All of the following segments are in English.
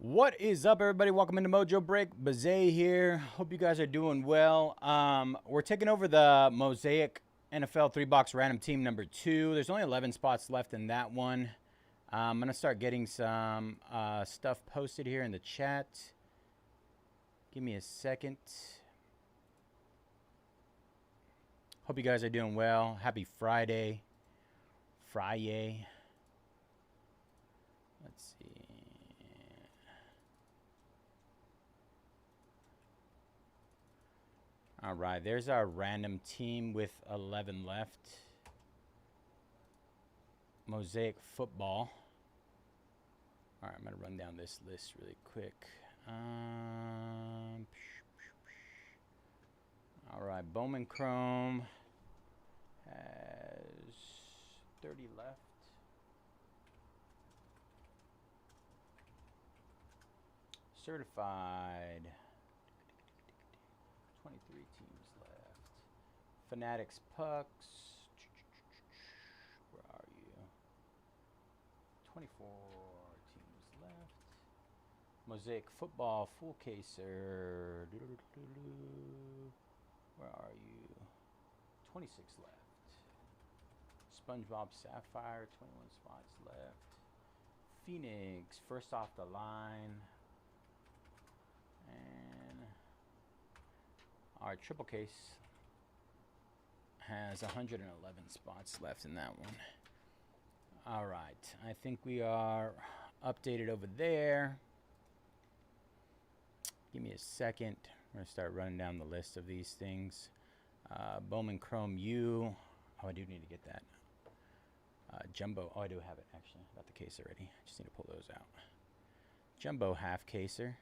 What is up, everybody? Welcome into Mojobreak. Bayze here. Hope you guys are doing well. We're taking over the Mosaic NFL 3-box random team number 2. There's only 11 spots left in that one. I'm going to start getting some stuff posted here in the chat. Give me a second. Hope you guys are doing well. Happy Friday. Let's see. All right, there's our random team with 11 left. Mosaic football. All right, I'm going to run down this list really quick. All right, Bowman Chrome has 30 left. Certified. 23 teams left. Fanatics pucks. Where are you? 24 teams left. Mosaic football full caser. Where are you? 26 left. SpongeBob Sapphire, 21 spots left. Phoenix, first off the line. And our triple case has 111 spots left in that one. All right, I think we are updated over there. Give me a second. We're gonna start running down the list of these things. Bowman Chrome U. Oh, I do need to get that. Jumbo. Oh, I do have it actually. Got the case already. Just need to pull those out. Jumbo half caser.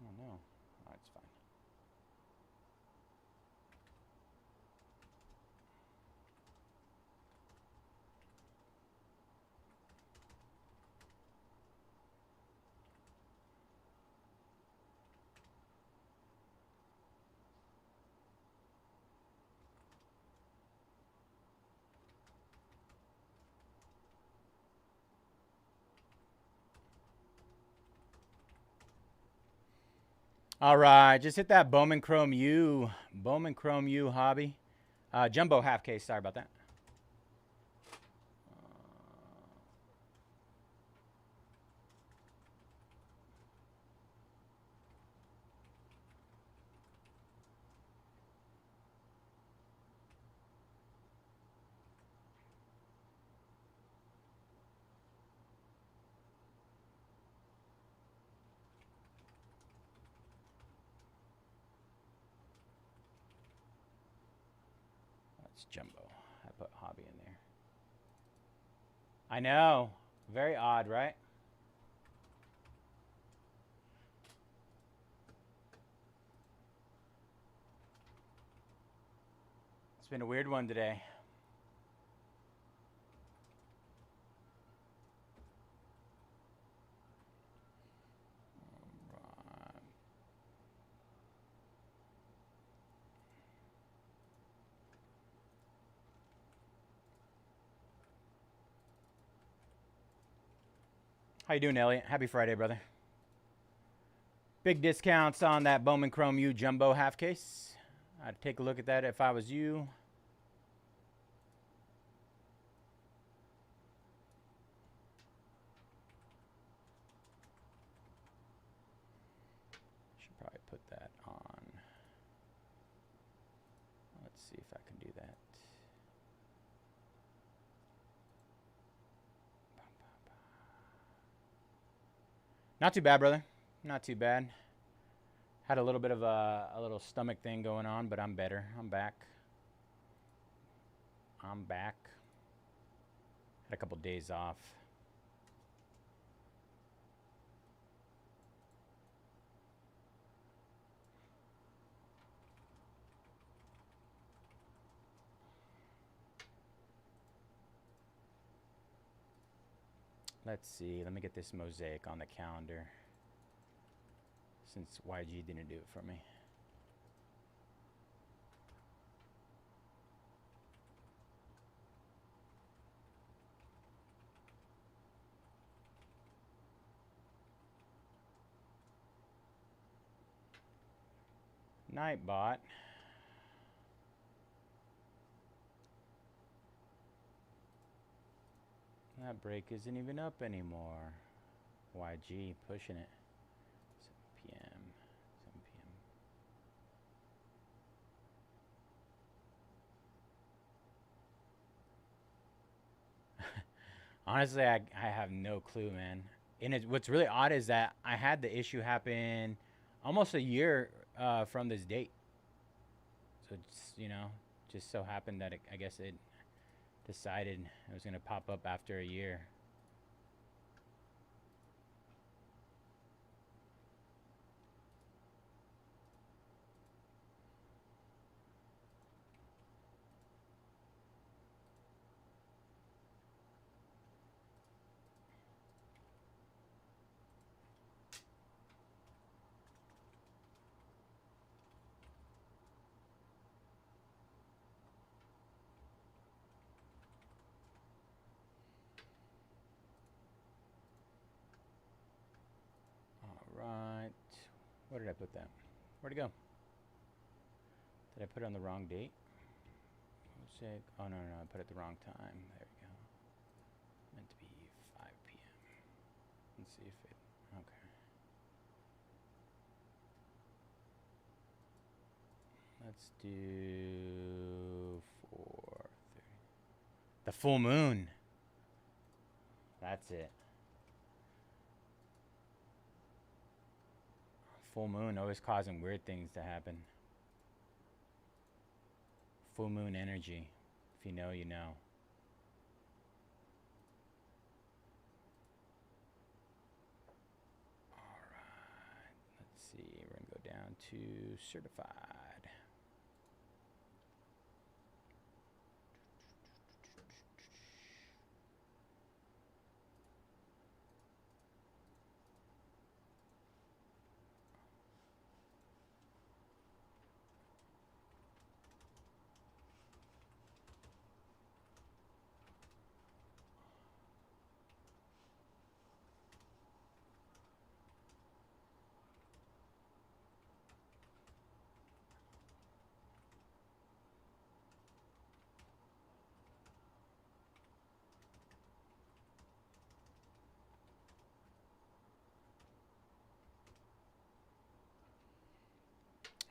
Oh no. Oh, it's fine. All right, just hit that Bowman Chrome U. Bowman Chrome U hobby. Jumbo half case, sorry about that. That's Jumbo. I put hobby in there. I know. Very odd, right? It's been a weird one today. How you doing, Elliot? Happy Friday, brother. Big discounts on that Bowman Chrome U Jumbo half case. I'd take a look at that if I was you. Should probably put that on. Let's see if I can do that. Not too bad, brother. Not too bad. Had a little bit of a little stomach thing going on, but I'm better. I'm back. I'm back. Had a couple days off. Let's see. Let me get this Mosaic on the calendar, since YG didn't do it for me. Nightbot. That break isn't even up anymore. YG pushing it. 7 p.m. 7 p.m. Honestly, I have no clue, man. And what's really odd is that I had the issue happen almost a year from this date. So it's, just so happened that I guess it decided it was going to pop up after a year. Right. Where did I put that? Where'd it go? Did I put it on the wrong date? Mosaic. Oh, no, I put it at the wrong time. There we go. Meant to be 5 p.m. Let's see if it... Okay. Let's do 4:30. The full moon. That's it. Full moon always causing weird things to happen. Full moon energy. If you know, you know. Alright. Let's see. We're going to go down to certified.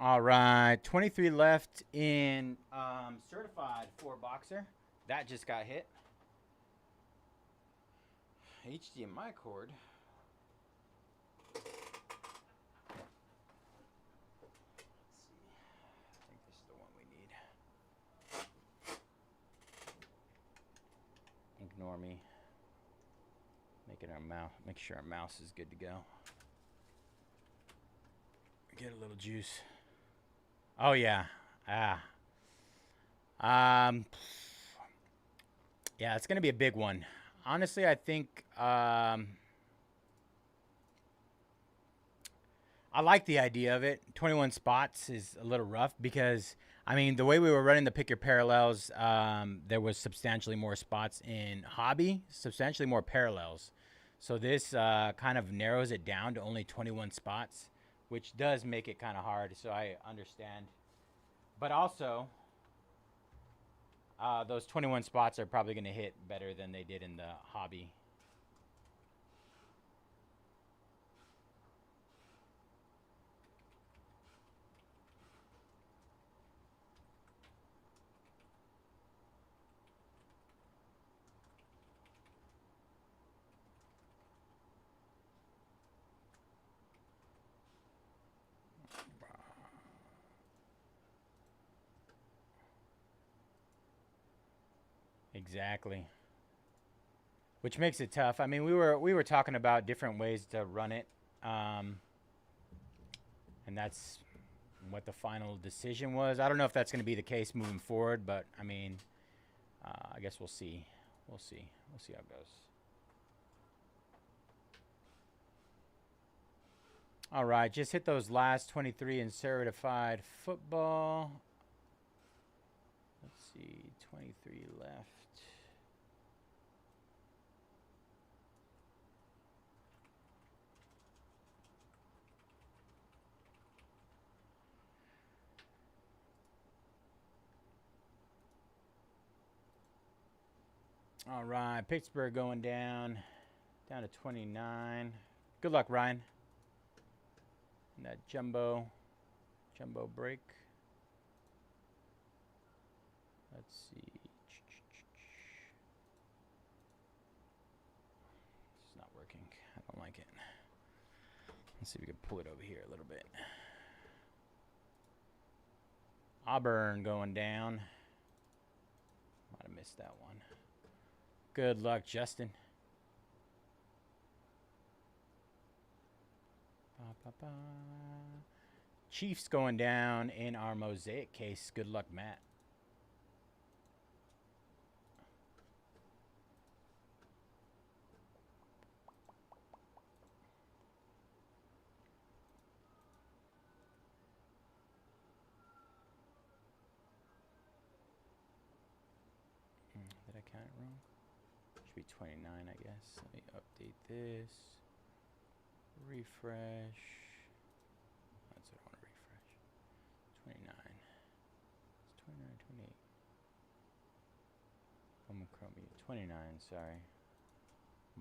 All right, 23 left in certified for boxer. That just got hit. HDMI cord. Let's see. I think this is the one we need. Ignore me. Make sure our mouse is good to go. Get a little juice. Oh yeah. Yeah, it's gonna be a big one. Honestly, I think I like the idea of it. 21 spots is a little rough because I mean the way we were running the pick your parallels, there was substantially more spots in hobby, substantially more parallels. So this kind of narrows it down to only 21 spots, which does make it kind of hard, so I understand. But also, those 21 spots are probably going to hit better than they did in the hobby. Exactly. Which makes it tough. I mean, we were talking about different ways to run it, and that's what the final decision was. I don't know if that's going to be the case moving forward, but I mean, I guess we'll see. We'll see. We'll see how it goes. All right, just hit those last 23 in certified football. Let's see, 23 left. All right, Pittsburgh going down to 29. Good luck, Ryan. And that jumbo break. Let's see. It's not working. I don't like it. Let's see if we can pull it over here a little bit. Auburn going down. Might have missed that one. Good luck, Justin. Chiefs going down in our Mosaic case. Good luck, Matt. Did I count it wrong? Should be 29, I guess. Let me update this. Refresh. That's what I want to refresh. 29. It's 29, 28. Chromie. 29, sorry.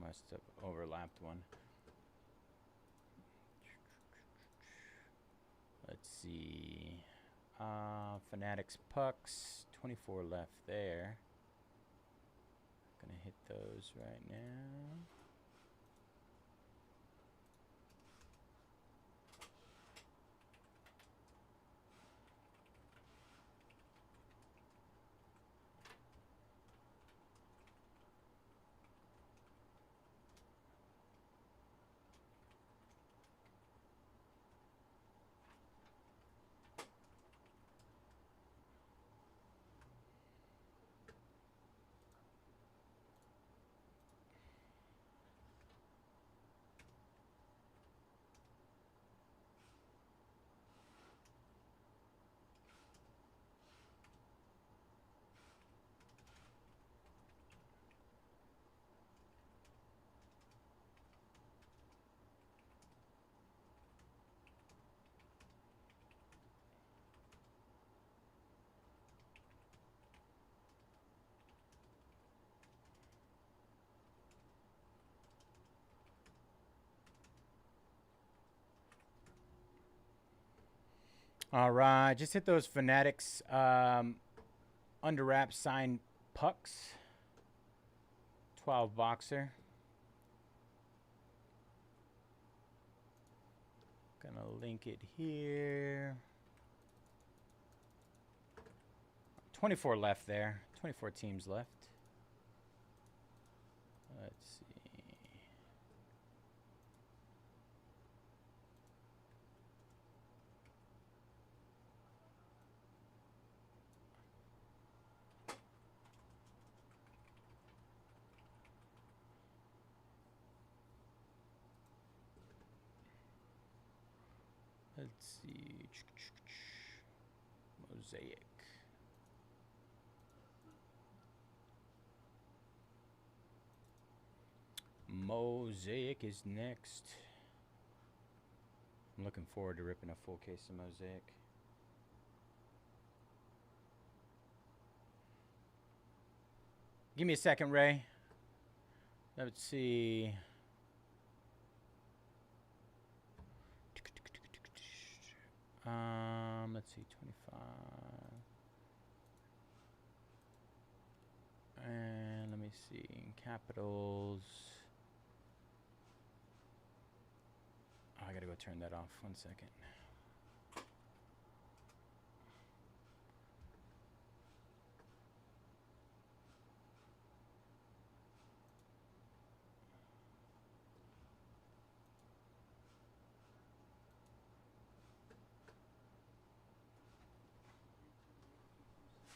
Must have overlapped one. Let's see. Fanatics pucks. 24 left there. Gonna hit those right now. All right, just hit those Fanatics under wrap signed pucks. 12 boxer. Gonna link it here. 24 left there. 24 teams left. Let's see. Let's see. Mosaic. Mosaic is next. I'm looking forward to ripping a full case of Mosaic. Give me a second, Ray. Let's see. Let's see, 25. And let me see, in capitals. Oh, I gotta go turn that off. 1 second.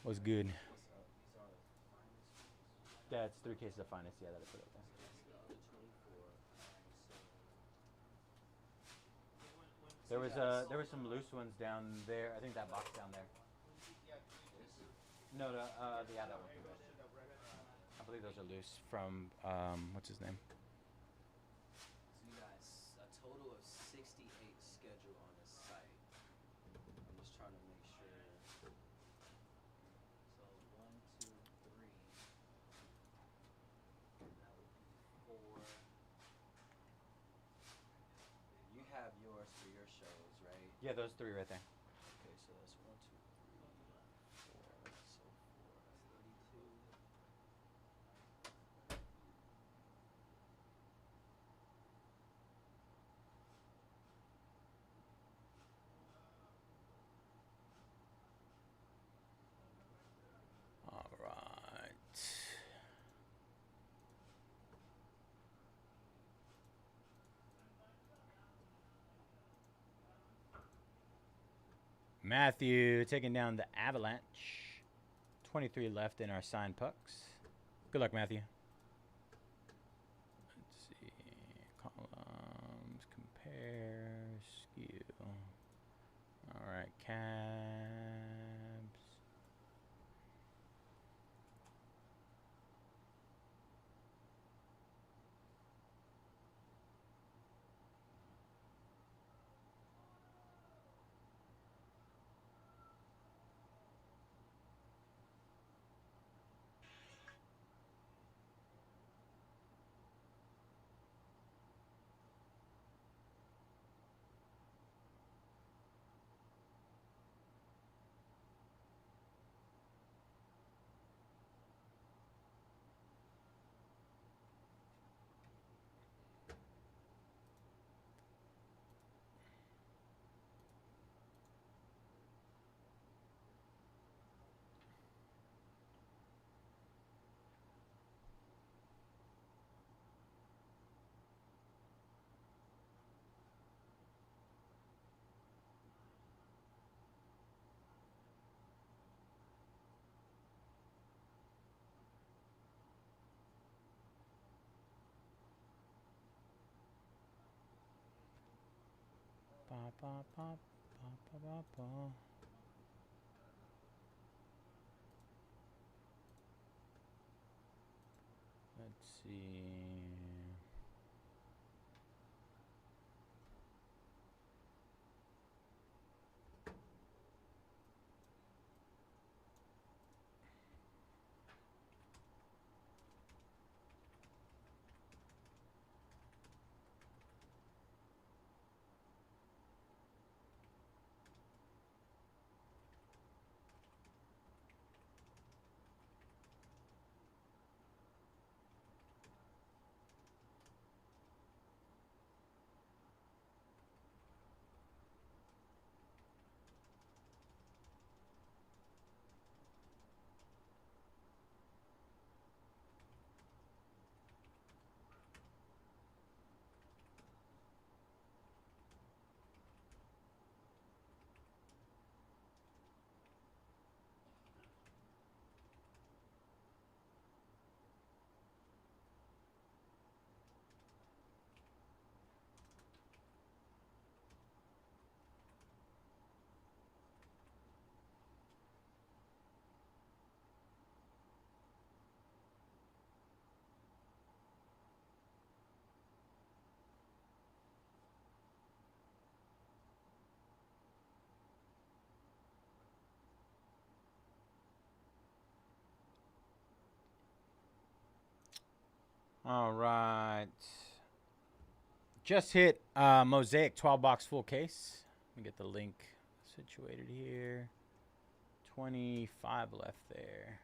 What's good? That's 3 cases of finest. Yeah, that I put up there. There was some loose ones down there. I think that box down there. No, the yeah, that one. I believe those are loose from what's his name? So you got a total of 68 scheduled on the site. I'm just trying to make sure. So 1, 2, 3. That would be 4. You have yours for your shows, right? Yeah, those 3 right there. Okay, so that's 1, 2, 3, 4. So 4. That's 32. All right. Matthew taking down the Avalanche. 23 left in our signed pucks. Good luck, Matthew. Let's see. Columns, compare, skew. All right, Cabs. Ba, ba, ba, ba, ba, ba, ba. Let's see. All right. Just hit Mosaic 12 box full case. Let me get the link situated here. 25 left there.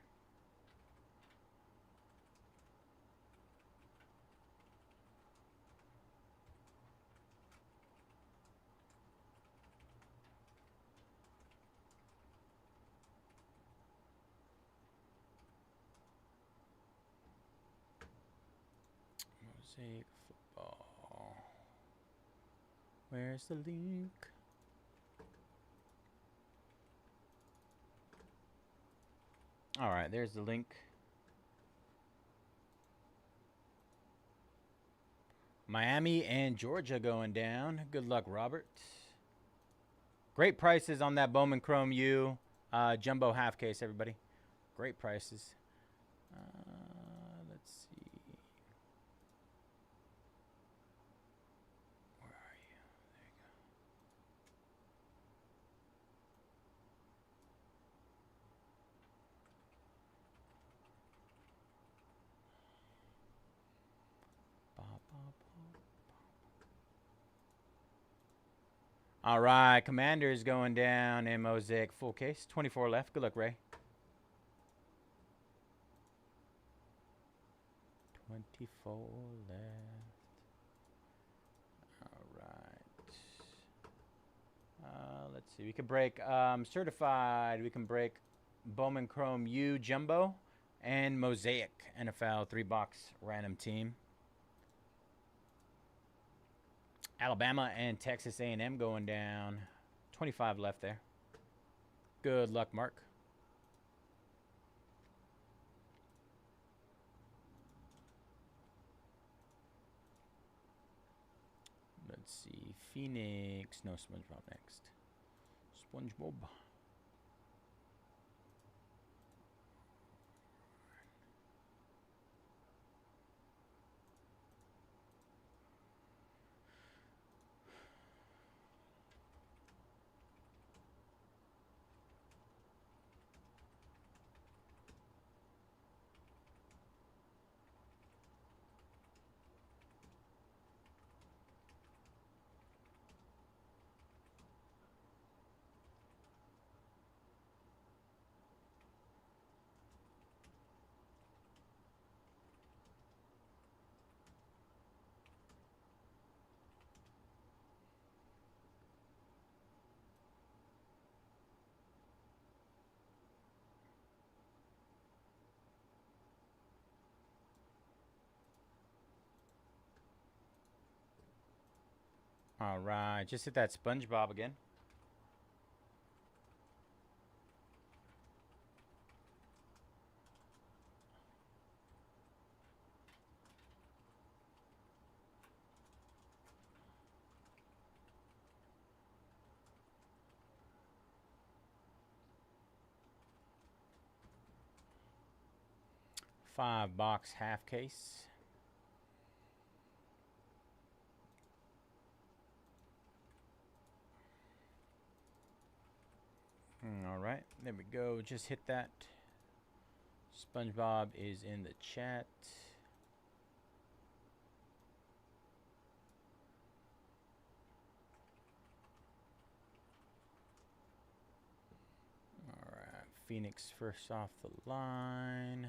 Mosaic football. Where's the link? All right, there's the link. Miami and Georgia going down. Good luck, Robert. Great prices on that Bowman Chrome U jumbo half case, everybody. Great prices. Let's see. Where are you? There you go. All right, Commanders going down in Mosaic full case. 24 left. Good luck, Ray. 24 left. All right. Let's see. We can break certified. We can break Bowman Chrome U Jumbo and Mosaic NFL 3-box random team. Alabama and Texas A&M going down. 25 left there. Good luck, Mark. Let's see. Phoenix. No, SpongeBob next. SpongeBob. All right, just hit that SpongeBob again. Five-box half case. All right, there we go. Just hit that. SpongeBob is in the chat. All right, Phoenix first off the line.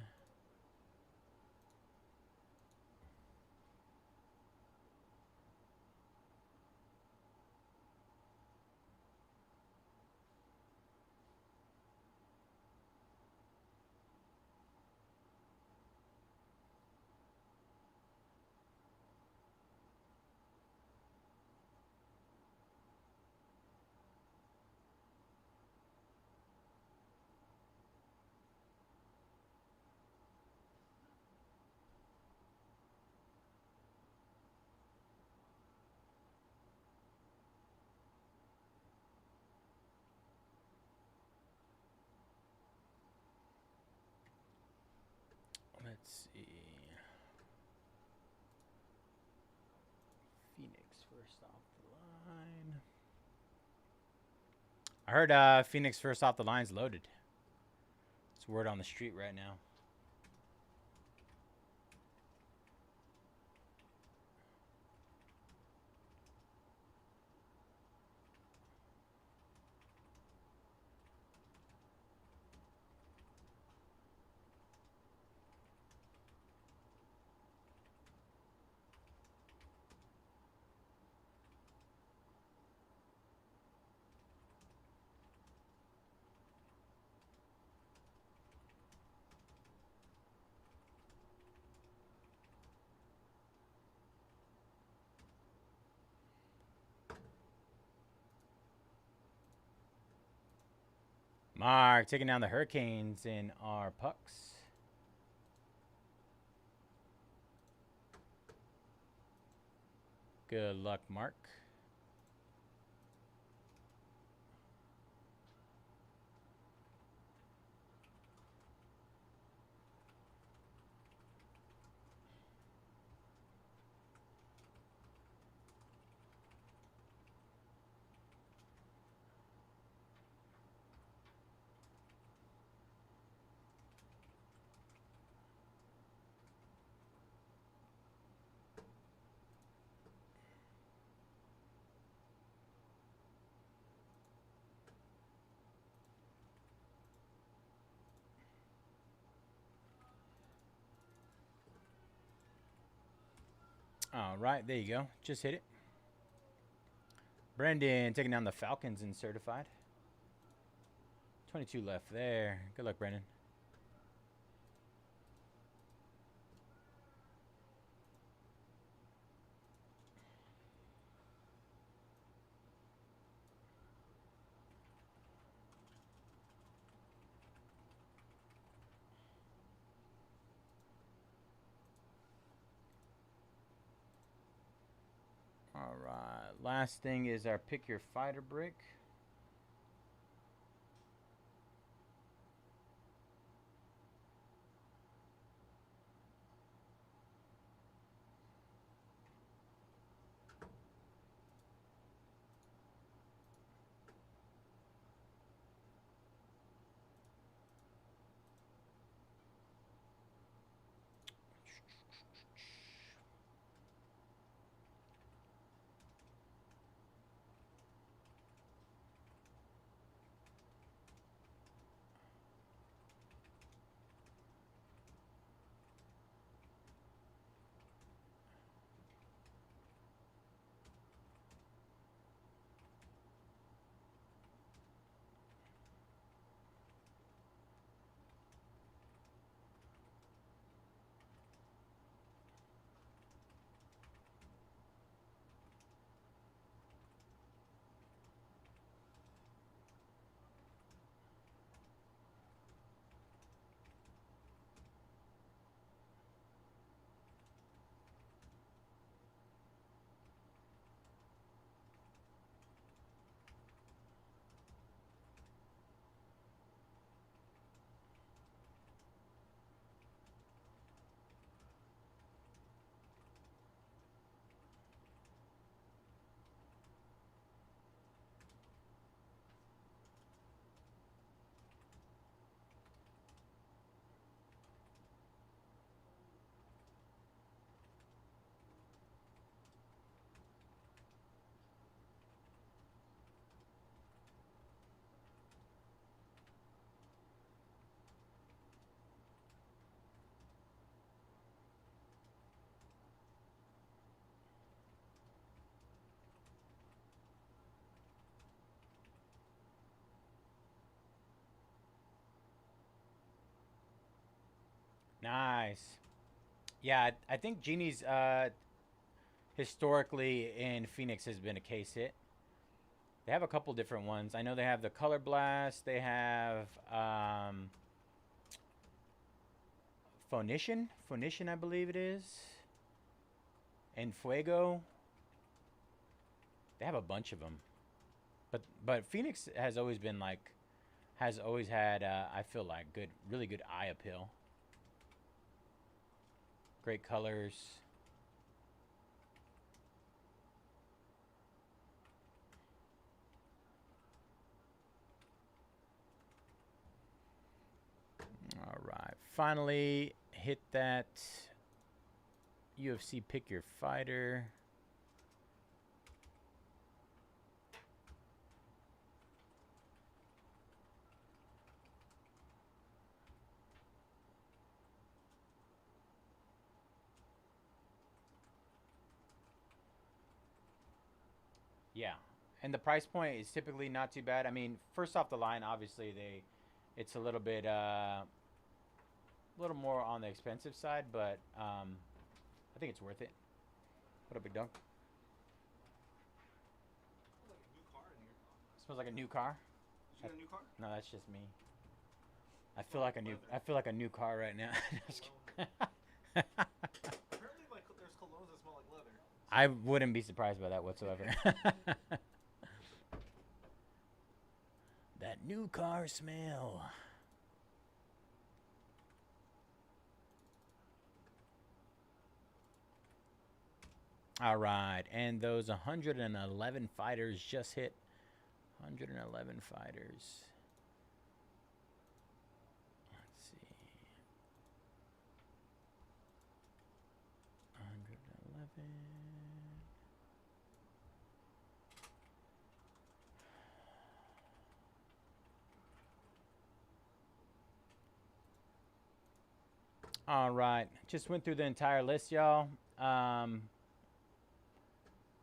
Let's see. Phoenix first off the line. I heard Phoenix first off the line's loaded. It's word on the street right now. Mark taking down the Hurricanes in our pucks. Good luck, Mark. All right, there you go. Just hit it. Brendan taking down the Falcons in certified. 22 left there. Good luck, Brendan. All right. Last thing is our pick your fighter brick. Nice. Yeah, I think Genie's historically in Phoenix has been a case hit. They have a couple different ones. I know they have the Color Blast. They have Phonician, I believe it is, and Fuego. They have a bunch of them, but Phoenix has always been like, has always had I feel like really good eye appeal. Great colors. All right, finally hit that UFC pick your fighter. Yeah, and the price point is typically not too bad. I mean, first off the line, obviously it's a little bit little more on the expensive side, but I think it's worth it. What a big dog. Smells like a new car. You got a new car? No, that's just me. I feel like a new car right now. Just kidding. Apparently, like, there's colognes that smell like leather. I wouldn't be surprised by that whatsoever. That new car smell. All right, and those 111 fighters just hit. 111 fighters. Let's see. 111. All right, just went through the entire list, y'all.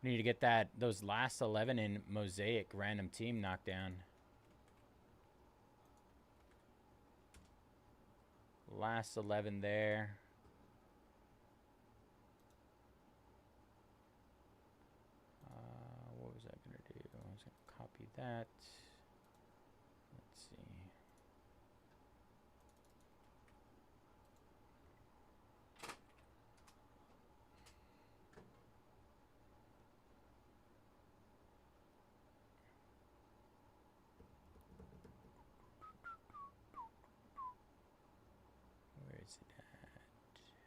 Need to get those last 11 in Mosaic random team knockdown. Last 11 there. What was I going to do? I was going to copy that. Let's see. Where is it at? Let's see.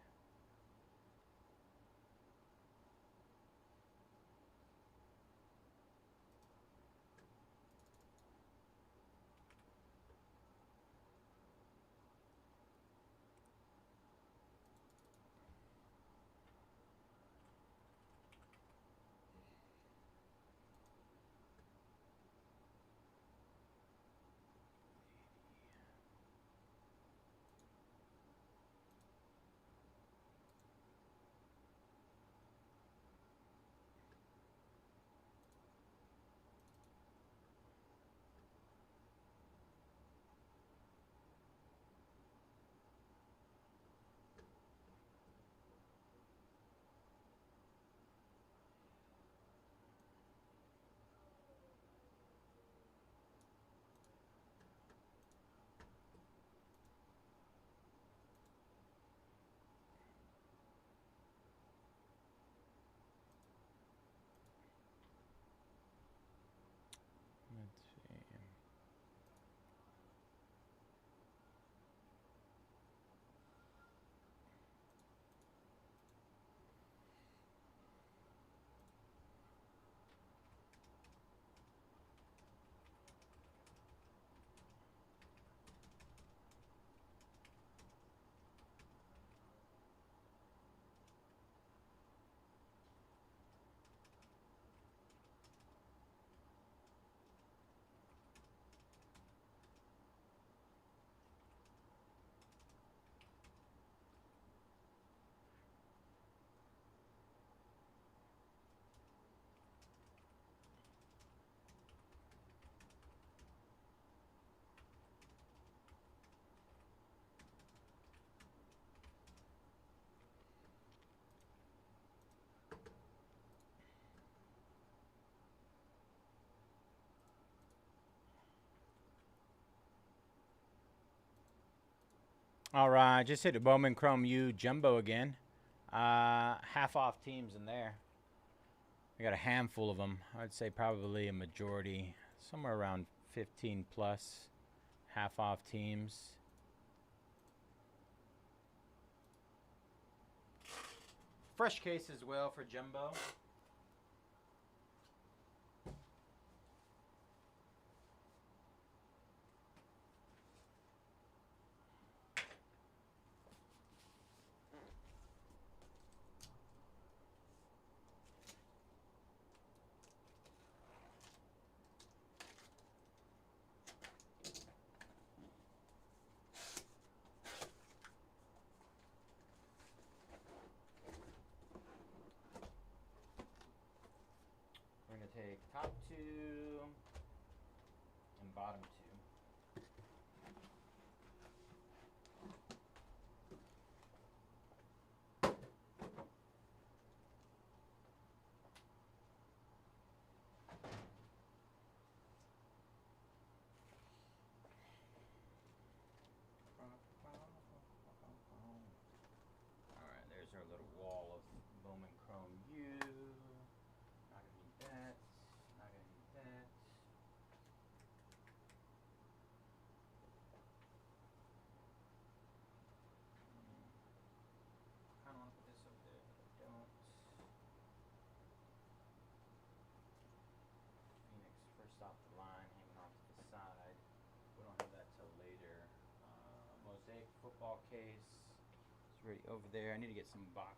All right, just hit a Bowman Chrome U Jumbo again. Half off teams in there. I got a handful of them. I'd say probably a majority, somewhere around 15 plus half off teams. Fresh case as well for Jumbo. We're going to take top two and bottom two. Ball case is already over there. I need to get some boxes.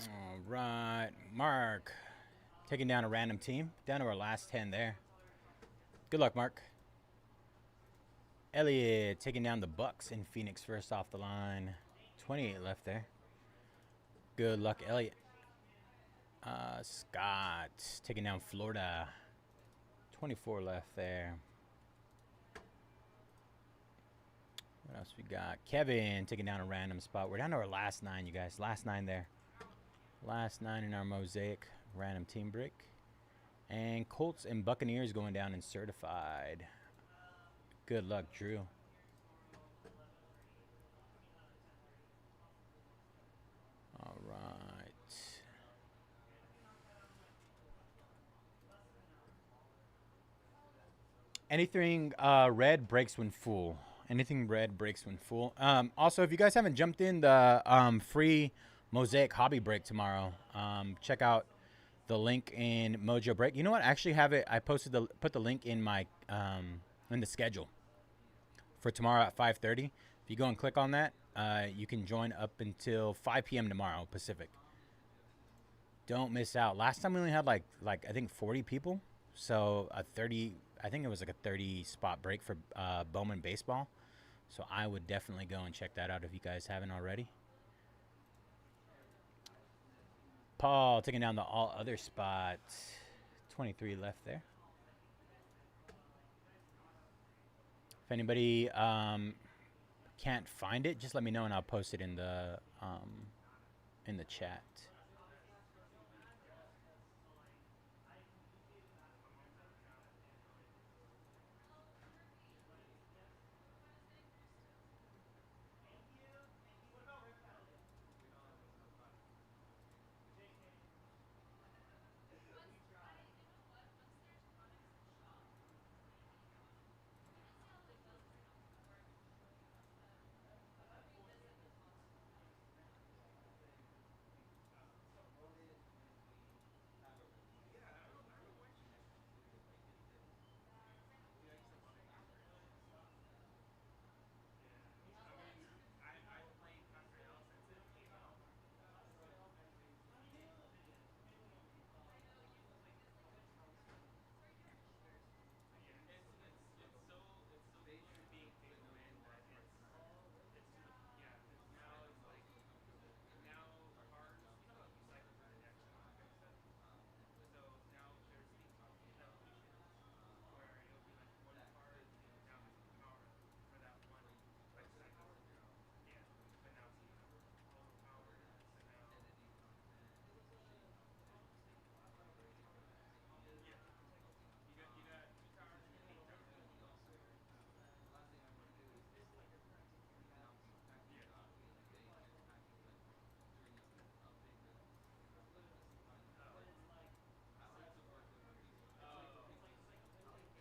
All right, Mark taking down a random team. Down to our last 10 there. Good luck, Mark. Elliot taking down the Bucks in Phoenix first off the line. 28 left there. Good luck, Elliot. Scott taking down Florida. 24 left there. What else we got? Kevin taking down a random spot. We're down to our last 9, you guys. Last 9 there. Last 9 in our Mosaic random team break. And Colts and Buccaneers going down in certified. Good luck, Drew. All right. Anything red breaks when full. Anything red breaks when full. Also, if you guys haven't jumped in the free Mosaic hobby break tomorrow, check out the link in Mojobreak. You know what? I actually have it. I put the link in my in the schedule for tomorrow at 5:30. If you go and click on that, you can join up until 5 p.m. tomorrow Pacific. Don't miss out. Last time we only had like I think 40 people, so a 30. I think it was like a 30 spot break for Bowman baseball. So I would definitely go and check that out if you guys haven't already. Paul taking down the all other spot. 23 left there. If anybody can't find it, just let me know and I'll post it in the chat.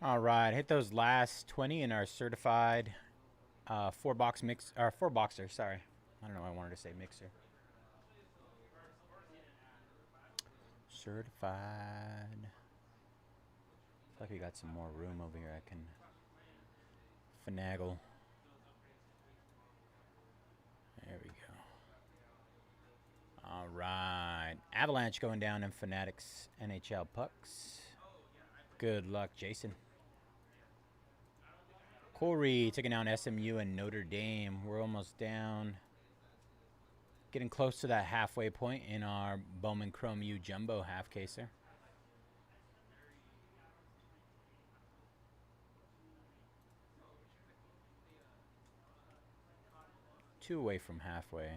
All right, hit those last 20 in our certified 4-box mix or 4-boxer. Sorry, I don't know why I wanted to say mixer. Certified. Looks like we got some more room over here. I can finagle. There we go. All right, Avalanche going down in Fanatics NHL pucks. Good luck, Jason. Corey taking down SMU and Notre Dame. We're almost down. Getting close to that halfway point in our Bowman Chrome U Jumbo half caser. Two away from halfway.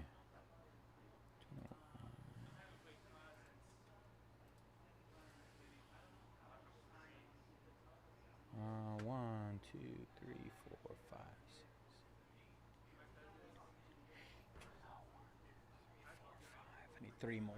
1, 2, 3, 4, 5, 6. I need 3 more.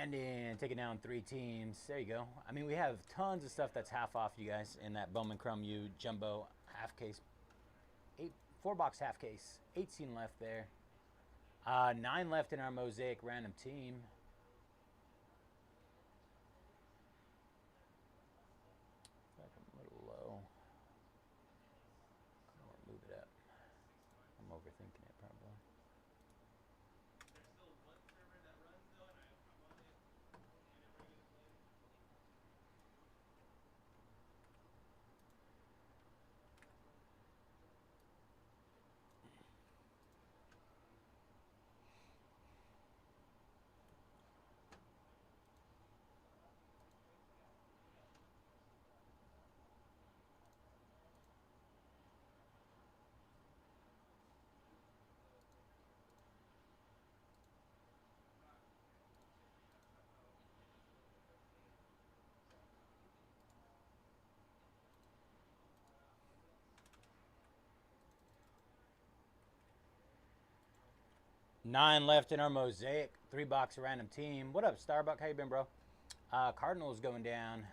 Brandon taking down 3 teams. There you go. I mean, we have tons of stuff that's half off, you guys, in that Bowman Chrome U Jumbo half case. 4-box half case. 18 left there. 9 left in our Mosaic random team. Back a little low. Move it up. I'm overthinking it probably. 9 left in our Mosaic 3-box random team. What up, Starbuck? How you been, bro? Cardinals going down.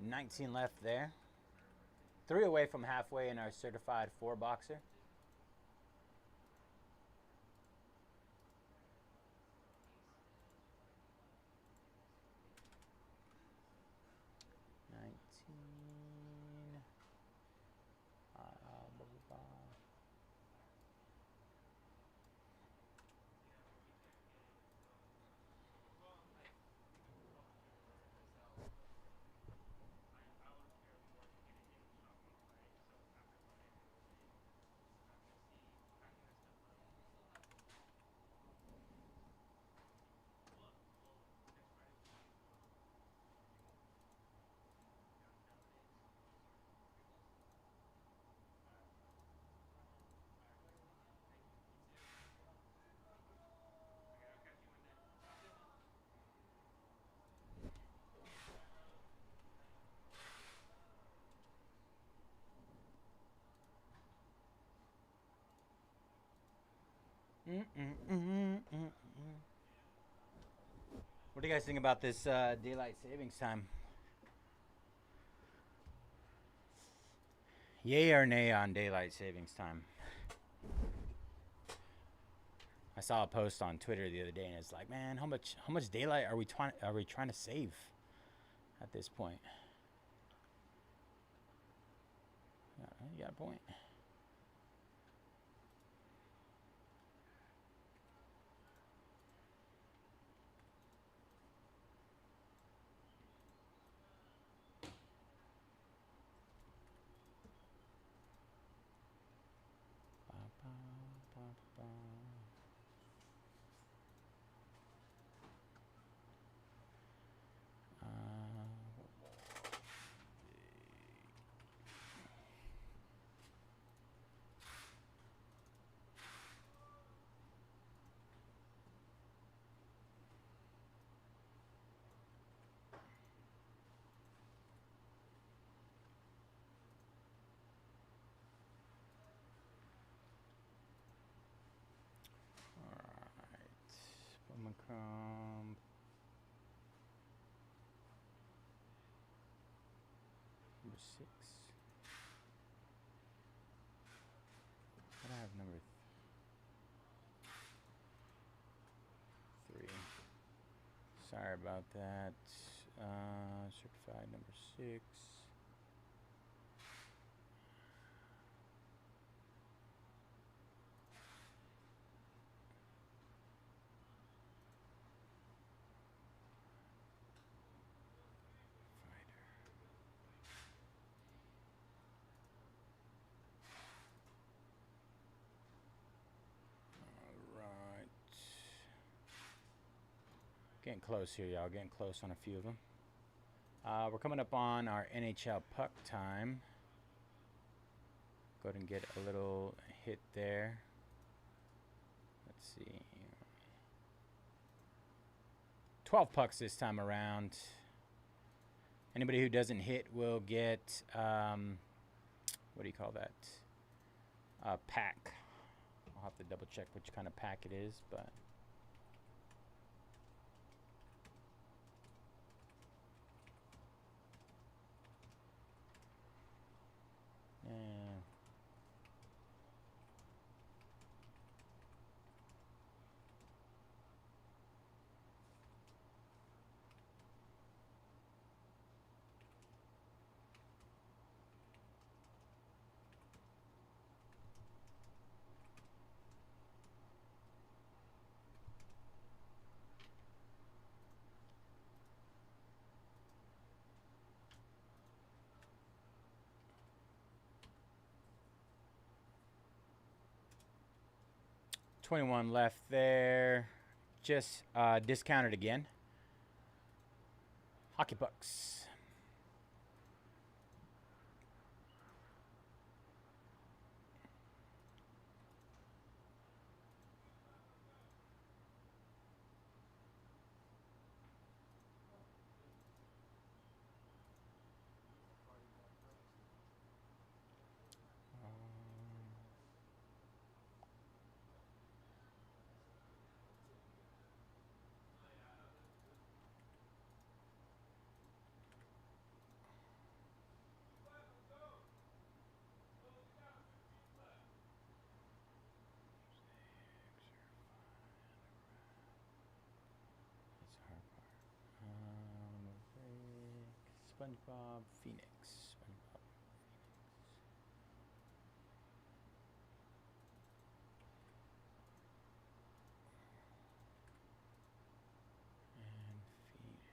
19 left there. 3 away from halfway in our certified 4-boxer. What do you guys think about this daylight savings time? Yay or nay on daylight savings time? I saw a post on Twitter the other day, and it's like, man, how much daylight are we trying to save at this point? Yeah, you got a point. Number 6. What do I have number 3? Sorry about that. Certified number 6. Getting close here, y'all. Getting close on a few of them. We're coming up on our NHL puck time. Go ahead and get a little hit there. Let's see. 12 pucks this time around. Anybody who doesn't hit will get, what do you call that? A pack. I'll have to double check which kind of pack it is, but... 21 left there. Just discounted again. Hockey pucks. SpongeBob Phoenix. SpongeBob and Phoenix.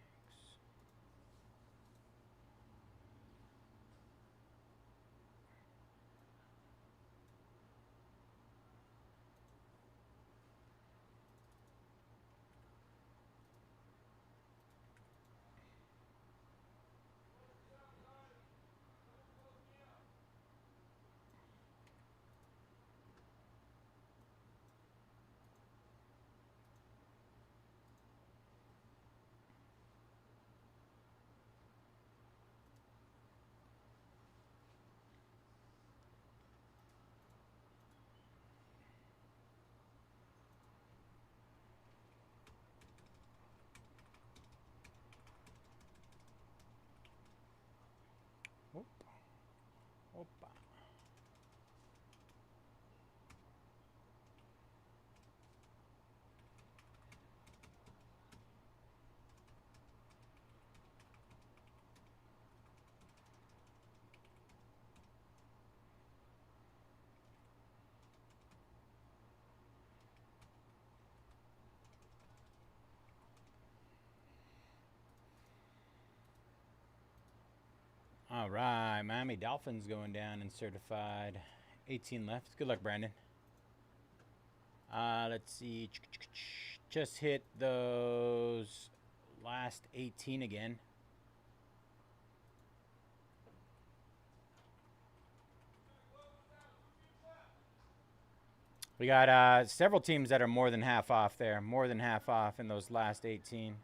Oop. Opa. All right, Miami Dolphins going down and certified. 18 left. Good luck, Brandon. Let's see. Just hit those last 18 again. We got several teams that are more than half off there. More than half off in those last 18.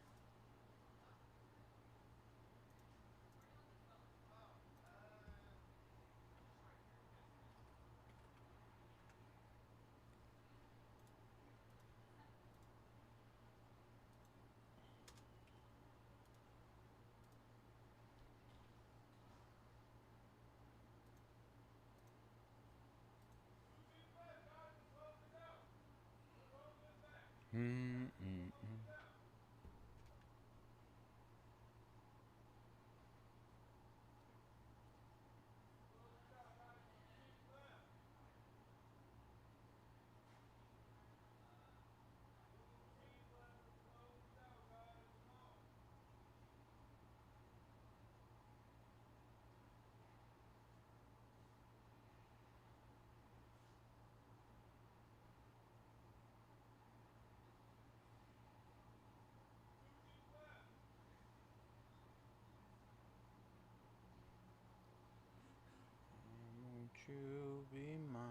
Won't you be mine?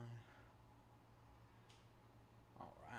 All right.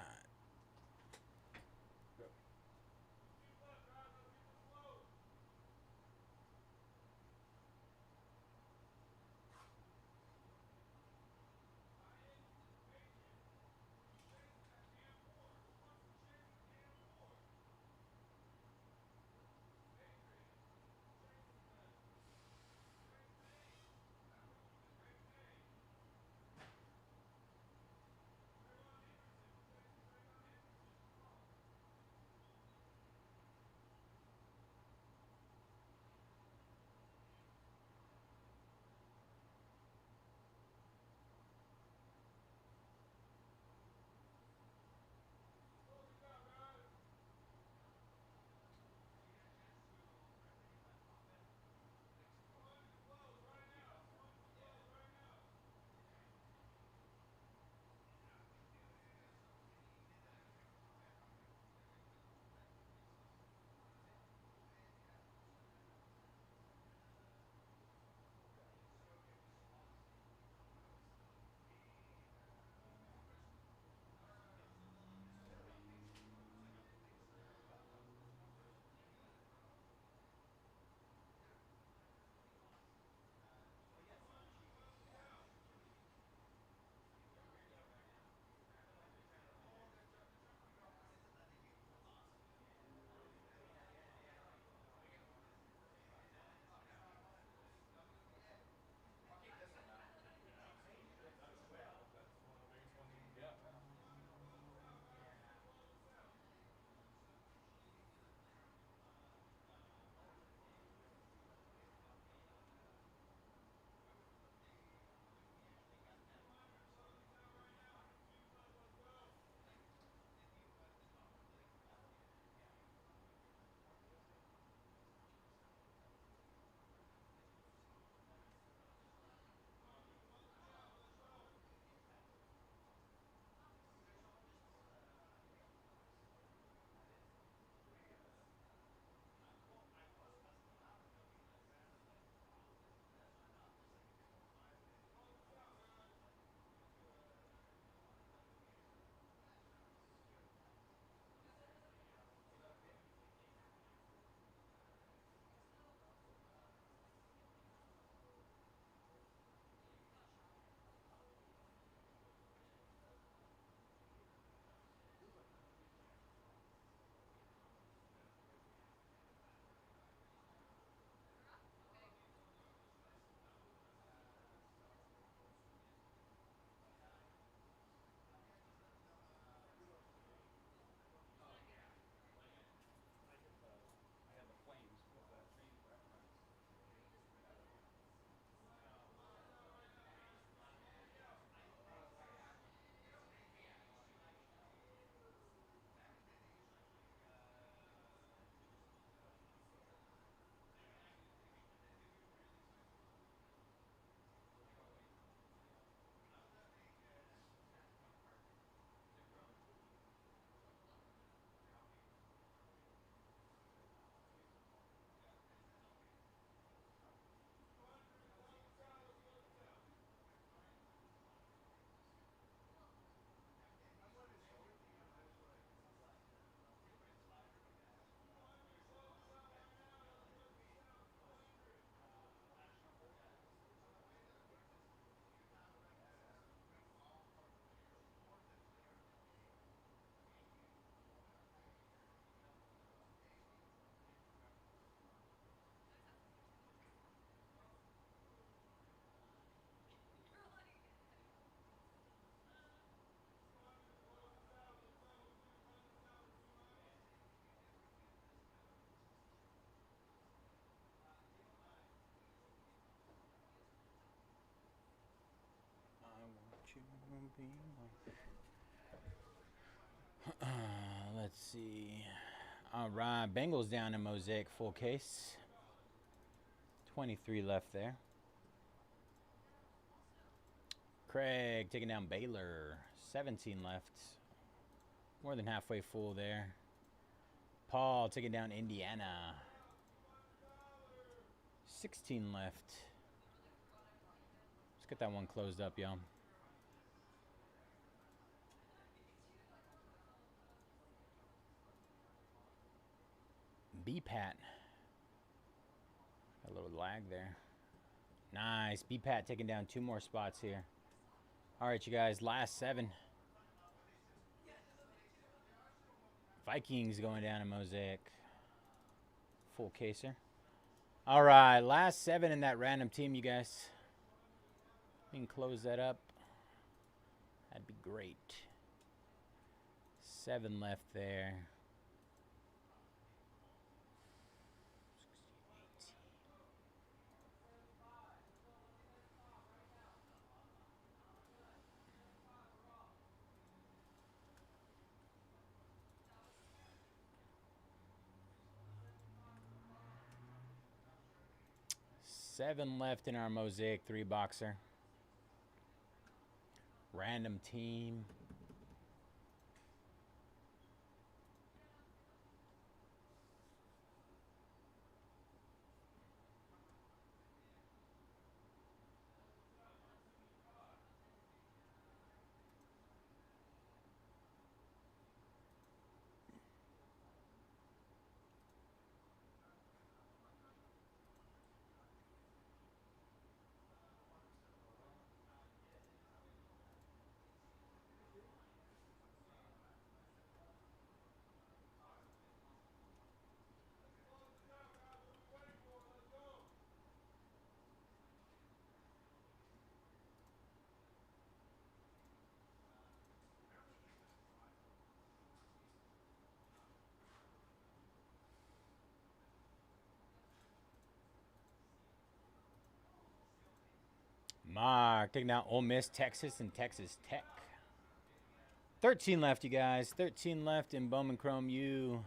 Let's see. All right, Bengals down in Mosaic full case. 23 left there. Craig taking down Baylor. 17 left. More than halfway full there. Paul taking down Indiana. 16 left. Let's get that one closed up, y'all. B-Pat. A little lag there. Nice. B-Pat taking down 2 more spots here. All right, you guys. Last 7. Vikings going down in Mosaic. Full caser. All right. Last 7 in that random team, you guys. We can close that up. That'd be great. 7 left there. 7 left in our Mosaic 3-boxer. Random team. Mark taking out Ole Miss, Texas, and Texas Tech. 13 left, you guys. 13 left in Bowman Chrome U.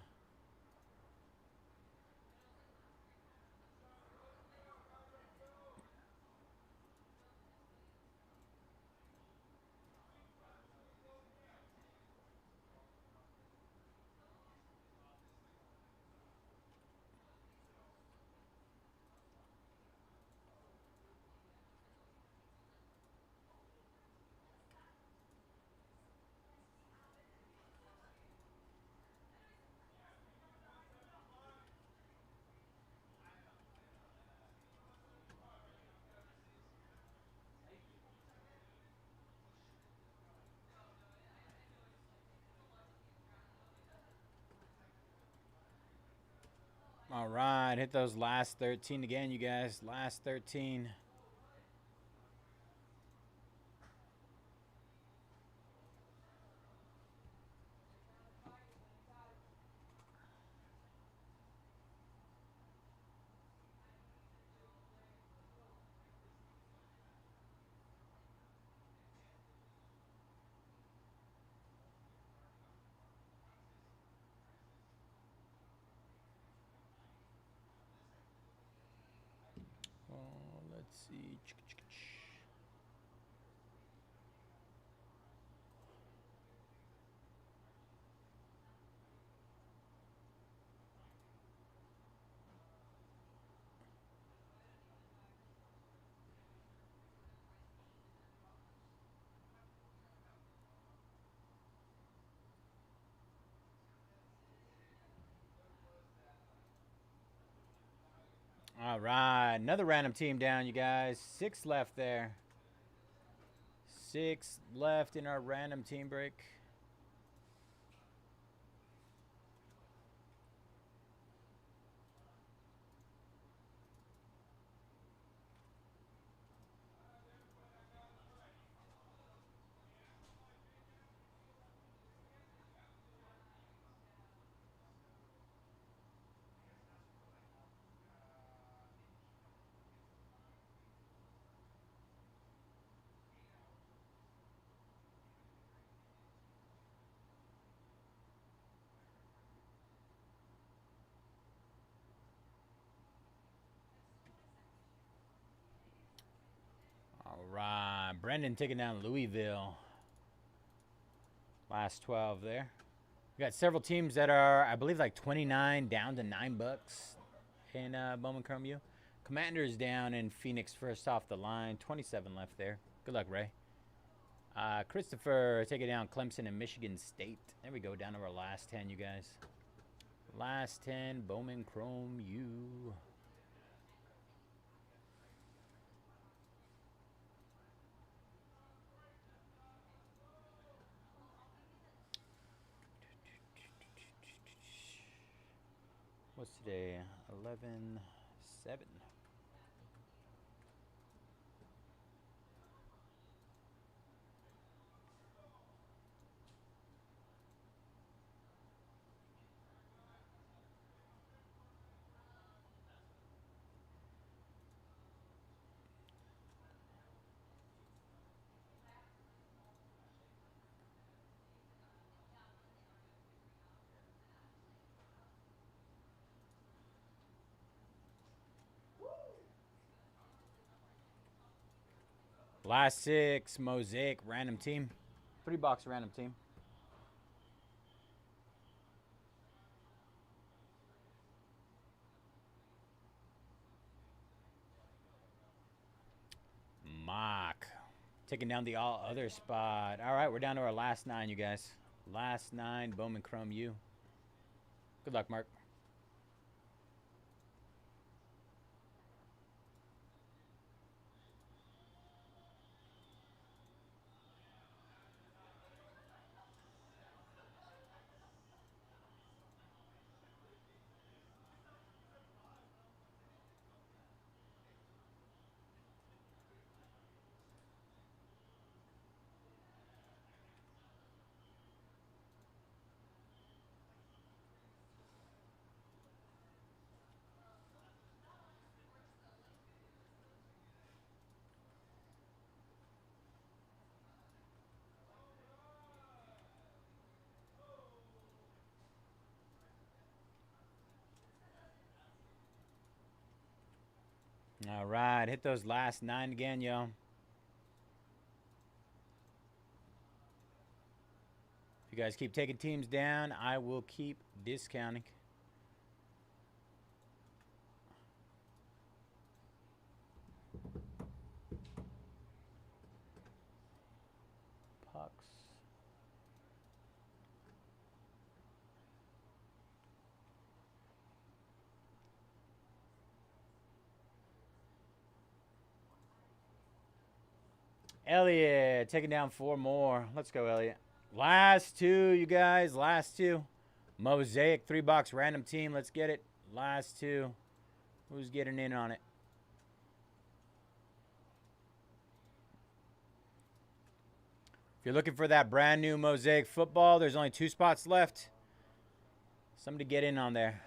All right, hit those last 13 again, you guys. Last 13. Let's see. All right, another random team down, you guys. 6 left there. 6 left in our random team break. Brendan taking down Louisville. Last 12 there. We got several teams that are, I believe, like 29 down to $9 in Bowman Chrome U. Commanders down in Phoenix first off the line. 27 left there. Good luck, Ray. Christopher taking down Clemson and Michigan State. There we go, down to our last 10, you guys. Last 10, Bowman Chrome U. What's today? 11/7. Last 6, Mosaic, random team. 3-box random team. Mock. Taking down the all other spot. All right, we're down to our last 9, you guys. Last 9, Bowman Chrome U. Good luck, Mark. All right, hit those last 9 again, yo. If you guys keep taking teams down, I will keep discounting. Pucks. Elliot taking down 4 more. Let's go, Elliot. Last 2, you guys. Last 2. Mosaic 3-box random team. Let's get it. Last 2. Who's getting in on it? If you're looking for that brand new Mosaic football, there's only 2 spots left. Somebody get in on there.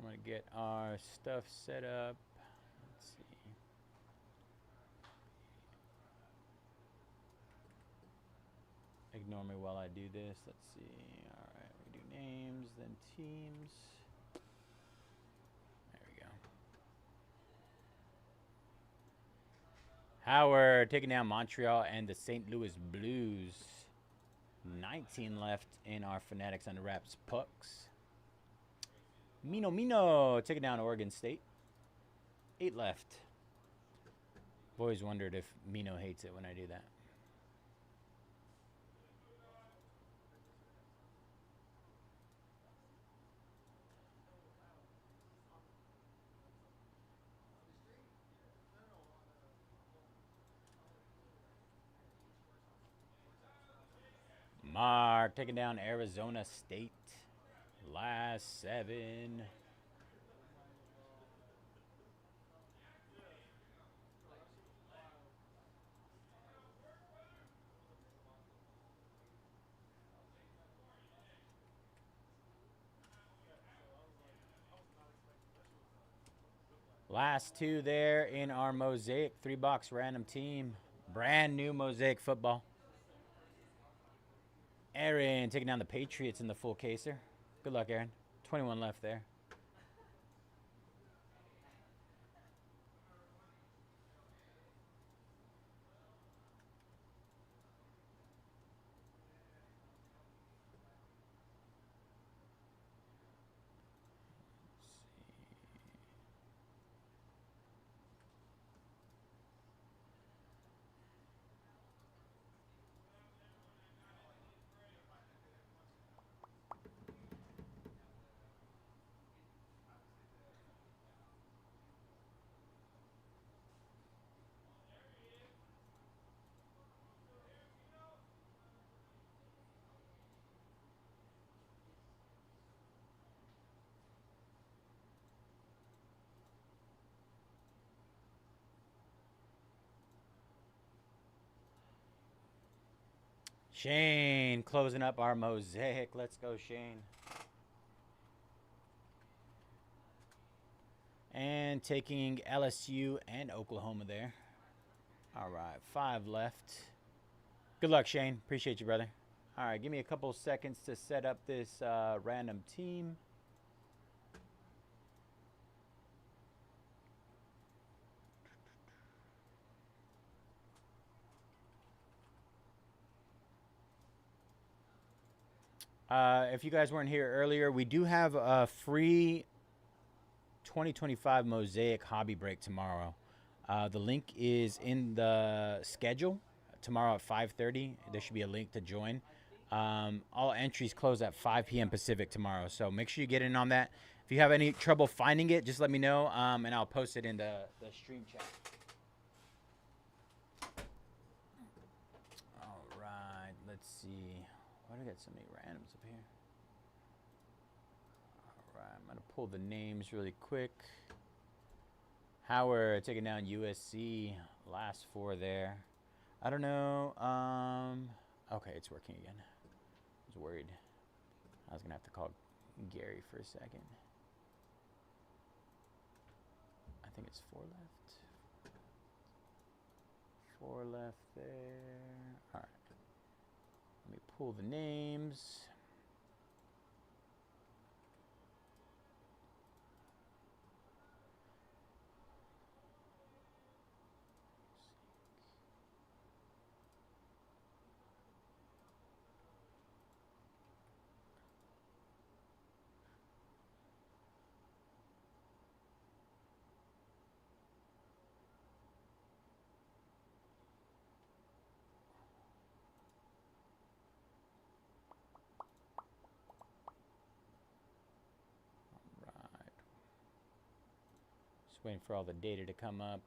I'm going to get our stuff set up. Let's see. Ignore me while I do this. Let's see. All right, we do names, then teams. There we go. Howard taking down Montreal and the St. Louis Blues. 19 left in our Fanatics under wraps pucks. Mino taking down Oregon State. 8 left. I've always wondered if Mino hates it when I do that. Mark taking down Arizona State. Last 7. Last two there in our Mosaic 3-box random team. Brand new Mosaic football. Aaron taking down the Patriots in the full caser. Good luck, Aaron. 21 left there. Shane closing up our Mosaic. Let's go, Shane. And taking LSU and Oklahoma there. All right, 5 left. Good luck, Shane. Appreciate you, brother. All right, give me a couple seconds to set up this random team. If you guys weren't here earlier, we do have a free 2025 Mosaic hobby break tomorrow. The link is in the schedule. Tomorrow at 5:30, there should be a link to join. All entries close at 5 p.m. Pacific tomorrow, so make sure you get in on that. If you have any trouble finding it, just let me know, and I'll post it in the stream chat. All right, let's see. Why do I got so many randoms up here? All right, I'm going to pull the names really quick. Howard taking down USC. Last 4 there. I don't know. Okay, it's working again. I was worried. I was going to have to call Gary for a second. I think it's 4 left. 4 left there. All right. Let me pull the names. Just waiting for all the data to come up.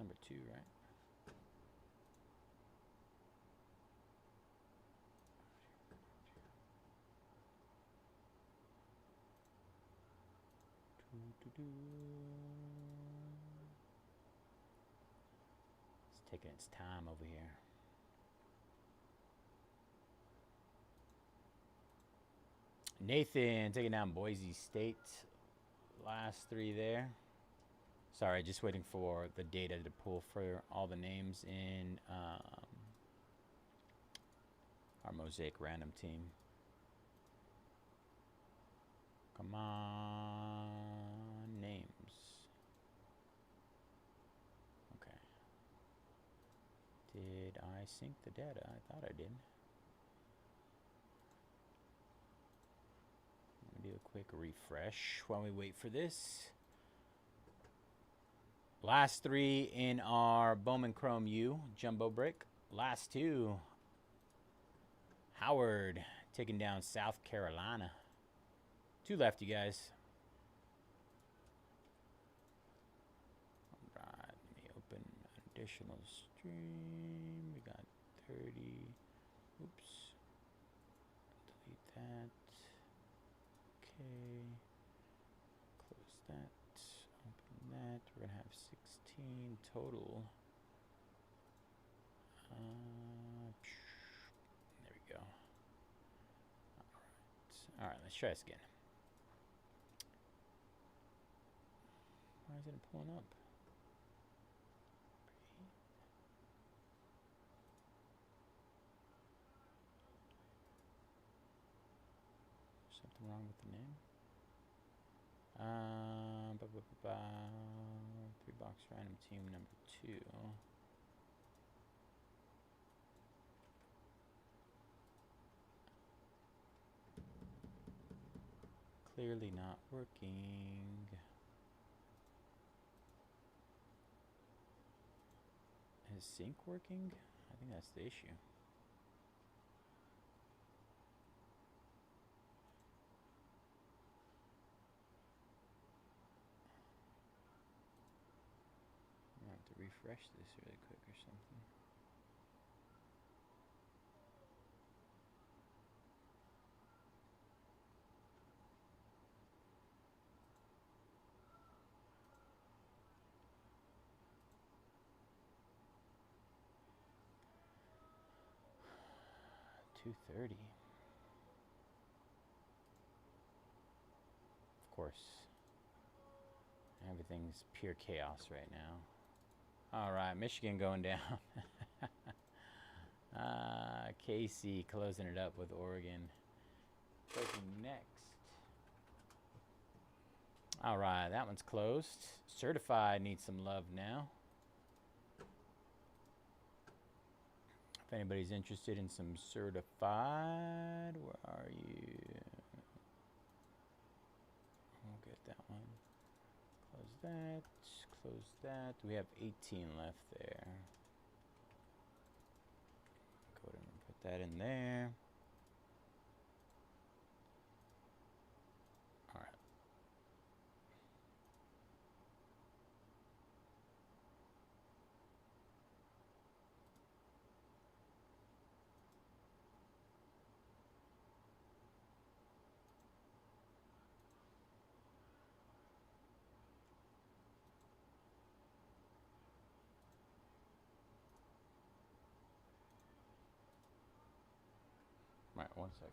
Number 2, right? It's taking its time over here. Nathan taking down Boise State. Last 3 there. Sorry, just waiting for the data to pull for all the names in our Mosaic random team. Come on, names. Okay. Did I sync the data? I thought I did. Let me do a quick refresh while we wait for this. Last 3 in our Bowman Chrome U jumbo break. Last 2. Howard taking down South Carolina. 2 left, you guys. All right, let me open an additional stream. We got 30. Oops. Delete that. Okay. Close that. Open that. We're going to have 16 total. There we go. All right, let's try this again. isn't it pulling up? Something wrong with the name? 3-box random team number 2. Clearly not working. Is sync working? I think that's the issue. I have to refresh this really quick or something. $230. Of course. Everything's pure chaos right now. All right, Michigan going down. KC closing it up with Oregon. Taking next. All right, that one's closed. Certified needs some love now. If anybody's interested in some certified, where are you? We'll get that one. Close that. Close that. We have 18 left there. Go ahead and put that in there. All right. All right, 1 second.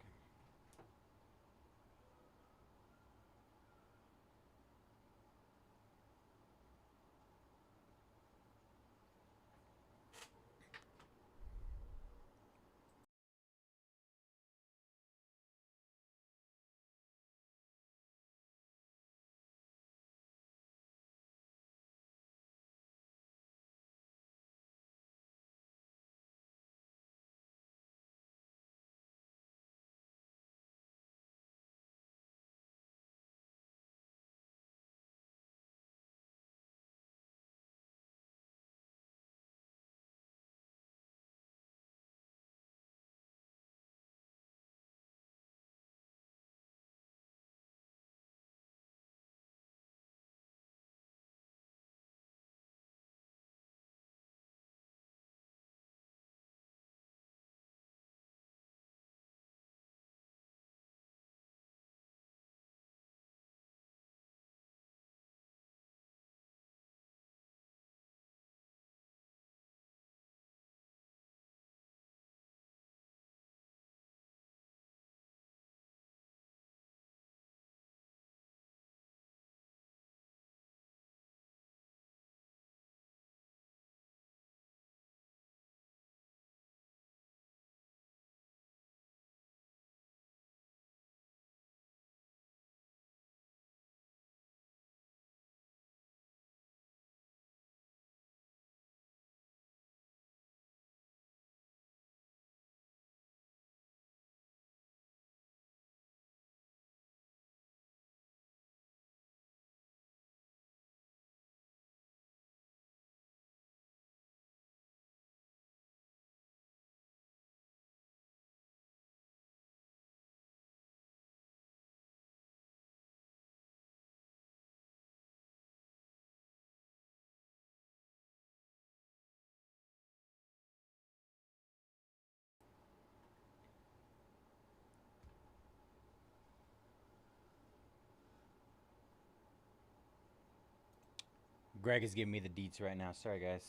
Greg is giving me the deets right now. Sorry, guys.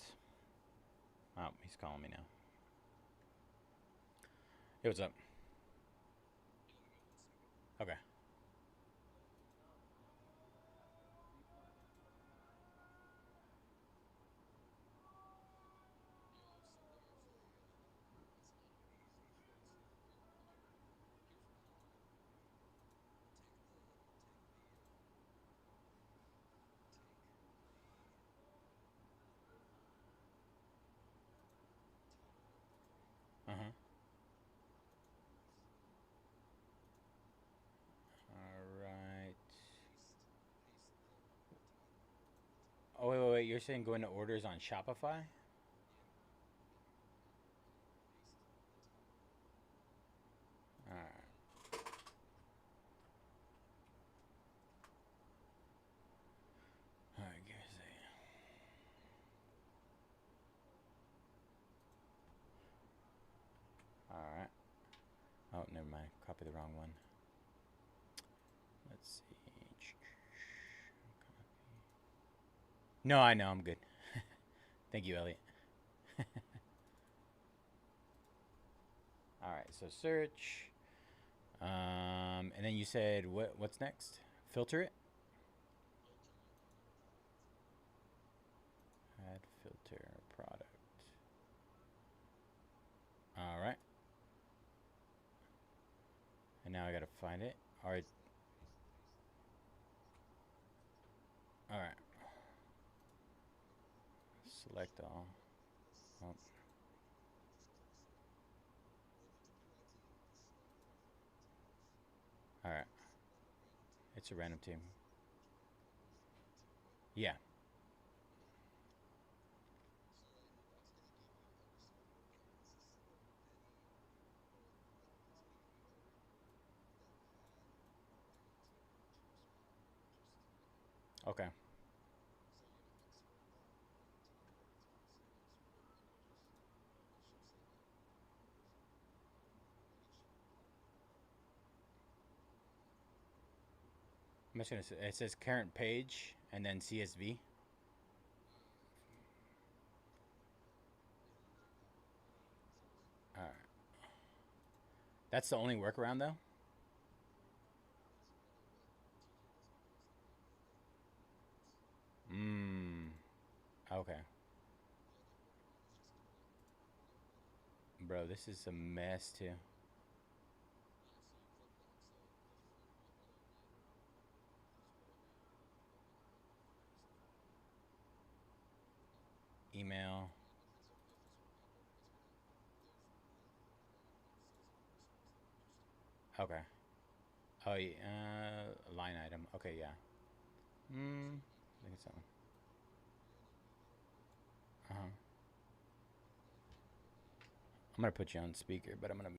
Oh, he's calling me now. Hey, what's up? Okay. wait, you're saying go into orders on Shopify? Alright. Alright, give me a second. Alright. Oh, never mind. Copy the wrong one. Let's see. No, I know. I'm good. Thank you, Elliot. Alright, so search. And then you said what's next? Filter it? Add filter product. Alright. And now I gotta find it. Alright. Alright. Select all. Oh. Alright. It's a random team. Yeah. Okay. I'm just gonna say, it says current page and then CSV. Alright. That's the only workaround though? Okay. Bro, this is a mess too. Email. Okay. Oh, yeah. Line item. Okay, yeah. I think it's something. Uh-huh. I'm gonna put you on speaker, but I'm gonna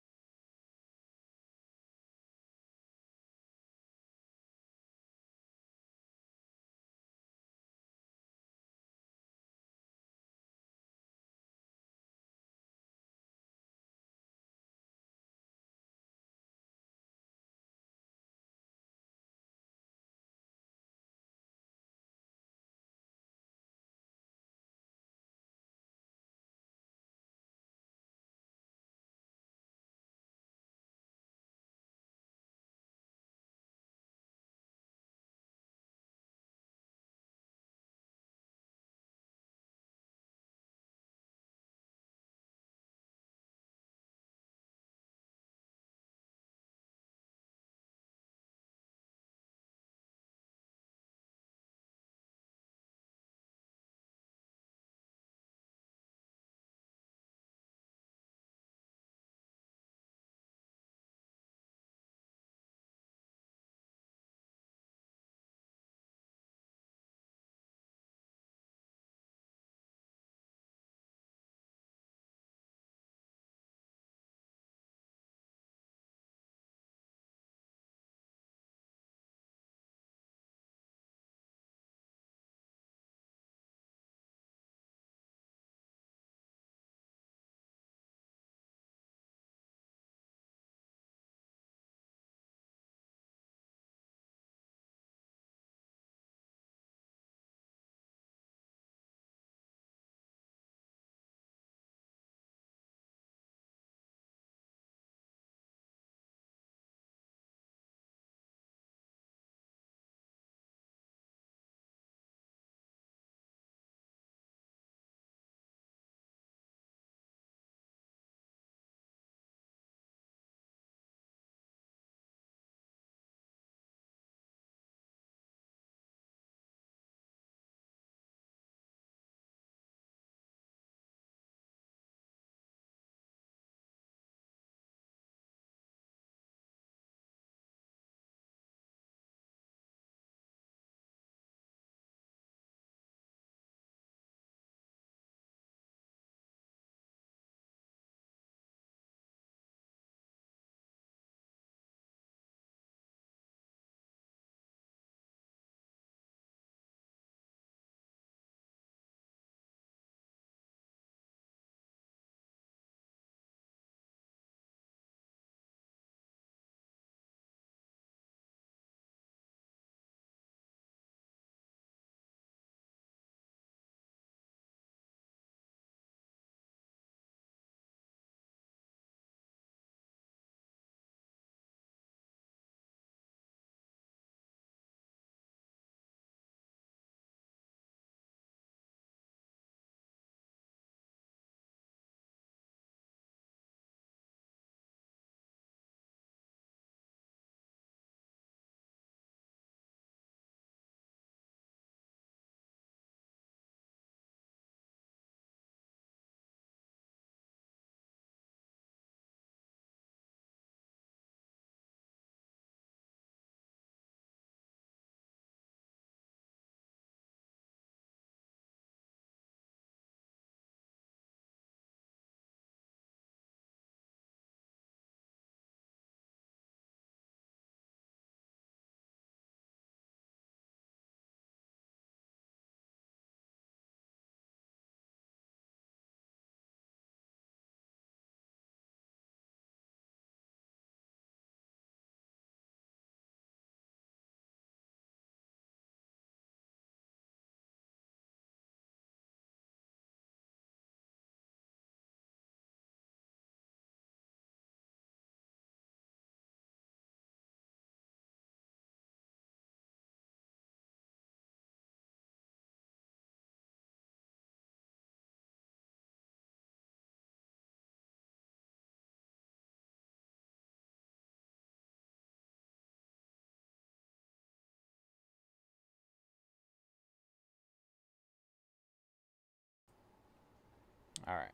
All right.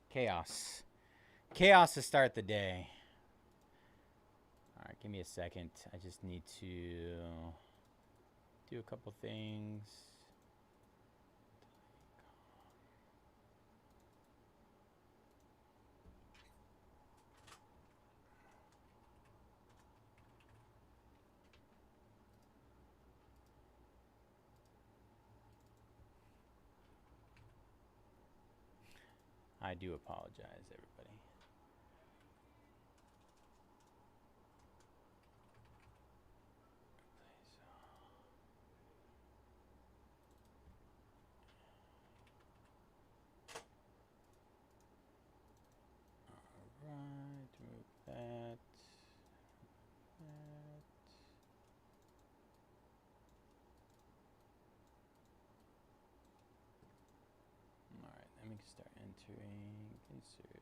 Chaos. Chaos to start the day. All right, give me a second. I just need to do a couple things. I do apologize, everybody. All right, remove that. All right, let me start entering. Insert.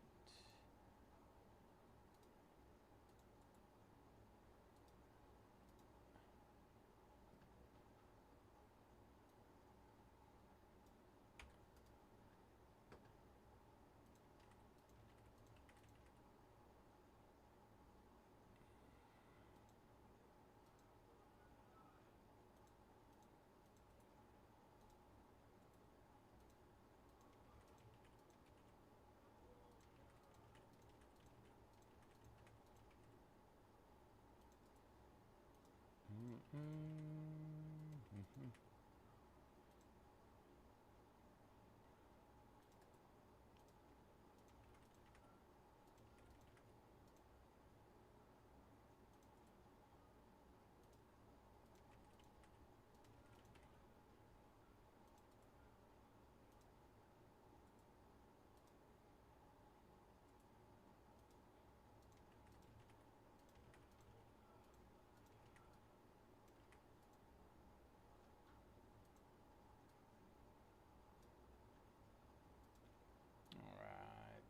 All right.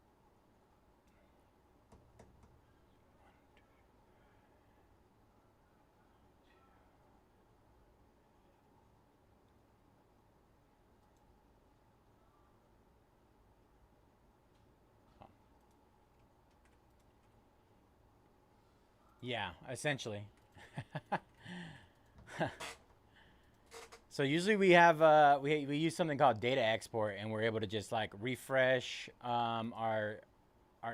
Yeah, essentially. So usually we have we use something called data export, and we're able to just like refresh our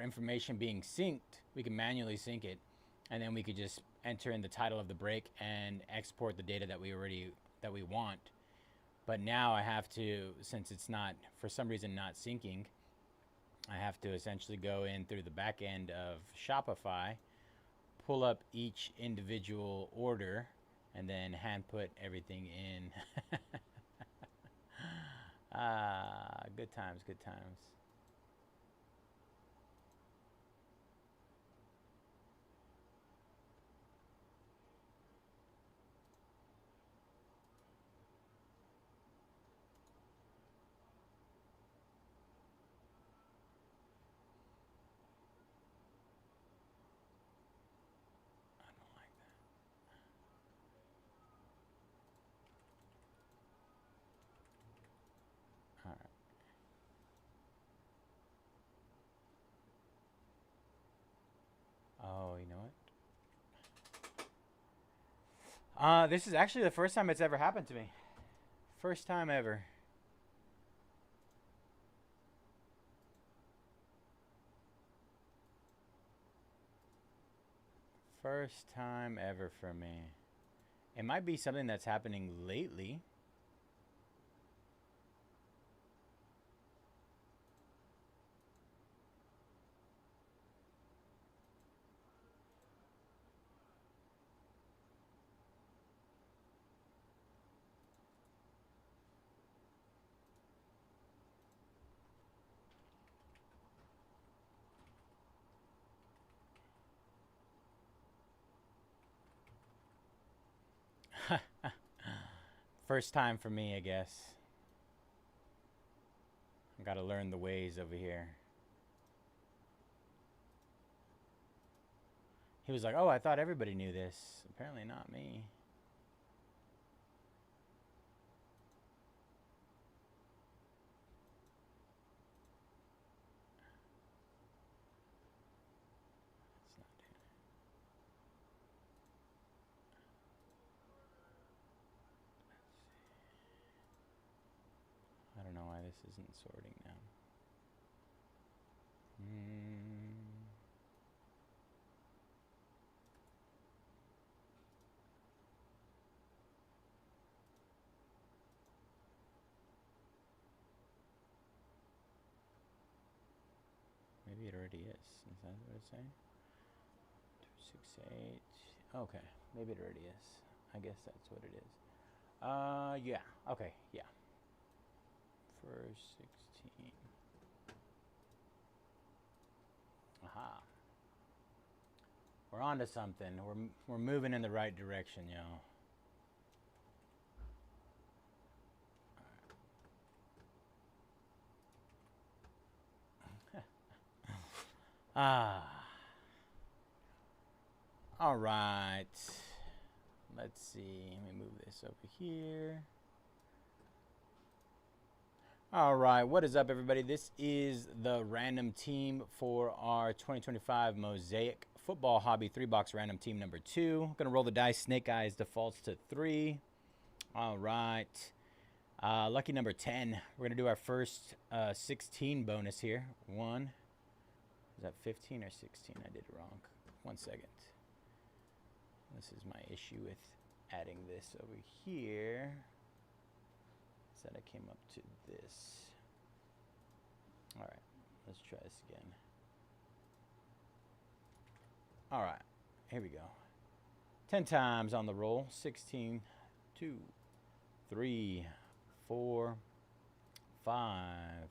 information being synced. We can manually sync it, and then we could just enter in the title of the break and export the data that we want. But now I have to, since it's not for some reason not syncing, I have to essentially go in through the back end of Shopify, pull up each individual order, and then hand put everything in. Good times, good times. I don't like that. All right. Oh, you know what? This is actually the first time it's ever happened to me. First time ever. First time ever for me. It might be something that's happening lately. First time for me, I guess. I gotta learn the ways over here. He was like, oh, I thought everybody knew this. Apparently not me. This isn't sorting now. Maybe it already is. Is that what it's saying? 268. Okay, maybe it already is. I guess that's what it is. Yeah. Okay, yeah. For 16. Aha. We're on to something. We're moving in the right direction, y'all. All right. Let's see. Let me move this over here. All right. What is up, everybody? This is the random team for our 2025 Mosaic Football Hobby 3-box random team number 2. Going to roll the dice. Snake Eyes defaults to 3. All right. Lucky number 10. We're going to do our first 16 bonus here. 1. Is that 15 or 16? I did it wrong. 1 second. This is my issue with adding this over here. Is that I came up to this. All right. Let's try this again. All right. Here we go. 10 times on the roll. 16, 2, 3, 4, 5,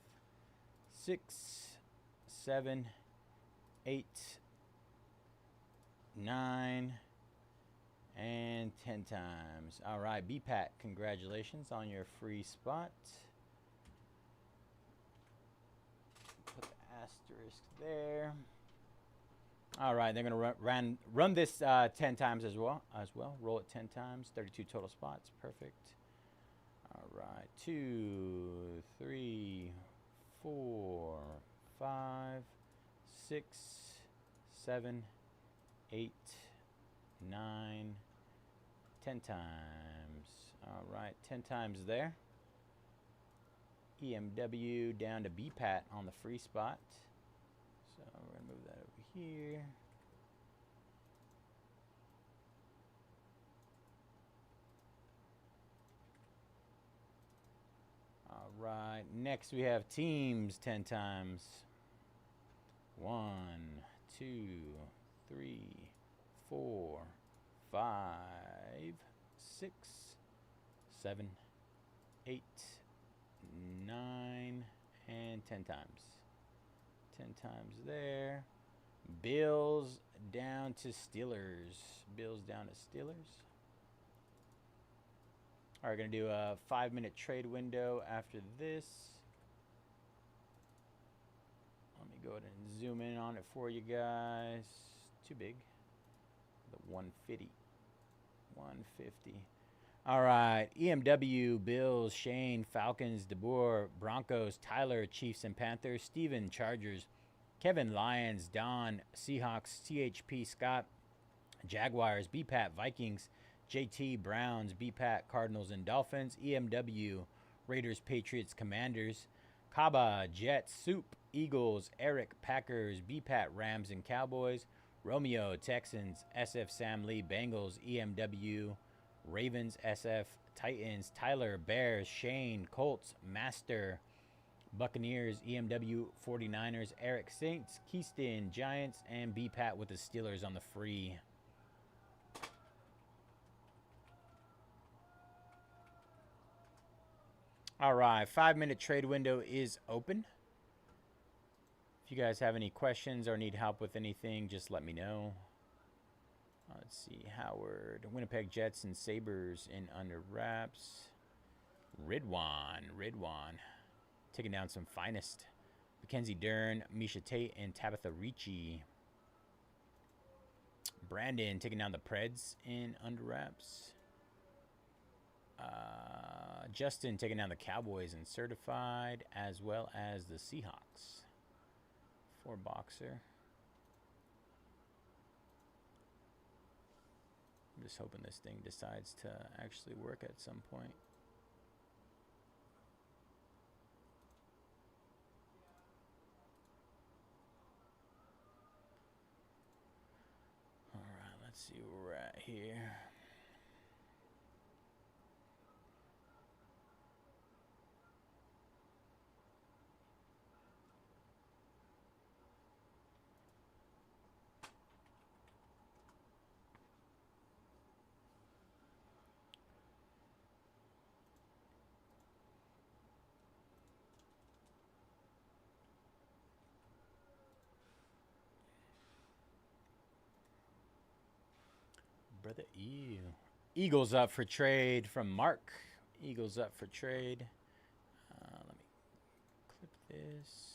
6, 7, 8, 9, and 10 times. All right, BPAT, congratulations on your free spot. Put the asterisk there. All right, they're going to run this 10 times as well. Roll it 10 times, 32 total spots. Perfect. All right, 2, 3, 4, 5, 6, 7, 8, 9, 10 times. All right, 10 times there. EMW down to BPAT on the free spot. So we're going to move that over here. All right, next we have teams 10 times. 1, 2, 3, 4, 5, 6, 7, 8, 9, and 10 times. 10 times there. Bills down to Steelers. Bills down to Steelers. All right, going to do a 5-minute trade window after this. Let me go ahead and zoom in on it for you guys. Too big. The 150. 150. All right. EMW, Bills, Shane, Falcons, DeBoer, Broncos, Tyler, Chiefs and Panthers, Steven, Chargers, Kevin, Lions, Don, Seahawks, THP, Scott, Jaguars, BPAT, Vikings, JT, Browns, BPAT, Cardinals and Dolphins, EMW, Raiders, Patriots, Commanders, Kaba, Jets, Soup, Eagles, Eric, Packers, BPAT, Rams and Cowboys, Romeo, Texans, SF, Sam Lee, Bengals, EMW, Ravens, SF, Titans, Tyler, Bears, Shane, Colts, Master, Buccaneers, EMW, 49ers, Eric, Saints, Keyston, Giants, and BPAT with the Steelers on the free. All right, 5-minute trade window is open. If you guys have any questions or need help with anything, just let me know. Let's see, Howard, Winnipeg Jets and Sabres in under wraps. Ridwan, taking down some finest. Mackenzie Dern, Misha Tate, and Tabitha Ricci. Brandon taking down the Preds in under wraps. Justin taking down the Cowboys in certified, as well as the Seahawks. For boxer. I'm just hoping this thing decides to actually work at some point. Let's see where we're at here. Brother Eagles up for trade from Mark. Eagles up for trade. Let me clip this.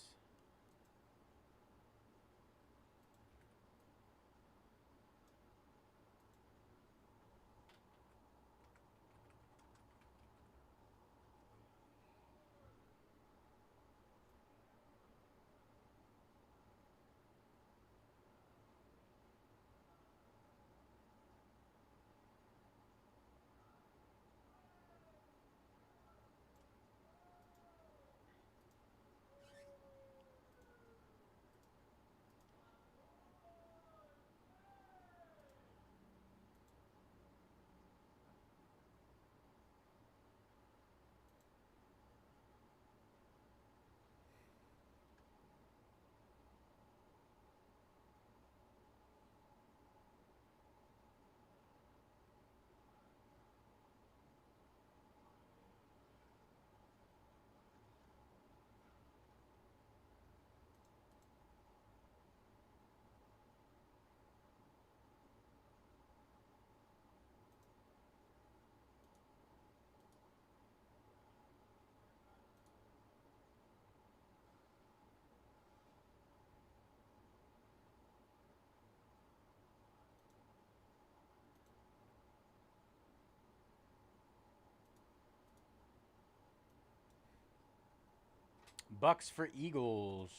Bucks for Eagles.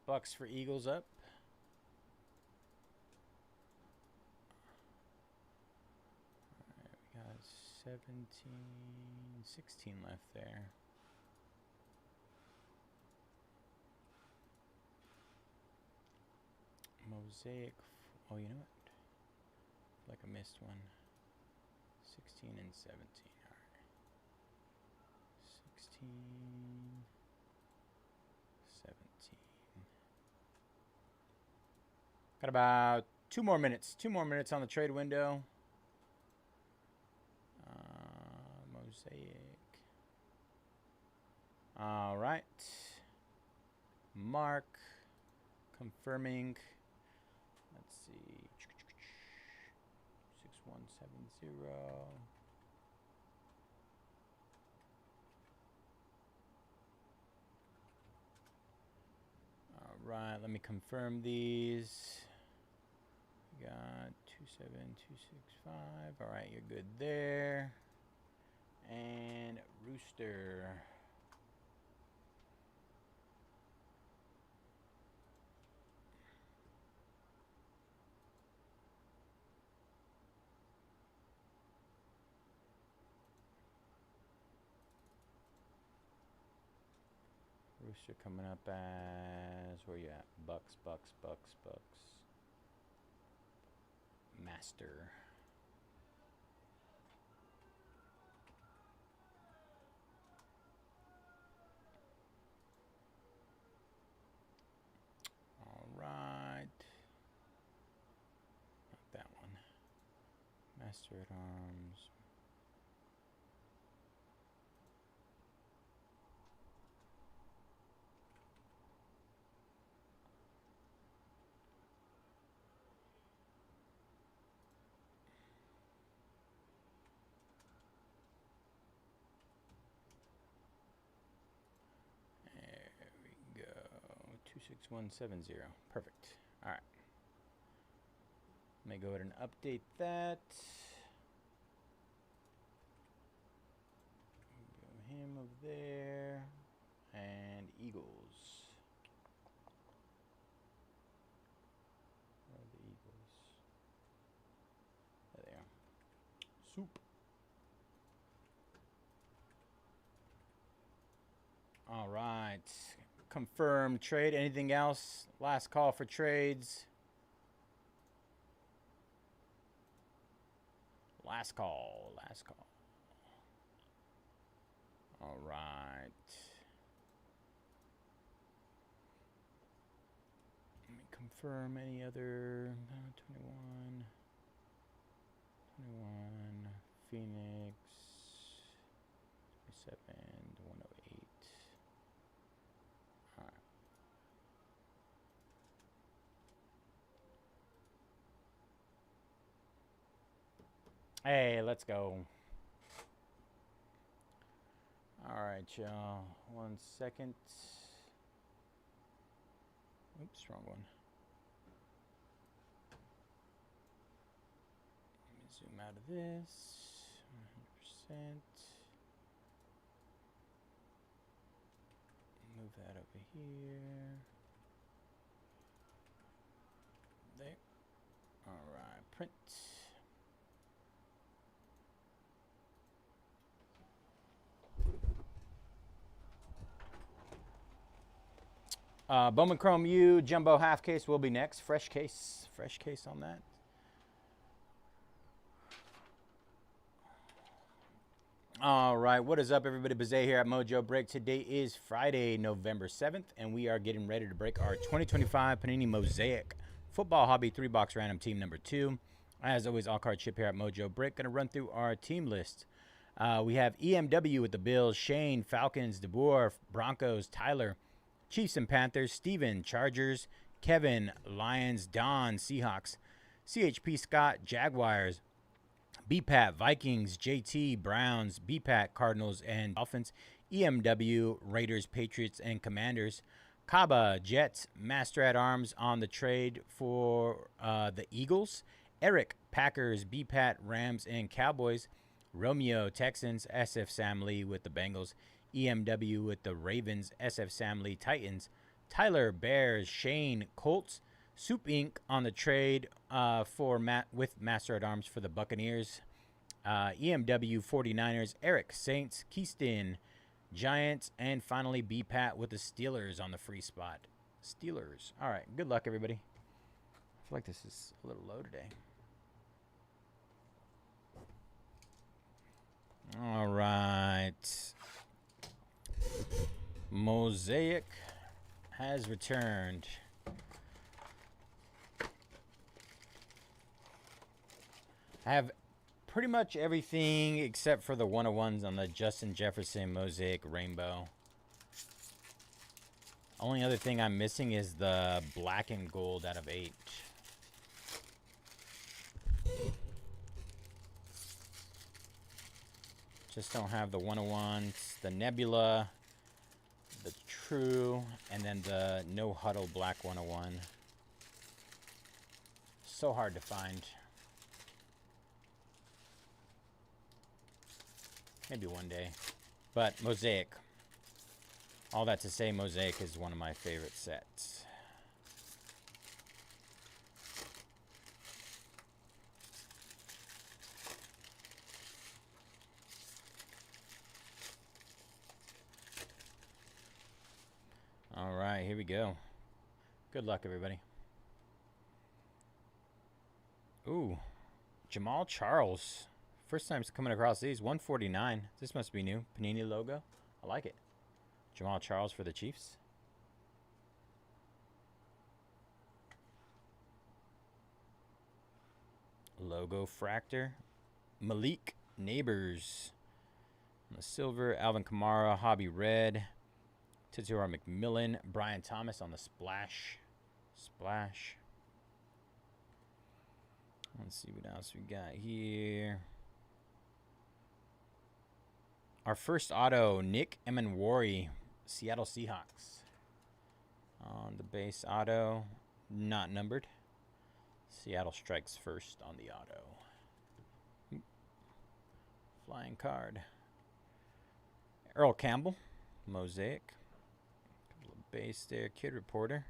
Bucks for Eagles up. All right, we got 17, 16 left there. Mosaic. Oh, you know what? Like I missed one. 16 and 17. All right. 16, 17. Got about 2 more minutes. 2 more minutes on the trade window. Mosaic. All right. Mark confirming. Let's see. 6170. All right, let me confirm these. We got 27265. All right, you're good there. And Rooster. Rooster coming up as, where you at? Bucks. Master. All right. Not that one. Master at Arms. There we go. 26170. Perfect. All right. Let me go ahead and update that. Go him over there. And Eagles. Where are the Eagles? There they are. Soup. All right. Confirmed trade. Anything else? Last call for trades. Last call. Last call. All right. Let me confirm any other 21. 21. Phoenix. 27. 108. All right. Hey, let's go. All right, y'all. 1 second. Oops, wrong one. Let me zoom out of this. 100%. Move that over here. There. All right, print. Bowman Chrome U Jumbo half case will be next. Fresh case on that. All right, what is up, everybody? Bayze here at Mojobreak. Today is Friday, November 7th, and we are getting ready to break our 2025 Panini Mosaic Football Hobby 3-box random team number 2. As always, all card chip here at Mojobreak. Going to run through our team list. We have EMW with the Bills, Shane, Falcons, DeBoer, Broncos, Tyler, Chiefs and Panthers, Steven, Chargers, Kevin, Lions, Don, Seahawks, CHP Scott, Jaguars, BPAT, Vikings, JT, Browns, BPAT, Cardinals, and Dolphins, EMW, Raiders, Patriots, and Commanders, Kaba, Jets, Master at Arms on the trade for the Eagles, Eric, Packers, BPAT, Rams, and Cowboys, Romeo, Texans, SF Sam Lee with the Bengals, EMW with the Ravens, SF Sam Lee, Titans, Tyler, Bears, Shane, Colts, Soup Inc. on the trade with Master at Arms for the Buccaneers, EMW 49ers, Eric, Saints, Keyston, Giants, and finally BPAT with the Steelers on the free spot. Steelers. All right, good luck, everybody. I feel like this is a little low today. All right. Mosaic has returned. I have pretty much everything except for the 101s on the Justin Jefferson Mosaic Rainbow. Only other thing I'm missing is the black and gold out of 8. Just don't have the 101s, the Nebula, the True, and then the No Huddle Black 101. So hard to find. Maybe one day. But Mosaic. All that to say, Mosaic is one of my favorite sets. All right, here we go. Good luck, everybody. Ooh, Jamal Charles. First time coming across these. 149. This must be new. Panini logo. I like it. Jamal Charles for the Chiefs. Logo Fractor. Malik Neighbors. On the silver. Alvin Kamara. Hobby Red. Tituar McMillan. Brian Thomas on the splash. Splash. Let's see what else we got here. Our first auto, Nick Emanwari, Seattle Seahawks. On the base auto, not numbered. Seattle strikes first on the auto. Flying card. Earl Campbell, Mosaic. Base there, Kid Reporter.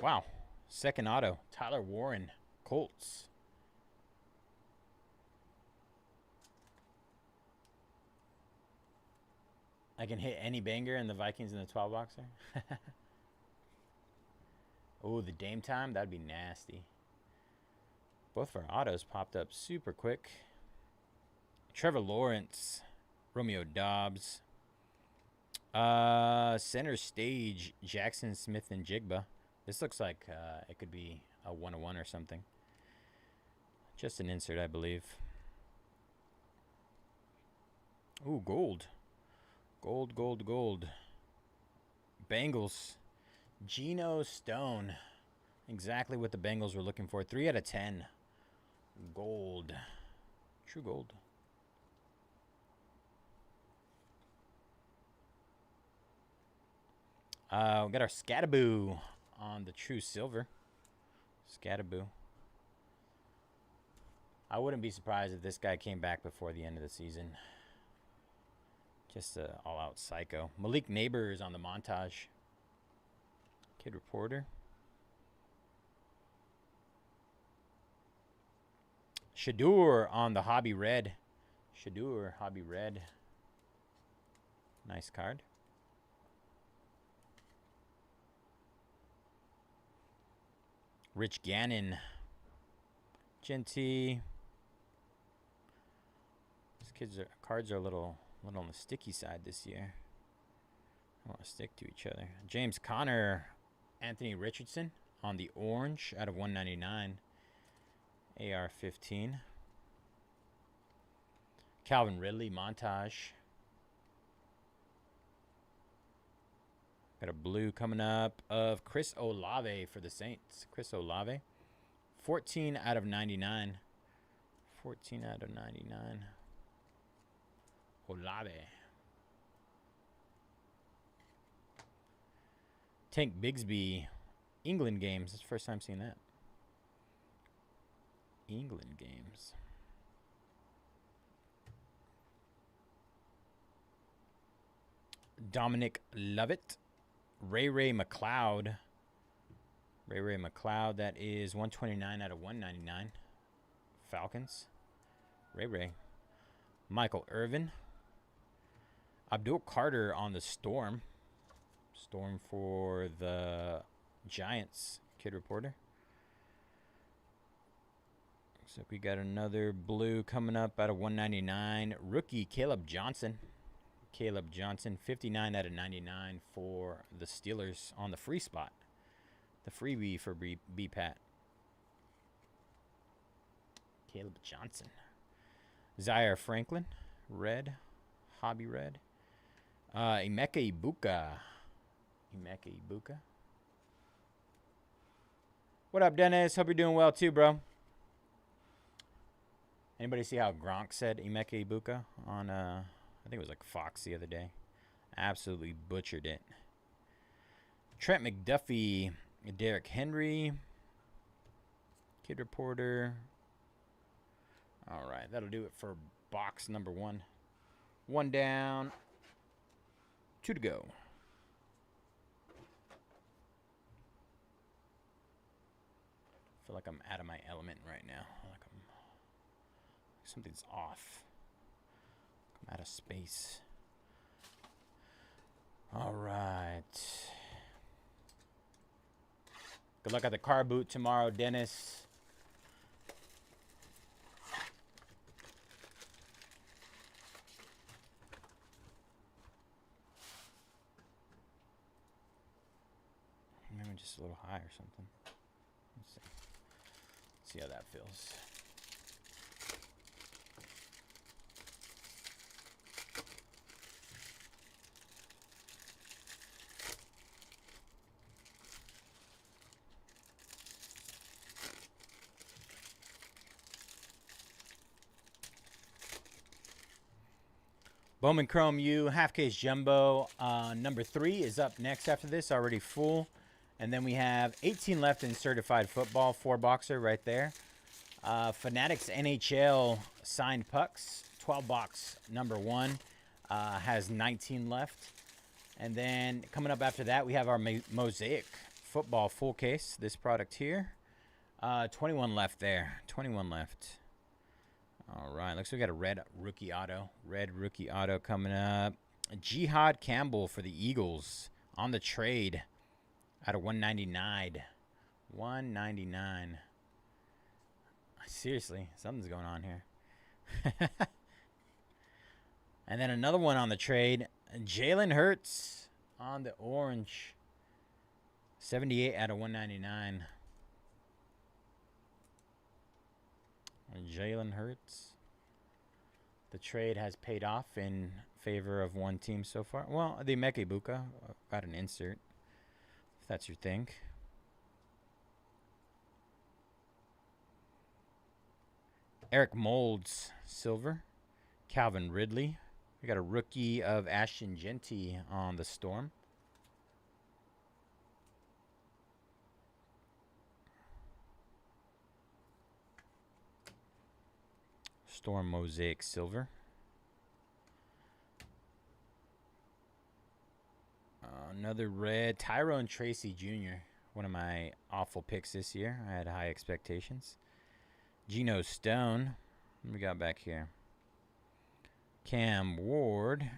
Wow. Second auto. Tyler Warren, Colts. I can hit any banger in the Vikings in the 12 boxer. Oh, the Dame time? That'd be nasty. Both of our autos popped up super quick. Trevor Lawrence, Romeo Dobbs. Center stage, Jackson Smith and Jigba. This looks like it could be a 101 or something. Just an insert, I believe. Ooh, gold. Gold, gold, gold. Bengals. Geno Stone. Exactly what the Bengals were looking for. 3 out of 10. Gold. True gold. We got our Scataboo on the true silver. Scataboo. I wouldn't be surprised if this guy came back before the end of the season. Just an all-out psycho. Malik Neighbors on the montage. Kid Reporter. Shadur on the Hobby Red. Shadur, Hobby Red. Nice card. Rich Gannon. Genty. These cards are a little on the sticky side this year. I want to stick to each other. James Conner. Anthony Richardson on the orange out of 199. AR-15. Calvin Ridley montage. Got a blue coming up of Chris Olave for the Saints. Chris Olave. 14 out of 99. 14 out of 99. Olave. Tank Bigsby. England games. It's the first time seeing that. England games. Dominic Lovett. Ray McLeod. Ray McLeod. That is 129 out of 199. Falcons. Ray. Michael Irvin. Abdul Carter on the Storm. Storm for the Giants. Kid Reporter. Looks like we got another blue coming up out of 199. Rookie Caleb Johnson. Caleb Johnson, 59 out of 99 for the Steelers on the free spot. The freebie for B-Pat. Caleb Johnson. Zaire Franklin, red. Hobby red. Emeka Ibuka. What up, Dennis? Hope you're doing well too, bro. Anybody see how Gronk said Emeka Ibuka on I think it was like Fox the other day. Absolutely butchered it. Trent McDuffie, Derrick Henry, Kid Reporter. All right, that'll do it for box number 1. 1 down, 2 to go. I feel like I'm out of my element right now. Something's off. I'm out of space. All right. Good luck at the car boot tomorrow, Dennis. Maybe just a little high or something. Let's see. Let's see how that feels. Bowman Chrome U, half case jumbo. Number 3 is up next after this, already full. And then we have 18 left in certified football, 4-boxer right there. Fanatics NHL signed pucks, 12-box number 1, has 19 left. And then coming up after that, we have our Mosaic football full case, this product here. 21 left there, 21 left. All right, looks like we got a red rookie auto. Red rookie auto coming up. Jihad Campbell for the Eagles on the trade out of 199. 199. Seriously, something's going on here. And then another one on the trade. Jalen Hurts on the orange. 78 out of 199. Jalen Hurts. The trade has paid off in favor of one team so far. Well, the Meke Ibuka got an insert, if that's your thing. Eric Moulds, silver. Calvin Ridley. We got a rookie of Ashton Genty on the Storm. Storm Mosaic silver. Another red. Tyrone Tracy Jr. One of my awful picks this year. I had high expectations. Geno Stone. What we got back here? Cam Ward.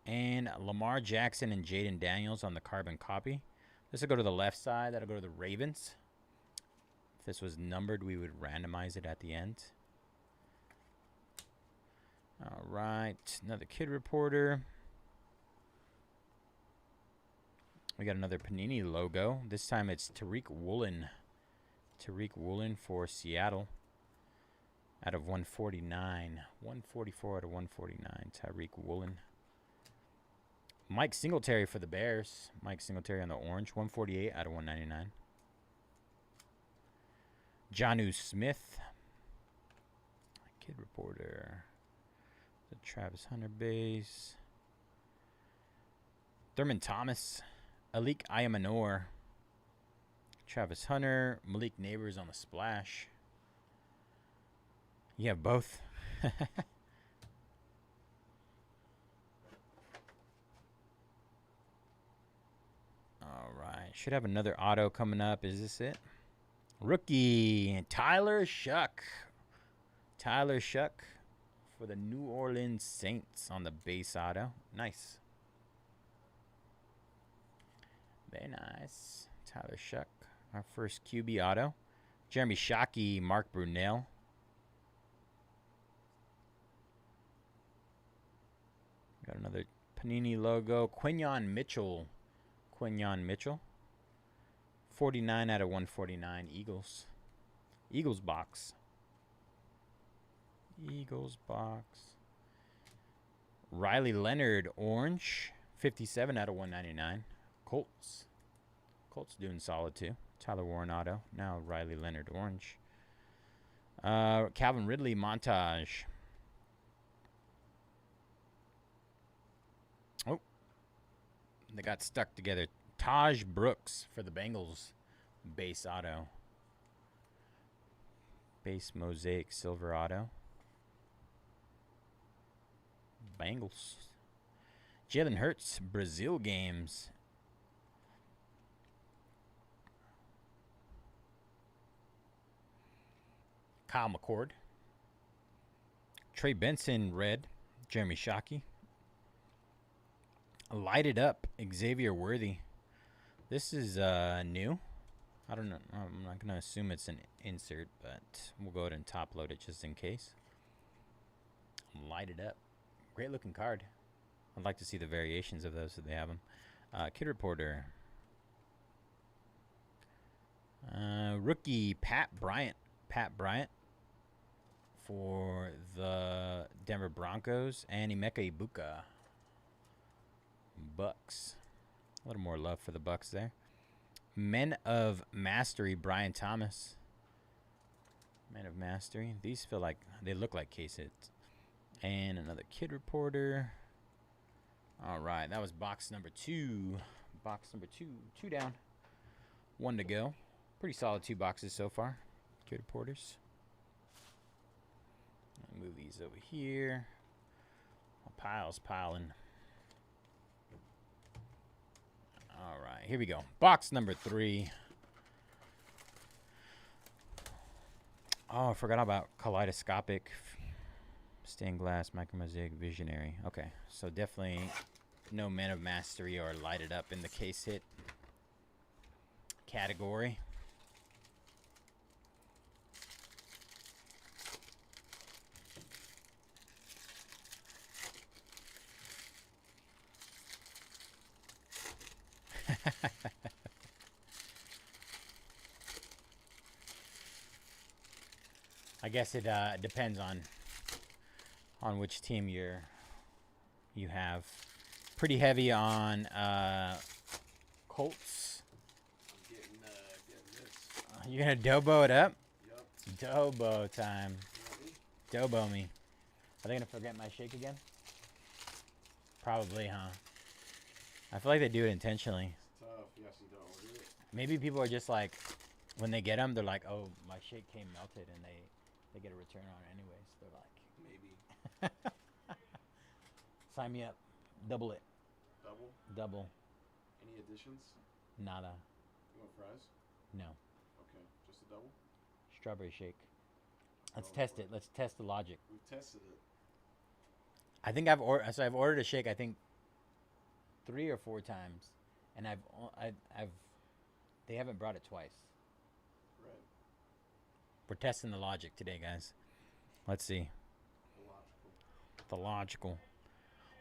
And Lamar Jackson and Jaden Daniels on the carbon copy. This will go to the left side. That'll go to the Ravens. If this was numbered, we would randomize it at the end. All right. Another kid reporter. We got another Panini logo. This time it's Tariq Woolen. Tariq Woolen for Seattle. Out of 149. 144 out of 149. Tariq Woolen. Mike Singletary for the Bears. Mike Singletary on the orange. 148 out of 199. Jonnu Smith. Kid reporter. The Travis Hunter base. Thurman Thomas. Alik Ayamanor. Travis Hunter. Malik Neighbors on the splash. You have both. All right. Should have another auto coming up. Is this it? Rookie. Tyler Shuck. Tyler Shuck for the New Orleans Saints on the base auto. Nice. Very nice. Tyler Shuck. Our first QB auto. Jeremy Shockey. Mark Brunell. Got another Panini logo. Quinyon Mitchell. Quinyon Mitchell. 49 out of 149. Eagles. Eagles box. Eagles box. Riley Leonard orange. 57 out of 199. Colts. Colts doing solid too. Tyler Warren auto. Now Riley Leonard orange. Calvin Ridley montage. Oh. They got stuck together. Taj Brooks for the Bengals. Base auto. Base Mosaic silver auto. Bengals. Jalen Hurts Brazil games. Kyle McCord. Trey Benson red. Jeremy Shockey. Lighted up Xavier Worthy. This is new. I don't know. I'm not going to assume it's an insert, but we'll go ahead and top load it just in case. Lighted up. Great looking card. I'd like to see the variations of those if they have them. Kid reporter. Rookie Pat Bryant. Pat Bryant for the Denver Broncos. And Emeka Ibuka. Bucks. A little more love for the Bucks there. Men of Mastery, Brian Thomas. Men of Mastery. These feel like, they look like case hits. And another kid reporter. All right, that was box number 2. Box number 2. 2 down. 1 to go. Pretty solid 2 boxes so far. Kid reporters. I'll move these over here. Piles piling. All right, here we go. Box number 3. Oh, I forgot about kaleidoscopic stained glass micro mosaic visionary. Okay, so definitely no Men of Mastery or lighted up in the case hit category. I guess it depends on which team you have. Pretty heavy on Colts. I'm getting this. You gonna Dobo it up? Yup. Dobo time. You know me? Dobo me. Are they gonna forget my shake again? Probably, huh? I feel like they do it intentionally. It's tough. Yes, you don't order it. Maybe people are just like, when they get them, they're like, oh, my shake came melted, and they get a return on it anyways. They're like, Maybe. sign me up. Double it. Double? Double. Any additions? Nada. You want fries? No. Okay. Just a double? Strawberry shake. Let's Oh, test boy. it. Let's test the logic. We've tested it. I think I've ordered a shake. I think 3 or 4 times, and they haven't brought it twice. Right. We're testing the logic today, guys. Let's see. Logical. The logical.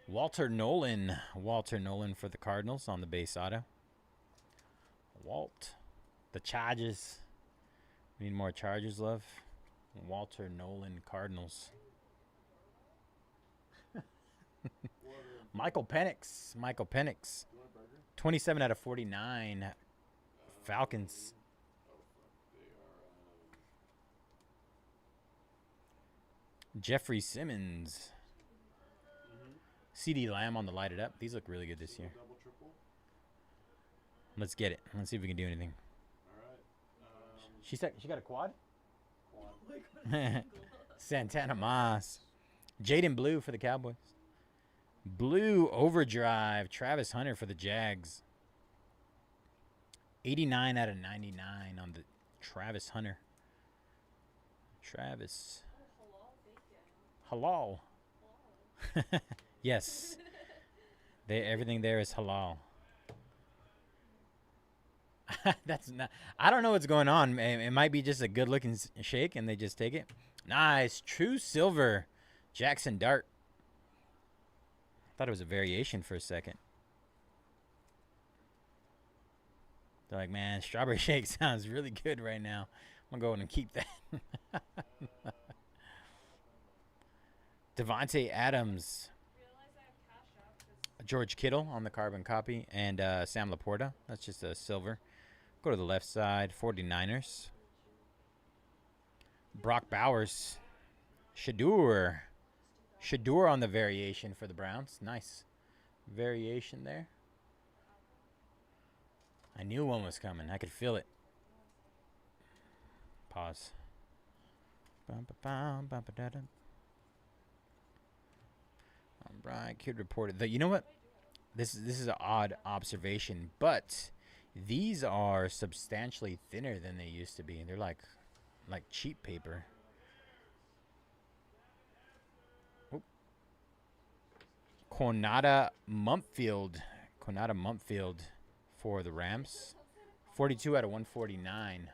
Walter Nolan for the Cardinals on the base auto. Walt, the Chargers. We need more Chargers love. Walter Nolan Cardinals. Michael Penix. You want a burger? 27 out of 49. Falcons. Oh, fuck. They are, Jeffrey Simmons. CD Lamb on the lighted up. These look really good this year. double, triple? Let's get it. Let's see if we can do anything. Alright. She said she got a quad? Quad. Santana Moss. Jaden Blue for the Cowboys. Blue Overdrive. Travis Hunter for the Jags. 89 out of 99 on the Travis Hunter. Travis. Halal. Yes. Everything there is halal. That's not. I don't know what's going on. It might be just a good-looking shake, and they just take it. Nice, true silver, Jackson Dart. Thought it was a variation for a second. They're like, man, strawberry shake sounds really good right now. I'm gonna go in and keep that. Devontae Adams. George Kittle on the carbon copy, and Sam Laporta. That's just a silver. Go to the left side. 49ers. Brock Bowers. Shadur on the variation for the Browns. Nice variation there. I knew one was coming. I could feel it. Pause. Brian Kidd reported that. You know what? This is an odd observation, but these are substantially thinner than they used to be. They're like cheap paper. Oop. Konata Mumpfield for the Rams. 42 out of 149.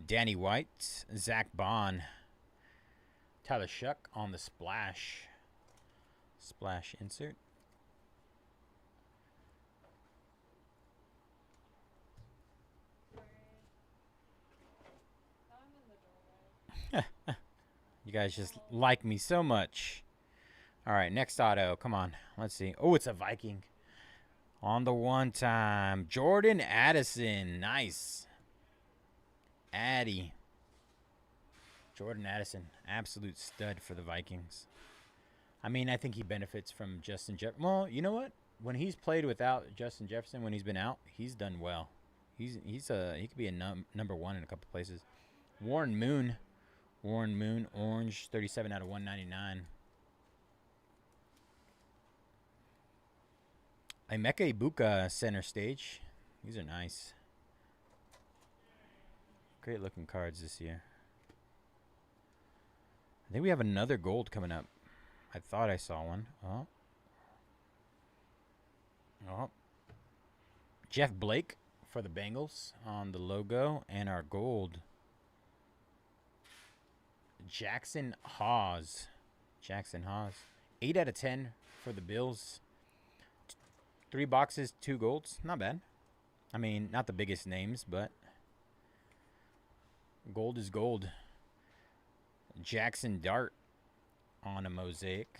Danny White, Zach Bond, Tyler Shuck on the splash insert. You guys just like me so much. All right, next auto. Come on. Let's see. Oh, it's a Viking. On the one time. Jordan Addison. Nice. Addy. Jordan Addison. Absolute stud for the Vikings. I mean, I think he benefits from Justin Jefferson. Well, you know what? When he's played without Justin Jefferson, when he's been out, he's done well. He could be a number one in a couple places. Warren Moon, orange, 37 out of 199. Emeka Ibuka, center stage. These are nice. Great looking cards this year. I think we have another gold coming up. I thought I saw one. Oh. Jeff Blake for the Bengals on the logo and our gold. Jackson Hawes. 8 out of 10 for the Bills. 3 boxes, 2 golds. Not bad. I mean, not the biggest names, but gold is gold. Jackson Dart on a Mosaic.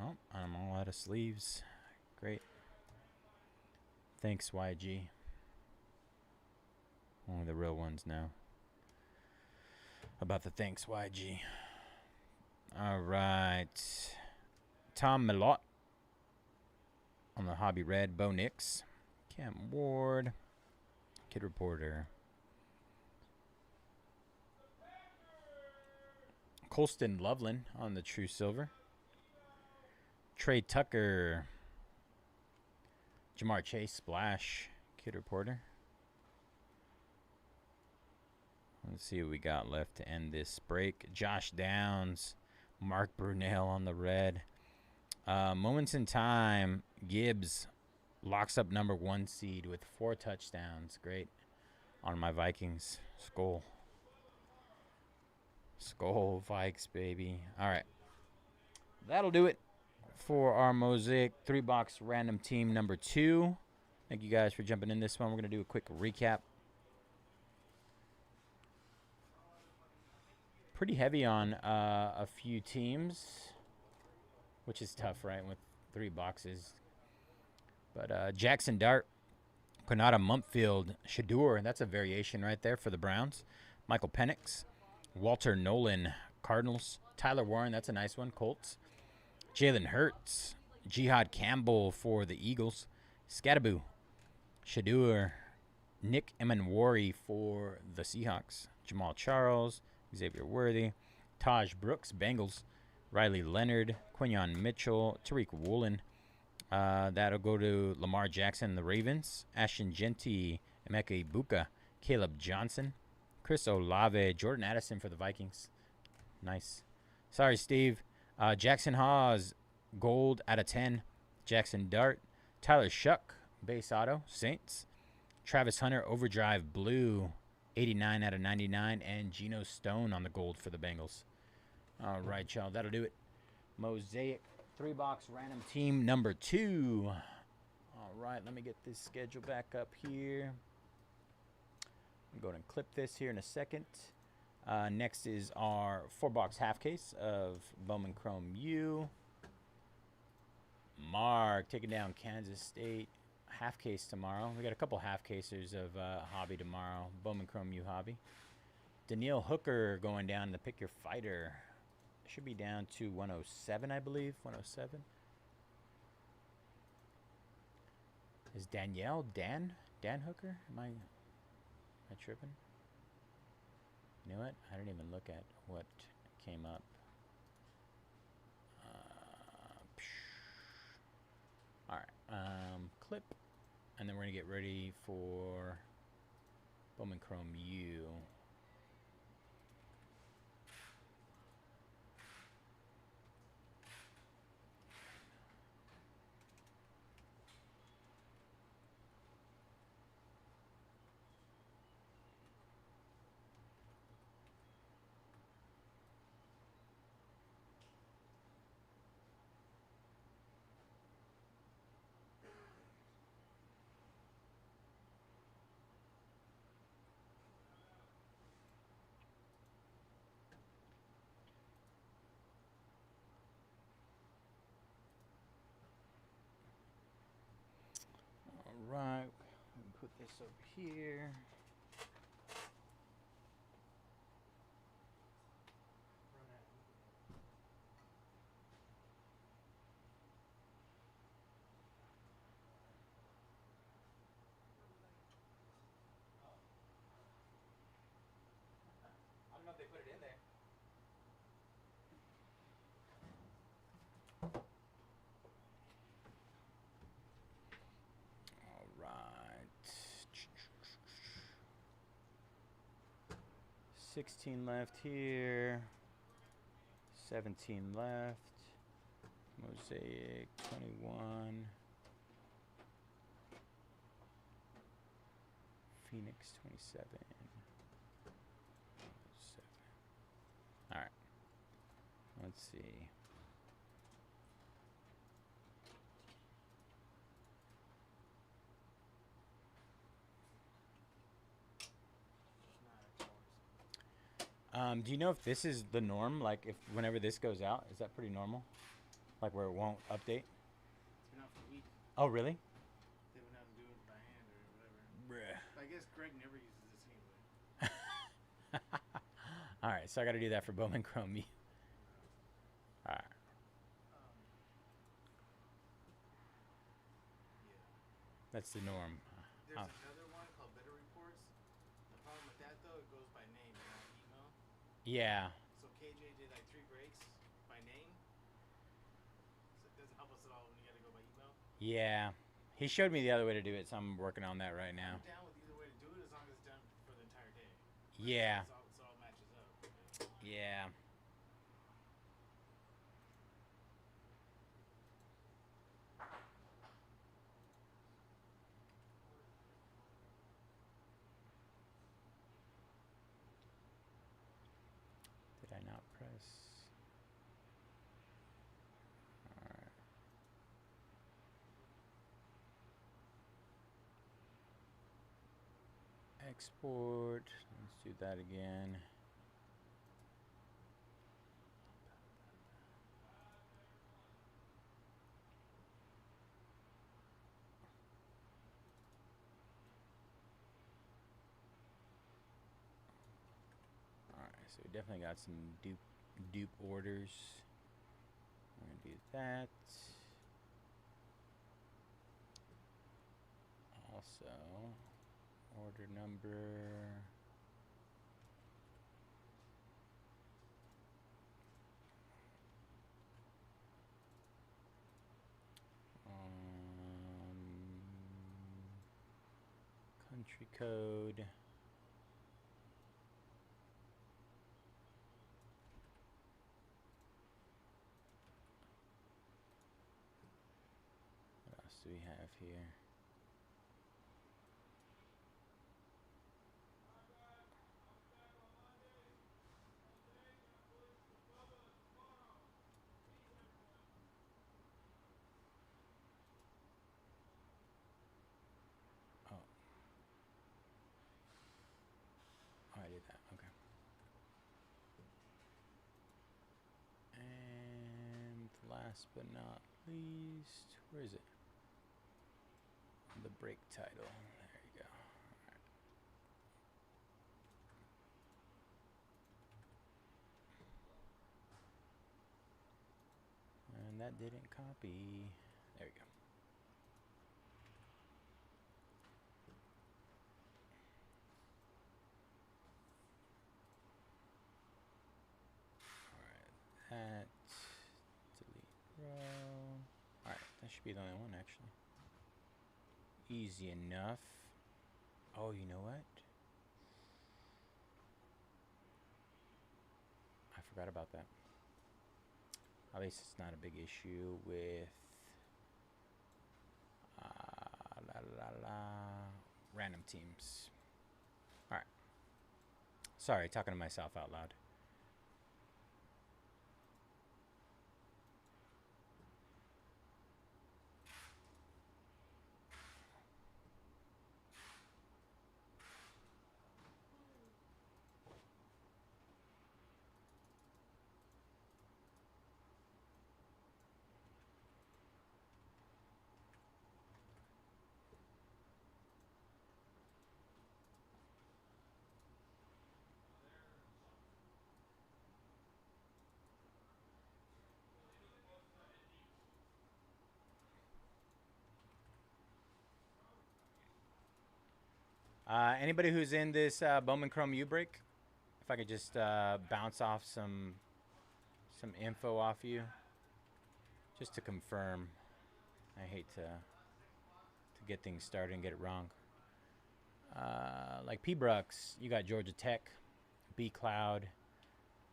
Oh, I'm all out of sleeves. Great. Thanks, YG. Only the real ones now. About the thanks, YG. All right. Tom Millot on the Hobby Red. Bo Nix. Cam Ward. Kid Reporter. Colston Loveland on the True Silver. Trey Tucker. Jamar Chase Splash. Kid Reporter. Let's see what we got left to end this break. Josh Downs. Mark Brunell on the red. Moments in time. Gibbs locks up #1 seed with 4 touchdowns. Great. On my Vikings. Skull. Skull Vikes, baby. All right. That'll do it for our Mosaic 3-box random team number 2. Thank you guys for jumping in this one. We're going to do a quick recap. Pretty heavy on a few teams, which is tough, right, with 3 boxes. But Jackson Dart, Quinata Mumpfield, Shador, that's a variation right there for the Browns. Michael Penix, Walter Nolan, Cardinals. Tyler Warren, that's a nice one, Colts. Jalen Hurts, Jihad Campbell for the Eagles. Scattaboo, Shador, Nick Emanwari for the Seahawks. Jamal Charles, Xavier Worthy, Taj Brooks, Bengals. Riley Leonard, Quinyon Mitchell, Tariq Woolen. That'll go to Lamar Jackson, the Ravens. Ashton Genty, Emeka Ibuka, Caleb Johnson, Chris Olave, Jordan Addison for the Vikings. Nice. Sorry, Steve. Jackson Hawes, gold out of 10. Jackson Dart, Tyler Shuck, base auto, Saints. Travis Hunter, overdrive blue, 89 out of 99. And Geno Stone on the gold for the Bengals. All right, y'all. That'll do it. Mosaic 3-box random team number 2. All right, let me get this schedule back up here. I'm going to clip this here in a second. Next is our 4-box half case of Bowman Chrome U. Mark taking down Kansas State. Half case tomorrow. We got a couple half casers of Hobby tomorrow. Bowman Chrome U Hobby. Daniil Hooker going down to pick your fighter. Should be down to 107, I believe. 107. Is Danielle Dan Hooker? Am I tripping? You know what? I didn't even look at what came up. All right. Clip. And then we're going to get ready for Bowman Chrome U. Right, let me put this over here. I don't know if they put it in there. All right. 16 left here. 17 left. Mosaic 21. Phoenix 27. Let's see. Do you know if this is the norm? Like, if whenever this goes out, is that pretty normal? Like, where it won't update? It's been out for a week. Oh, really? They've been out and doing it by hand or whatever. Bruh. But I guess Greg never uses this anyway. All right, so I got to do that for Bowman Chrome. All right. Yeah. That's the norm. There's another one called Better Reports. The problem with that though, it goes by name and not email. Yeah. So KJ did like 3 breaks by name. So it doesn't help us at all when you gotta go by email. Yeah. He showed me the other way to do it, so I'm working on that right now. I'm down with either way to do it as long as it's done for the entire day. Yeah. So it all matches up. Yeah. Did I not press? All right. Export. Let's do that again. Alright, so we definitely got some dupe orders. We're gonna do that. Also, order number. Country code. What else do we have here? Oh. Oh, I did that. Okay. And last but not least, where is it? The break title. There you go. All right. And that didn't copy. There we go. That, delete row. Alright, that should be the only one actually. Easy enough. Oh, you know what? I forgot about that. At least it's not a big issue with random teams. Alright. Sorry, talking to myself out loud. Anybody who's in this Bowman Chrome U-break, if I could just bounce off some info off you, just to confirm. I hate to get things started and get it wrong. Like P. Brooks, you got Georgia Tech, B. Cloud,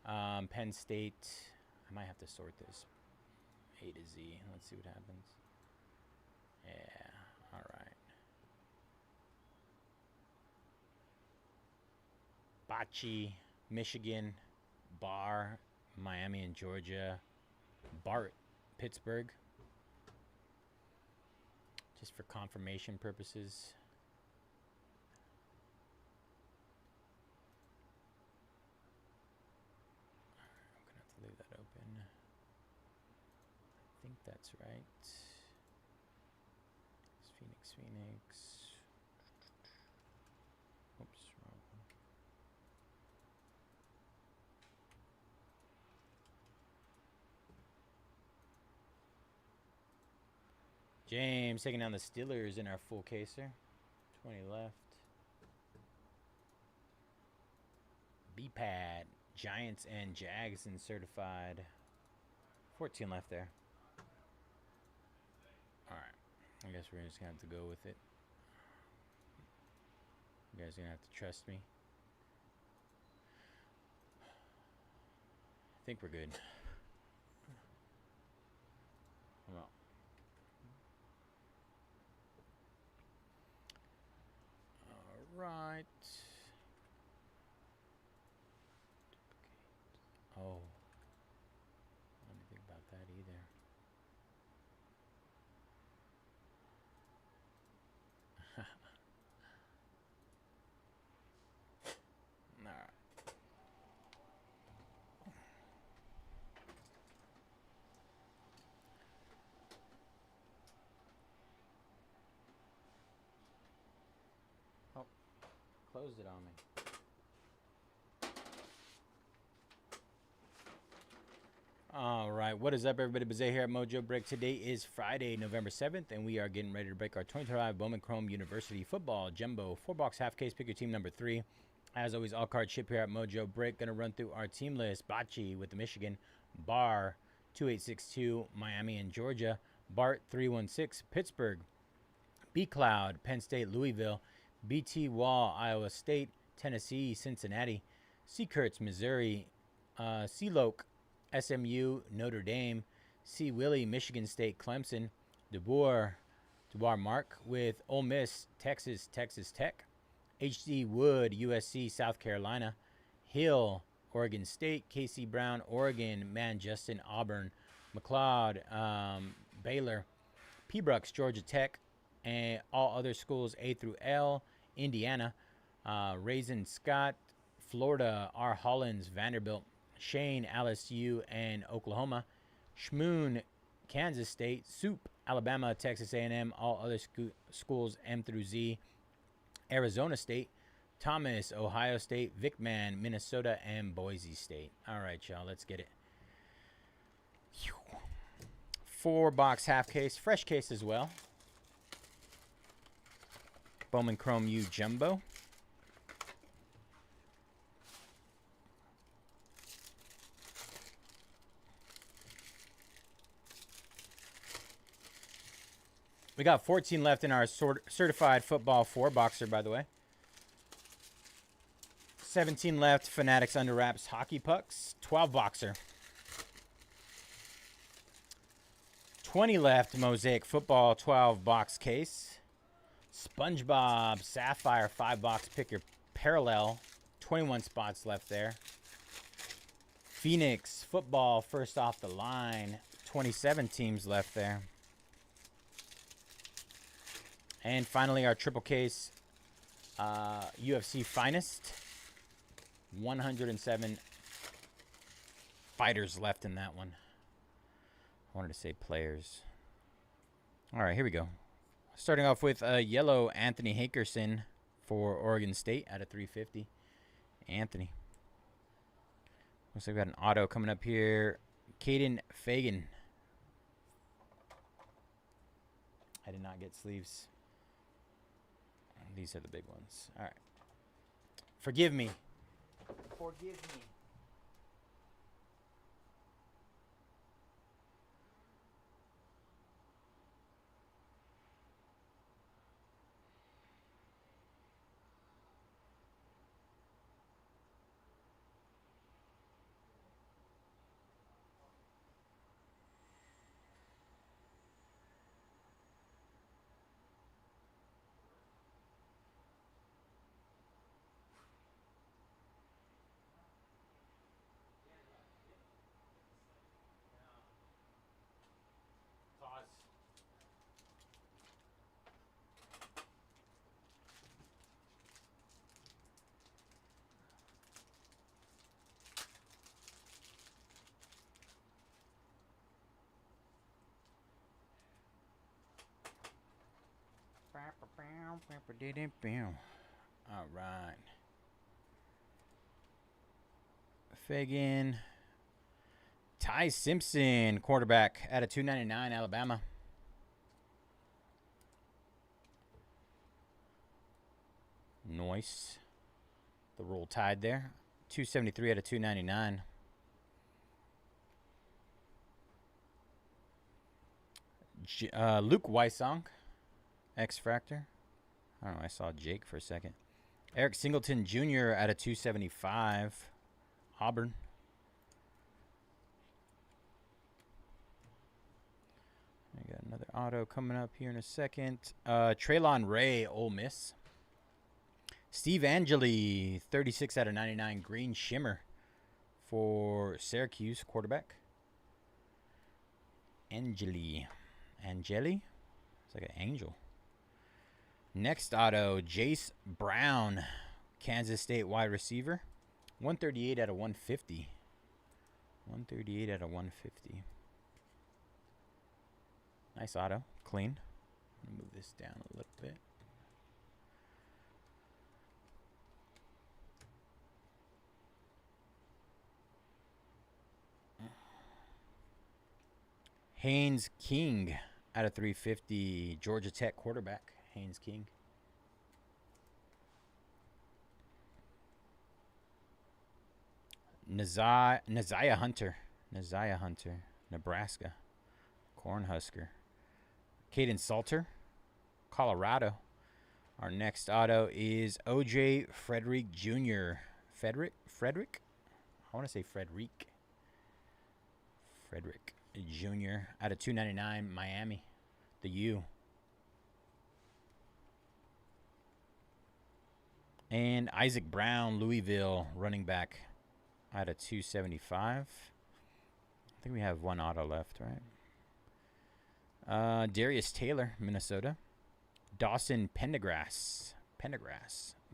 Penn State. I might have to sort this A to Z. Let's see what happens. Yeah, all right. Bocce, Michigan, Bar, Miami and Georgia. Bart, Pittsburgh. Just for confirmation purposes. I'm going to have to leave that open. I think that's right. It's Phoenix. Oops, wrong one. James taking down the Steelers in our full caser. 20 left. B-Pad, Giants and Jags in certified. 14 left there. All right. I guess we're just going to have to go with it. You guys are going to have to trust me. I think we're good. Come on. All right. Oh. I didn't think about that either. All right. Oh, closed it on me. All right, what is up, everybody? Bayze here at Mojobreak. Today is Friday, November 7th, and we are getting ready to break our 2025 Bowman Chrome University Football Jumbo 4-box half case. Pick your team number 3. As always, all cards ship here at Mojobreak. Going to run through our team list. Bocce with the Michigan, Barr 2862, Miami and Georgia, Bart 316, Pittsburgh, B Cloud, Penn State, Louisville, BT Wall, Iowa State, Tennessee, Cincinnati, Seakurtz, Missouri, Sealoke, SMU, Notre Dame, C. Willie, Michigan State, Clemson, DeBoer Mark with Ole Miss, Texas Tech, H.D. Wood, USC, South Carolina, Hill, Oregon State, Casey Brown, Oregon, Justin, Auburn, McLeod, Baylor, P. Brooks, Georgia Tech, and all other schools A through L, Indiana, Raisin Scott, Florida, R. Hollins, Vanderbilt, Shane, LSU, and Oklahoma, Schmoon, Kansas State, Soup, Alabama, Texas A&M, all other schools M through Z, Arizona State, Thomas, Ohio State, Vickman, Minnesota, and Boise State. All right, y'all, let's get it. 4-box half case, fresh case as well. Bowman Chrome U Jumbo. We got 14 left in our certified football 4-boxer, by the way. 17 left, Fanatics Under Wraps Hockey Pucks, 12-boxer. 20 left, Mosaic Football 12-box case. SpongeBob Sapphire 5-box pick your parallel, 21 spots left there. Phoenix Football first off the line, 27 teams left there. And finally, our triple case UFC Finest. 107 fighters left in that one. I wanted to say players. All right, here we go. Starting off with a yellow Anthony Hankerson for Oregon State out of 350. Anthony. Looks like we got an auto coming up here. Caden Fagan. I did not get sleeves. These are the big ones. All right. Forgive me. Forgive me. All right. Fagan. Ty Simpson, quarterback, out of 299, Alabama. Nice. The Roll Tide there. 273 out of 299. Luke Weissong, X-Fractor. I don't know, I saw Jake for a second. Eric Singleton Jr. out of 275. Auburn. I got another auto coming up here in a second. Traylon Ray, Ole Miss. Steve Angeli, 36 out of 99. Green Shimmer for Syracuse, quarterback. Angeli. It's like an angel. Next auto, Jace Brown, Kansas State wide receiver. 138 out of 150. 138 out of 150. Nice auto. Clean. I'm going to move this down a little bit. Haynes King out of 350. Georgia Tech quarterback. Haynes King. Neziah Hunter, Nebraska. Cornhusker. Caden Salter, Colorado. Our next auto is OJ Frederick Jr. Frederick? I want to say Frederick Jr. out of 299, Miami. The U. And Isaac Brown, Louisville, running back out of 275. I think we have one auto left, right? Darius Taylor, Minnesota. Dawson Pendergrass,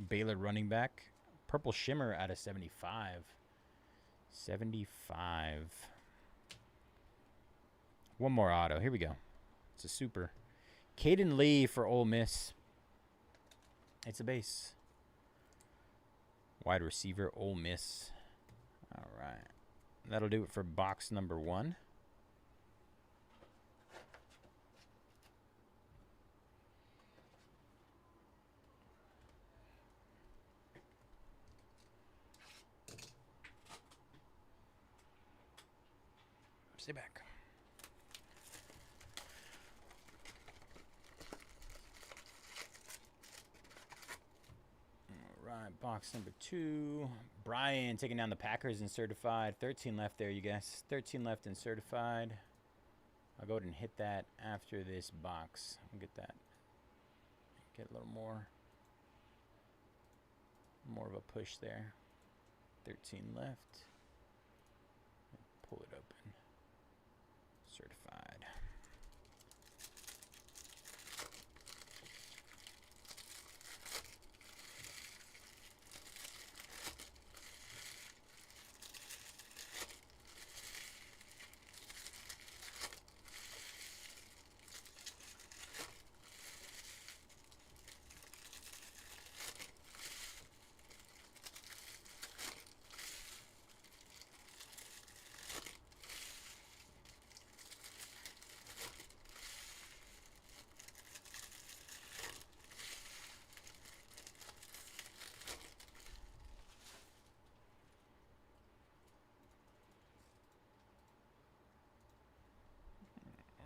Baylor running back. Purple Shimmer out of 75. 75. One more auto. Here we go. It's a super. Caden Lee for Ole Miss. It's a base. Wide receiver, Ole Miss. All right. That'll do it for box number 1. Stay back. All right, box number 2. Brian taking down the Packers in certified. 13 left there, you guys. 13 left in certified. I'll go ahead and hit that after this box. I'll get that. Get a little more of a push there. 13 left. Pull it open. Certified.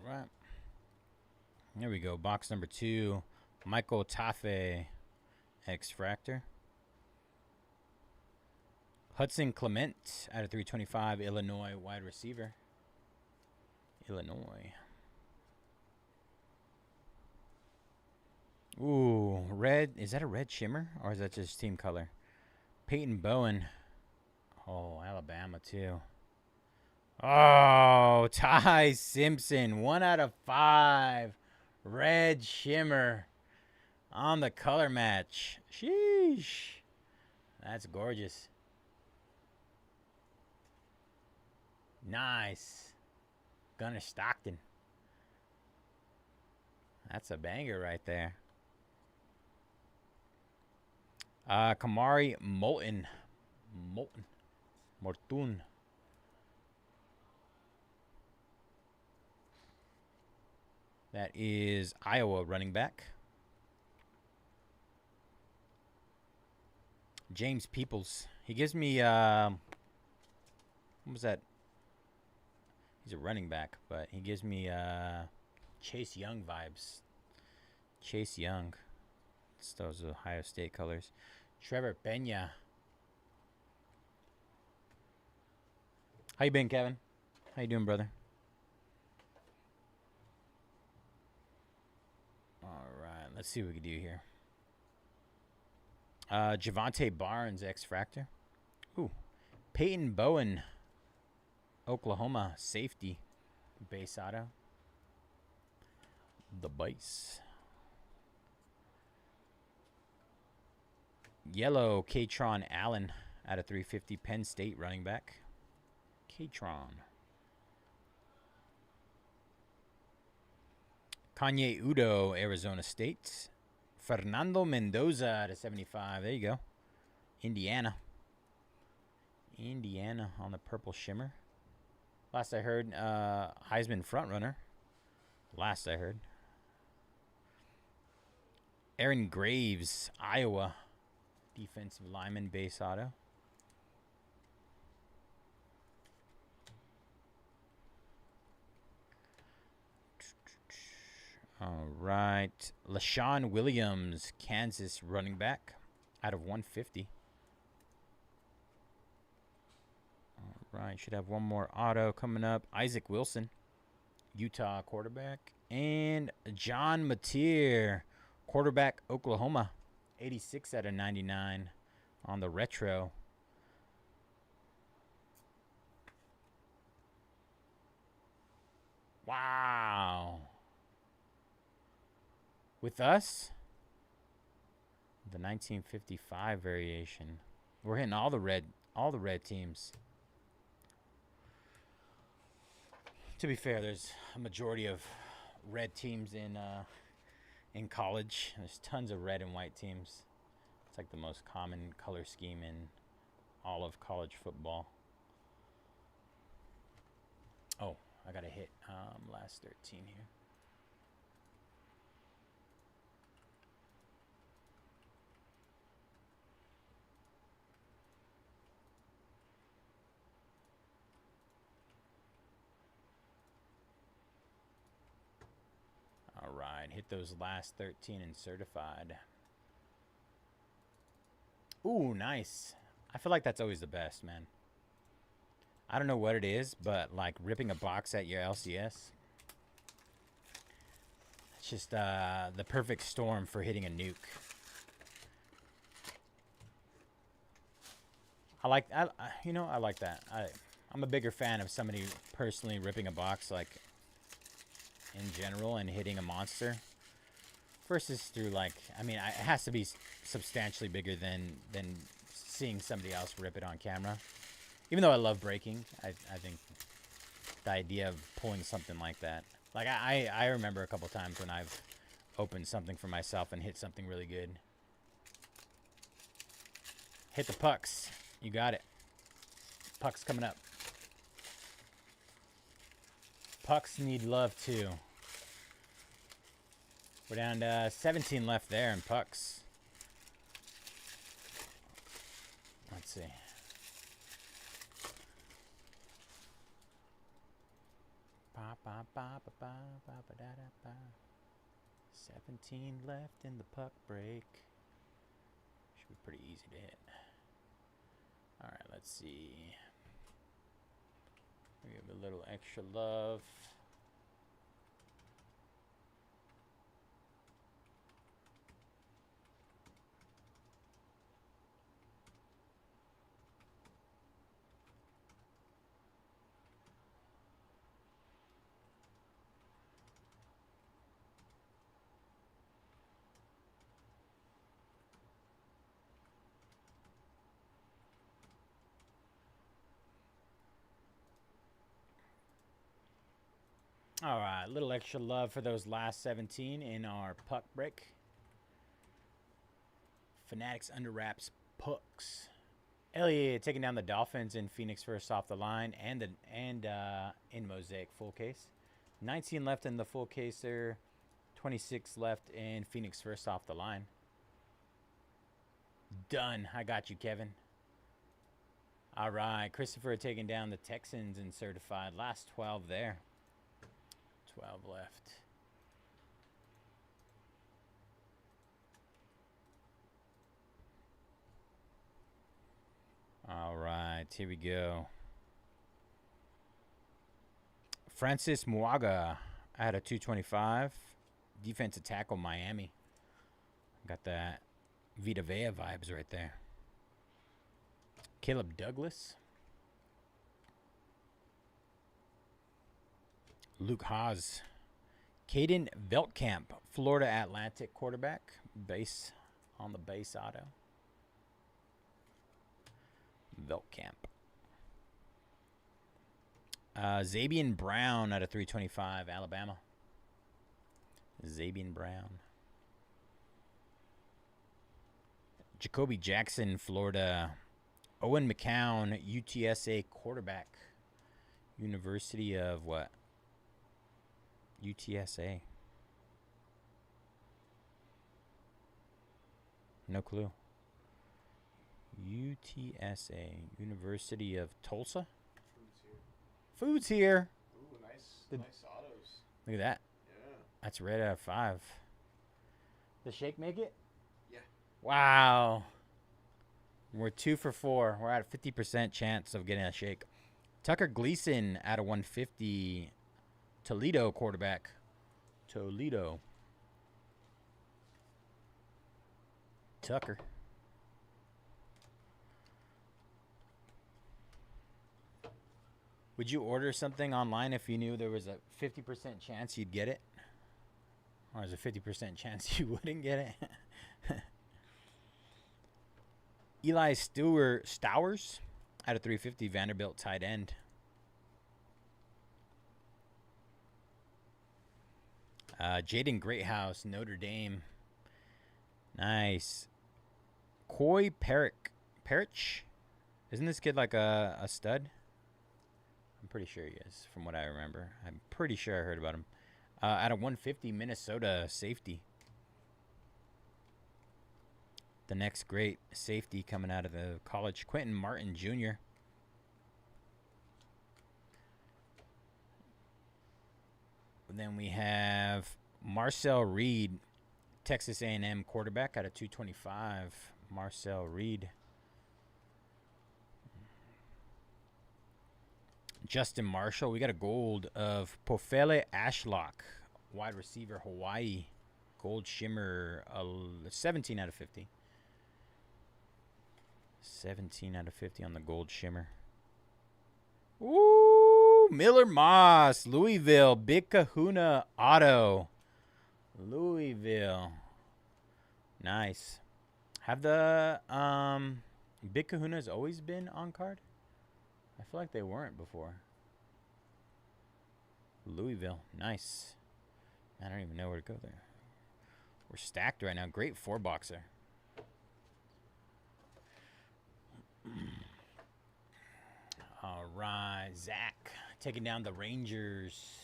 Right. There we go. Box number 2. Michael Tafe, X-Fractor. Hudson Clement out of 325, Illinois wide receiver. Illinois. Ooh, red. Is that a red shimmer or is that just team color? Peyton Bowen. Oh, Alabama too. Oh, Ty Simpson, 1 out of 5. Red shimmer on the color match. Sheesh. That's gorgeous. Nice. Gunner Stockton. That's a banger right there. Kamari Morton. Mortun. That is Iowa running back. James Peoples. He gives me, what was that? He's a running back, but he gives me Chase Young vibes. Chase Young. It's those Ohio State colors. Trevor Pena. How you been, Kevin? How you doing, brother? All right, let's see what we can do here. Javante Barnes, X-Fractor. Ooh. Peyton Bowen, Oklahoma, safety. Base auto. The Bayze. Yellow, Katron Allen out of 350, Penn State running back. Katron. Kanye Udo, Arizona State. Fernando Mendoza out of 75. There you go. Indiana. Indiana on the purple shimmer. Last I heard, Heisman frontrunner. Last I heard. Aaron Graves, Iowa. Defensive lineman, base auto. All right. LaShawn Williams, Kansas running back out of 150. All right. Should have one more auto coming up. Isaac Wilson, Utah quarterback. And John Mateer, quarterback, Oklahoma. 86 out of 99 on the retro. Wow. With us, the 1955 variation. We're hitting all the red teams. To be fair, there's a majority of red teams in college. There's tons of red and white teams. It's like the most common color scheme in all of college football. Oh, I gotta hit last 13 here. All right, hit those last 13 and certified. Ooh, nice. I feel like that's always the best, man. I don't know what it is, but like ripping a box at your LCS. It's just the perfect storm for hitting a nuke. I like that. I'm a bigger fan of somebody personally ripping a box like in general and hitting a monster versus through like, I mean, it has to be substantially bigger than seeing somebody else rip it on camera. Even though I love breaking, I think the idea of pulling something like that, like I remember a couple times when I've opened something for myself and hit something really good. Hit the pucks. You got it. Pucks coming up. Pucks need love too. We're down to 17 left there in pucks. Let's see. Ba, ba, ba, ba, ba, ba, ba, da, da, ba. 17 left in the puck break. Should be pretty easy to hit. All right, let's see. We give a little extra love. All right, a little extra love for those last 17 in our puck break. Fanatics under wraps pucks. Elliott taking down the Dolphins in Phoenix first off the line, and in Mosaic full case. 19 left in the full case there. 26 left in Phoenix first off the line. Done. I got you, Kevin. All right. Christopher taking down the Texans in certified. Last 12 there. 12 left. All right. Here we go. Francis Muaga at a 225. Defensive tackle, Miami. Got that Vita Vea vibes right there. Caleb Douglas. Luke Haas. Caden Veltkamp, Florida Atlantic quarterback. Base on the base auto. Veltkamp. Zabian Brown at a 325, Alabama. Zabian Brown. Jacoby Jackson, Florida. Owen McCown, UTSA quarterback. University of what? UTSA. No clue. UTSA. University of Tulsa? Food's here. Food's here. Ooh, nice autos. Look at that. Yeah. That's red out of 5. Does Shake make it? Yeah. Wow. We're 2 for 4. We're at a 50% chance of getting a shake. Tucker Gleason at a 150. Toledo quarterback. Toledo. Tucker. Would you order something online if you knew there was a 50% chance you'd get it? Or is a 50% chance you wouldn't get it? Eli Stowers at a 350, Vanderbilt tight end. Jaden Greathouse, Notre Dame. Nice. Coy Parrish. Isn't this kid like a stud? I'm pretty sure he is, from what I remember. I'm pretty sure I heard about him. At a 150, Minnesota safety. The next great safety coming out of the college, Quentin Martin Jr. And then we have Marcel Reed, Texas A&M quarterback, at a 225. Marcel Reed. Justin Marshall. We got a gold of Pofele Ashlock, wide receiver, Hawaii. Gold shimmer, 17 out of 50. 17 out of 50 on the gold shimmer. Ooh, Miller Moss, Louisville, Big Kahuna Auto. Louisville. Nice. Have the Big Kahunas always been on card? I feel like they weren't before. Louisville. Nice. I don't even know where to go there. We're stacked right now. Great 4-boxer. All right. Zach taking down the Rangers.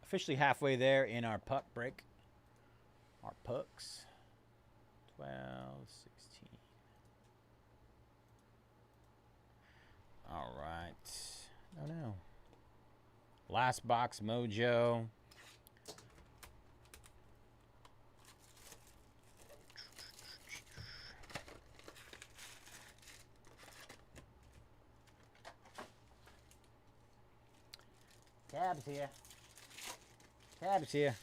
Officially halfway there in our puck break. Our pucks. 12, 16. All right. Oh, no. Last box, Mojo. Tabs here. Tabs here.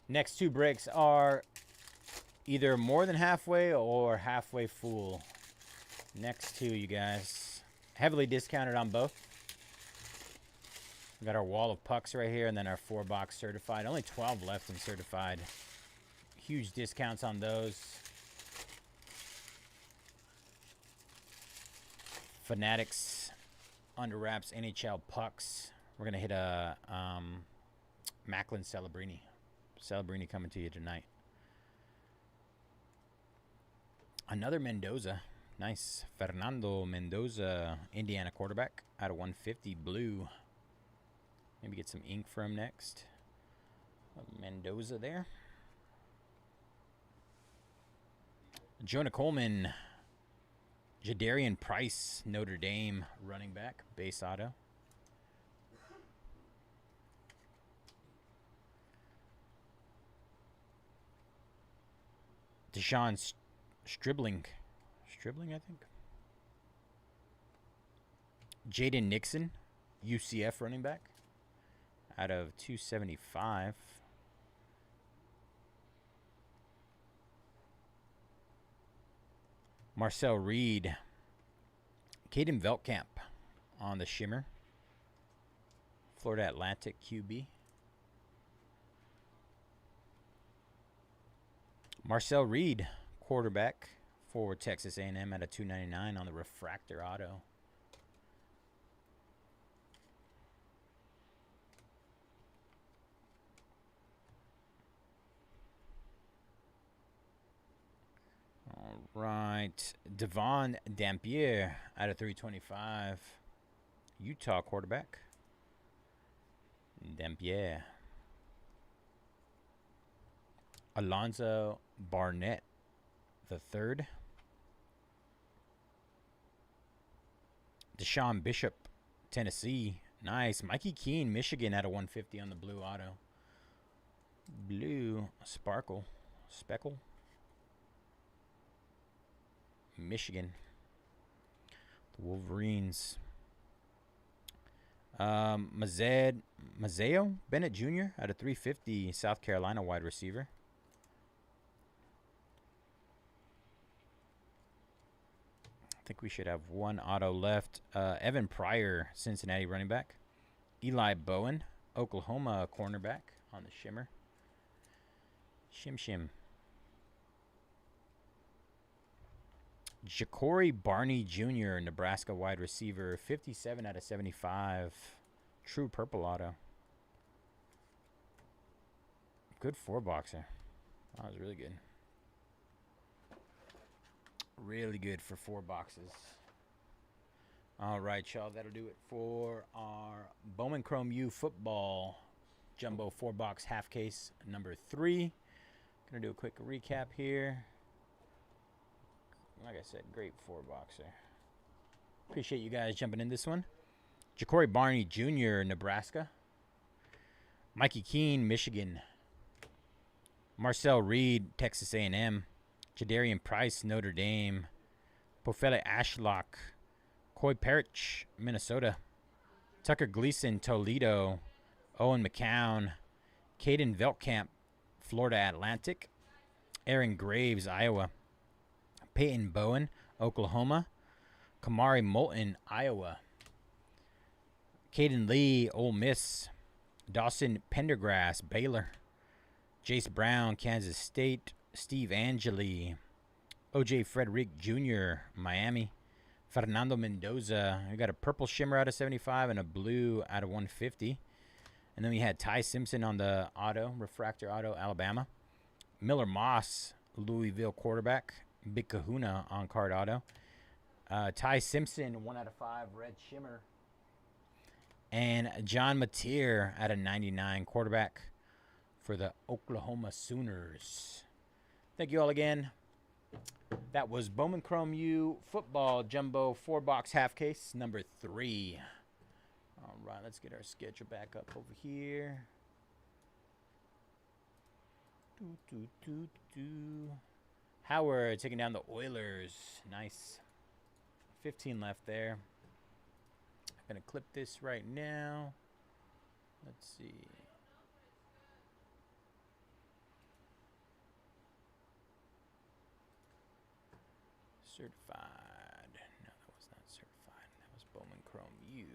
Next 2 breaks are either more than halfway or halfway full. Next 2, you guys. Heavily discounted on both. We got our wall of pucks right here, and then our 4-box certified. Only 12 left in certified. Huge discounts on those. Fanatics under wraps NHL pucks. We're gonna hit a Macklin Celebrini. Celebrini coming to you tonight. Another Mendoza. Nice. Fernando Mendoza, Indiana quarterback, out of 150 blue. Maybe get some ink for him next. Mendoza there. Jonah Coleman. Jadarian Price, Notre Dame running back, base auto. Deshaun Stribling, I think. Jaden Nixon, UCF running back, out of 275. Marcel Reed, Caden Veltkamp on the shimmer. Florida Atlantic QB. Marcel Reed, quarterback for Texas A&M at a 299 on the refractor auto. All right, Devon Dampier out of 325. Utah quarterback. Dampier. Alonzo Barnett the third. Deshaun Bishop, Tennessee. Nice. Mikey Keene, Michigan out of 150 on the blue auto. Blue Speckle. Michigan. The Wolverines. Mazeo Bennett Jr. out of 350, South Carolina wide receiver. I think we should have one auto left. Evan Pryor, Cincinnati running back. Eli Bowen, Oklahoma cornerback on the shimmer. Shim. Ja'Cory Barney Jr., Nebraska wide receiver, 57 out of 75. True purple auto. Good 4-boxer. That was really good. Really good for 4 boxes. All right, y'all. That'll do it for our Bowman Chrome U football jumbo 4-box half case number 3. Gonna do a quick recap here. Like I said, great 4-boxer. Appreciate you guys jumping in this one. Ja'Cory Barney Jr., Nebraska. Mikey Keene, Michigan. Marcel Reed, Texas A&M. Jadarian Price, Notre Dame. Pofele Ashlock, Coy Parrish, Minnesota. Tucker Gleason, Toledo. Owen McCown. Caden Veltkamp, Florida Atlantic. Aaron Graves, Iowa. Peyton Bowen, Oklahoma. Kamari Moulton, Iowa. Caden Lee, Ole Miss. Dawson Pendergrass, Baylor. Jace Brown, Kansas State. Steve Angeli. O.J. Frederick Jr., Miami. Fernando Mendoza. We got a purple shimmer out of 75 and a blue out of 150. And then we had Ty Simpson on the auto, refractor auto, Alabama. Miller Moss, Louisville quarterback. Big Kahuna on card auto. Ty Simpson, 1 out of 5, red shimmer. And John Mateer out of 99, quarterback for the Oklahoma Sooners. Thank you all again. That was Bowman Chrome U football jumbo 4-box half case number 3. All right, let's get our schedule back up over here. Howard taking down the Oilers. Nice. 15 left there. I'm going to clip this right now. Let's see. Certified. No, that was not certified. That was Bowman Chrome U.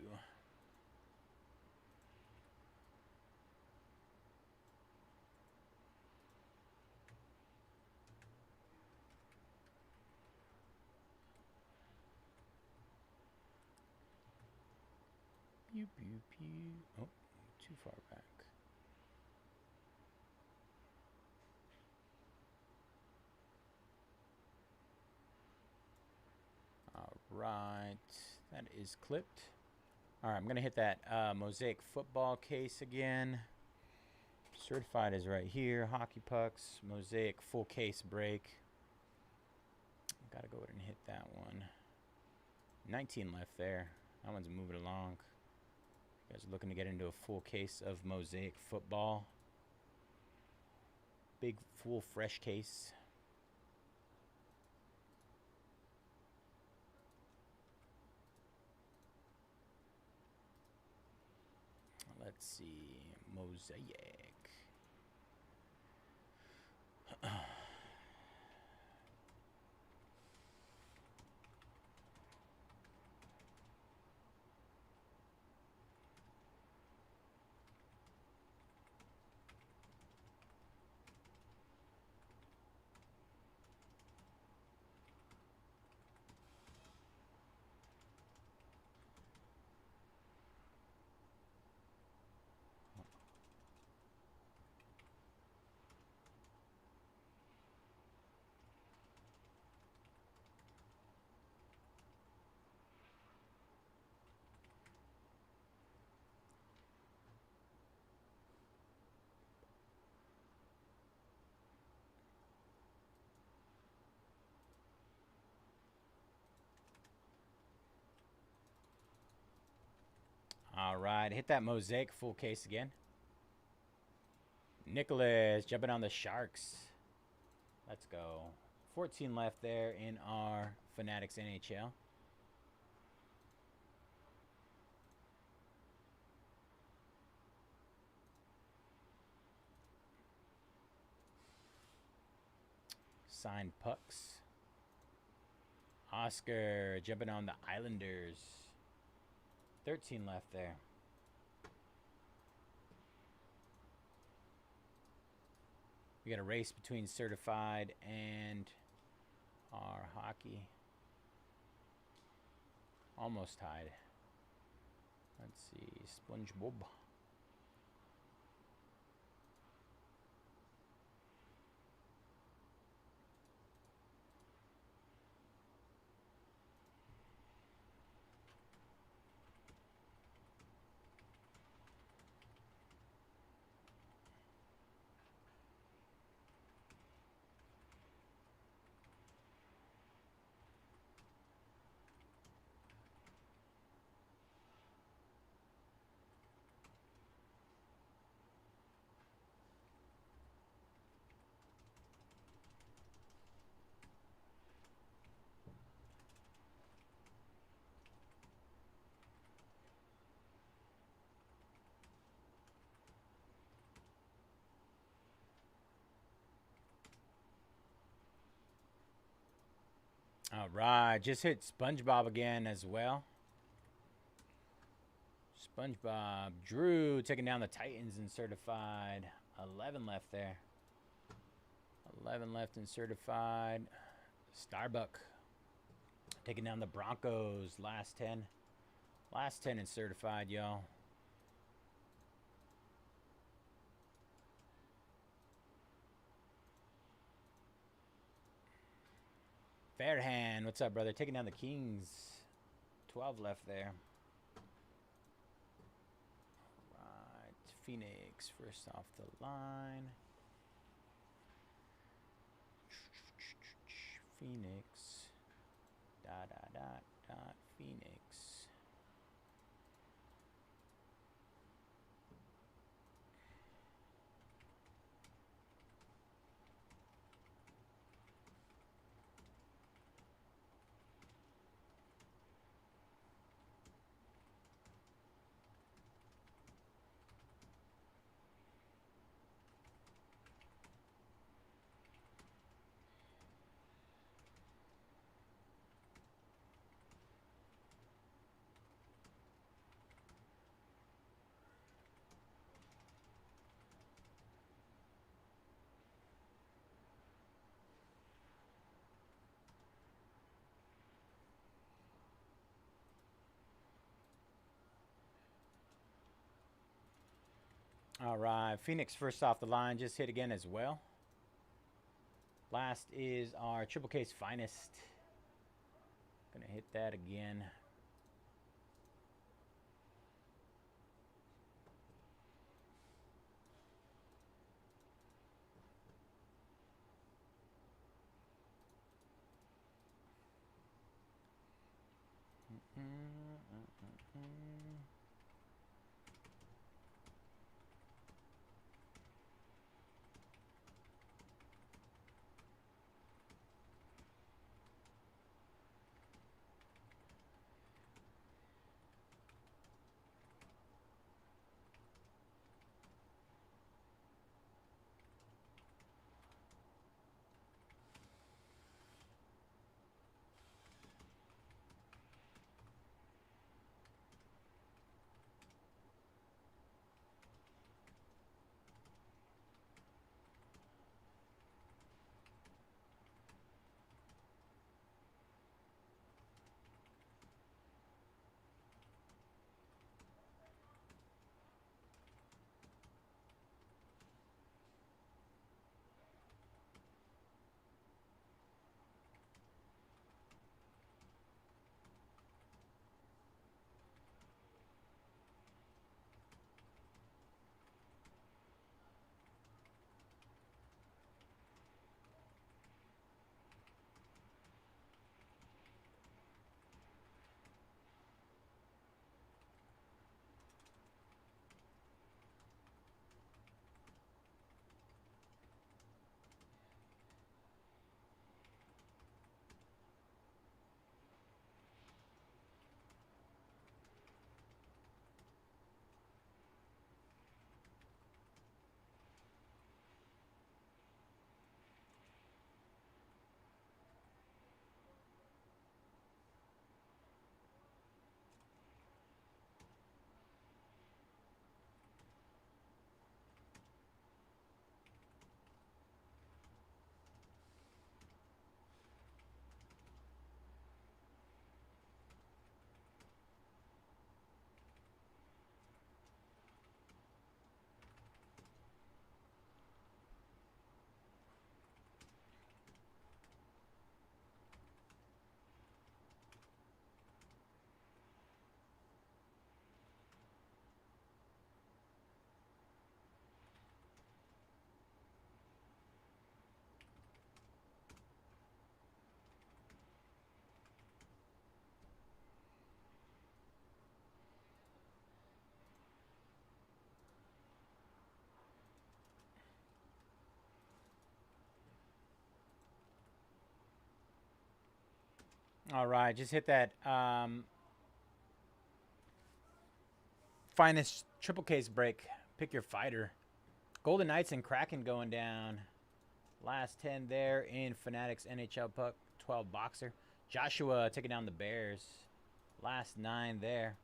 Pew, pew, pew. Oh, too far back. All right. That is clipped. All right, I'm going to hit that Mosaic football case again. Certified is right here. Hockey pucks. Mosaic full case break. Got to go ahead and hit that one. 19 left there. That one's moving along. You guys are looking to get into a full case of Mosaic football. Big, full, fresh case. Let's see. Mosaic. All right, hit that Mosaic full case again. Nicholas jumping on the Sharks. Let's go. 14 left there in our Fanatics NHL. Signed pucks. Oscar jumping on the Islanders. 13 left there. We got a race between certified and our hockey. Almost tied. Let's see. SpongeBob. All right, just hit SpongeBob again as well. SpongeBob. Drew taking down the Titans in certified. 11 left there. 11 left in certified. Starbuck taking down the Broncos. Last 10. Last 10 in certified, y'all. Fairhand, what's up, brother? Taking down the Kings. 12 left there. All right, Phoenix first off the line. Phoenix. Phoenix. All right, Phoenix first off the line, just hit again as well. Last is our triple case finest. Gonna hit that again. All right, just hit that finest triple case break. Pick your fighter. Golden Knights and Kraken going down. Last 10 there in Fanatics NHL Puck 12 boxer. Joshua taking down the Bears. Last 9 there.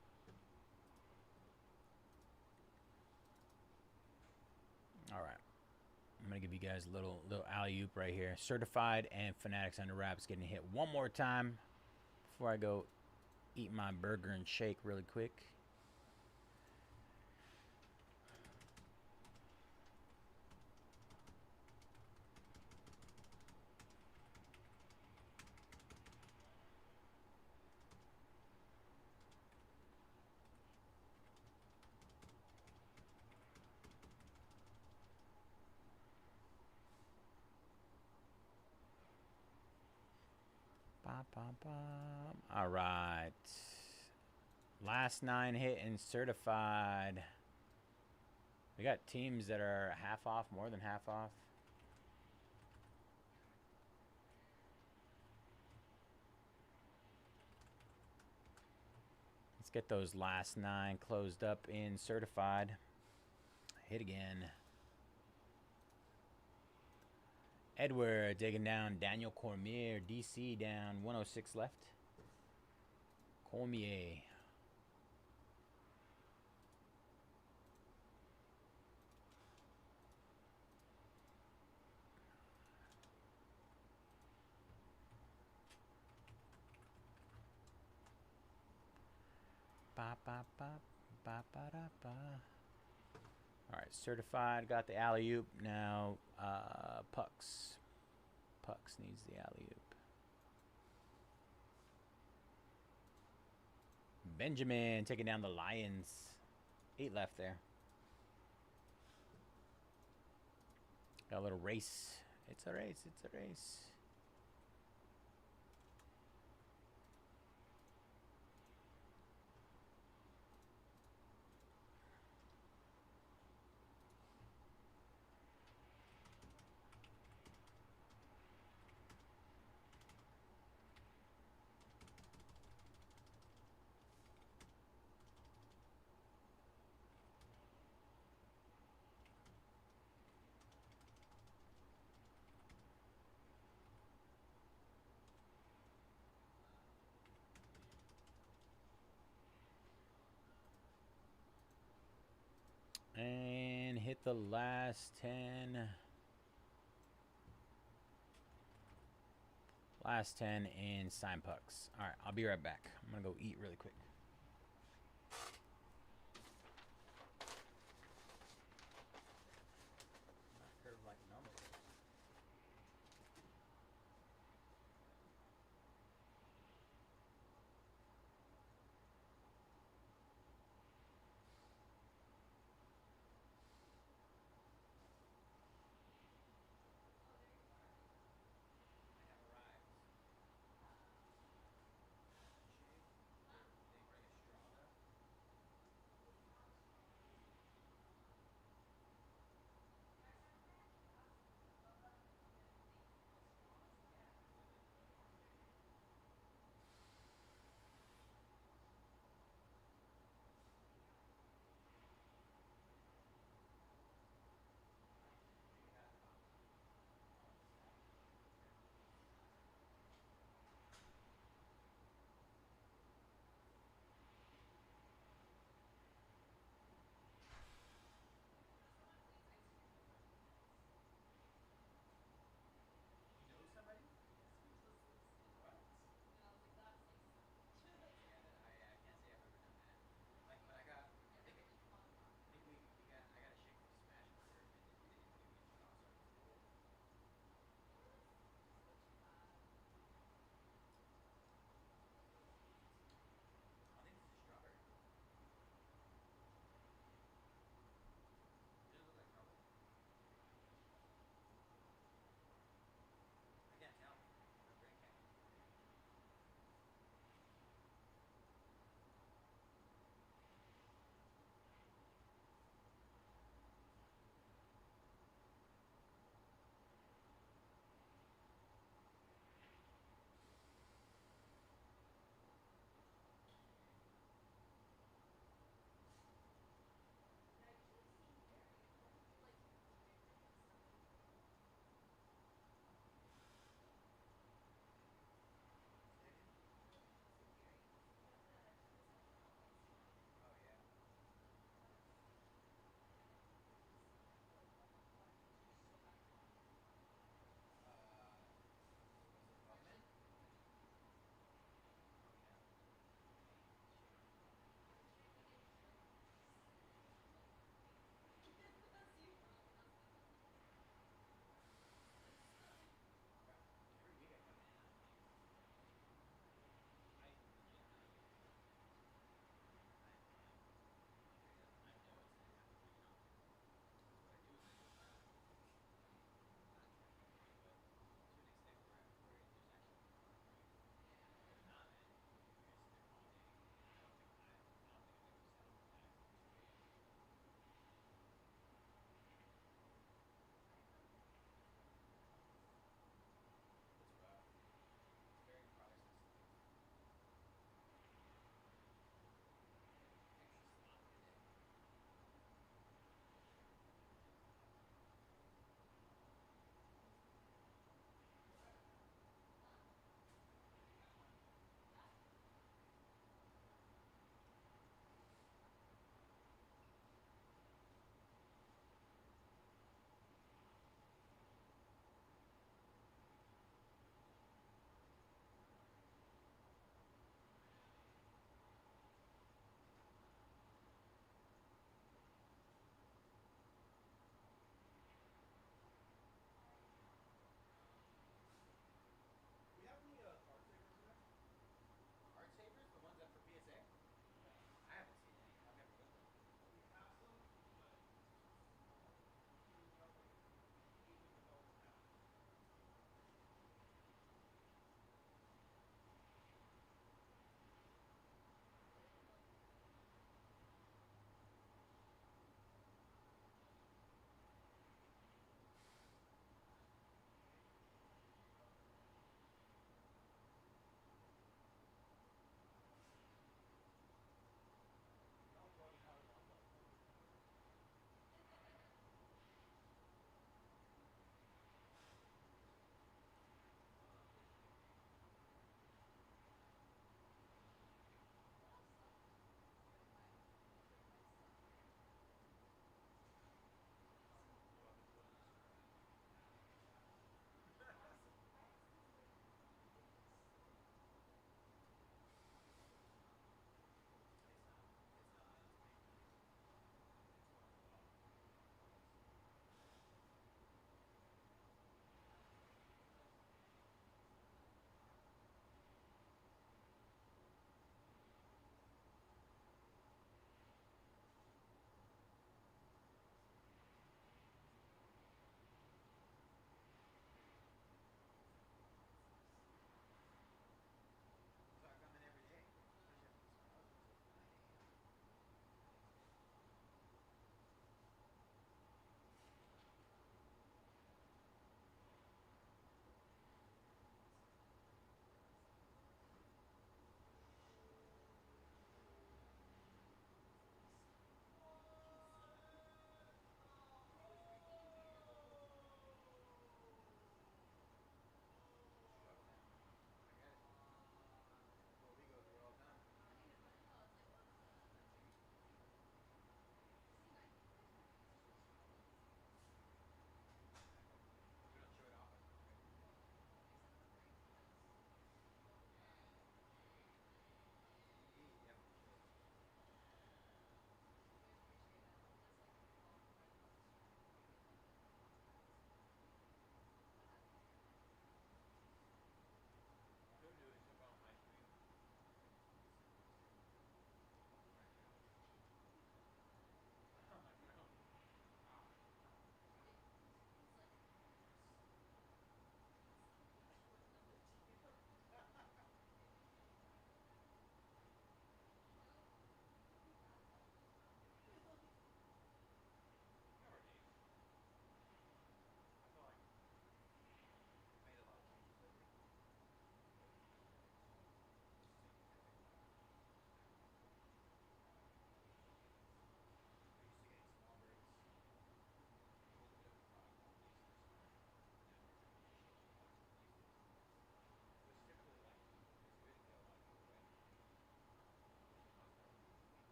All right. I'm going to give you guys a little alley-oop right here. Certified and Fanatics under wraps getting hit one more time before I go eat my burger and shake really quick. All right. Last 9 hit and certified. We got teams that are half off, more than half off. Let's get those last 9 closed up in certified. Hit again. Edward taking down Daniel Cormier. DC down 106 left. Cormier. Ba, ba, ba, ba, ba, da, ba. All right, certified. Got the alley-oop. Now, Pucks. Pucks needs the alley-oop. Benjamin taking down the Lions. 8 left there. Got a little race. It's a race. It's a race. And hit the last 10. Last 10 and sign pucks. All right, I'll be right back. I'm going to go eat really quick.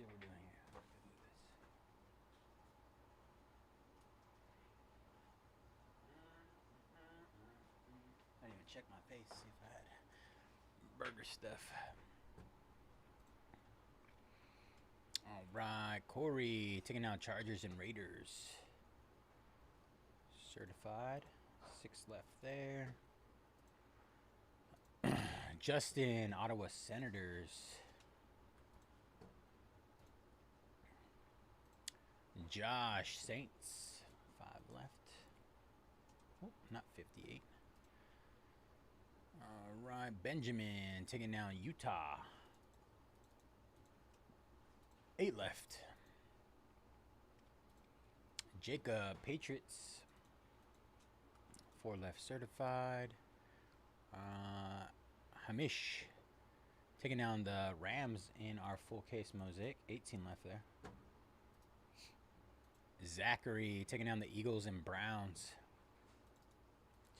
see what we're doing here. Let's do this. I didn't even check my face, see if I had burger stuff. All right, Corey taking down Chargers and Raiders. Certified. 6 left there. Justin, Ottawa Senators. Josh, Saints. 5 left. Oh, not 58. All right, Benjamin taking down Utah. 8 left. Jacob, Patriots. 4 left, certified. Hamish taking down the Rams in our full case Mosaic. 18 left there. Zachary taking down the Eagles and Browns.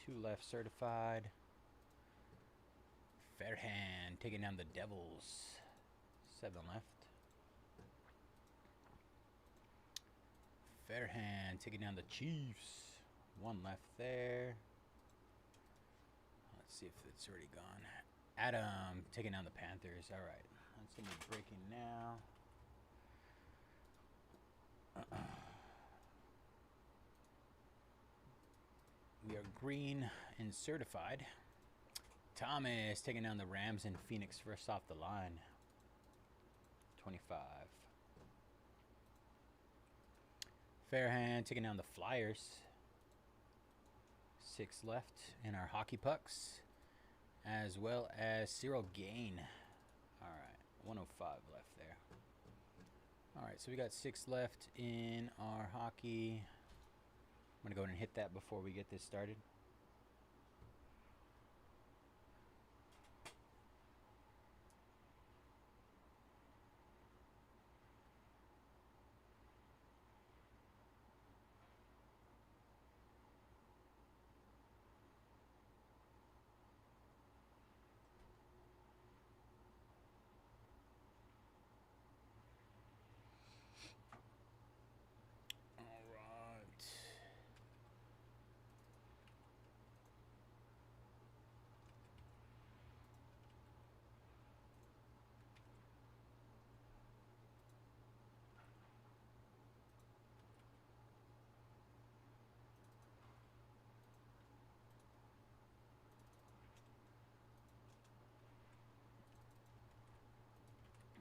2 left, certified. Fairhand taking down the Devils. 7 left. Fairhand taking down the Chiefs. 1 left there. Let's see if it's already gone. Adam taking down the Panthers. All right. That's going to be breaking now. We are green and certified. Thomas taking down the Rams and Phoenix first off the line. 25. Fairhand taking down the Flyers. 6 left in our hockey pucks, as well as Cyril Gain. All right, 105 left there. All right, so we got 6 left in our hockey. I'm gonna go ahead and hit that before we get this started.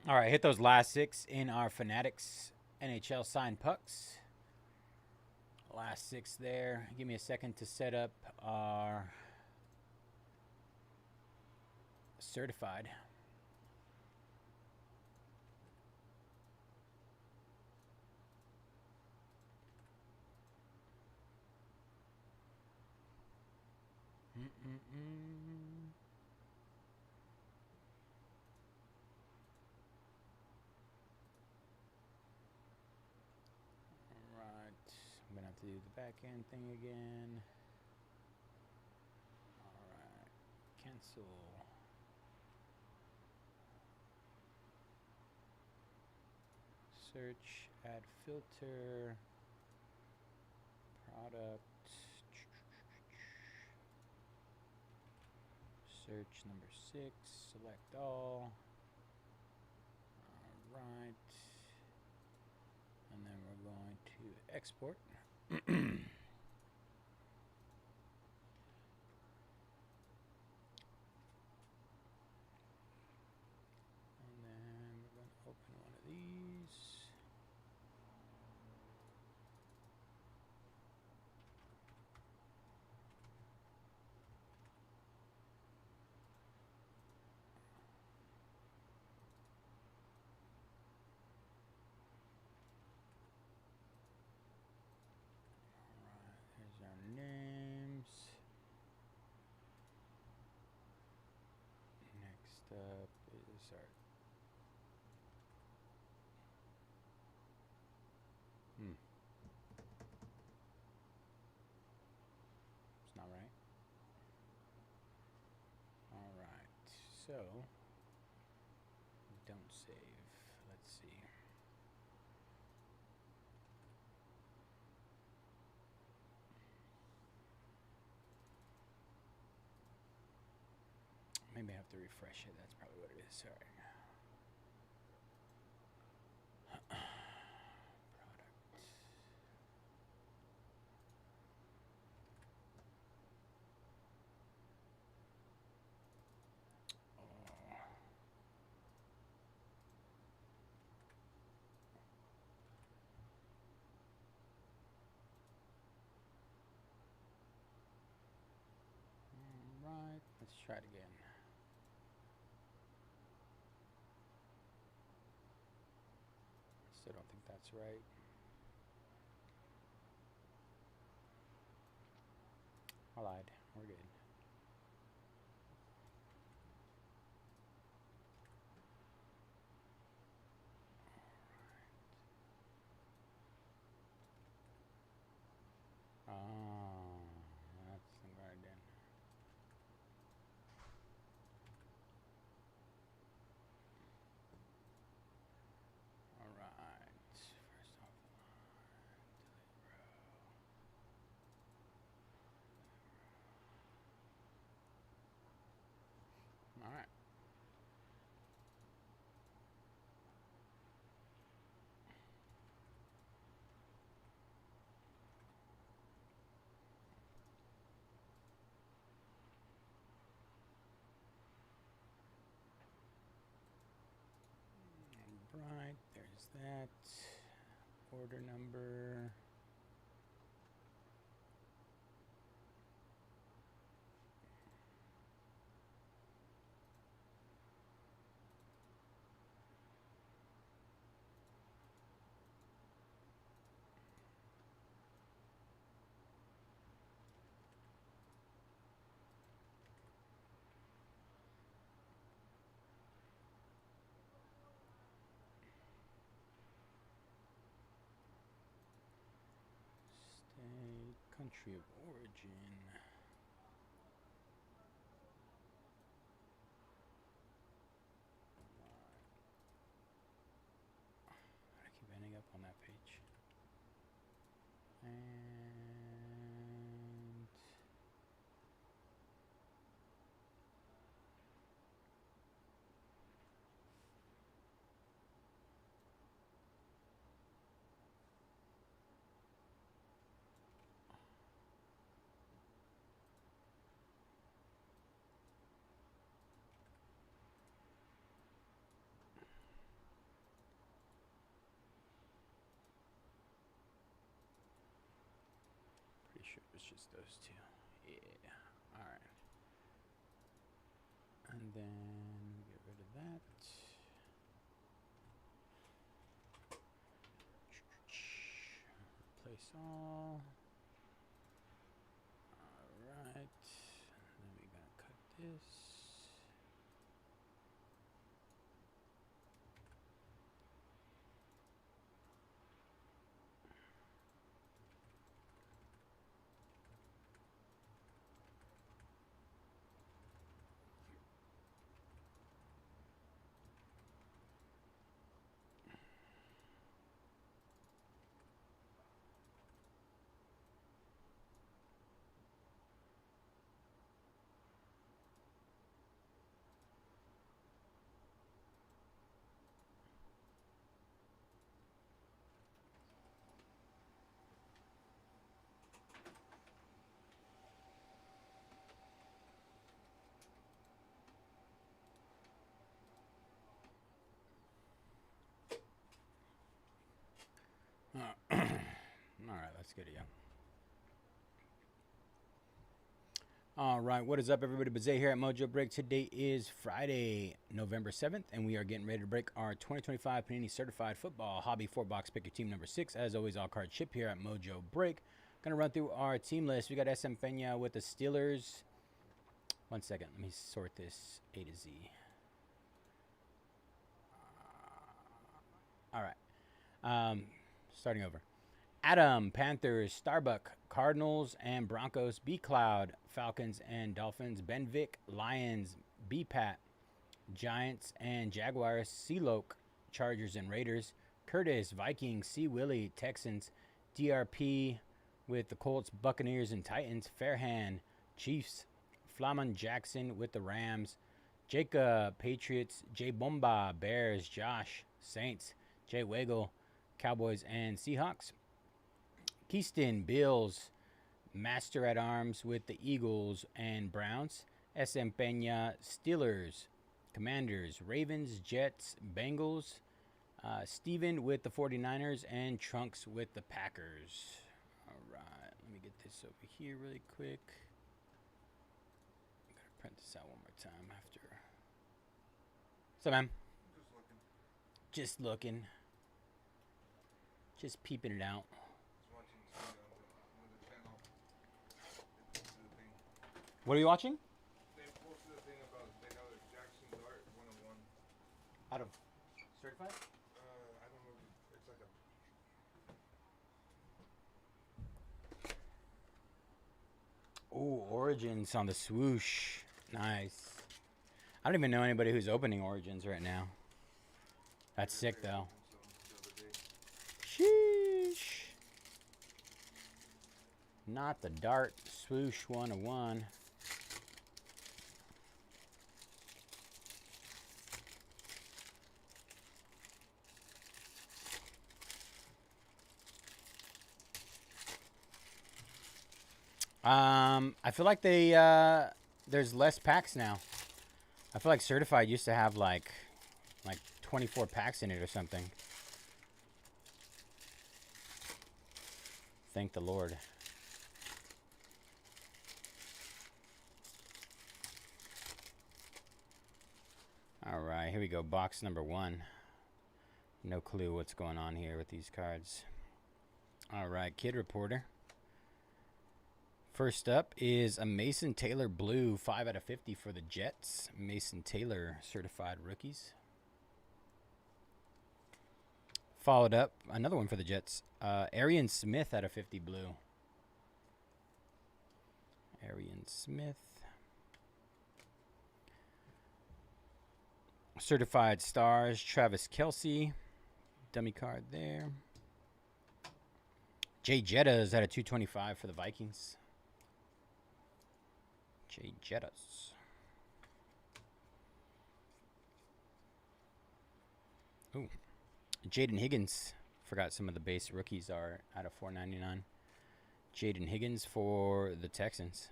All right, hit those last 6 in our Fanatics NHL signed pucks. Last 6 there. Give me a second to set up our certified. I'm gonna have to do the back end thing again. All right, cancel. Search, add filter, product, search number 6, select all. All right, and then we're going to export. And then we're going to open one of these. Alright, here's our names. Next up is our It's not right. Alright, so don't save. Let's see. may have to refresh it. That's probably what it is. Sorry. Product. Oh. All right, let's try it again. Still don't think that's right. I lied. We're good. Oh, that's what I did. All right. First off the line, delete row. All right. Right, there's that. Order number. State, country of origin. I keep ending up on that page. And pretty sure it's just those two. Yeah. All right. And then get rid of that. Replace all. All right. Then we gotta cut this. All right, let's get it, yeah. All right, what is up, everybody? Bayze here at Mojobreak. Today is Friday, November 7th, and we are getting ready to break our 2025 Panini Certified Football Hobby 4-box pick your team number 6. As always, all cards shipped here at Mojobreak. Gonna run through our team list. We got SM Peña with the Steelers. One second, let me sort this A to Z. All right, starting over. Adam, Panthers, Starbuck, Cardinals and Broncos, B Cloud, Falcons and Dolphins, Ben Vick, Lions, B Pat, Giants and Jaguars, C Loke, Chargers and Raiders, Curtis, Vikings, C Willie, Texans, DRP with the Colts, Buccaneers and Titans, Fairhand, Chiefs, Flaman Jackson with the Rams, Jacob, Patriots. J Bomba, Bears. Josh, Saints. Jay Wiggle, Cowboys and Seahawks. Keyston, Bills. Master at Arms with the Eagles and Browns. SM Peña, Steelers. Commanders, Ravens, Jets, Bengals. Steven with the 49ers and Trunks with the Packers. All right, let me get this over here really quick. I'm going to print this out one more time after. What's up, man? Just looking. Just peeping it out. What are you watching? They posted a thing about they know that Jackson Dart 101. Out of certified? I don't know. It's like a. Ooh, Origins on the swoosh. Nice. I don't even know anybody who's opening Origins right now. That's sick, though. Sheesh. Not the Dart swoosh 101. I feel like there's less packs now. I feel like Certified used to have like 24 packs in it or something. Thank the Lord. All right, here we go. Box number 1. No clue what's going on here with these cards. All right, Kid Reporter. First up is a Mason Taylor Blue, 5 out of 50 for the Jets. Mason Taylor certified rookies. Followed up, another one for the Jets. Arian Smith out of 50 blue. Arian Smith. Certified Stars, Travis Kelce. Dummy card there. Jay Jettas out of 225 for the Vikings. Jay Jettas. Ooh. Jaden Higgins. Forgot some of the base rookies are out of 499. Jaden Higgins for the Texans.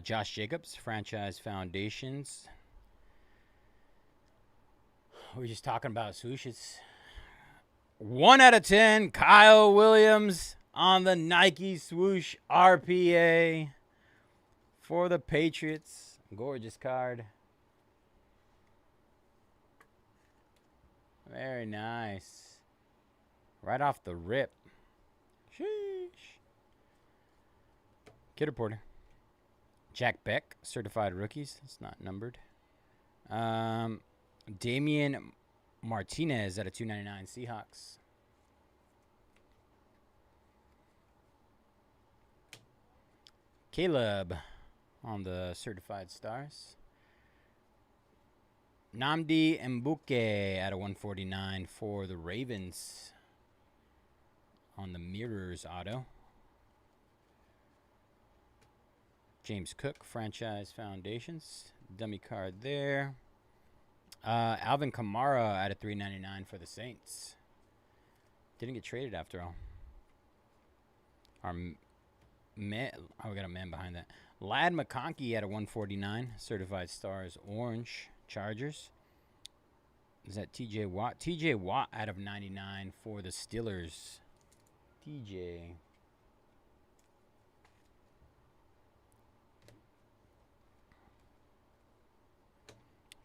Josh Jacobs, Franchise Foundations. We're just talking about swooshes. 1 out of 10, Kyle Williams on the Nike swoosh RPA for the Patriots. Gorgeous card. Very nice. Right off the rip. Sheesh. Kid Reporter. Jack Beck, certified rookies. It's not numbered. Damian Martinez at a 299 Seahawks. Caleb on the certified stars. Namdi Mbuke at a 149 for the Ravens on the Mirrors auto. James Cook, Franchise Foundations. Dummy card there. Alvin Kamara at a 399 for the Saints. Didn't get traded after all. Our man, we got a man behind that. Lad McConkey at a 149. Certified Stars Orange. Chargers. Is that TJ Watt? TJ Watt out of 99 for the Steelers. TJ.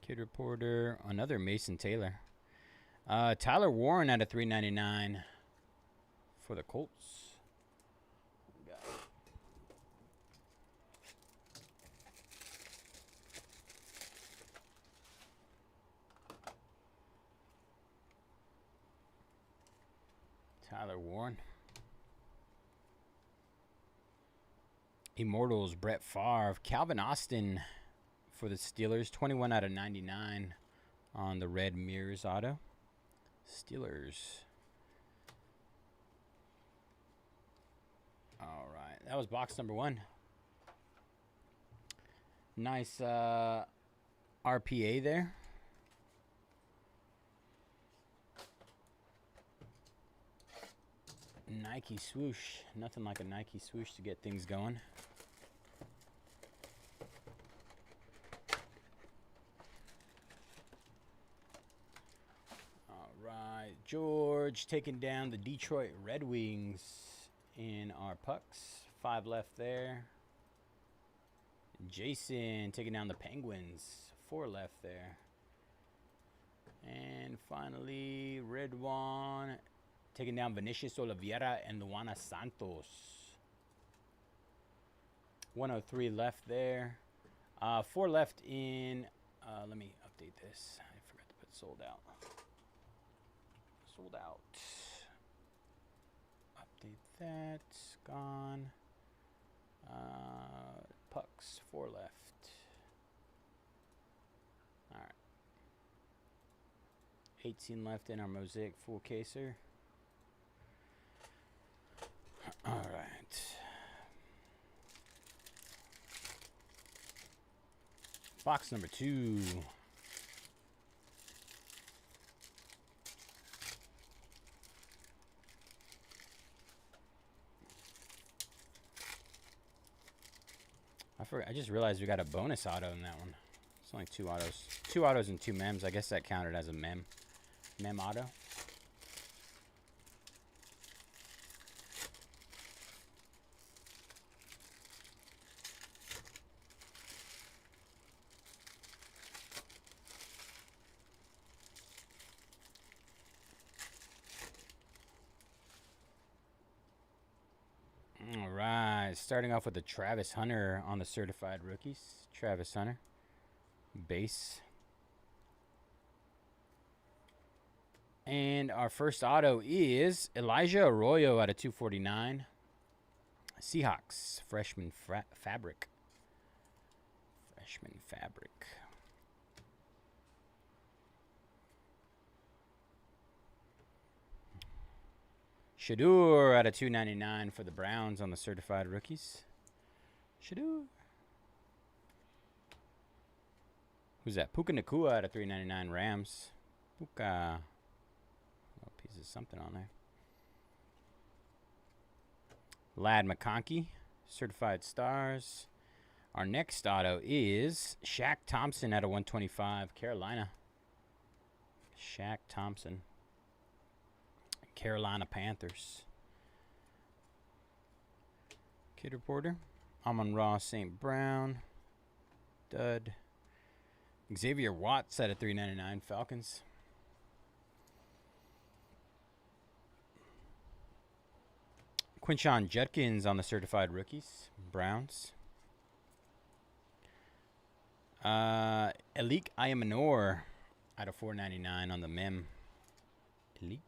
Kid Reporter. Another Mason Taylor. Tyler Warren out of 399 for the Colts. Tyler Warren. Immortals, Brett Favre. Calvin Austin for the Steelers. 21 out of 99 on the red Mirrors auto. Steelers. All right. That was box number 1. Nice RPA there. Nike swoosh. Nothing like a Nike swoosh to get things going. All right. George taking down the Detroit Red Wings in our pucks. 5 left there. Jason taking down the Penguins. 4 left there. And finally, Red One taking down Vinicius Oliveira and Luana Santos. 103 left there. 4 left in. Let me update this. I forgot to put sold out. Sold out. Update that. Gone. Pucks. 4 left. All right. 18 left in our Mosaic full caser. All right. Box number 2. I just realized we got a bonus auto in that one. It's only 2 autos. 2 autos and 2 mems. I guess that counted as a mem. Mem auto. All right, starting off with the Travis Hunter on the certified rookies. Travis Hunter, base. And our first auto is Elijah Arroyo out of 249. Seahawks, freshman fabric. Freshman fabric. Shadur out of 299 for the Browns on the certified rookies. Shadur. Who's that? Puka Nakua out of 399 Rams. Puka. Oh, piece of something on there. Lad McConkey, certified stars. Our next auto is Shaq Thompson out of 125, Carolina. Shaq Thompson. Carolina Panthers. Kid Reporter. Amon-Ra St. Brown. Dud. Xavier Watts out of 399 Falcons. Quinshon Judkins on the certified rookies. Browns. Elik Ayamanor out of 499 on the mem. Elik.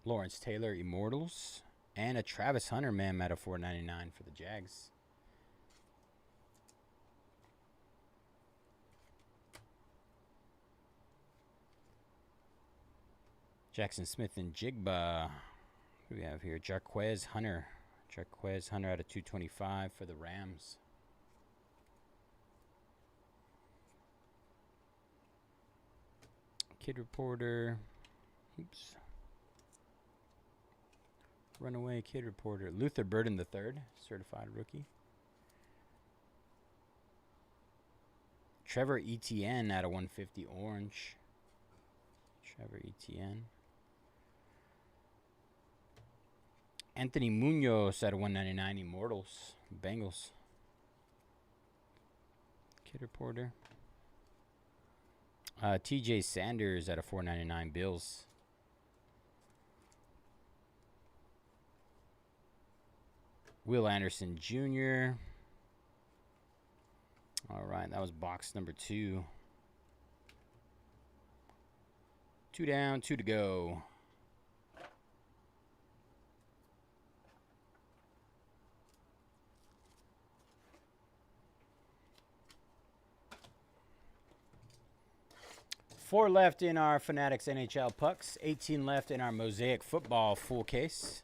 Lawrence Taylor Immortals. And a Travis Hunter mem out of 499 for the Jags. Jackson Smith and Jigba. Who do we have here? Jarquez Hunter. Jarquez Hunter out of 225 for the Rams. Kid Reporter. Oops. Runaway Kid Reporter. Luther Burden III, certified rookie. Trevor Etienne out of 150 orange. Trevor Etienne. Anthony Munoz out of 199 Immortals. Bengals. Kid Reporter. TJ Sanders out of 499 Bills. Will Anderson Jr. All right, that was box number 2. 2 down, 2 to go. Four left in our Fanatics NHL pucks. 18 left in our Mosaic football full case.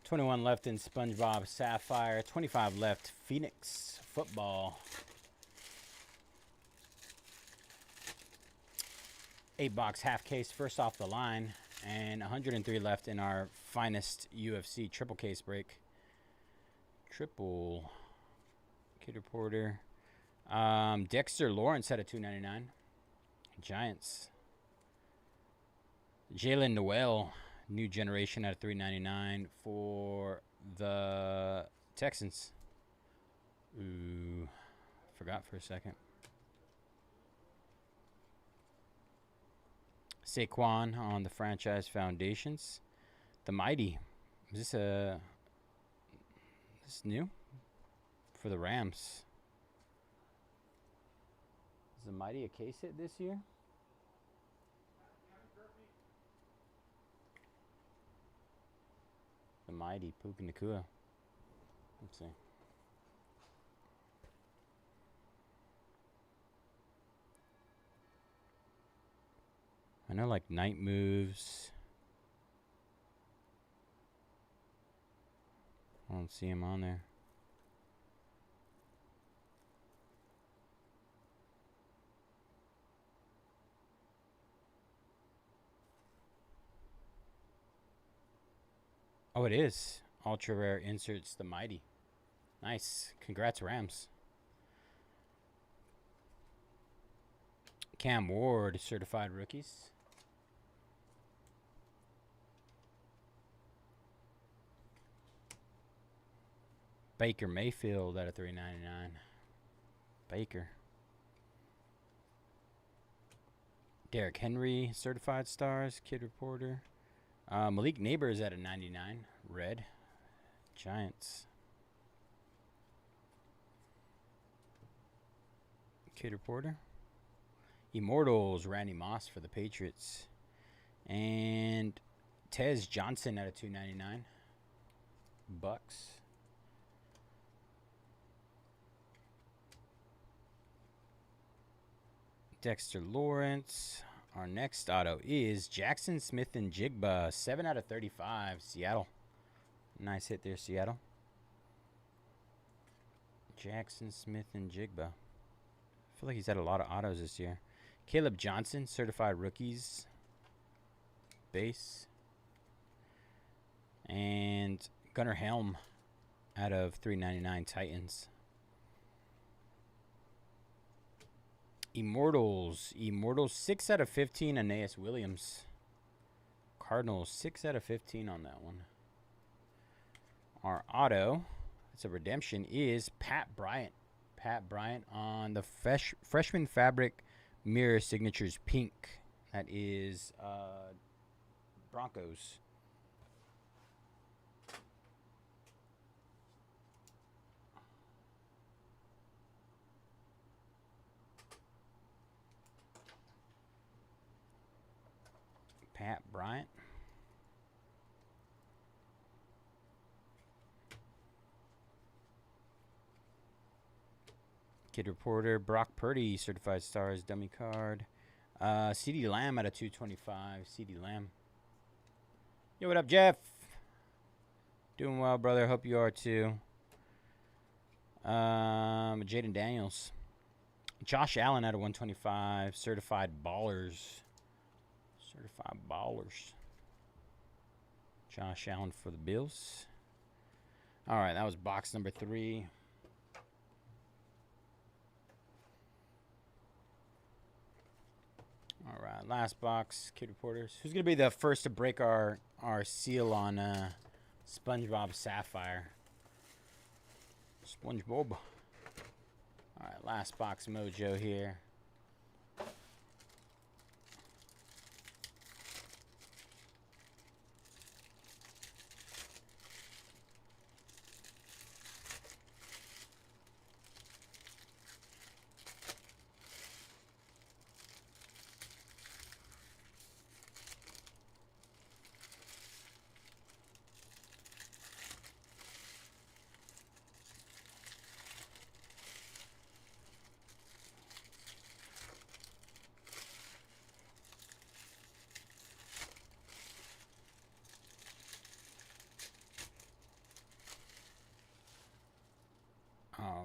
21 left in SpongeBob Sapphire. 25 left Phoenix Football. 8-box half case first off the line. And 103 left in our finest UFC triple case break. Triple Kid Reporter. Dexter Lawrence at a $2.99. Giants. Jalen Noel, new generation at a $3.99 for the Texans. Ooh, forgot for a second. Saquon on the franchise foundations. The Mighty. Is this new? For the Rams. Is the Mighty a case hit this year? The Mighty Puka Nakua. Let's see. I know like Night Moves. I don't see him on there. Oh, it is. Ultra Rare inserts the Mighty. Nice. Congrats, Rams. Cam Ward, certified rookies. Baker Mayfield at a $3.99. Baker. Derrick Henry, certified stars, Kid Reporter. Malik Neighbors at a $99. Red. Giants. Kid Reporter. Immortals, Randy Moss for the Patriots. And Tez Johnson at a $2.99. Bucks. Dexter Lawrence. Our next auto is Jackson Smith and Jigba, 7 out of 35, Seattle. Nice hit there, Seattle. Jackson Smith and Jigba. I feel like he's had a lot of autos this year. Caleb Johnson, certified rookies. Base. And Gunnar Helm out of $3.99 Titans. Immortals. 6 out of 15 Aeneas Williams. Cardinals 6 out of 15 on that one. Our auto, it's a redemption, is Pat Bryant. Pat Bryant on the freshman fabric mirror signatures pink. That is Broncos. Pat Bryant. Kid Reporter. Brock Purdy, certified stars, dummy card. CD Lamb at a $2.25. CD Lamb. Yo, what up, Jeff? Doing well, brother. Hope you are too. Jaden Daniels. Josh Allen at a $1.25. Certified ballers. Certified ballers. Josh Allen for the Bills. All right, that was box number 3. All right, last box, Kid Reporters. Who's going to be the first to break our seal on SpongeBob Sapphire? SpongeBob. All right, last box mojo here.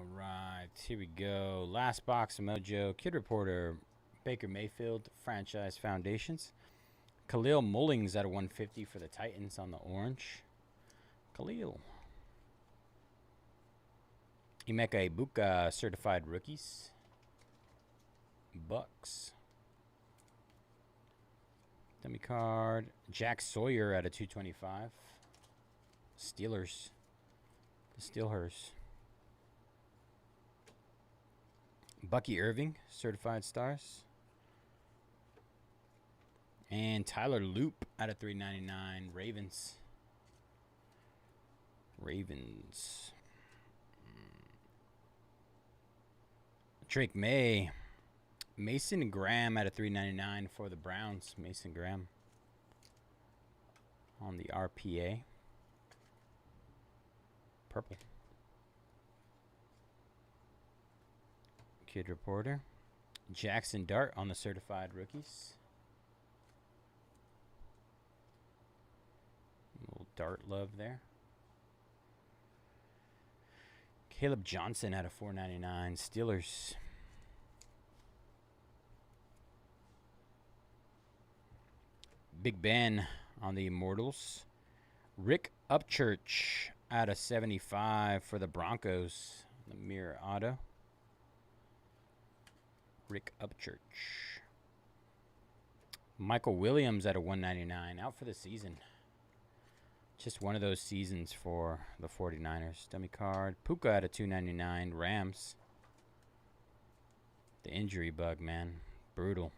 All right, here we go. Last box of Mojo. Kid Reporter, Baker Mayfield, Franchise Foundations. Khalil Mullings at a 150 for the Titans on the orange. Khalil. Emeka Ibuka, certified rookies. Bucks. Dummy card. Jack Sawyer at a 225. Steelers. The Steelers. Bucky Irving, certified stars. And Tyler Loop out of 399. Ravens. Drake May. Mason Graham out of 399 for the Browns. Mason Graham on the RPA. Purple. Kid Reporter. Jackson Dart on the certified rookies. A little Dart love there. Caleb Johnson out of 499. Steelers. Big Ben on the Immortals. Rick Upchurch out of 75 for the Broncos. The mirror auto. Rick Upchurch. Michael Williams at a 199. Out for the season. Just one of those seasons for the 49ers. Dummy card. Puka at a 299. Rams. The injury bug, man. Brutal.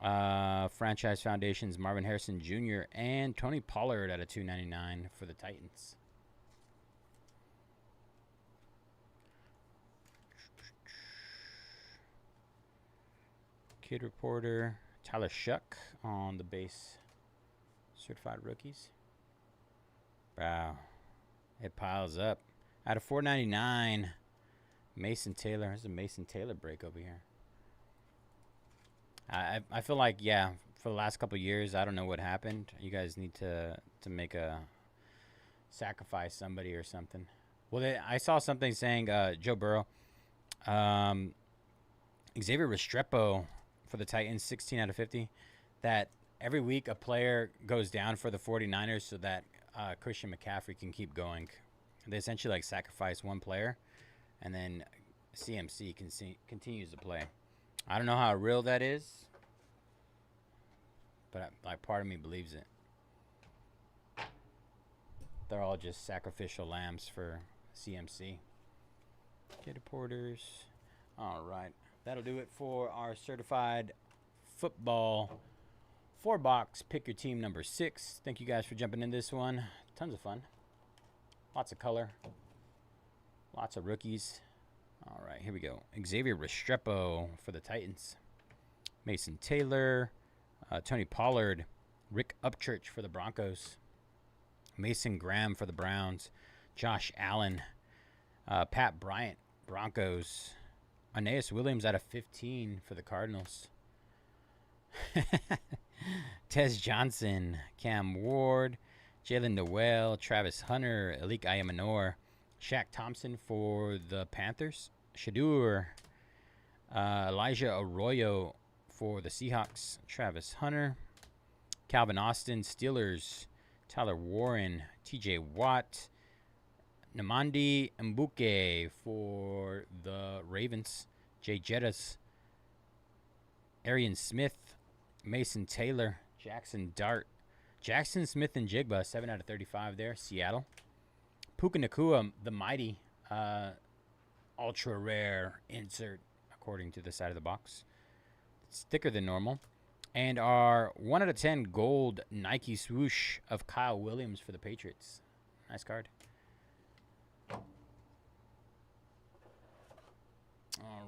Franchise Foundations, Marvin Harrison Jr. and Tony Pollard at a 299 for the Titans. Kid Reporter, Tyler Shuck on the base. Certified rookies. Wow. It piles up. Out of 499, Mason Taylor. There's a Mason Taylor break over here. I feel like, yeah, for the last couple of years, I don't know what happened. You guys need to make a sacrifice somebody or something. Well, I saw something saying Joe Burrow, Xavier Restrepo for the Titans, 16 out of 50, that every week a player goes down for the 49ers so that Christian McCaffrey can keep going. They essentially like sacrifice one player, and then CMC continues to play. I don't know how real that is, but like part of me believes it. They're all just sacrificial lambs for CMC. Kid Reporters. All right. That'll do it for our certified football 4-box. Pick your team number 6. Thank you guys for jumping in this one. Tons of fun. Lots of color. Lots of rookies. All right, here we go. Xavier Restrepo for the Titans. Mason Taylor. Tony Pollard. Rick Upchurch for the Broncos. Mason Graham for the Browns. Josh Allen. Pat Bryant, Broncos. Aeneas Williams out of 15 for the Cardinals. Tez Johnson. Cam Ward. Jalen Noel. Travis Hunter. Alik Ayamanor. Shaq Thompson for the Panthers. Shadur. Elijah Arroyo for the Seahawks. Travis Hunter. Calvin Austin. Steelers. Tyler Warren. TJ Watt. Namandi Mbuke for the Ravens. Jay Jettas. Arian Smith. Mason Taylor. Jackson Dart. Jackson Smith and Jigba. 7 out of 35 there. Seattle. Puka Nacua, the mighty, ultra rare insert, according to the side of the box. It's thicker than normal. And our 1 out of 10 gold Nike swoosh of Kyle Williams for the Patriots. Nice card. All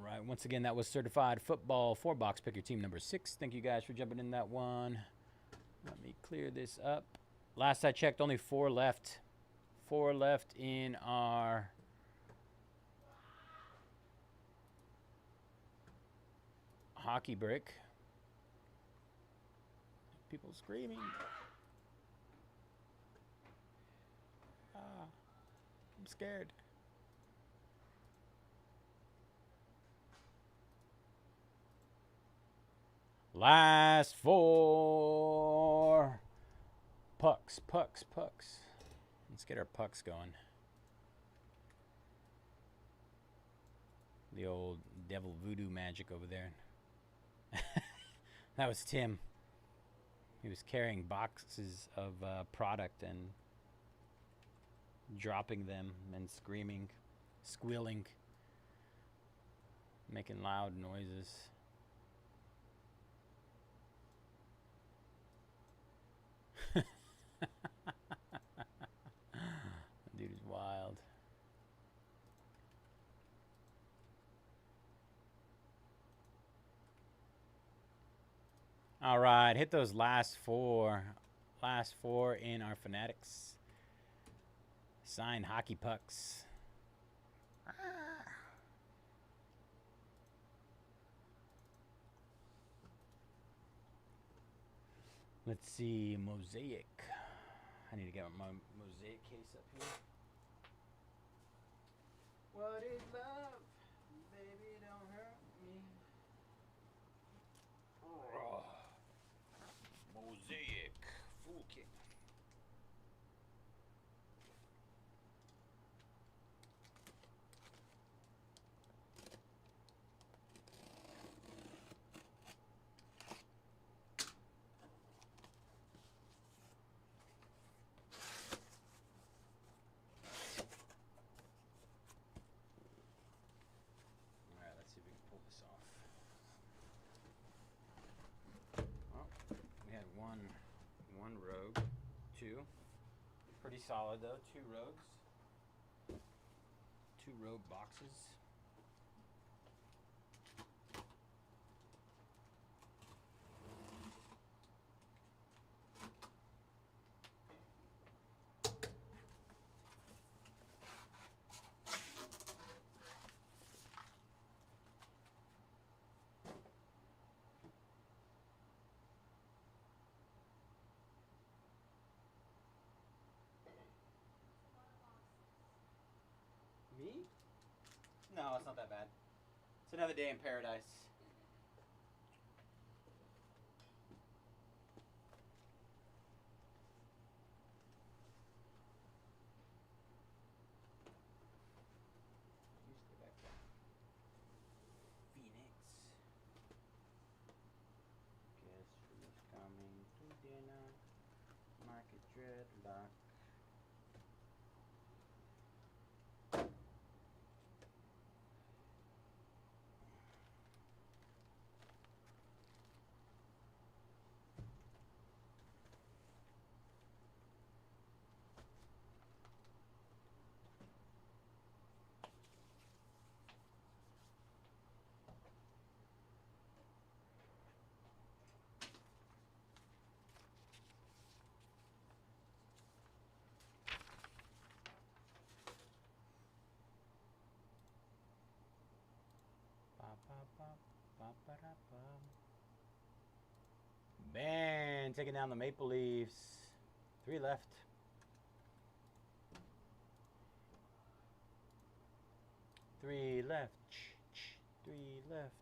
right. Once again, that was certified football 4-box. Pick your team number 6. Thank you guys for jumping in that one. Let me clear this up. Last I checked, only 4 left. 4 left in our hockey brick. People screaming. I'm scared. Last 4. Pucks. Let's get our pucks going. The old devil voodoo magic over there. That was Tim. He was carrying boxes of product and dropping them and screaming, squealing, making loud noises. Dude is wild. All right, hit those last 4. Last 4 in our Fanatics. Signed hockey pucks. Let's see, Mosaic. I need to get my Mosaic case up here. What is love? Baby, don't hurt me. Oh. Mosaic. Full kick. Alright, let's see if we can pull this off. Well, we had one rogue, 2. Pretty solid though, 2 rogues. 2 rogue boxes. Me? No, it's not that bad. It's another day in paradise. Phoenix. Guess who's coming to dinner? Market dreadlock. Man, taking down the Maple Leafs. 3 left. 3 left. 3 left.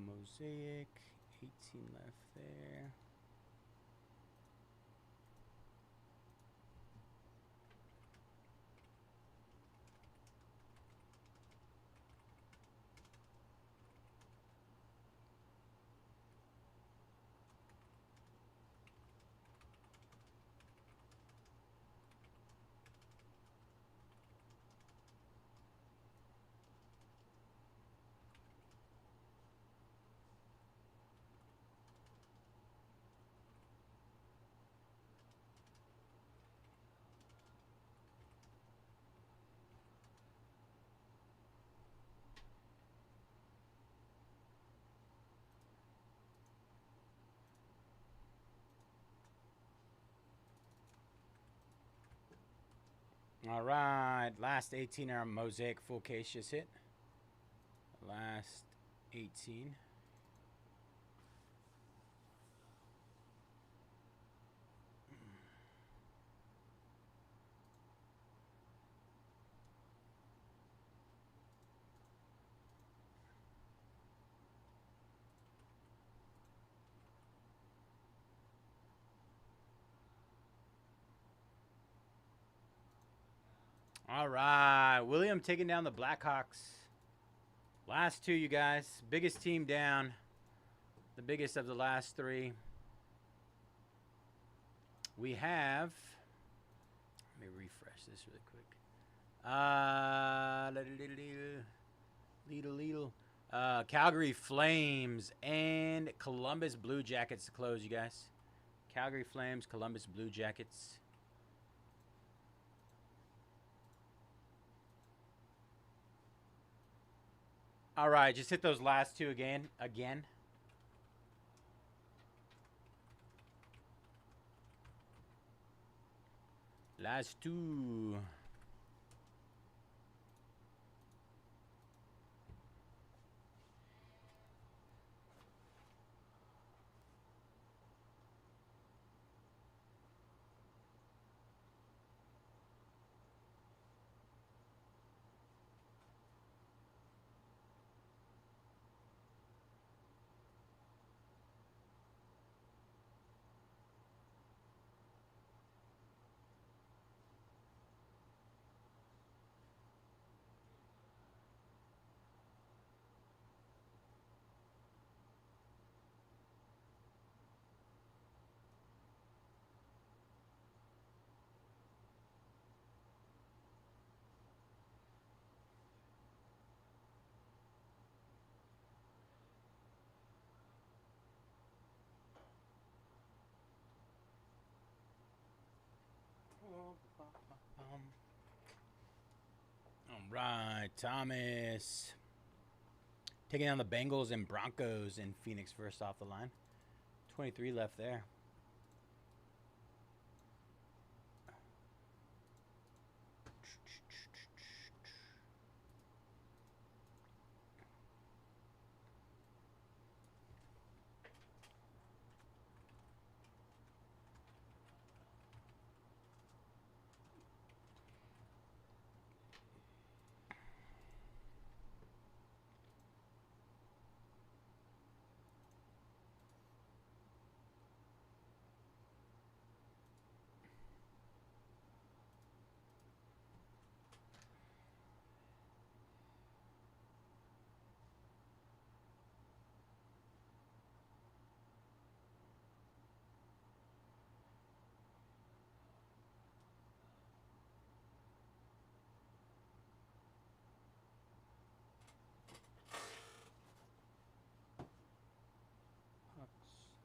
Mosaic. 18 left there. All right, last 18 our Mosaic full case just hit. Last 18. All right. William taking down the Blackhawks. Last two, you guys. Biggest team down. The biggest of the last three. We have... Let me refresh this really quick. Calgary Flames and Columbus Blue Jackets to close, you guys. Calgary Flames, Columbus Blue Jackets. All right, just hit those last two again. Last two. All right, Thomas. Taking down the Bengals and Broncos in Phoenix first off the line. 23 left there.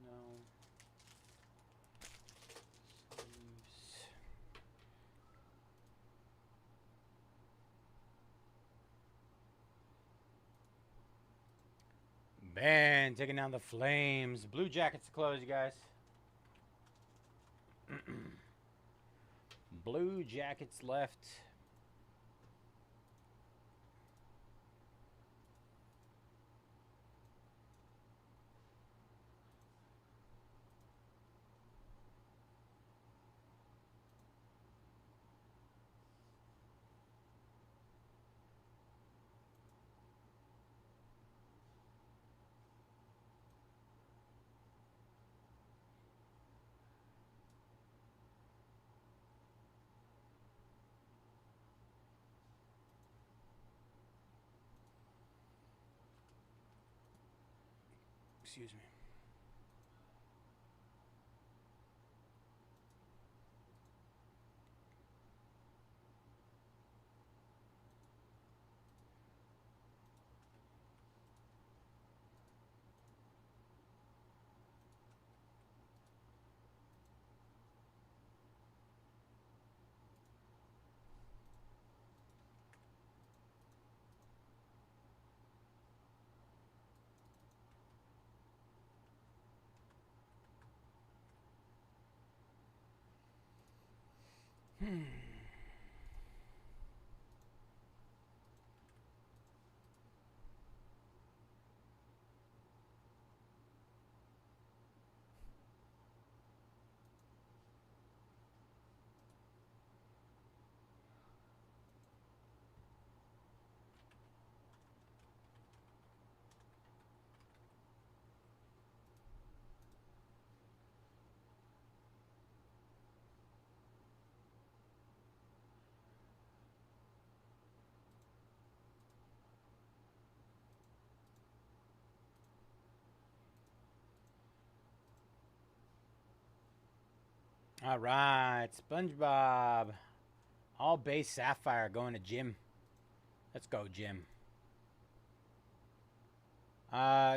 No. Ben taking down the Flames. Blue Jackets to close, you guys. Blue Jackets left. Excuse me. All right, SpongeBob. All base sapphire going to Jim. Let's go, Jim.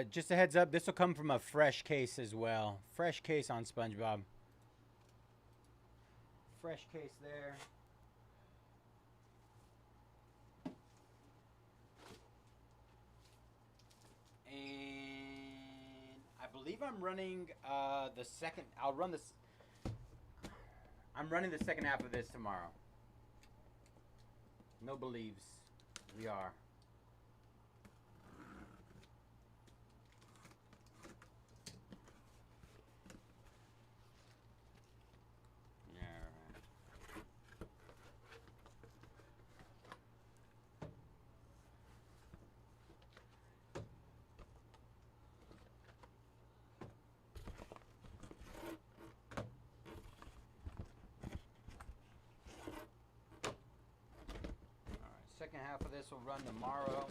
Just a heads up, this will come from a fresh case as well. Fresh case on SpongeBob. Fresh case there. And I believe I'm running the second. I'll run this. I'm running the second half of this tomorrow. No believes. We are. Yeah, right. Second half of this will run tomorrow.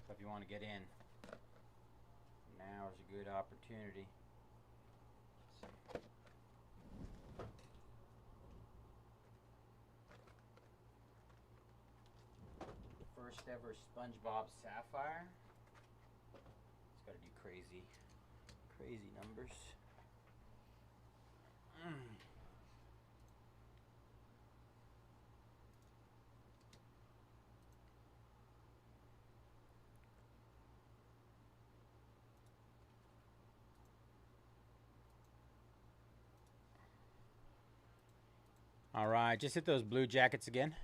So if you want to get in, now is a good opportunity. First ever SpongeBob Sapphire. It's got to do crazy numbers. All right, just hit those Blue Jackets again.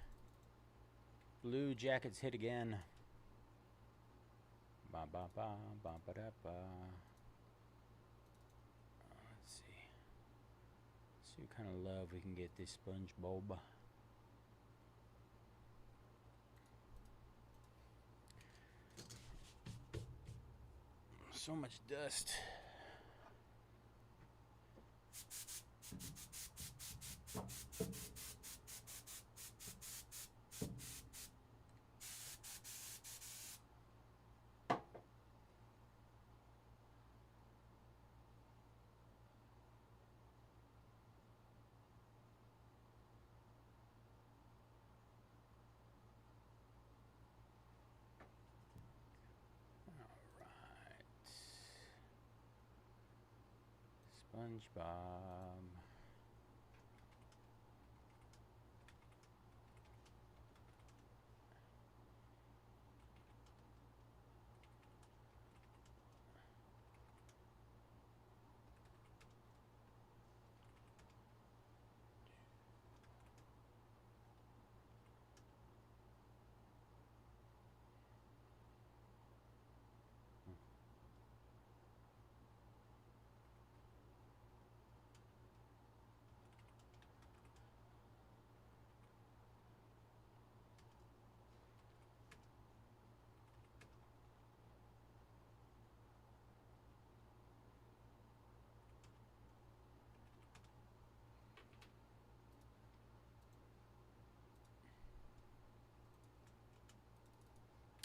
Blue Jackets hit again. Ba ba ba ba ba da ba. Let's see. See what kind of love we can get this SpongeBob. So much dust. SpongeBob.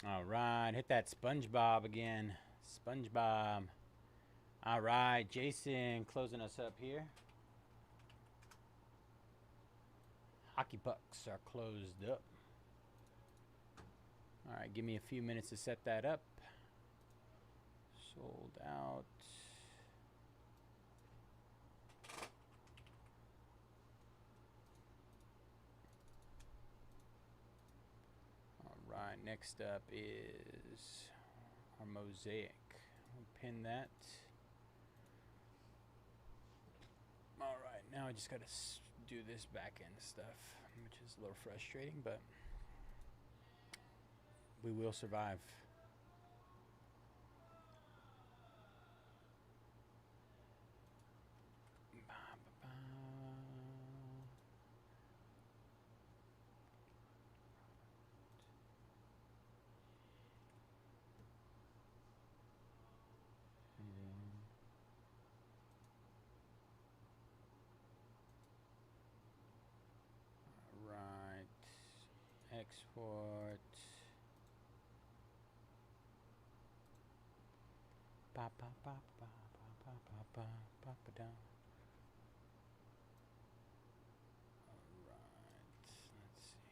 All right, hit that SpongeBob again. SpongeBob. All right, Jason closing us up here. Hockey pucks are closed up. All right, give me a few minutes to set that up. Sold out. All right, next up is our Mosaic. We'll pin that. All right, now I just got to do this back end stuff, which is a little frustrating, but we will survive. Right. Export. Ba ba ba ba ba ba ba ba ba ba da. All right. Let's see.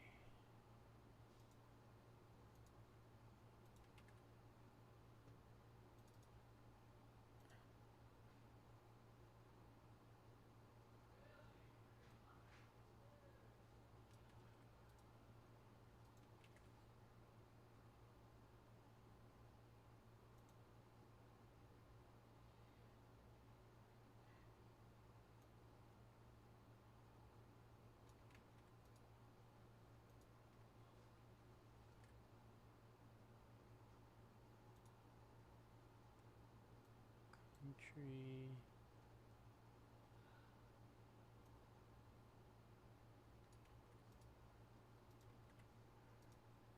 Country.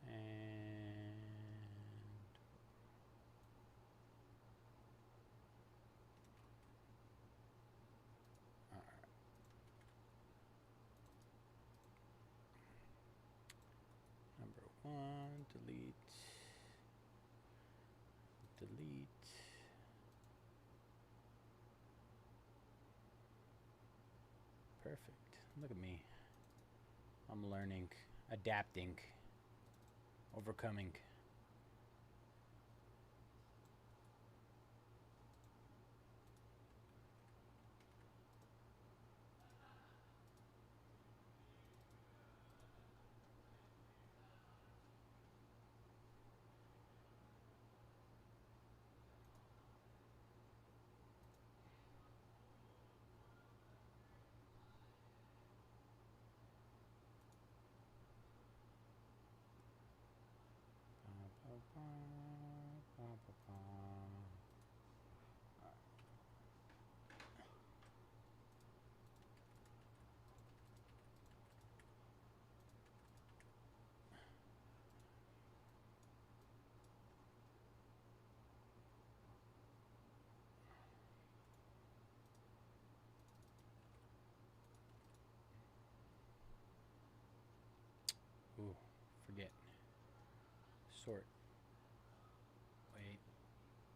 And all right. Number 1, delete. Delete. Perfect. Look at me. I'm learning, adapting, overcoming. Ooh, forget. Sort. Wait.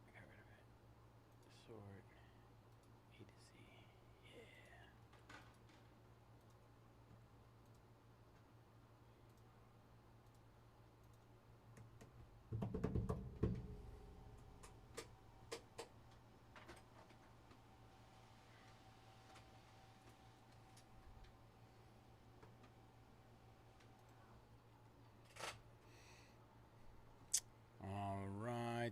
I got rid of it. Sort. A to Z. Yeah. All right.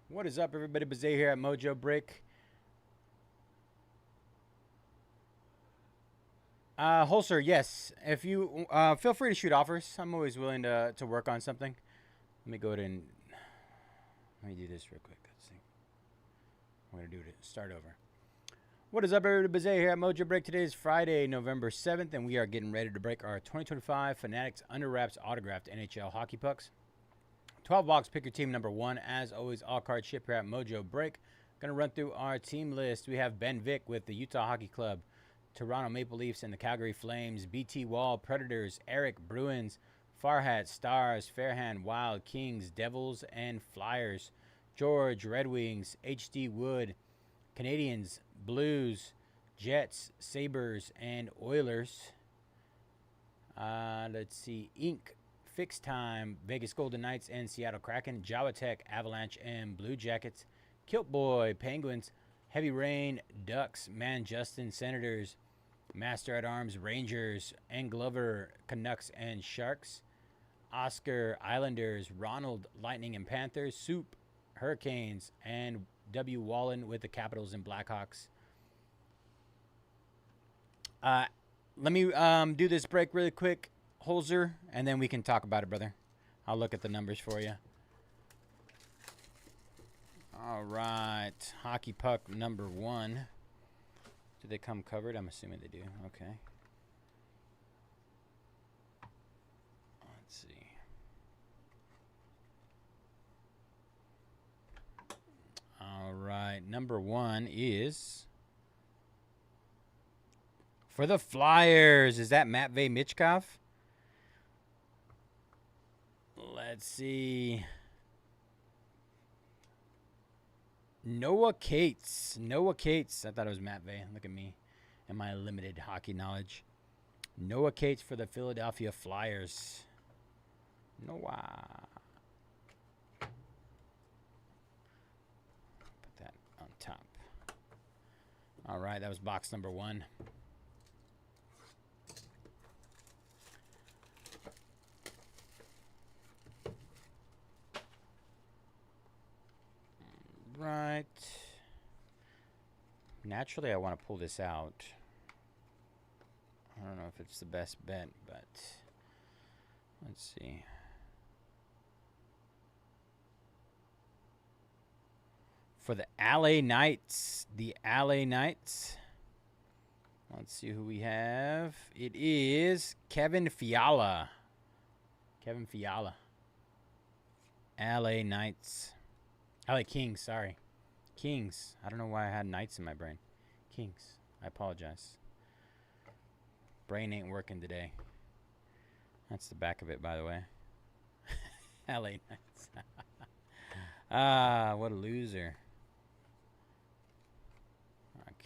What is up, everybody? Bayze here at Mojobreak. Holster, yes. If you feel free to shoot offers, I'm always willing to work on something. Let me go ahead and let me do this real quick. Let's see. I'm gonna do it. Start over. What is up, everybody? Bayze here at Mojobreak. Today is Friday, November 7th, and we are getting ready to break our 2025 Fanatics Under Wraps autographed NHL hockey pucks. 12 box, pick your team number 1. As always, all cards ship here at Mojobreak. Gonna run through our team list. We have Ben Vick with the Utah Hockey Club, Toronto Maple Leafs and the Calgary Flames, BT Wall, Predators, Eric Bruins, Farhat, Stars, Fairhand, Wild, Kings, Devils, and Flyers, George, Red Wings, HD Wood, Canadians, Blues, Jets, Sabres, and Oilers. Let's see, Ink, Fixed Time, Vegas Golden Knights and Seattle Kraken, Jawa Tech, Avalanche, and Blue Jackets, Kilt Boy, Penguins, Heavy Rain, Ducks, Man Justin, Senators, Master at Arms, Rangers, and Glover, Canucks and Sharks, Oscar, Islanders, Ronald, Lightning and Panthers, Soup, Hurricanes, and W. Wallen with the Capitals and Blackhawks. Let me do this break really quick, Holzer, and then we can talk about it, brother. I'll look at the numbers for you. All right, hockey puck number 1. Do they come covered? I'm assuming they do. Okay. Let's see. All right, number 1 is for the Flyers. Is that Matvey Michkov? Let's see. Noah Cates. Noah Cates. I thought it was Matt Vey. Look at me and my limited hockey knowledge. Noah Cates for the Philadelphia Flyers. Noah. Put that on top. All right, that was box number 1. Right. Naturally, I want to pull this out. I don't know if it's the best bet, but let's see. For the LA Knights, let's see who we have. It is Kevin Fiala. LA Knights. LA Kings, sorry. Kings. I don't know why I had Knights in my brain. Kings. I apologize. Brain ain't working today. That's the back of it, by the way. LA Knights. What a loser.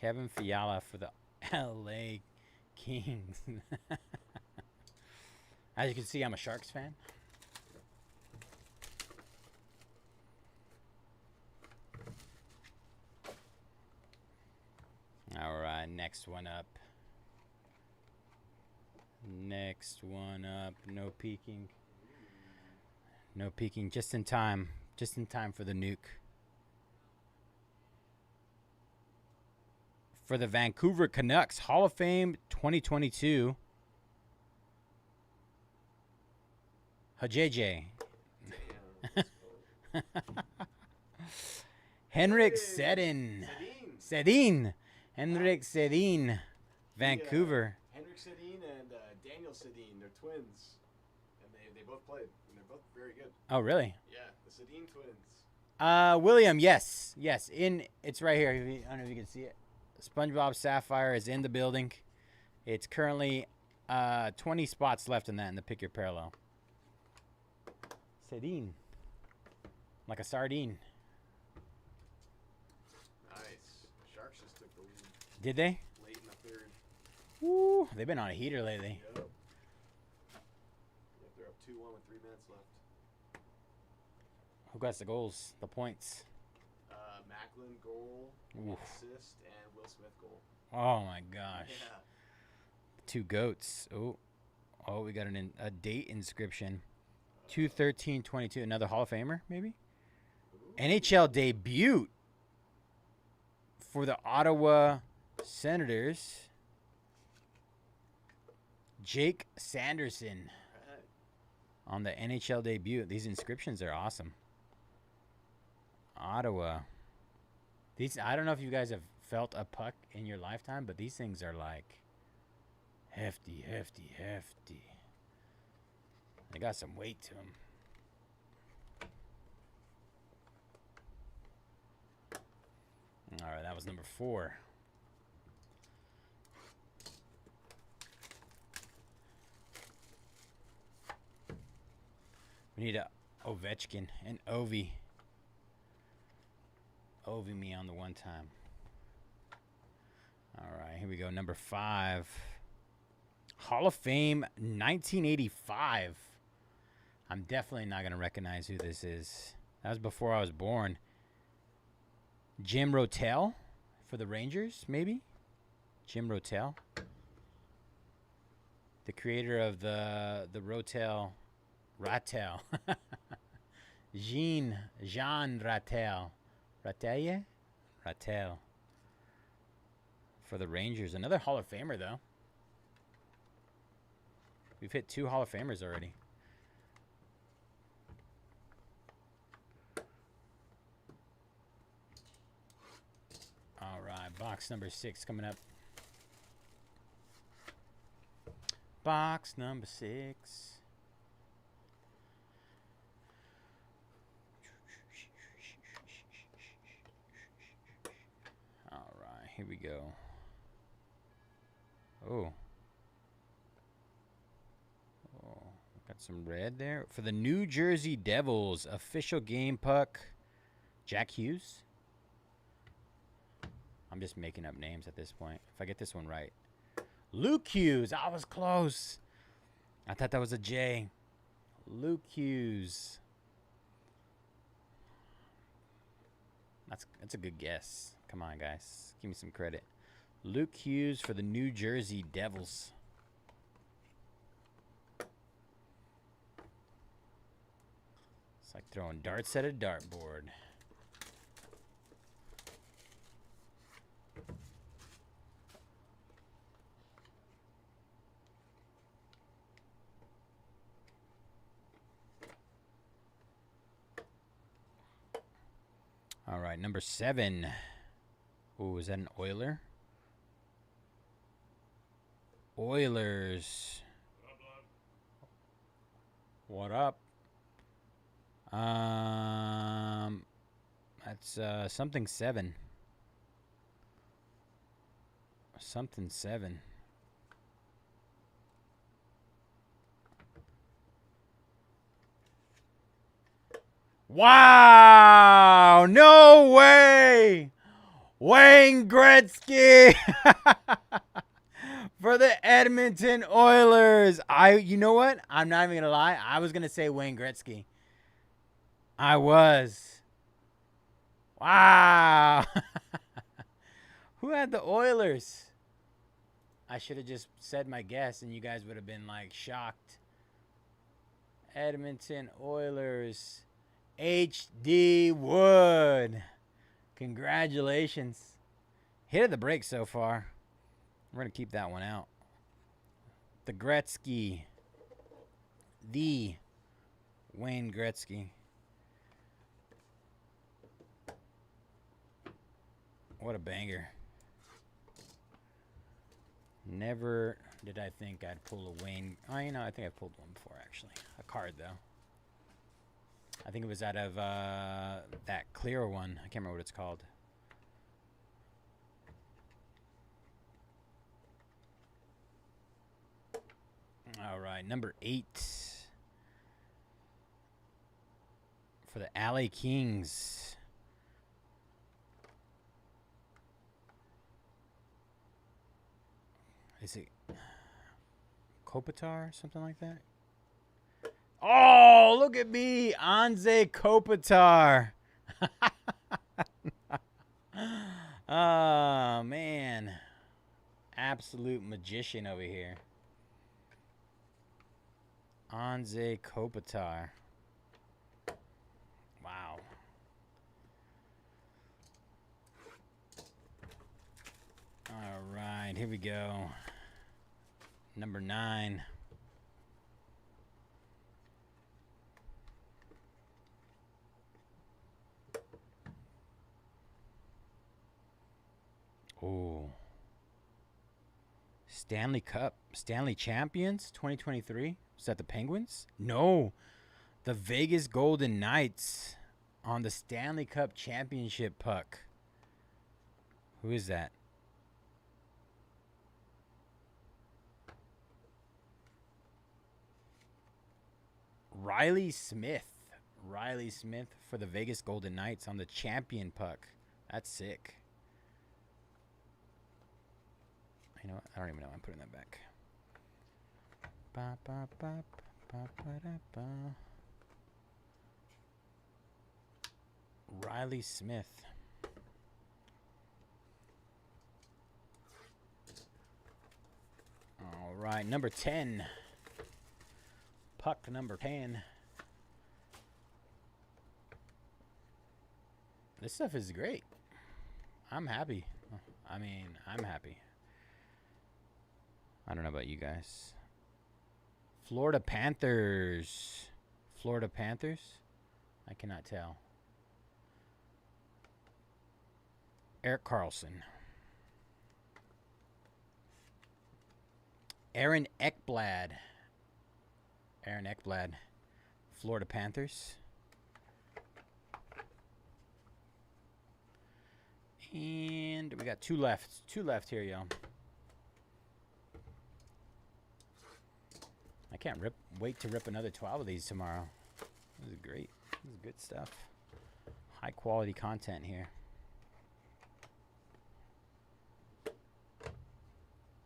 Kevin Fiala for the LA Kings. As you can see, I'm a Sharks fan. All right, next one up. No peeking. No peeking. Just in time. Just in time for the nuke. For the Vancouver Canucks, Hall of Fame 2022. HJJ. Henrik Sedin. Sedin. Henrik Sedin. Vancouver. Henrik Sedin and Daniel Sedin, they're twins. And they both played. And they're both very good. Oh, really? Yeah, the Sedin twins. William, yes. Yes. It's right here. I don't know if you can see it. SpongeBob Sapphire is in the building. It's currently 20 spots left in that in the pick your parallel. Sedin. Like a sardine. Nice. Sharks just took the lead Did they? late in the third. Woo. They've been on a heater lately. Yep. They're up 2-1 with 3 minutes left. Who got the goals? The points? Macklin goal, Oof. assist, and Will Smith goal. Oh, my gosh. Yeah. 2 goats. Oh, we got a date inscription. 2/13/22. Another Hall of Famer, maybe? Ooh. NHL debut for the Ottawa Senators. Jake Sanderson Right. on the NHL debut. These inscriptions are awesome. Ottawa. I don't know if you guys have felt a puck in your lifetime, but these things are like hefty. They got some weight to them. All right, that was number 4. We need a Ovechkin and Ovi. Ovi me on the one time. All right, here we go. Number 5. Hall of Fame 1985. I'm definitely not going to recognize who this is. That was before I was born. Jim Rotel for the Rangers, maybe? Jim Rotel. The creator of the Rotel. Ratel. Jean Ratel. Ratel? Ratel. For the Rangers. Another Hall of Famer, though. We've hit 2 Hall of Famers already. All right, box number 6 coming up. Box number 6. All right, here we go. Oh, got Got some red there. For the New Jersey Devils, official game puck, Jack Hughes. I'm just making up names at this point. If I get this one right. Luke Hughes. I was close. I thought that was a J. Luke Hughes. That's a good guess. Come on, guys. Give me some credit. Luke Hughes for the New Jersey Devils. It's like throwing darts at a dartboard. All right, number 7. Ooh, is that an Oiler? Oilers. What up? That's something 7. Something 7. Wow! No way! Wayne Gretzky for the Edmonton Oilers. You know what? I'm not even gonna lie. I was gonna say Wayne Gretzky. I was. Wow. Who had the Oilers? I should have just said my guess, and you guys would have been like shocked. Edmonton Oilers. H.D. Wood. Congratulations. Hit of the break so far. We're going to keep that one out. The Gretzky. The Wayne Gretzky. What a banger. Never did I think I'd pull a Wayne. Oh, you know, I think I've pulled one before, actually. A card, though. I think it was out of that clear one. I can't remember what it's called. All right, number 8 for the LA Kings. Is it Kopitar, something like that? Oh, look at me. Anze Kopitar. Oh, man. Absolute magician over here. Anze Kopitar. Wow. All right, here we go. Number 9. Oh. Stanley Cup. Stanley Champions 2023. Was that the Penguins? No. The Vegas Golden Knights on the Stanley Cup Championship puck. Who is that? Riley Smith. Riley Smith for the Vegas Golden Knights on the champion puck. That's sick. You know what? I don't even know. I'm putting that back. Ba, ba, ba, ba, ba, da, ba. Riley Smith. All right, number 10. Puck number 10. This stuff is great. I'm happy. I mean, I'm happy. I don't know about you guys. Florida Panthers. Florida Panthers? I cannot tell. Eric Carlson. Aaron Ekblad. Aaron Ekblad. Florida Panthers. And we got 2 left. 2 left here, y'all. I can't wait to rip another 12 of these tomorrow. This is great. This is good stuff. High quality content here.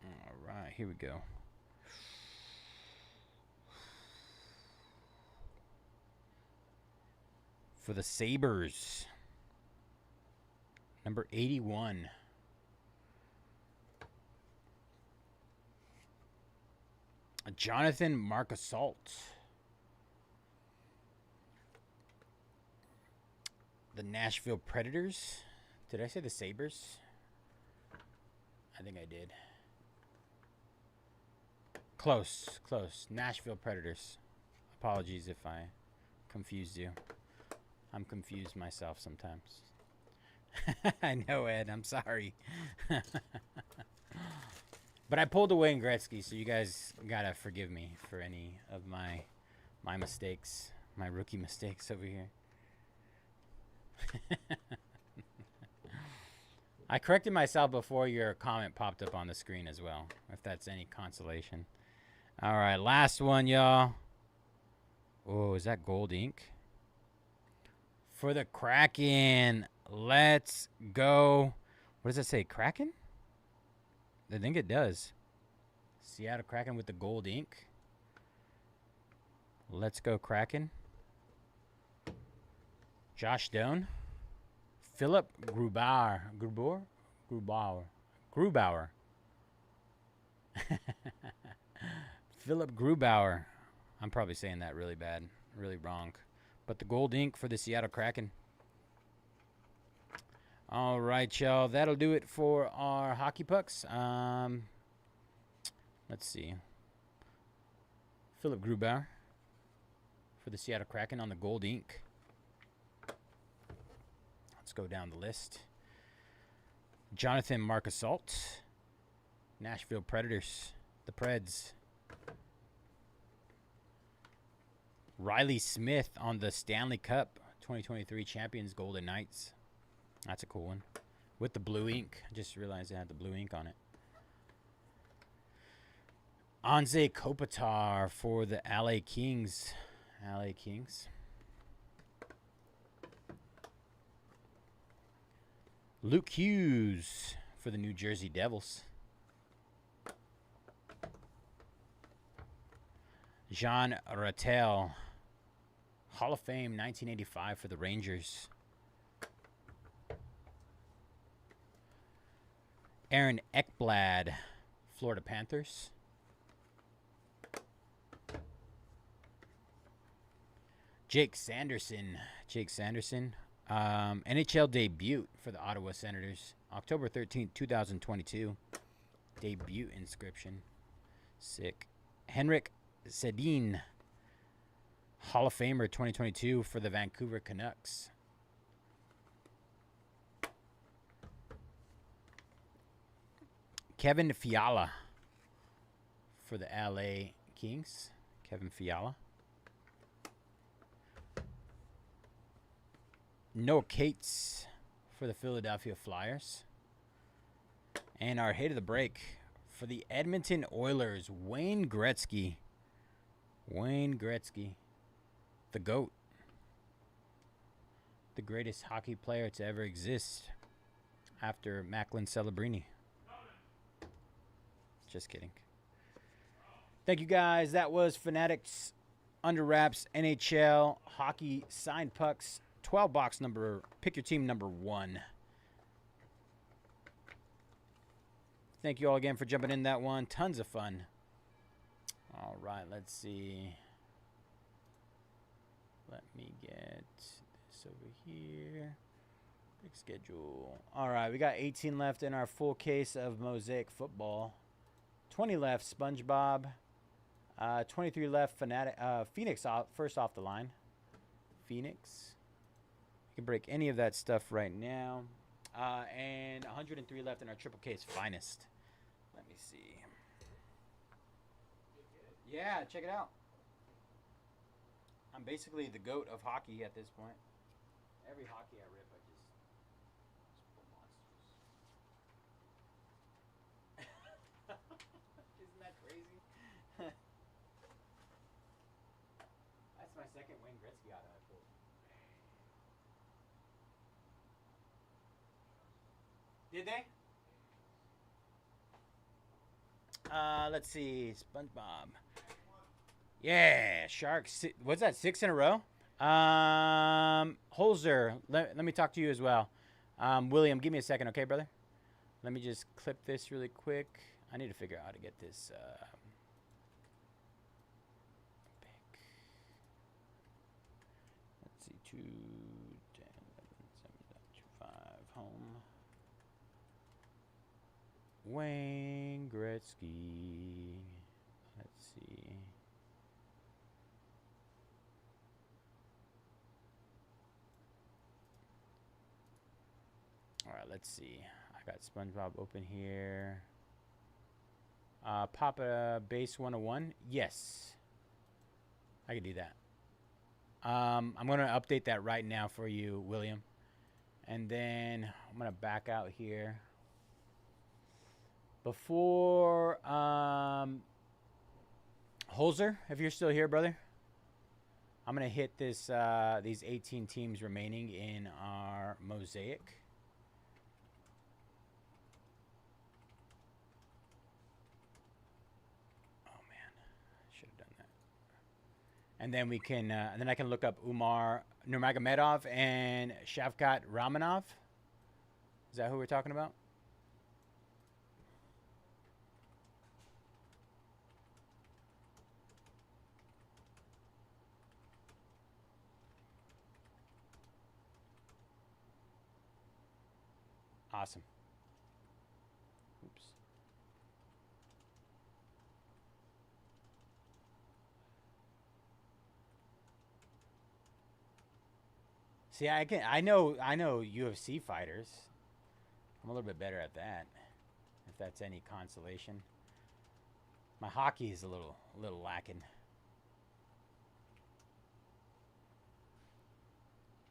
All right, here we go. For the Sabres, number 81. Jonathan Marchessault. The Nashville Predators. Did I say the Sabres? I think I did. Close, close. Nashville Predators. Apologies if I confused you. I'm confused myself sometimes. I know, Ed. I'm sorry. But I pulled away in Gretzky, so you guys gotta forgive me for any of my mistakes, my rookie mistakes over here. I corrected myself before your comment popped up on the screen as well, if that's any consolation. All right, last one, y'all. Oh, is that gold ink? For the Kraken. Let's go. What does it say? Kraken? I think it does. Seattle Kraken with the gold ink. Let's go Kraken. Josh Doan. Philip Grubauer. Philip Grubauer. I'm probably saying that really bad. Really wrong. But the gold ink for the Seattle Kraken. All right, y'all. That'll do it for our hockey pucks. Let's see. Philip Grubauer for the Seattle Kraken on the gold ink. Let's go down the list. Jonathan Marchessault, Nashville Predators, the Preds. Riley Smith on the Stanley Cup 2023 Champions Golden Knights. That's a cool one. With the blue ink. I just realized it had the blue ink on it. Anze Kopitar for the LA Kings. LA Kings. Luke Hughes for the New Jersey Devils. Jean Rattel, Hall of Fame 1985 for the Rangers. Aaron Ekblad, Florida Panthers. Jake Sanderson, NHL debut for the Ottawa Senators. October 13th, 2022. Debut inscription. Sick. Henrik Sedin, Hall of Famer 2022 for the Vancouver Canucks. Kevin Fiala for the LA Kings. Kevin Fiala. Noah Cates for the Philadelphia Flyers. And our hit of the break for the Edmonton Oilers, Wayne Gretzky. Wayne Gretzky, the GOAT. The greatest hockey player to ever exist after Macklin Celebrini. Just kidding. Thank you, guys. That was Fanatics Under Wraps NHL Hockey Signed Pucks. 12 box number. Pick your team number 1. Thank you all again for jumping in that one. Tons of fun. All right, let's see. Let me get this over here. Big schedule. All right, we got 18 left in our full case of Mosaic football. 20 left, SpongeBob. 23 left, Phoenix first off the line. Phoenix. You can break any of that stuff right now. And 103 left in our triple case finest. Let me see. Yeah, check it out. I'm basically the GOAT of hockey at this point. Every hockey I rip, I just pull monsters. Isn't that crazy? Did they? Let's see. SpongeBob. Yeah, Sharks. What's that? 6 in a row? Holzer, let me talk to you as well. William, give me a second, okay, brother? Let me just clip this really quick. I need to figure out how to get this big. Let's see, 2, 10, 11, 7, 2, 5, home. Wayne Gretzky. Let's see. All right, let's see. I got SpongeBob open here. Pop a base 101. Yes, I can do that. I'm going to update that right now for you, William. And then I'm going to back out here. Before Holzer, if you're still here, brother, I'm going to hit this these 18 teams remaining in our Mosaic. And then we can, and then I can look up Umar Nurmagomedov and Shavkat Ramanov. Is that who we're talking about? Awesome. Oops. See, I know UFC fighters. I'm a little bit better at that, if that's any consolation. My hockey is a little lacking.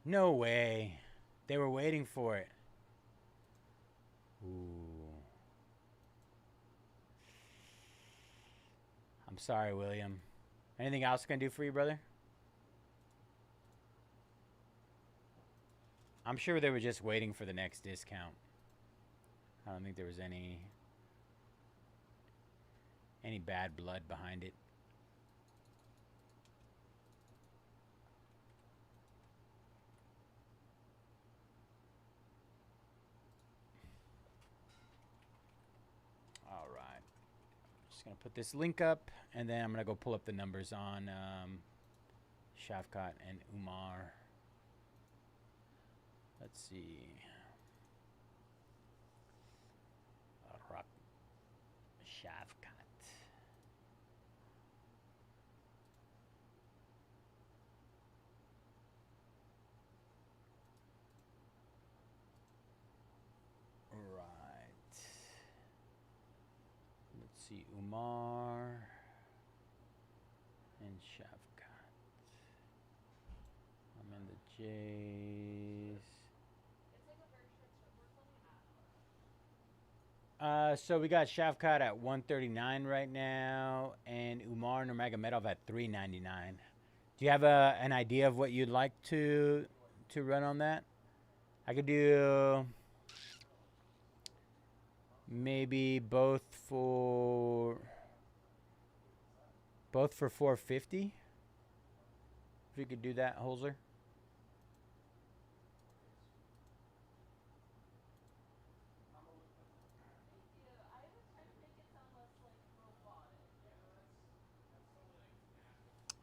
No way. They were waiting for it. Ooh. I'm sorry, William. Anything else I can do for you, brother? I'm sure they were just waiting for the next discount. I don't think there was any bad blood behind it. All right. Just going to put this link up, and then I'm going to go pull up the numbers on Shavkat and Umar. Let's see. Shavkat. Right. Let's see. Umar and Shavkat. I'm in the J's. So we got Shavkat at 139 right now, and Umar Nurmagomedov at 399. Do you have an idea of what you'd like to run on that? I could do maybe both for 450. If you could do that, Holzer.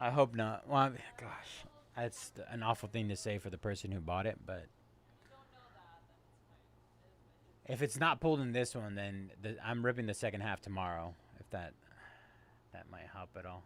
I hope not. Well, gosh, that's an awful thing to say for the person who bought it, but if it's not pulled in this one, then I'm ripping the second half tomorrow, if that might help at all.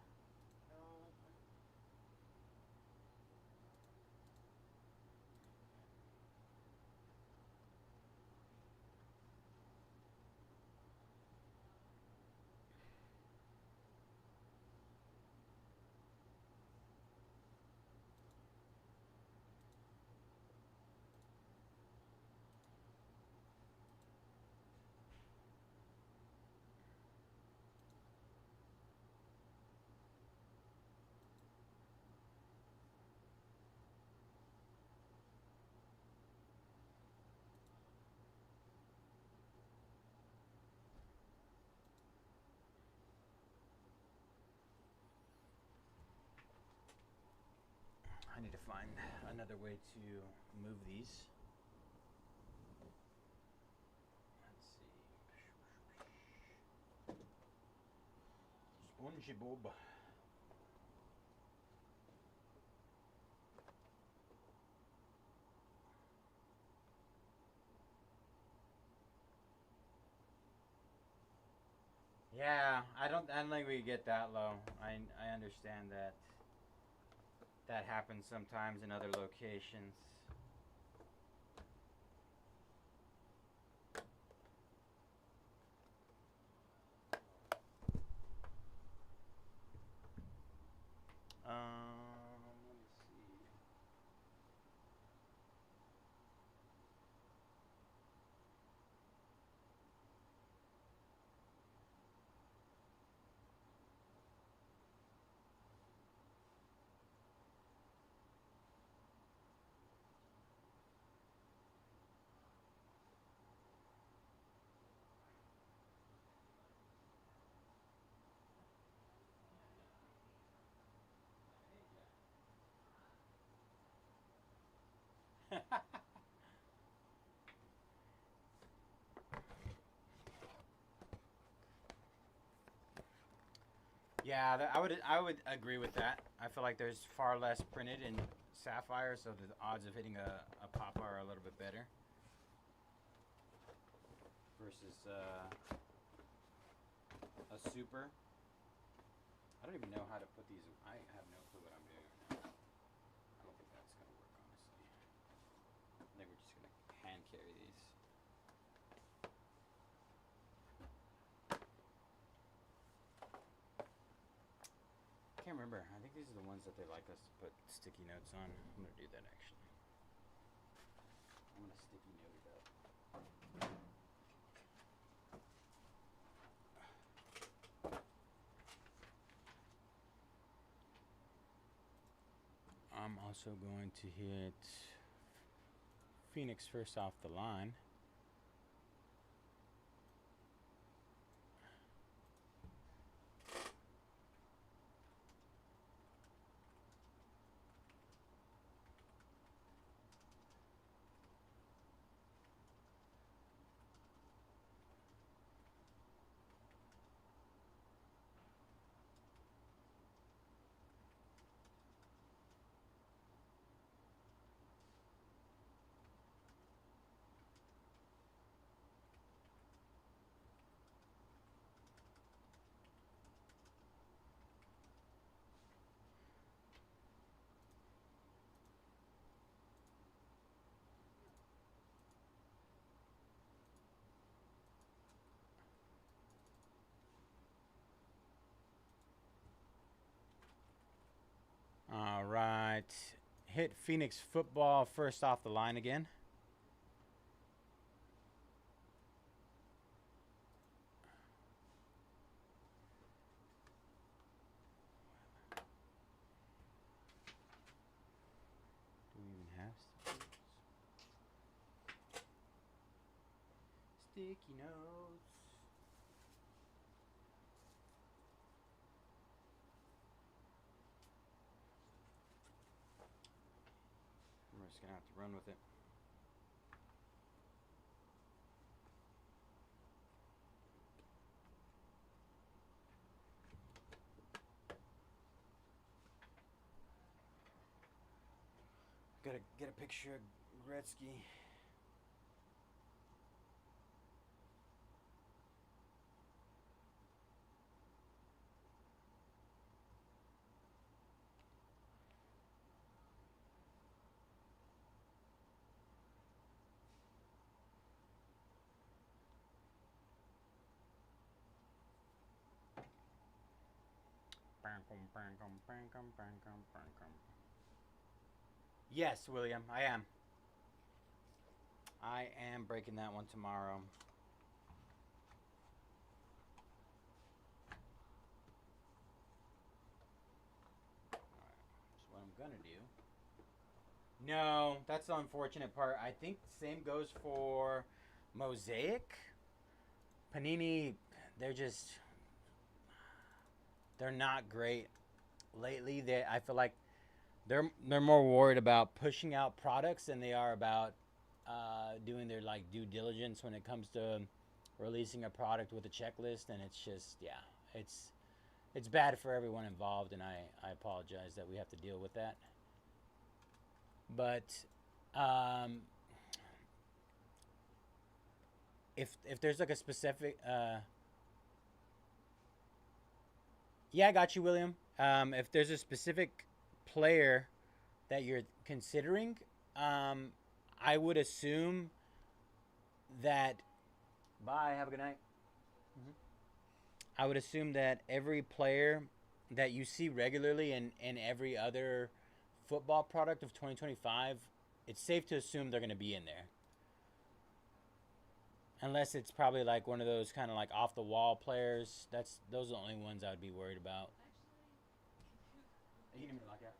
I need to find another way to move these. Let's see. SpongeBob. Yeah, I don't think we get that low. I understand that happens sometimes in other locations. Let me see. Yeah, I would agree with that. I feel like there's far less printed in Sapphire, so the odds of hitting a pop are a little bit better versus a super. I don't even know how to put these. I have no clue what I'm doing right now. I don't think that's gonna work, honestly. I think we're just gonna hand carry these. I can't remember. I think these are the ones that they like us to put sticky notes on. I'm gonna do that actually. I'm gonna sticky note it up. I'm also going to hit Phoenix first off the line. All right. Hit Phoenix football first off the line again. Do we even have sticky notes? We're just gonna have to run with it. Gotta get a picture of Gretzky. Yes, William, I am. I am breaking that one tomorrow. Alright, so what I'm gonna do. No, that's the unfortunate part. I think the same goes for Mosaic. Panini, they're not great lately. I feel like they're more worried about pushing out products than they are about doing their like due diligence when it comes to releasing a product with a checklist. And it's just, yeah, it's bad for everyone involved, and I apologize that we have to deal with that. But if there's like a specific yeah, I got you, William. If there's a specific player that you're considering, I would assume that. Bye. Have a good night. I would assume that every player that you see regularly in every other football product of 2025, it's safe to assume they're going to be in there. Unless it's probably like one of those kind of like off the wall players. Those are the only ones I would be worried about. You need me to lock out?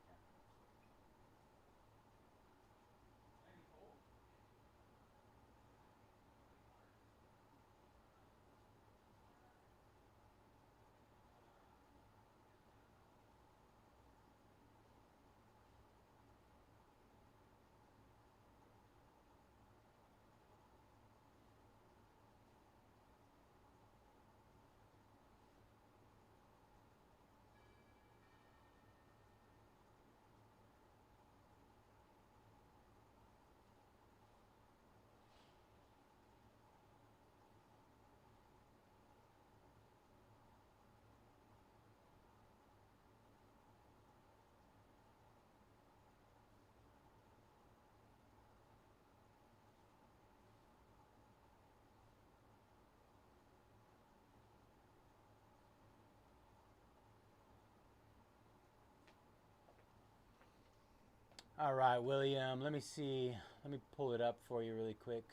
All right, William. Let me see. Let me pull it up for you really quick.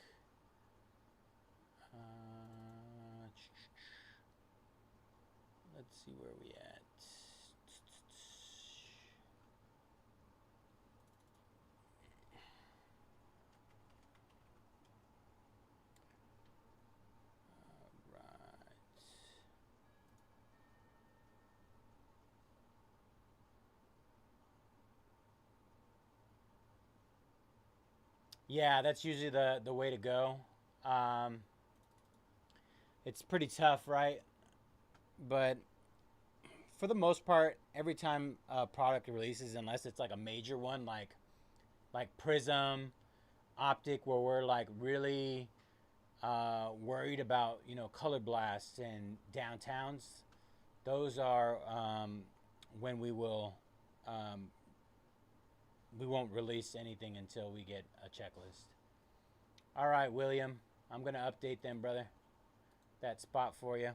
Let's see where we at. All right. Yeah, that's usually the way to go. Um, it's pretty tough, right? But for the most part, every time a product releases, unless it's like a major one, like Prism, Optic, where we're like really worried about color blasts and downtowns, those are when um, we won't release anything until we get a checklist. All right, William, I'm gonna update them, brother. That spot for you.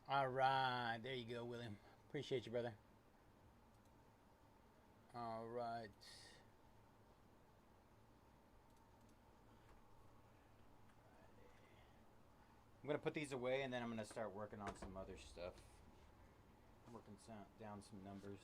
All right, there you go, William. Appreciate you, brother. All right. I'm gonna put these away, and then I'm gonna start working on some other stuff. Working down some numbers.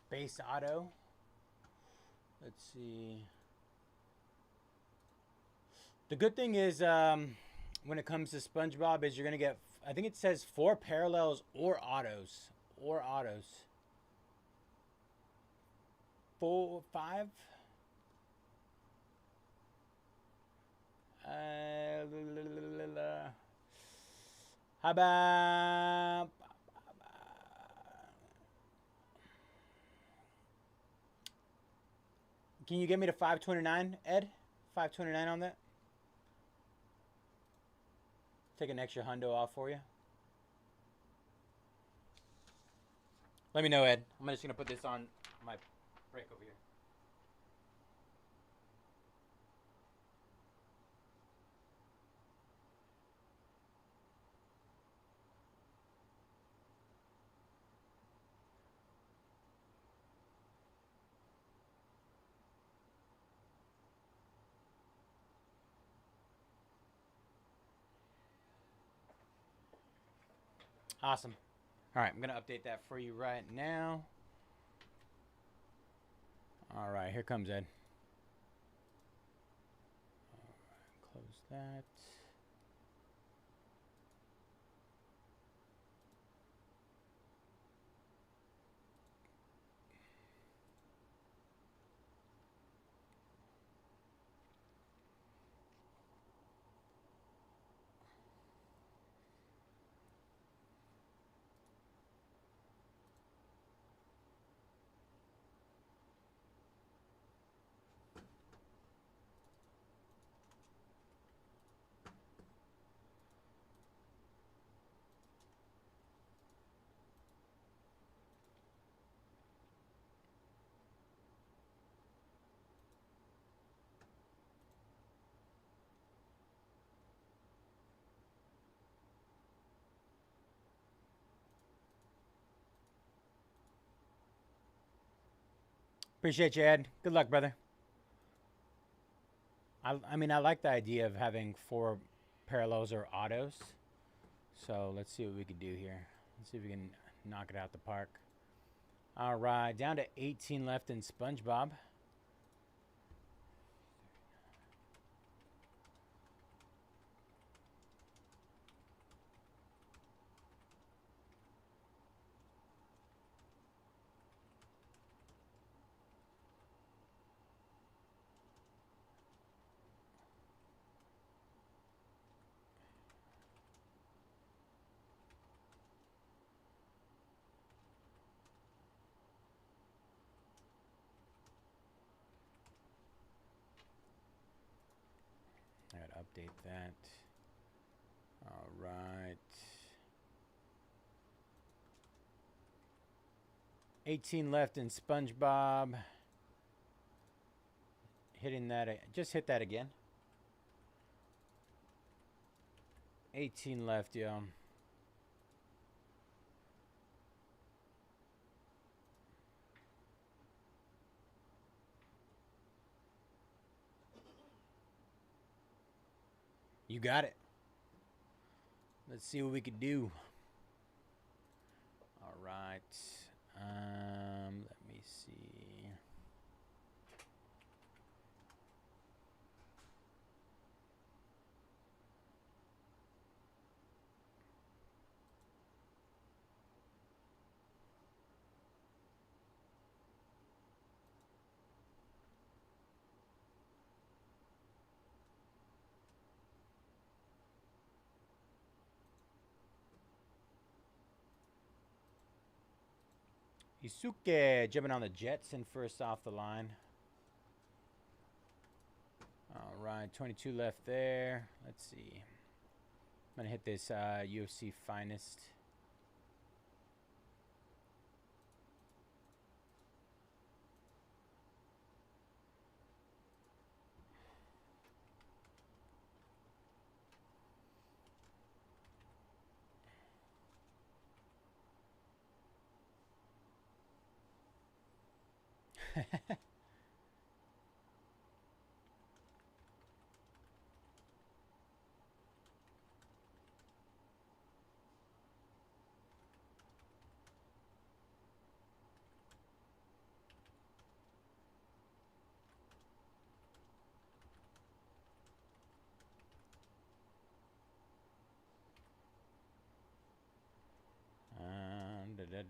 Base auto. Let's see. The good thing is, when it comes to SpongeBob, is you're gonna get. I think it says 4 parallels or autos. 4, 5. How about? Can you get me to 529, Ed? 529 on that. Take an extra hundo off for you. Let me know, Ed. I'm just gonna put this on my break over here. Awesome. All right, I'm gonna update that for you right now. All right, here comes Ed. All right, close that. Appreciate you, Ed. Good luck, brother. I mean, I like the idea of having 4 parallels or autos. So let's see what we can do here. Let's see if we can knock it out the park. All right, down to 18 left in SpongeBob. I gotta update that. All right. 18 left in SpongeBob. Hitting that, just hit that again. 18 left, yo. You got it. Let's see what we could do. All right. Let me see. Isuke jumping on the Jets and first off the line. All right, 22 left there. Let's see. I'm going to hit this UFC finest.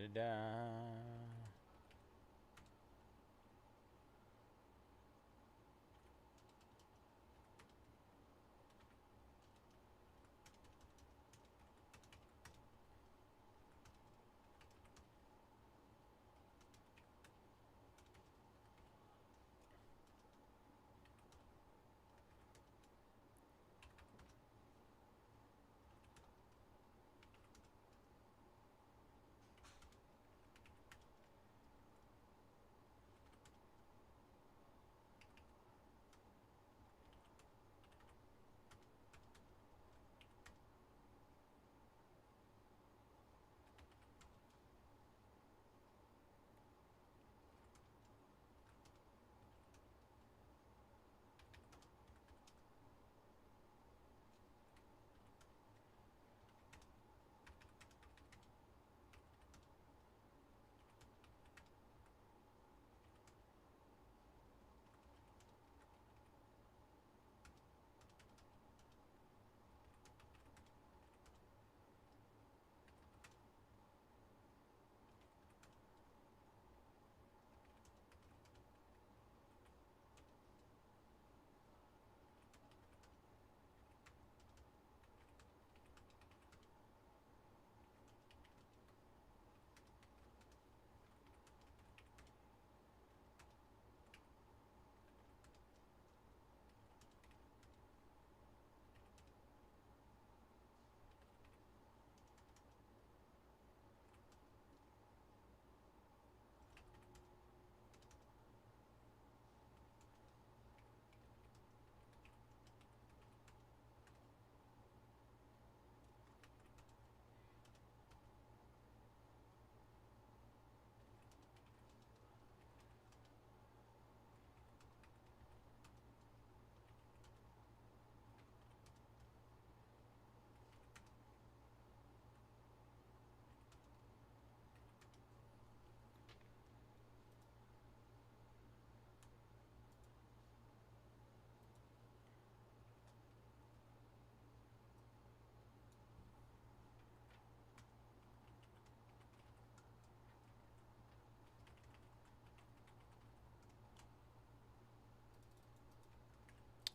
Da-da-da.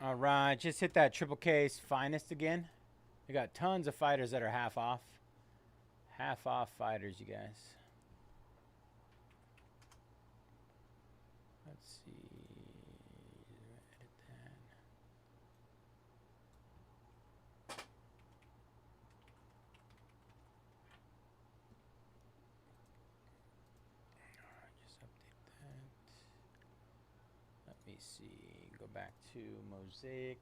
All right, just hit that triple case finest again. We got tons of fighters that are half off. Half off fighters, you guys. Let's see. Edit that. All right, just update that. Let me see. Go back to Mosaic.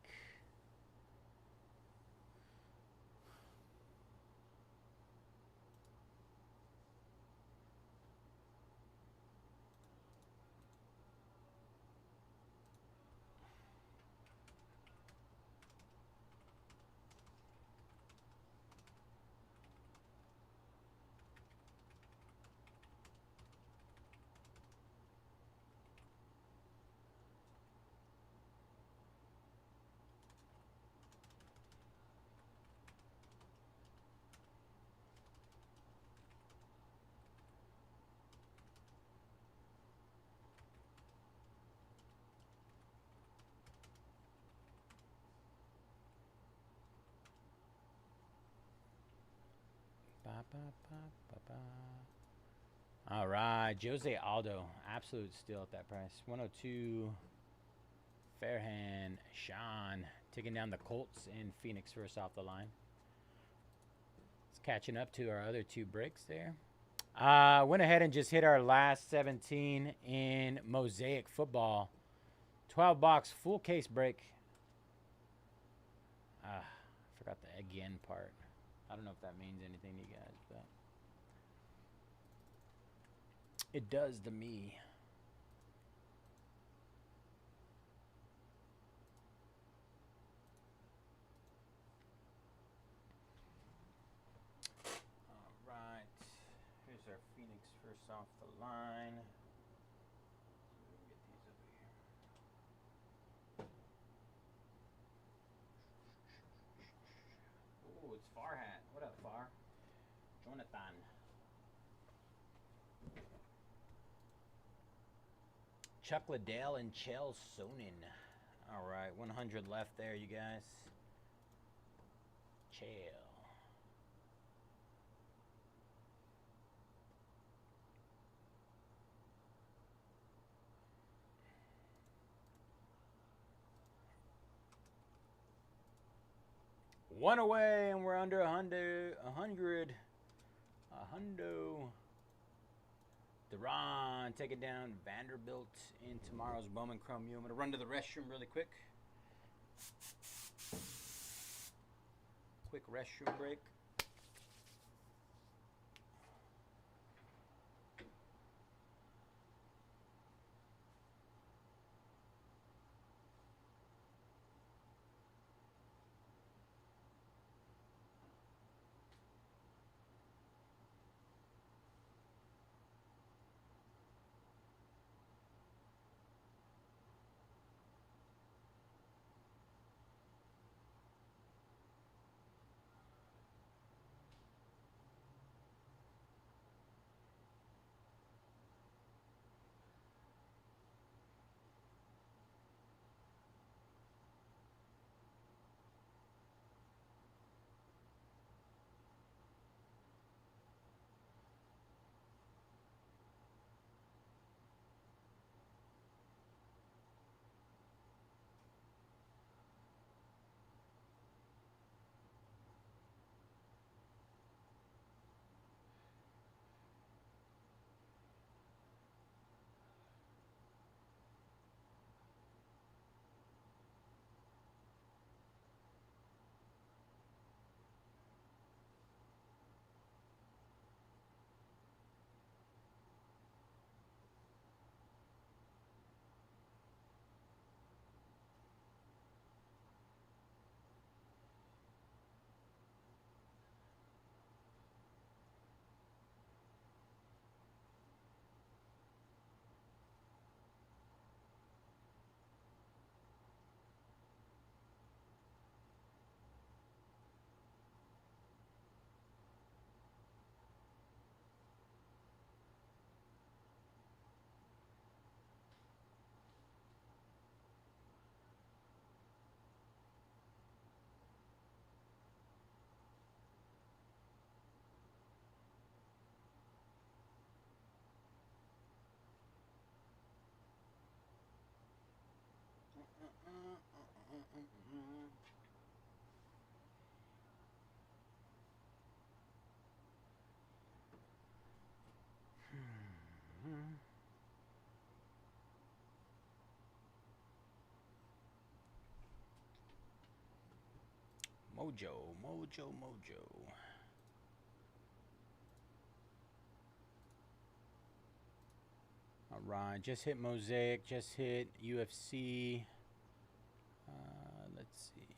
All right, Jose Aldo, absolute steal at that price. 102. Fairhand, Sean, taking down the Colts in Phoenix first off the line. It's catching up to our other two breaks there. Went ahead and just hit our last 17 in Mosaic football. 12 box full case break. Forgot the again part. I don't know if that means anything to you guys, but it does to me. All right. Here's our Phoenix first off the line. Let me get these over here. Ooh, it's Farhat. What up, Far? Jonathan. Chuck Liddell and Chael Sonnen. All right, 100 left there, you guys. Chael. One away, and we're under 100. A hundo. Duran taking down Vanderbilt in tomorrow's Bowman Chrome U. I'm going to run to the restroom really quick. Quick restroom break. Mojo. All right, just hit Mosaic, just hit UFC. Let's see.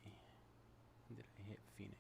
When did I hit Phoenix?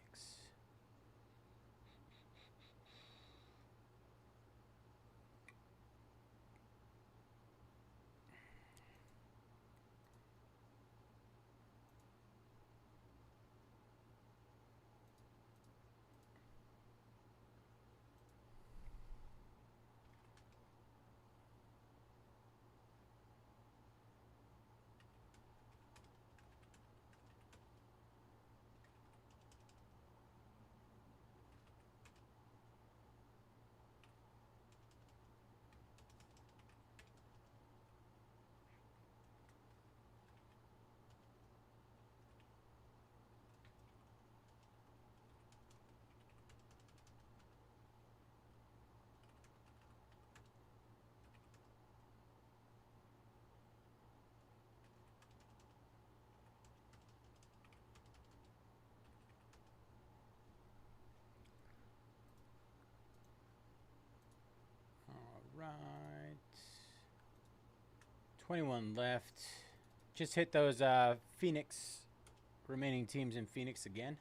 Right. 21 left. Just hit those Phoenix, remaining teams in Phoenix again.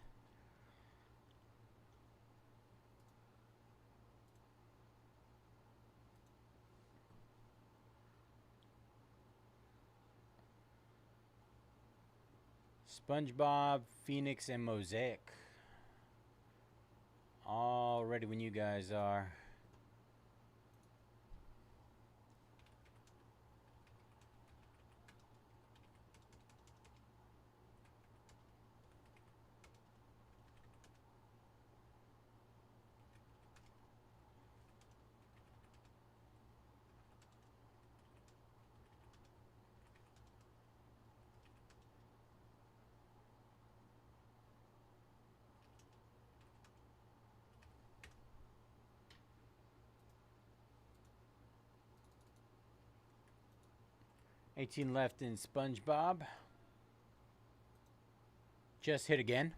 SpongeBob, Phoenix, and Mosaic. All ready when you guys are. 18 left in SpongeBob. Just hit again.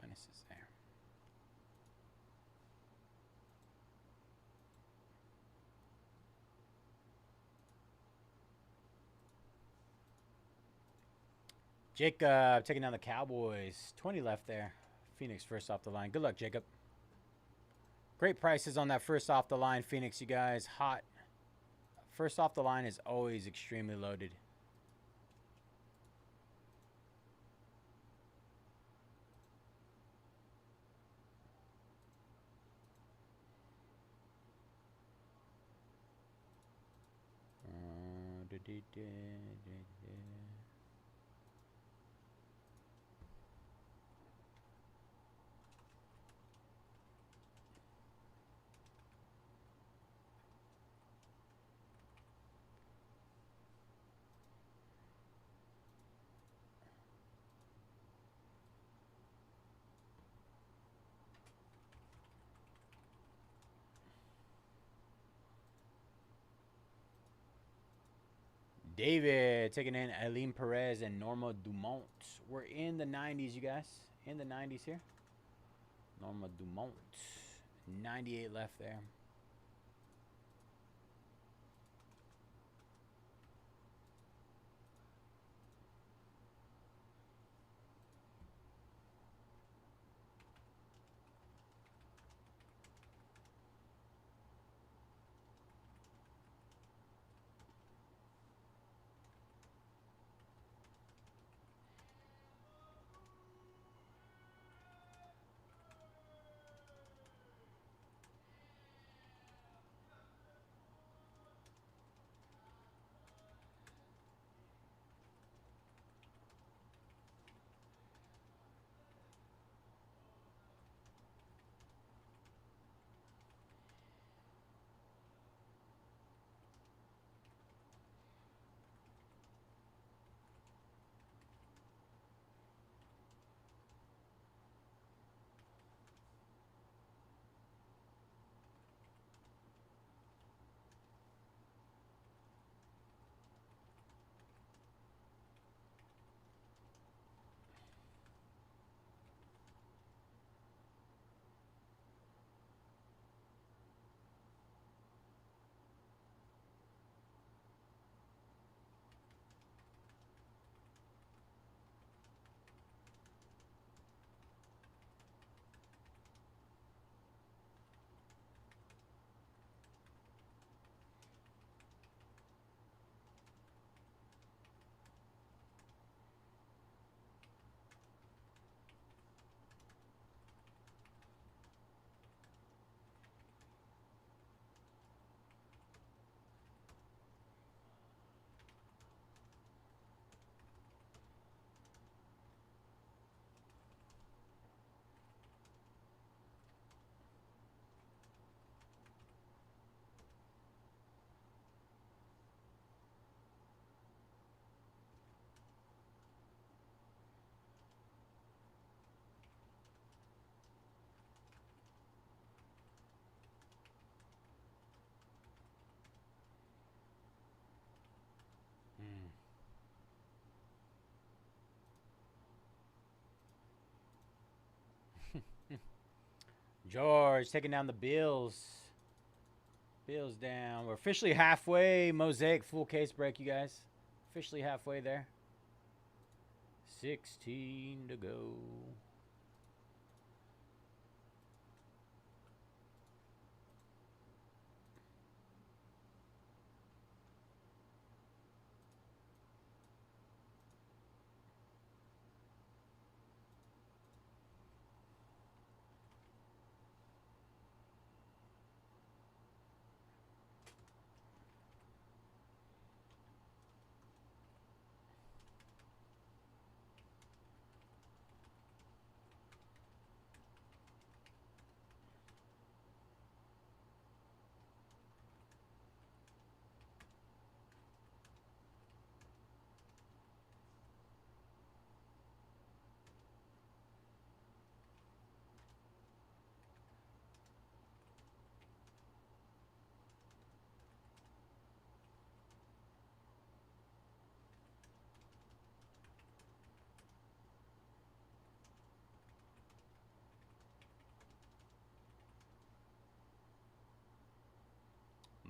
Finest is there. Jacob taking down the Cowboys. 20 left there. Phoenix first off the line. Good luck, Jacob. Great prices on that first off the line, Phoenix, you guys. Hot. First off the line is always extremely loaded. David taking in Aline Perez and Norma Dumont. We're in the 90s, you guys. In the 90s here. Norma Dumont. 98 left there. George taking down the Bills. Bills down. We're officially halfway. Mosaic full case break, you guys. Officially halfway there. 16 to go.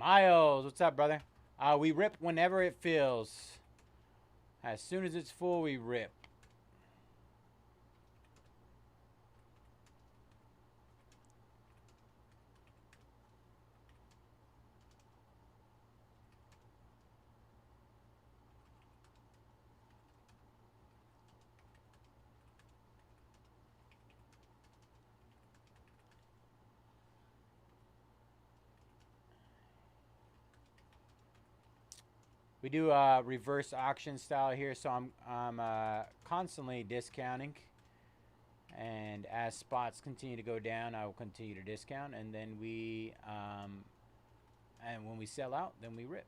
Miles, what's up, brother? We rip whenever it fills. As soon as it's full, we rip. We do reverse auction style here, so I'm constantly discounting, and as spots continue to go down, I will continue to discount, and then and when we sell out, then we rip.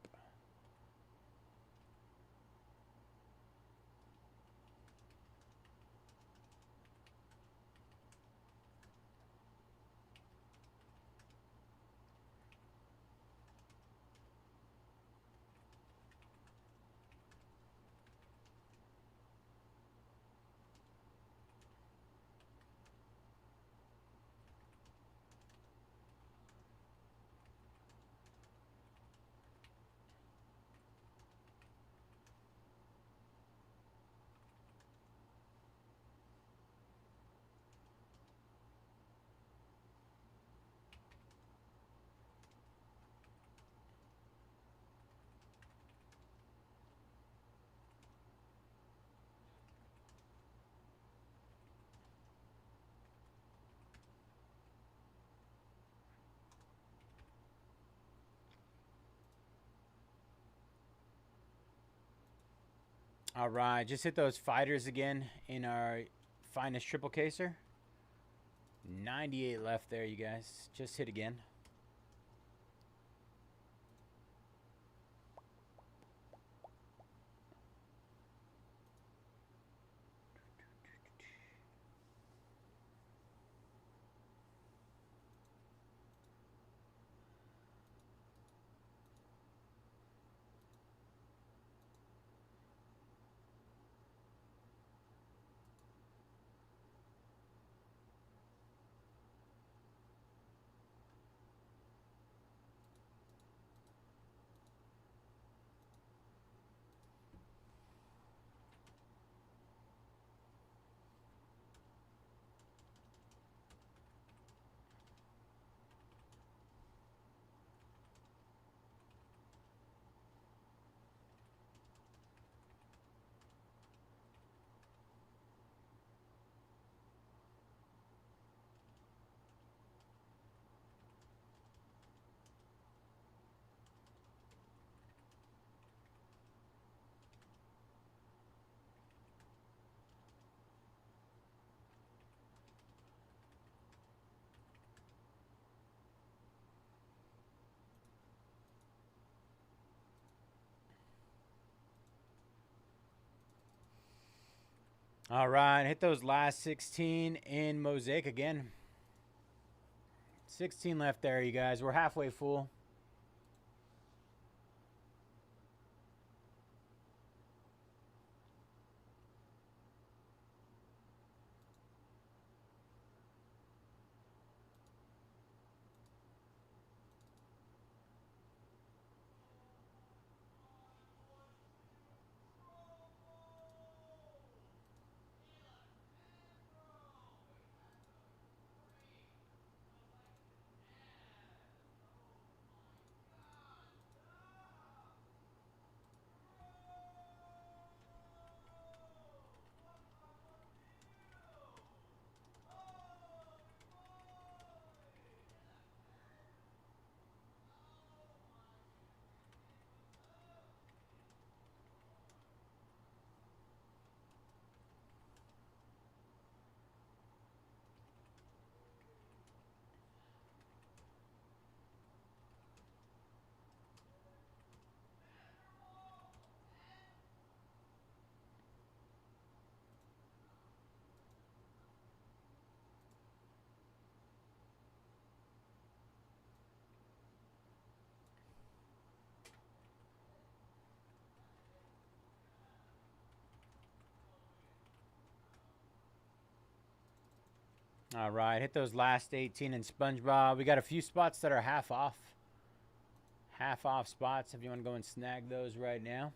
All right, just hit those fighters again in our finest triple caser. 98 left there, you guys. Just hit again. All right, hit those last 16 in Mosaic again. 16 left there, you guys. We're halfway full. All right, hit those last 18 in SpongeBob. We got a few spots that are half off. half off spots if you want to go and snag those right now.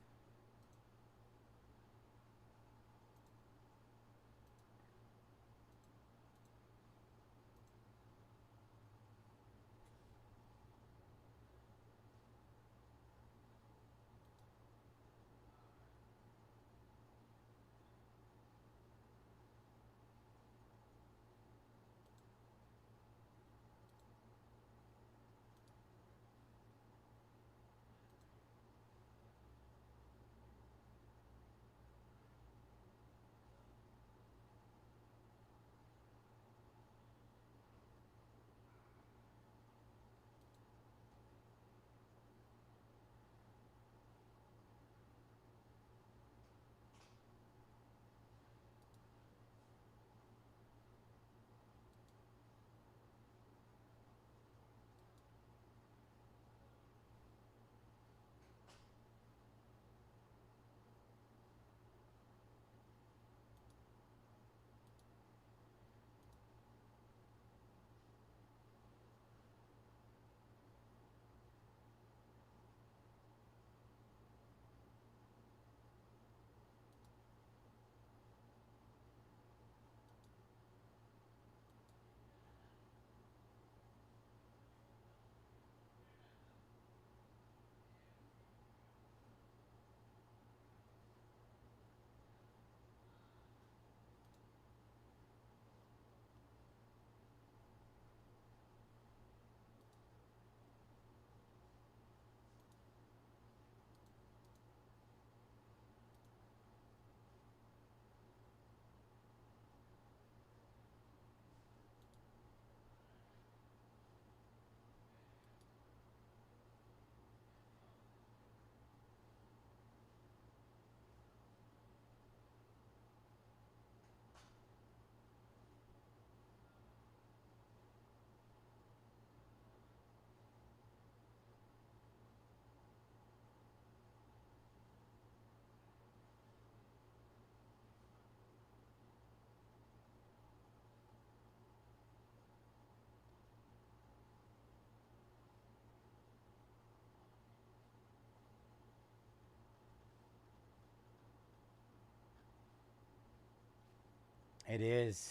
It is.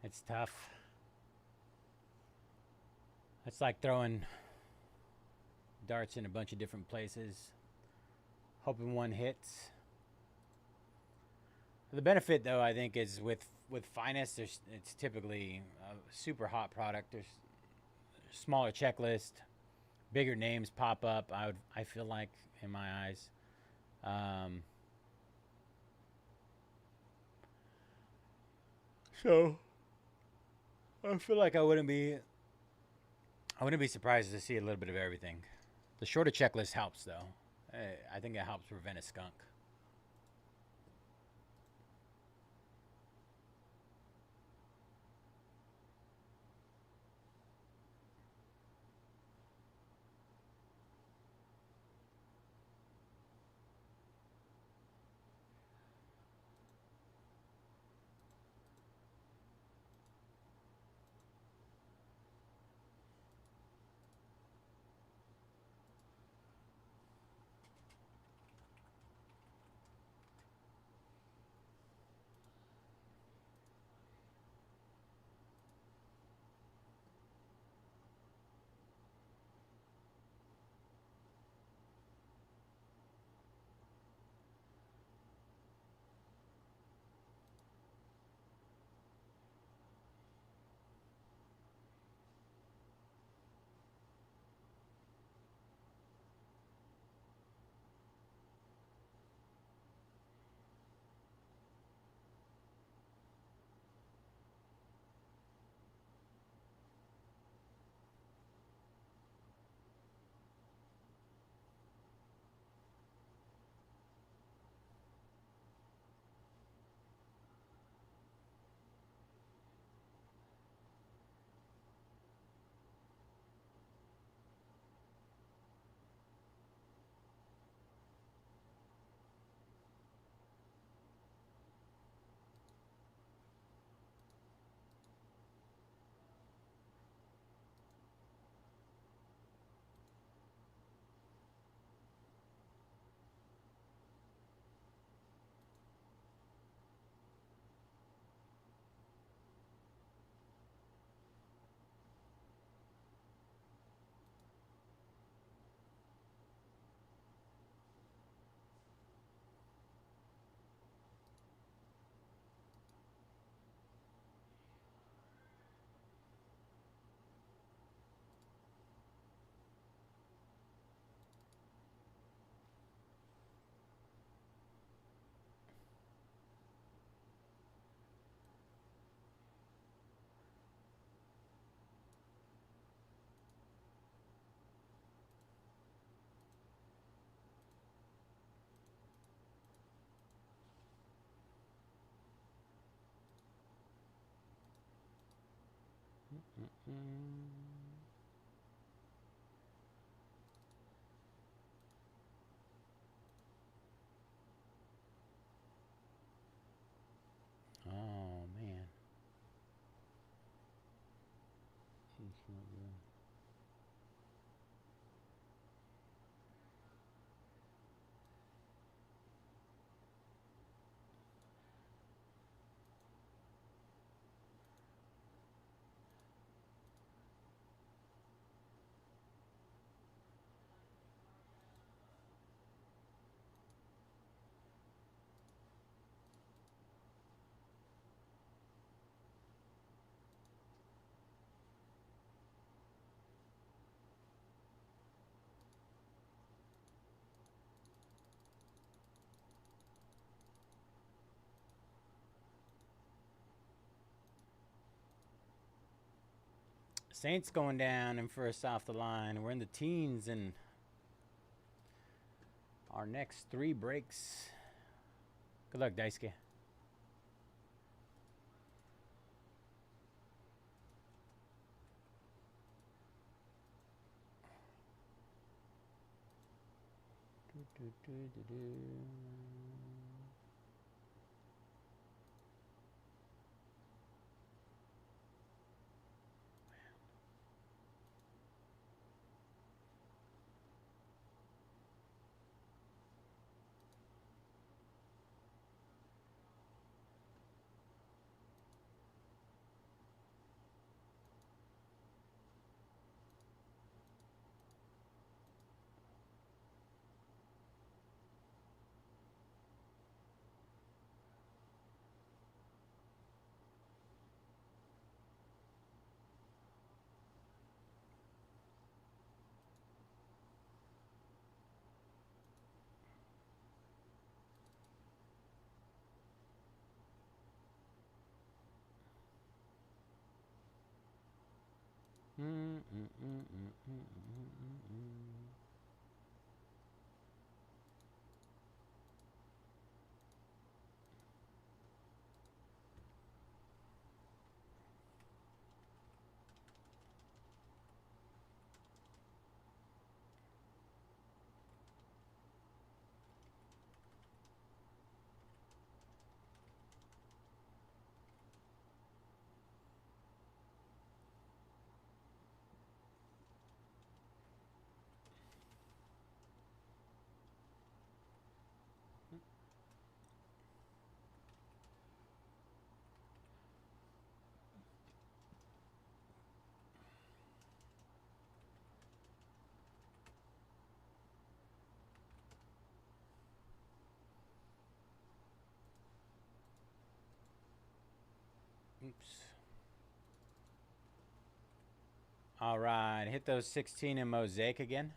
It's tough. It's like throwing darts in a bunch of different places, hoping one hits. The benefit, though, I think, is with Finest, it's typically a super hot product. There's smaller checklist, bigger names pop up. I feel like, in my eyes. So I feel like I wouldn't be surprised to see a little bit of everything. The shorter checklist helps, though. I think it helps prevent a skunk. Oh, man. It's not good. Saints going down and first off the line. We're in the teens and our next 3 breaks. Good luck, Daisuke. Oops. All right, hit those 16 in Mosaic again.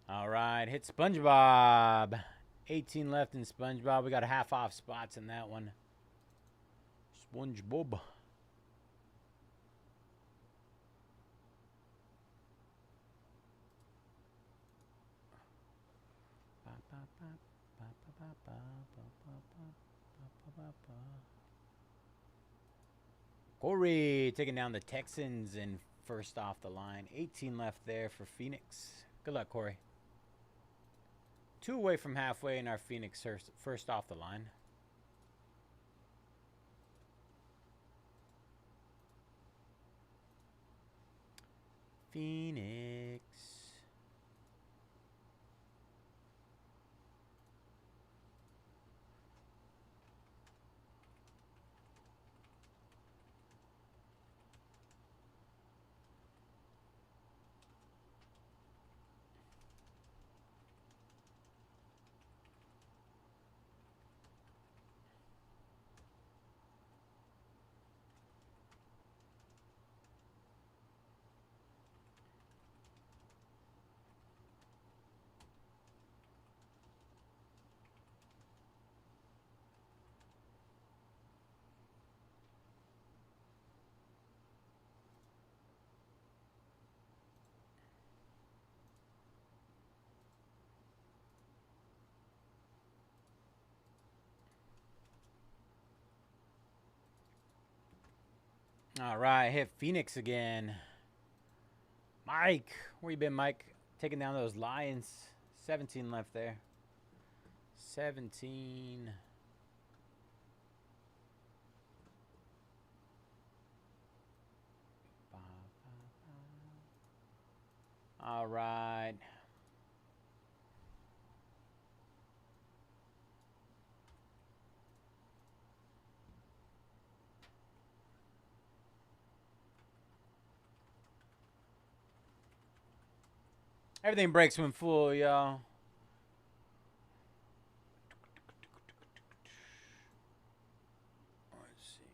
All right, hit SpongeBob. 18 left in SpongeBob. We got a half off spots in that one. SpongeBob. Corey taking down the Texans and first off the line. 18 left there for Phoenix. Good luck, Corey. 2 away from halfway in our Phoenix first off the line. Phoenix. All right, hit Phoenix again. Mike, where you been, Mike? Taking down those Lions. 17 left there. 17. All right. Everything breaks when full, y'all. Let's see.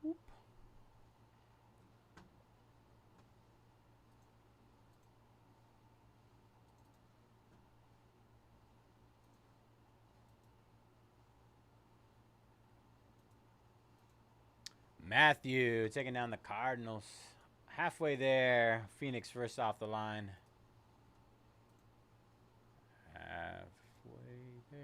Whoop. Matthew taking down the Cardinals. Halfway there. Phoenix first off the line. Halfway there.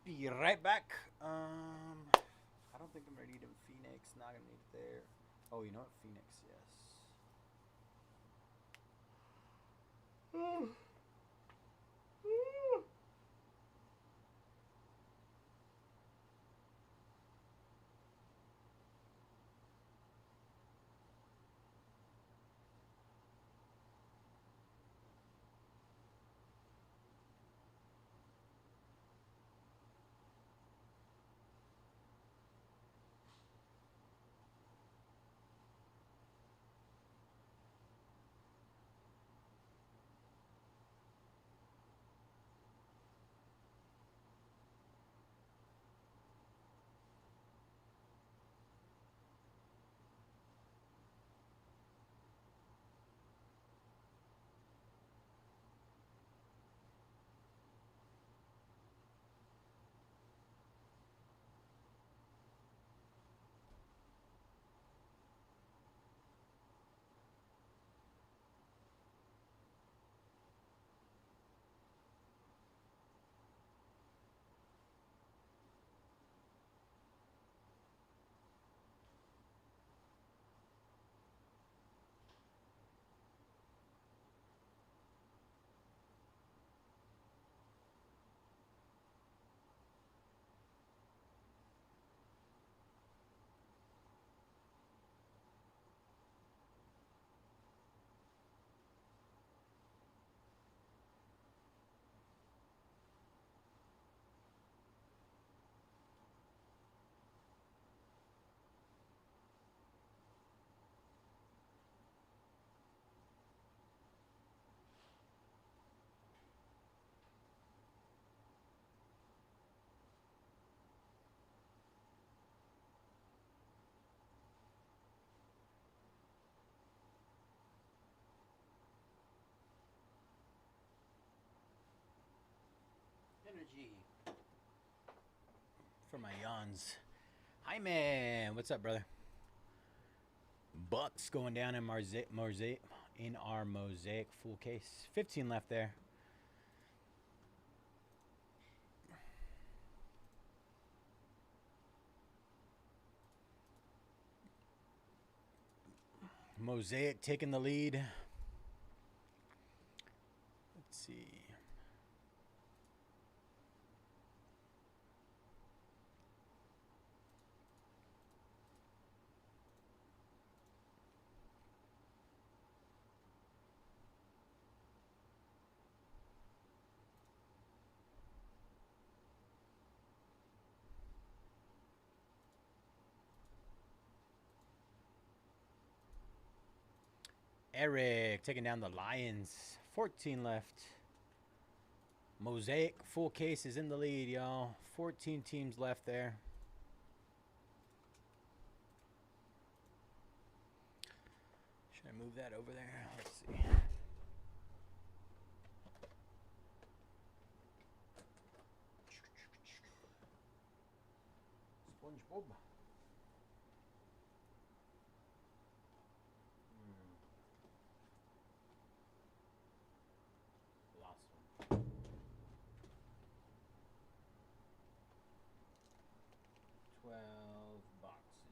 Be right back. I don't think I'm ready to Phoenix. Not gonna need it there. Oh, you know what? Phoenix, yes. G. For my yawns. Hi, man. What's up, brother? Bucks going down in our Mosaic full case. 15 left there. Mosaic taking the lead. Let's see. Eric taking down the Lions. 14 left. Mosaic full case is in the lead, y'all. 14 teams left there. Should I move that over there? Let's see. SpongeBob. Last one. 12 boxes.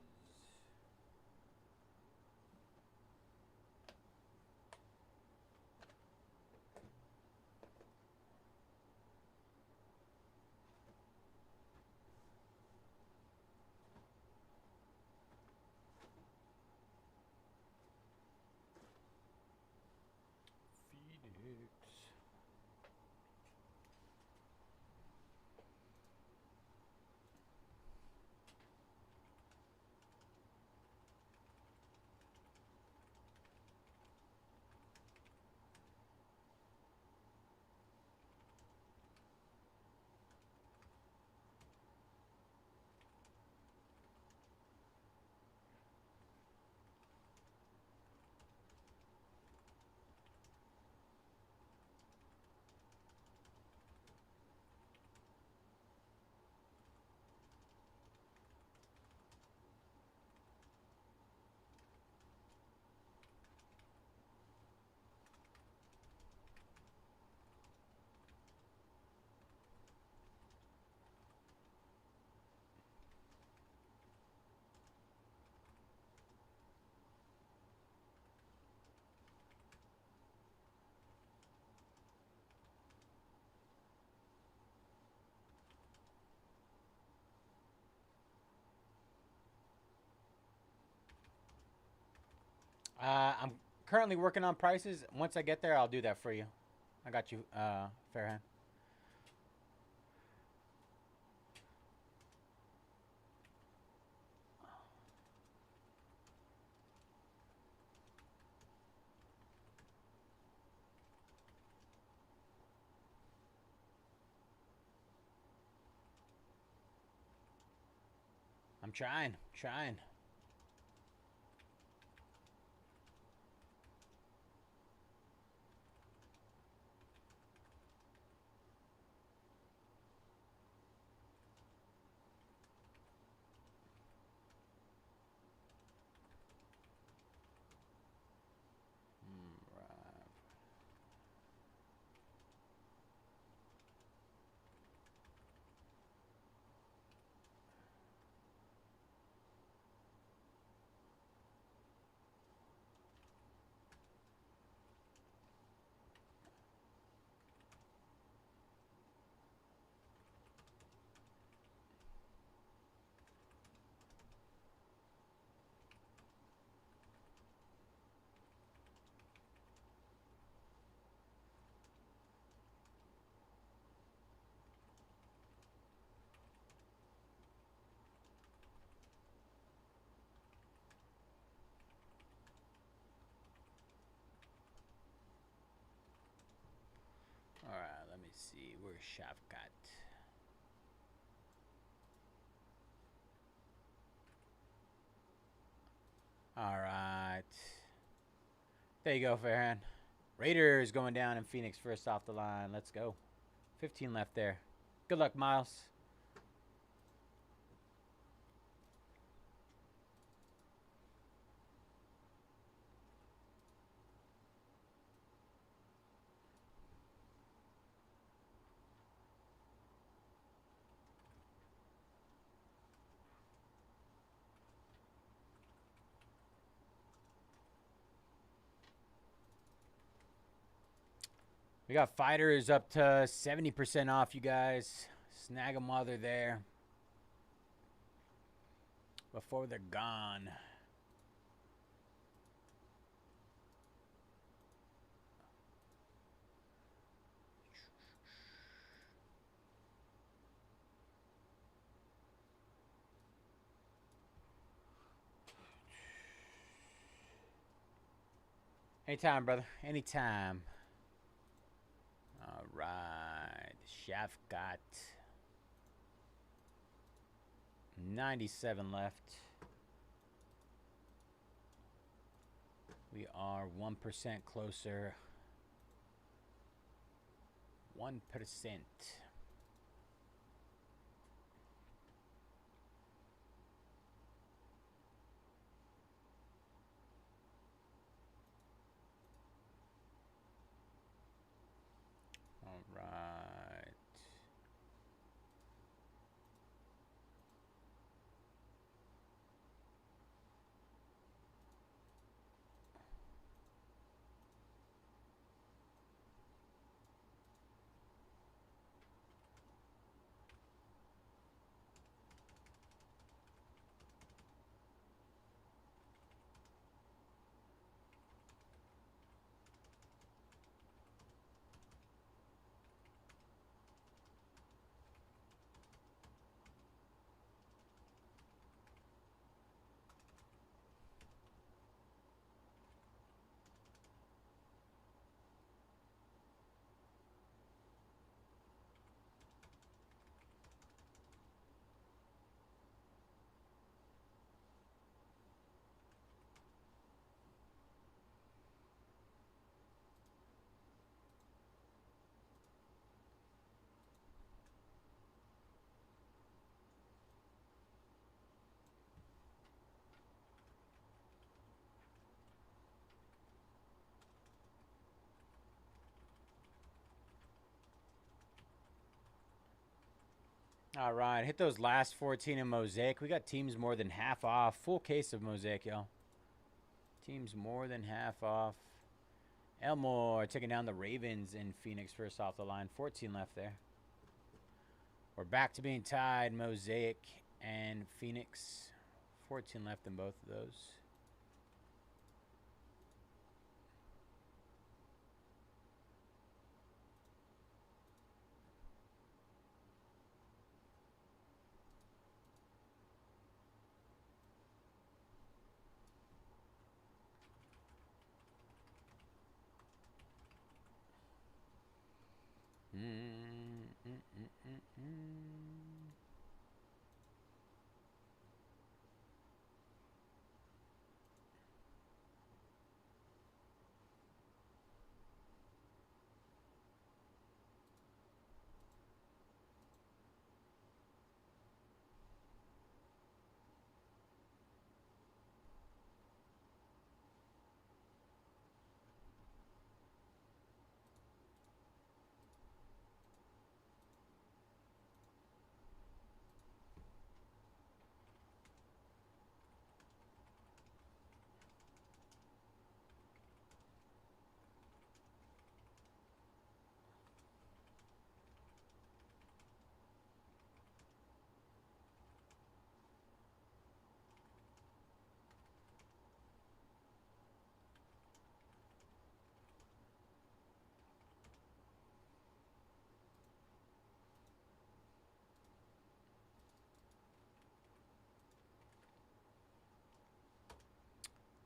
Phoenix. I'm currently working on prices. Once I get there, I'll do that for you. I got you, Fairhand. I'm trying. Right. All right, let me see. Where's Shavkat? All right. There you go, Fairhand. Raiders going down in Phoenix first off the line. Let's go. 15 left there. Good luck, Miles. We got fighters up to 70% off, you guys. Snag them while they're there. Before they're gone. Anytime, brother. Anytime. All right. Chef got 97 left. We are 1% closer. 1%. All right. All right, hit those last 14 in Mosaic. We got teams more than half off. Full case of Mosaic, y'all. Teams more than half off. Elmore taking down the Ravens in Phoenix first off the line. 14 left there. We're back to being tied, Mosaic and Phoenix. 14 left in both of those.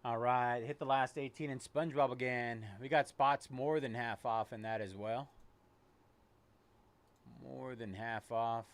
All right, hit the last 18 in SpongeBob again. We got spots more than half off in that as well. More than half off.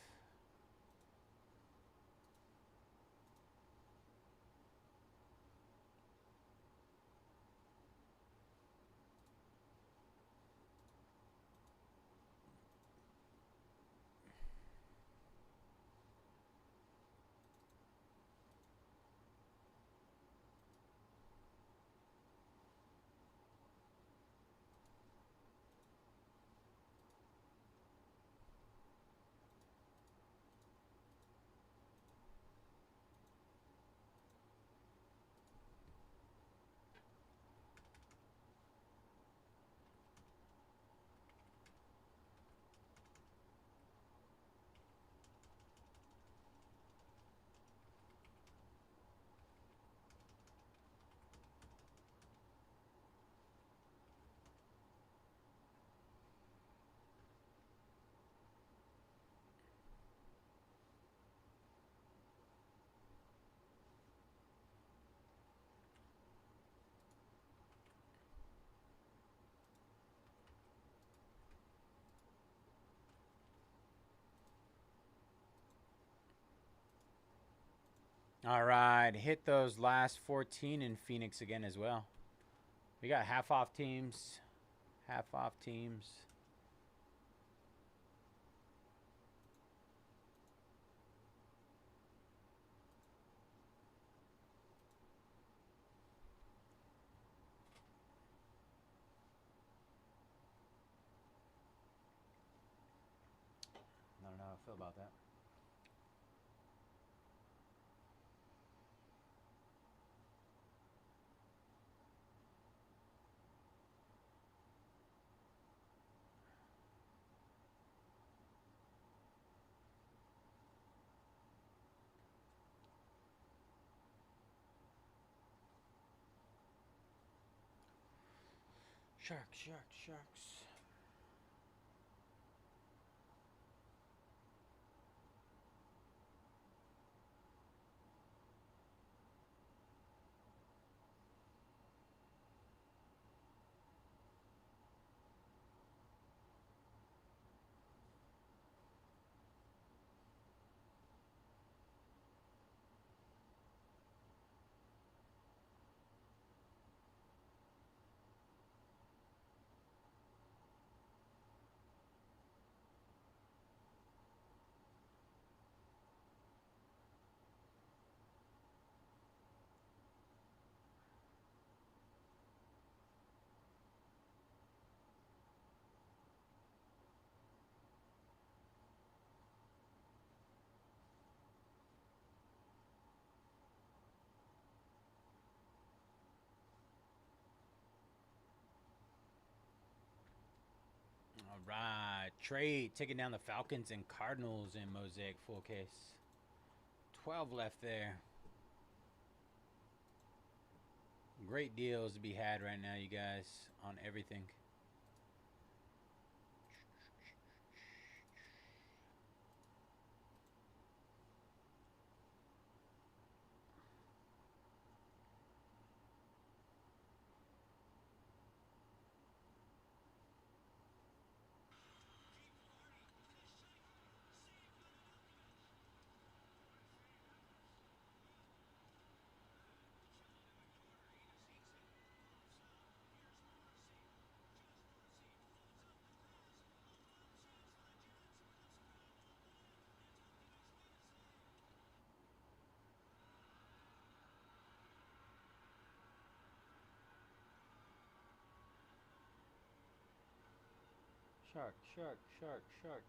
All right, hit those last 14 in Phoenix again as well. We got half off teams. Half off teams. I don't know how I feel about that. Sharks, sharks, sharks. All right, trade taking down the Falcons and Cardinals in Mosaic full case. 12 left there. Great deals to be had right now, you guys, on everything. Sharks, sharks, sharks, sharks.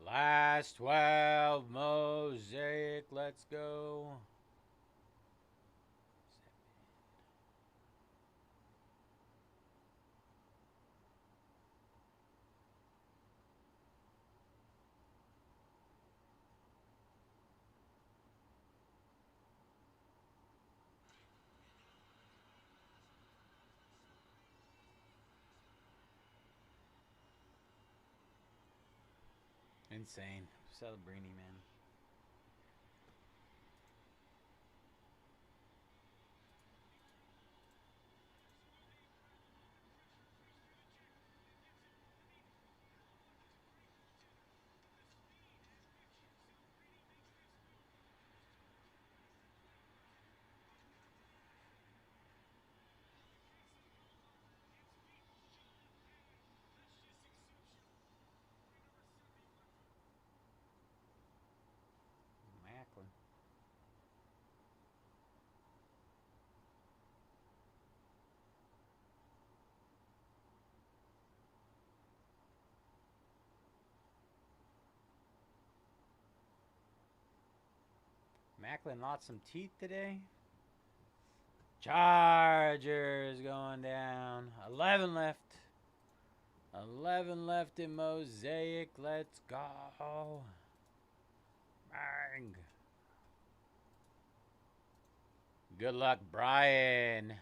Last 12 Mosaic, let's go. Insane. Celebrini, man. Macklin. Macklin lost some teeth today. Chargers going down. 11 left. 11 left in Mosaic. Let's go. Bang. Good luck, Brian.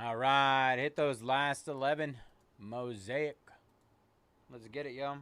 All right, hit those last 11. Mosaic. Let's get it, yo.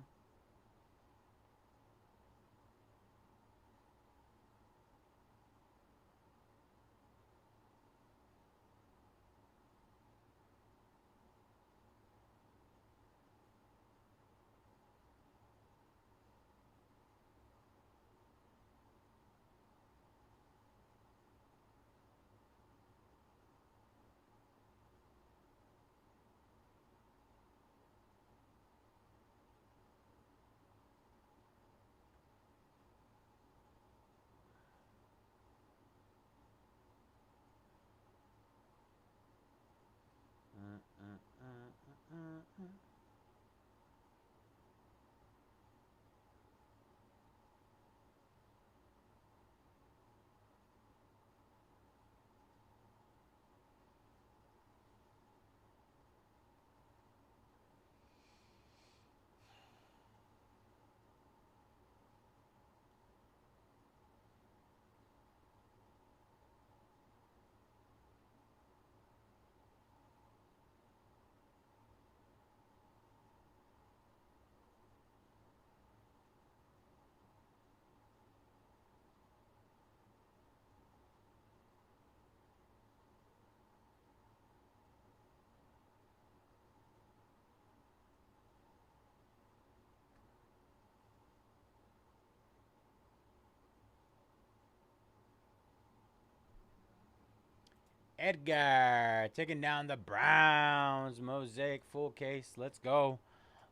Edgar taking down the Browns. Mosaic full case. Let's go.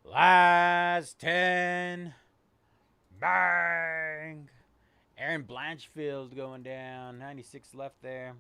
Last 10. Bang. Aaron Blanchfield going down. 96 left there.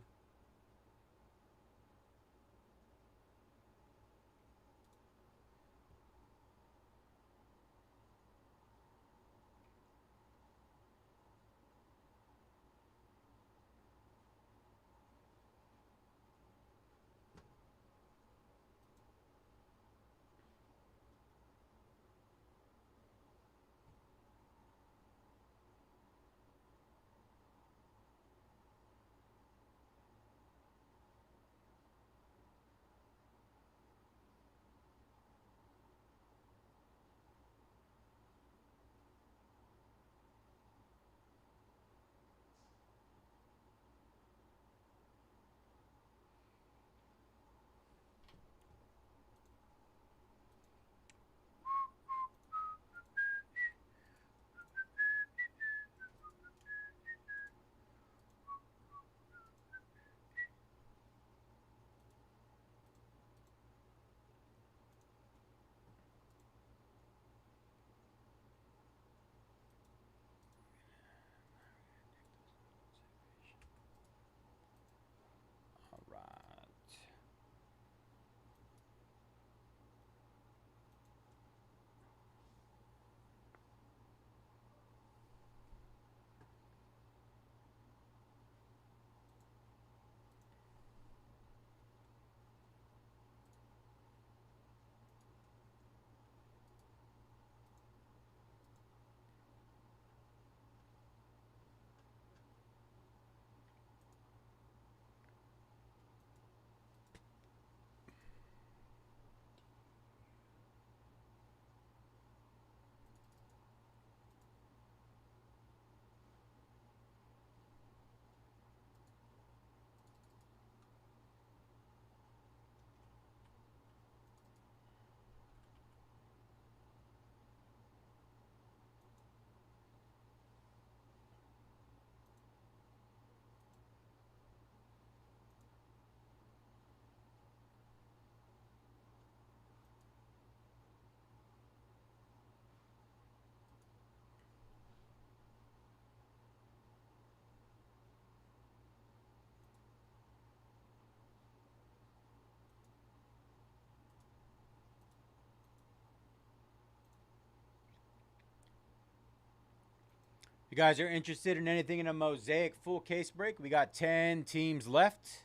you guys are interested in anything in a Mosaic full case break, we got 10 teams left.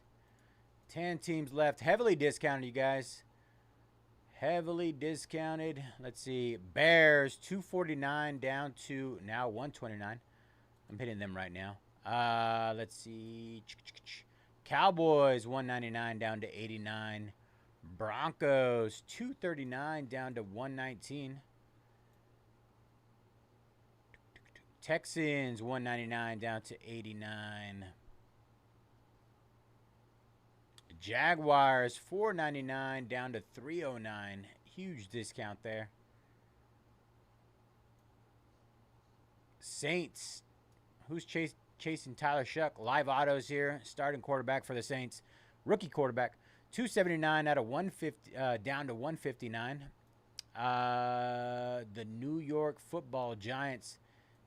10 teams left. Heavily discounted, you guys. Heavily discounted. Let's see. Bears, 249 down to now 129. I'm hitting them right now. Let's see. Cowboys, 199 down to 89. Broncos, 239 down to 119. Texans, 199 down to 89. Jaguars, 499 down to 309. Huge discount there. Saints, who's chasing Tyler Shuck? Live autos here. Starting quarterback for the Saints. Rookie quarterback. 279 out of 150 down to 159. The New York Football Giants,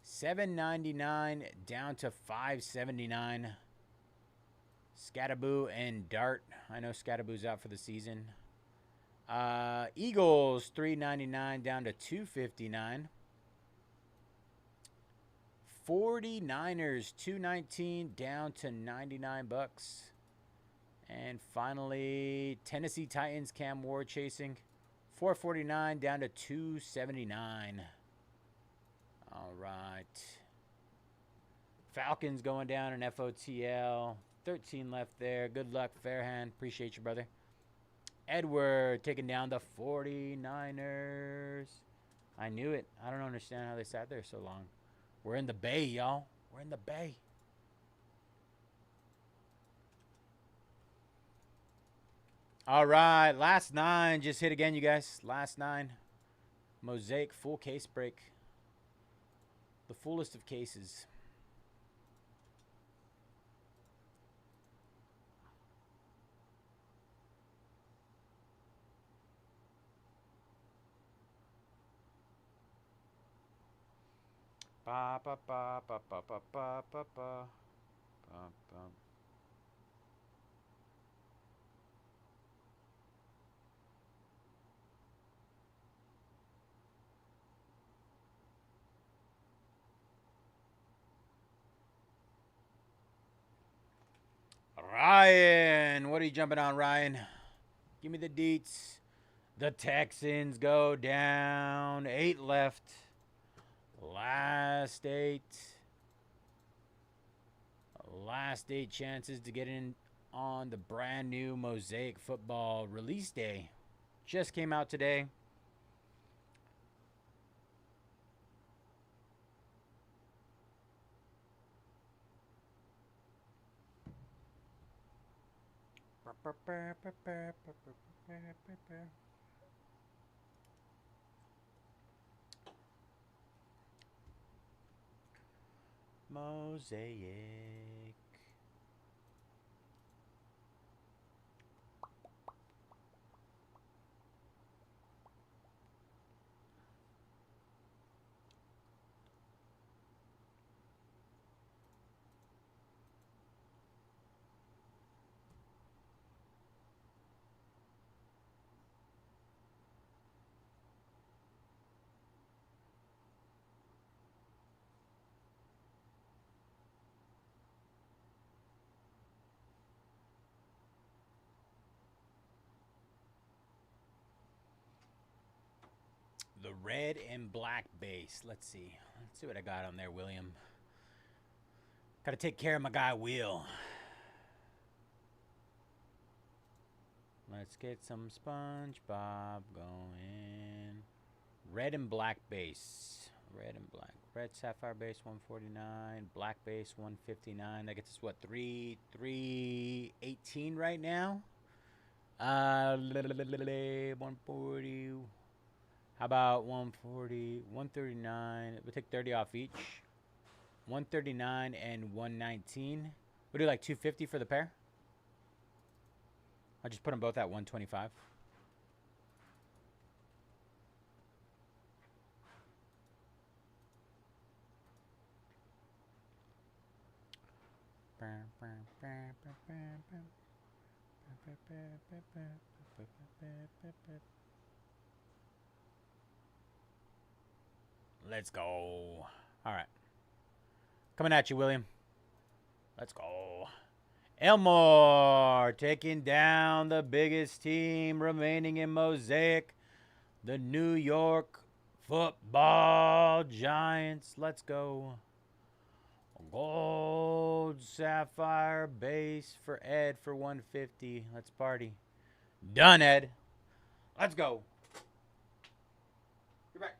799 down to 579. Scatterboo and Dart. I know Scatterboo's out for the season. Eagles, 399 down to 259. 49ers, 219 down to 99 bucks. And finally, Tennessee Titans, Cam Ward chasing. 449 down to 279. All right. Falcons going down in FOTL. 13 left there. Good luck, Fairhand. Appreciate you, brother. Edward taking down the 49ers. I knew it. I don't understand how they sat there so long. We're in the Bay, y'all. We're in the Bay. All right. Last 9. Just hit again, you guys. Last 9. Mosaic full case break. The fullest of cases. Ba ba ba ba ba ba ba ba ba ba. Ryan, what are you jumping on, Ryan? Give me the deets. The Texans go down. 8 left. Last 8. Last 8 chances to get in on the brand new Mosaic football release day. Just came out today. Mosaic. The red and black base. Let's see. Let's see what I got on there, William. Got to take care of my guy, Will. Let's get some SpongeBob going. Red and black base. Red and black. Red sapphire base 149. Black base 159. That gets us what? 318 right now. 140. How about 140, 139? We'll take 30 off each. 139 and 119. We'll do like 250 for the pair. I'll just put them both at 125. Let's go. All right. Coming at you, William. Let's go. Elmore taking down the biggest team remaining in Mosaic, the New York Football Giants. Let's go. Gold sapphire base for Ed for 150. Let's party. Done, Ed. Let's go. You're back.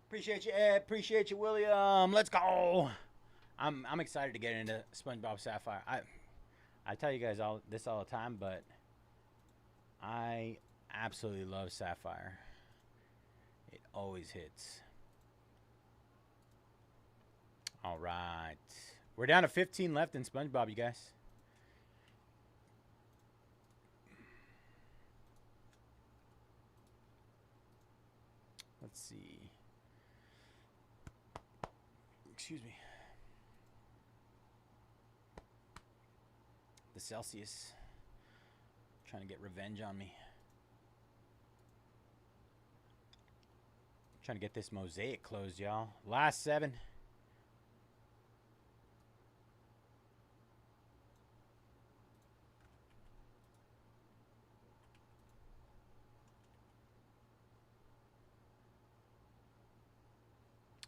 Appreciate you, Ed. Appreciate you, William. Let's go. I'm excited to get into SpongeBob Sapphire. I tell you guys all the time, but I absolutely love Sapphire. It always hits. All right. We're down to 15 left in SpongeBob, you guys. Let's see. Excuse me. The Celsius trying to get revenge on me. Trying to get this Mosaic closed, y'all. Last 7.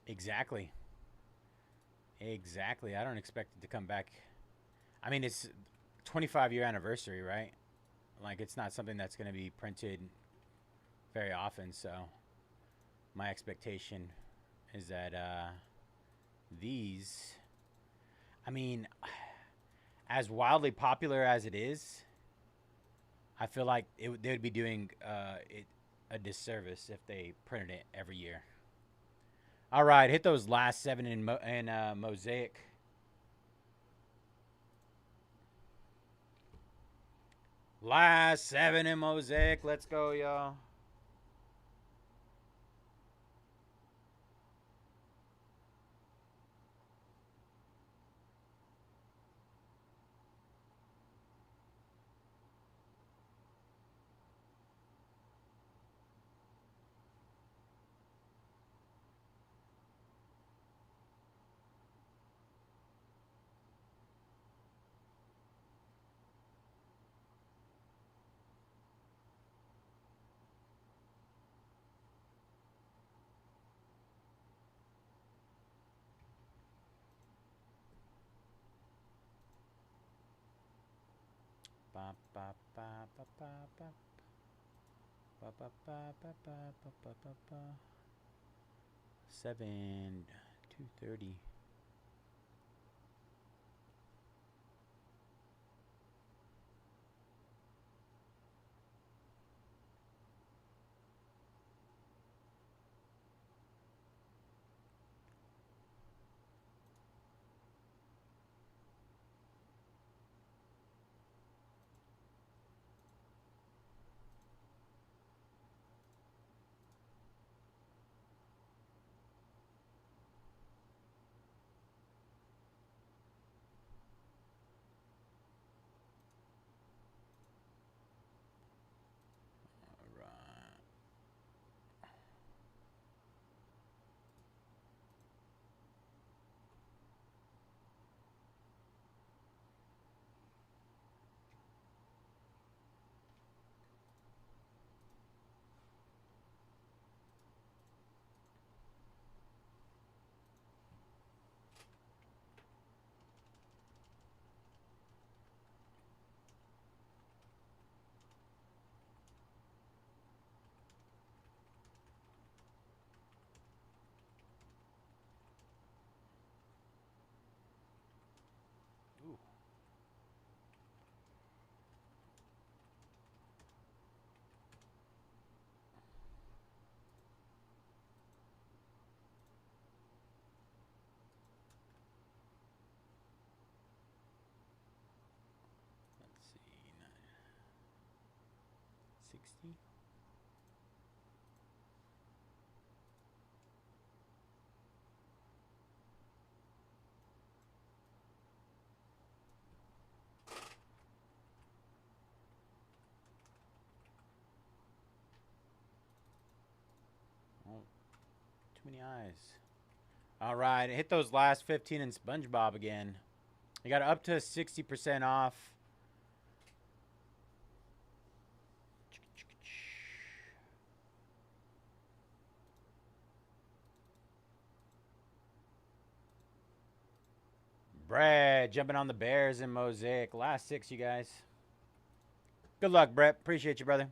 Exactly. Exactly. I don't expect it to come back. I mean, it's 25-year anniversary, right? Like, it's not something that's going to be printed very often, so my expectation is that these, I mean, as wildly popular as it is, I feel like they would be doing it a disservice if they printed it every year. All right, hit those last 7 in Mosaic. Last 7 in Mosaic. Let's go, y'all. Ba ba ba ba ba ba ba ba ba ba ba ba ba ba. 7/230. 60. Oh, too many eyes. All right, hit those last 15 in SpongeBob again. You got up to 60% off. Brad jumping on the Bears in Mosaic. Last 6, you guys. Good luck, Brett. Appreciate you, brother.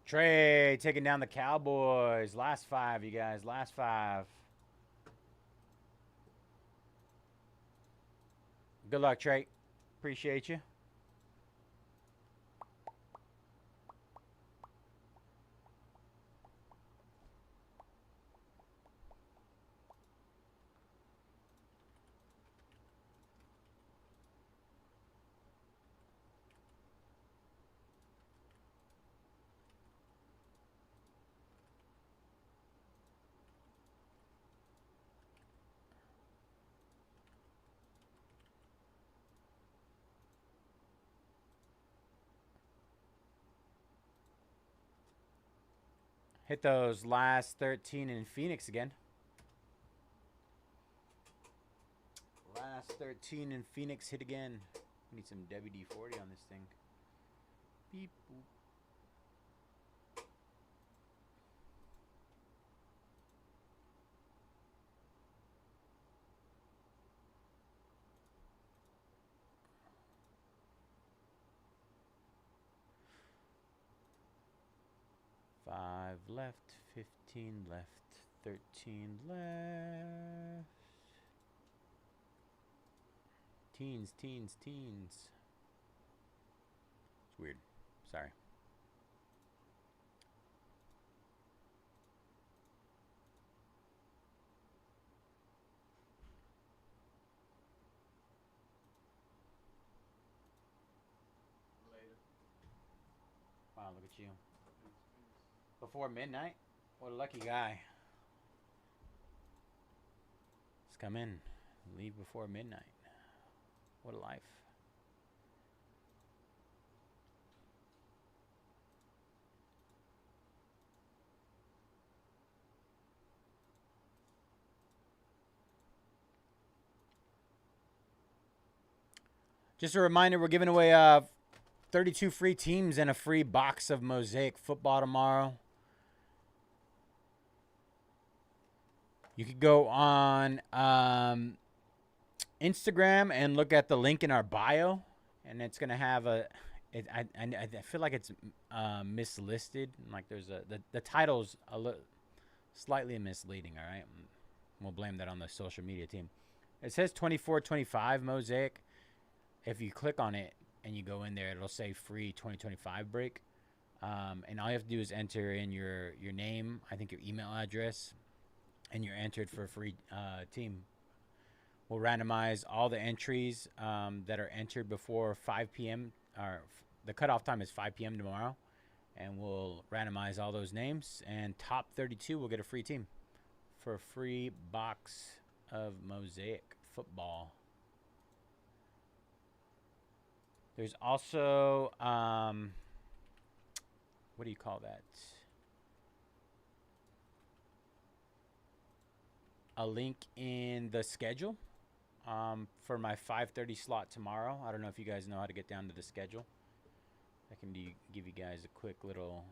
Trey taking down the Cowboys. Last 5, you guys. Last 5. Good luck, Trey. Appreciate you. Hit those last 13 in Phoenix again. Last 13 in Phoenix hit again. We need some WD-40 on this thing. Beep, boop. Five left, 15 left, 13 left. Teens, teens, teens. It's weird. Sorry. Later. Wow, look at you. Before midnight? What a lucky guy. Let's come in. Leave before midnight. What a life. Just a reminder, we're giving away 32 free teams and a free box of Mosaic football tomorrow. You could go on Instagram and look at the link in our bio, and it's gonna have a. I feel like it's mislisted. Like there's the title's slightly misleading. All right, we'll blame that on the social media team. It says 24-25 Mosaic. If you click on it and you go in there, it'll say free 2025 break. And all you have to do is enter in your name, I think your email address, and you're entered for a free team. We'll randomize all the entries that are entered before 5 p.m. Or the cutoff time is 5 p.m. tomorrow. And we'll randomize all those names. And top 32 will get a free team for a free box of Mosaic football. There's also, what do you call that? A link in the schedule for my 5:30 slot tomorrow. I don't know if you guys know how to get down to the schedule. I can give you guys a quick little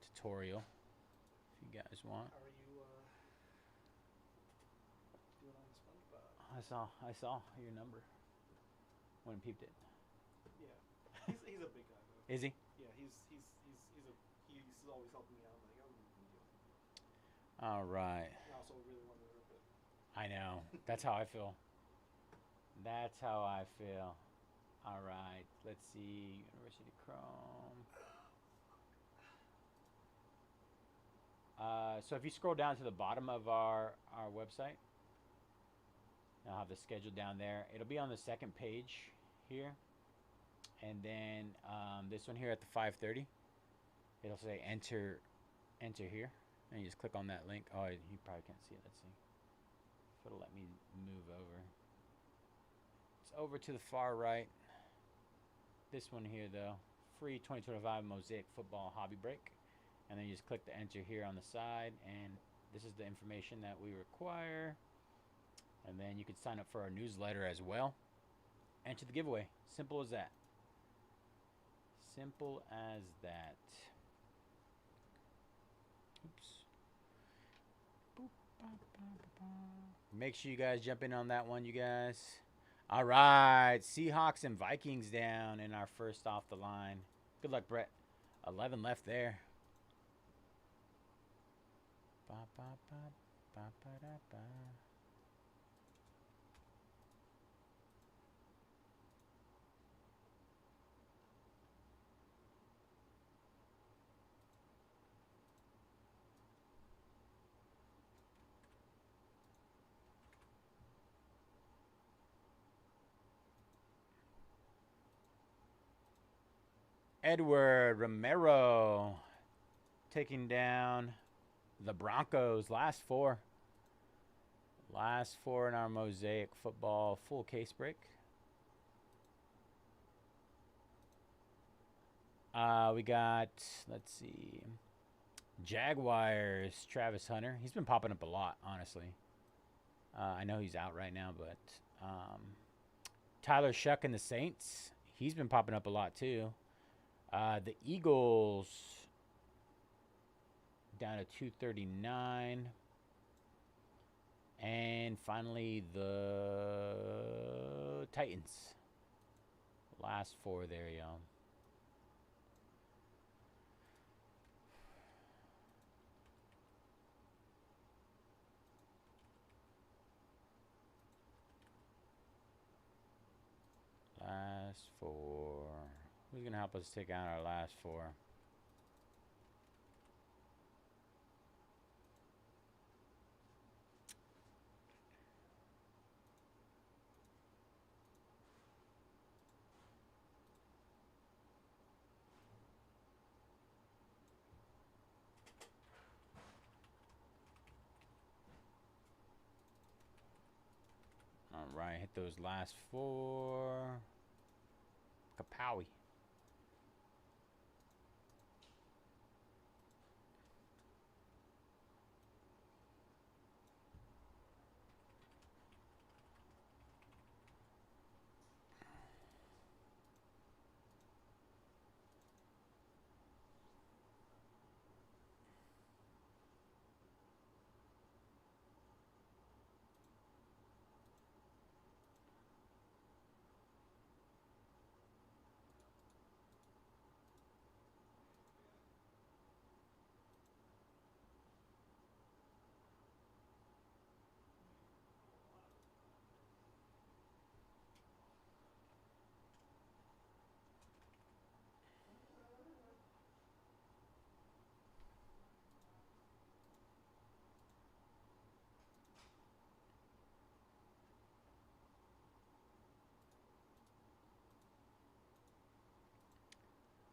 tutorial if you guys want. How are you doing on SpongeBob? I saw your number when I peeped it. Yeah, he's a big guy though. Is he? Yeah, he's always helping me out. I'm like, I'm gonna do it. All right. I also really want to rip it. I know. That's how I feel. That's how I feel. All right, let's see. University Chrome. So if you scroll down to the bottom of our website, I'll have the schedule down there. It'll be on the second page here. And then this one here at the 5:30, it'll say enter here. And you just click on that link. Oh, you probably can't see it. Let's see. If it'll let me move over. It's over to the far right. This one here, though. Free 2025 Mosaic Football Hobby Break. And then you just click the enter here on the side. And this is the information that we require. And then you can sign up for our newsletter as well. Enter the giveaway. Simple as that. Simple as that. Oops. Make sure you guys jump in on that one, you guys. All right. Seahawks and Vikings down in our first off the line. Good luck, Brett. 11 left there. Ba, ba, ba, ba, ba, da, ba. Edward Romero taking down the Broncos. Last four. Last four in our Mosaic football full case break. We got, let's see, Jaguars, Travis Hunter. He's been popping up a lot, honestly. I know he's out right now, but Tyler Shuck and the Saints. He's been popping up a lot, too. The Eagles down to 239. And finally, the Titans. Last four there, y'all. Last four. Who's going to help us take out our last four? All right, hit those last four. Kapowie.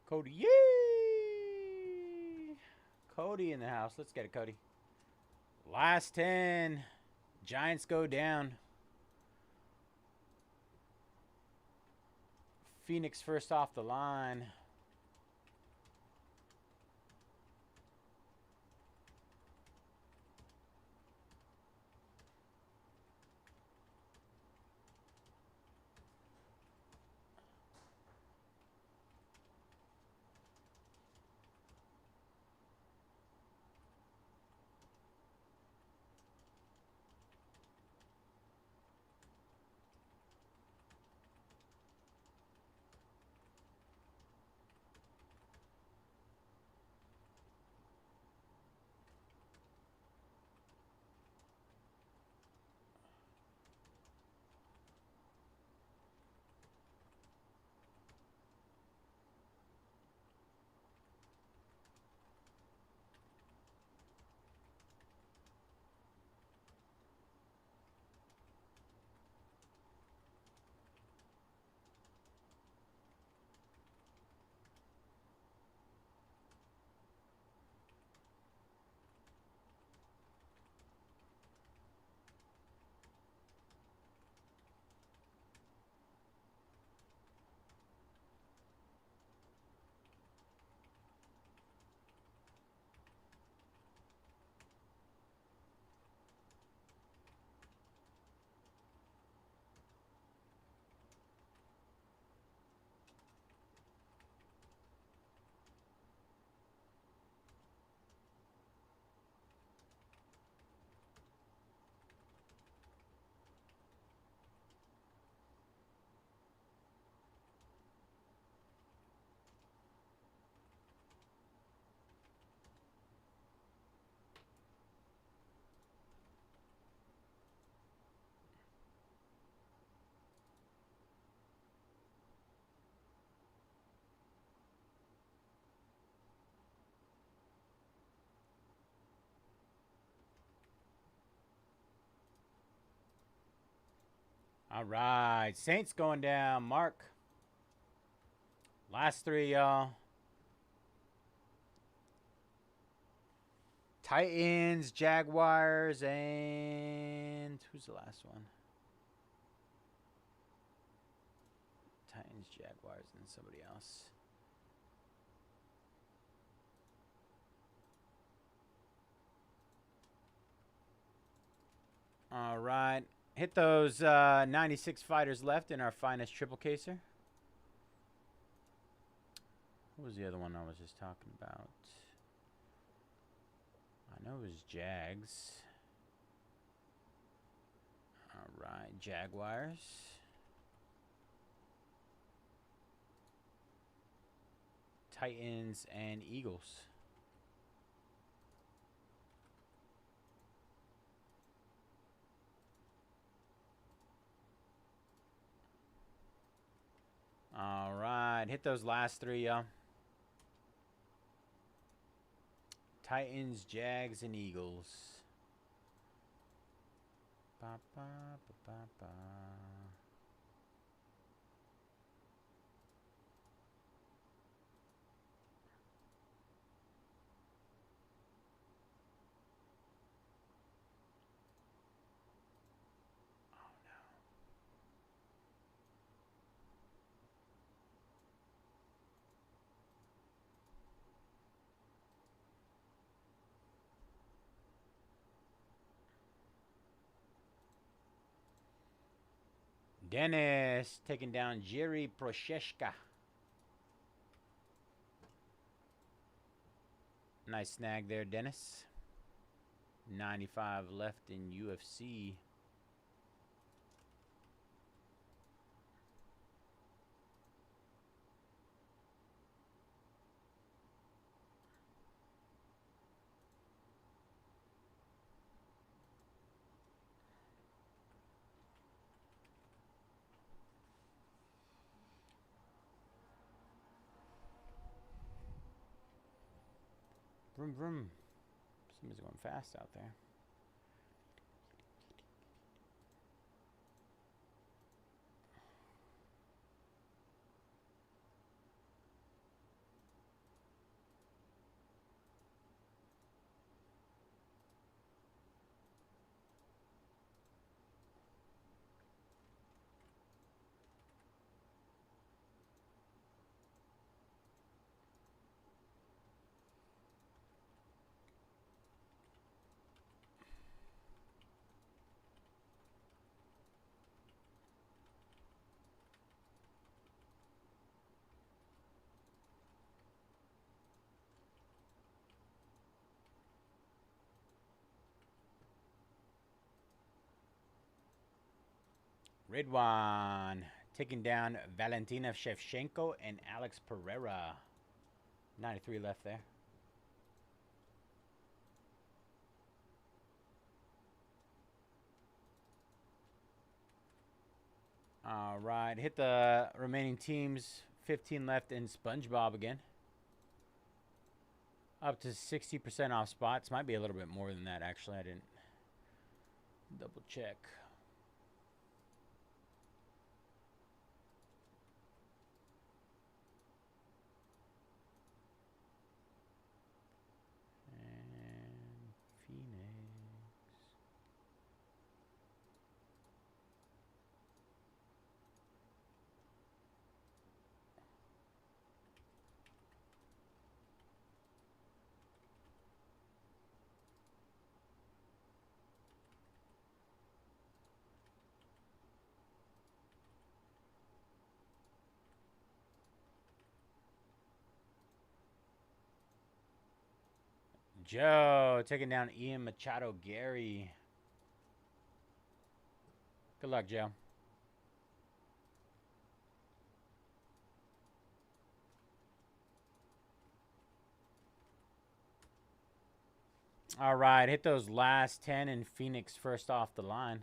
Cody, yay! Cody in the house. Let's get it, Cody. Last 10. Giants go down. Phoenix first off the line. All right. Saints going down. Mark. Last three, y'all. Titans, Jaguars, and who's the last one? Titans, Jaguars, and somebody else. All right. Hit those 96 fighters left in our finest triple caser. What was the other one I was just talking about? I know it was Jags. All right, Jaguars. Titans and Eagles. All right, hit those last three, y'all. Titans, Jags, and Eagles. Ba, ba, ba, ba, ba. Dennis taking down Jerry Prosheshka. Nice snag there, Dennis. 95 left in UFC. Vroom, vroom. Somebody's going fast out there. Ridwan taking down Valentina Shevchenko and Alex Pereira. 93 left there. All right, hit the remaining teams. 15 left in SpongeBob again. Up to 60% off spots. Might be a little bit more than that, actually. I didn't double check. And Phoenix. Joe taking down Ian Machado Gary. Good luck, Joe. All right, hit those last 10 and Phoenix first off the line.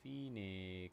Phoenix.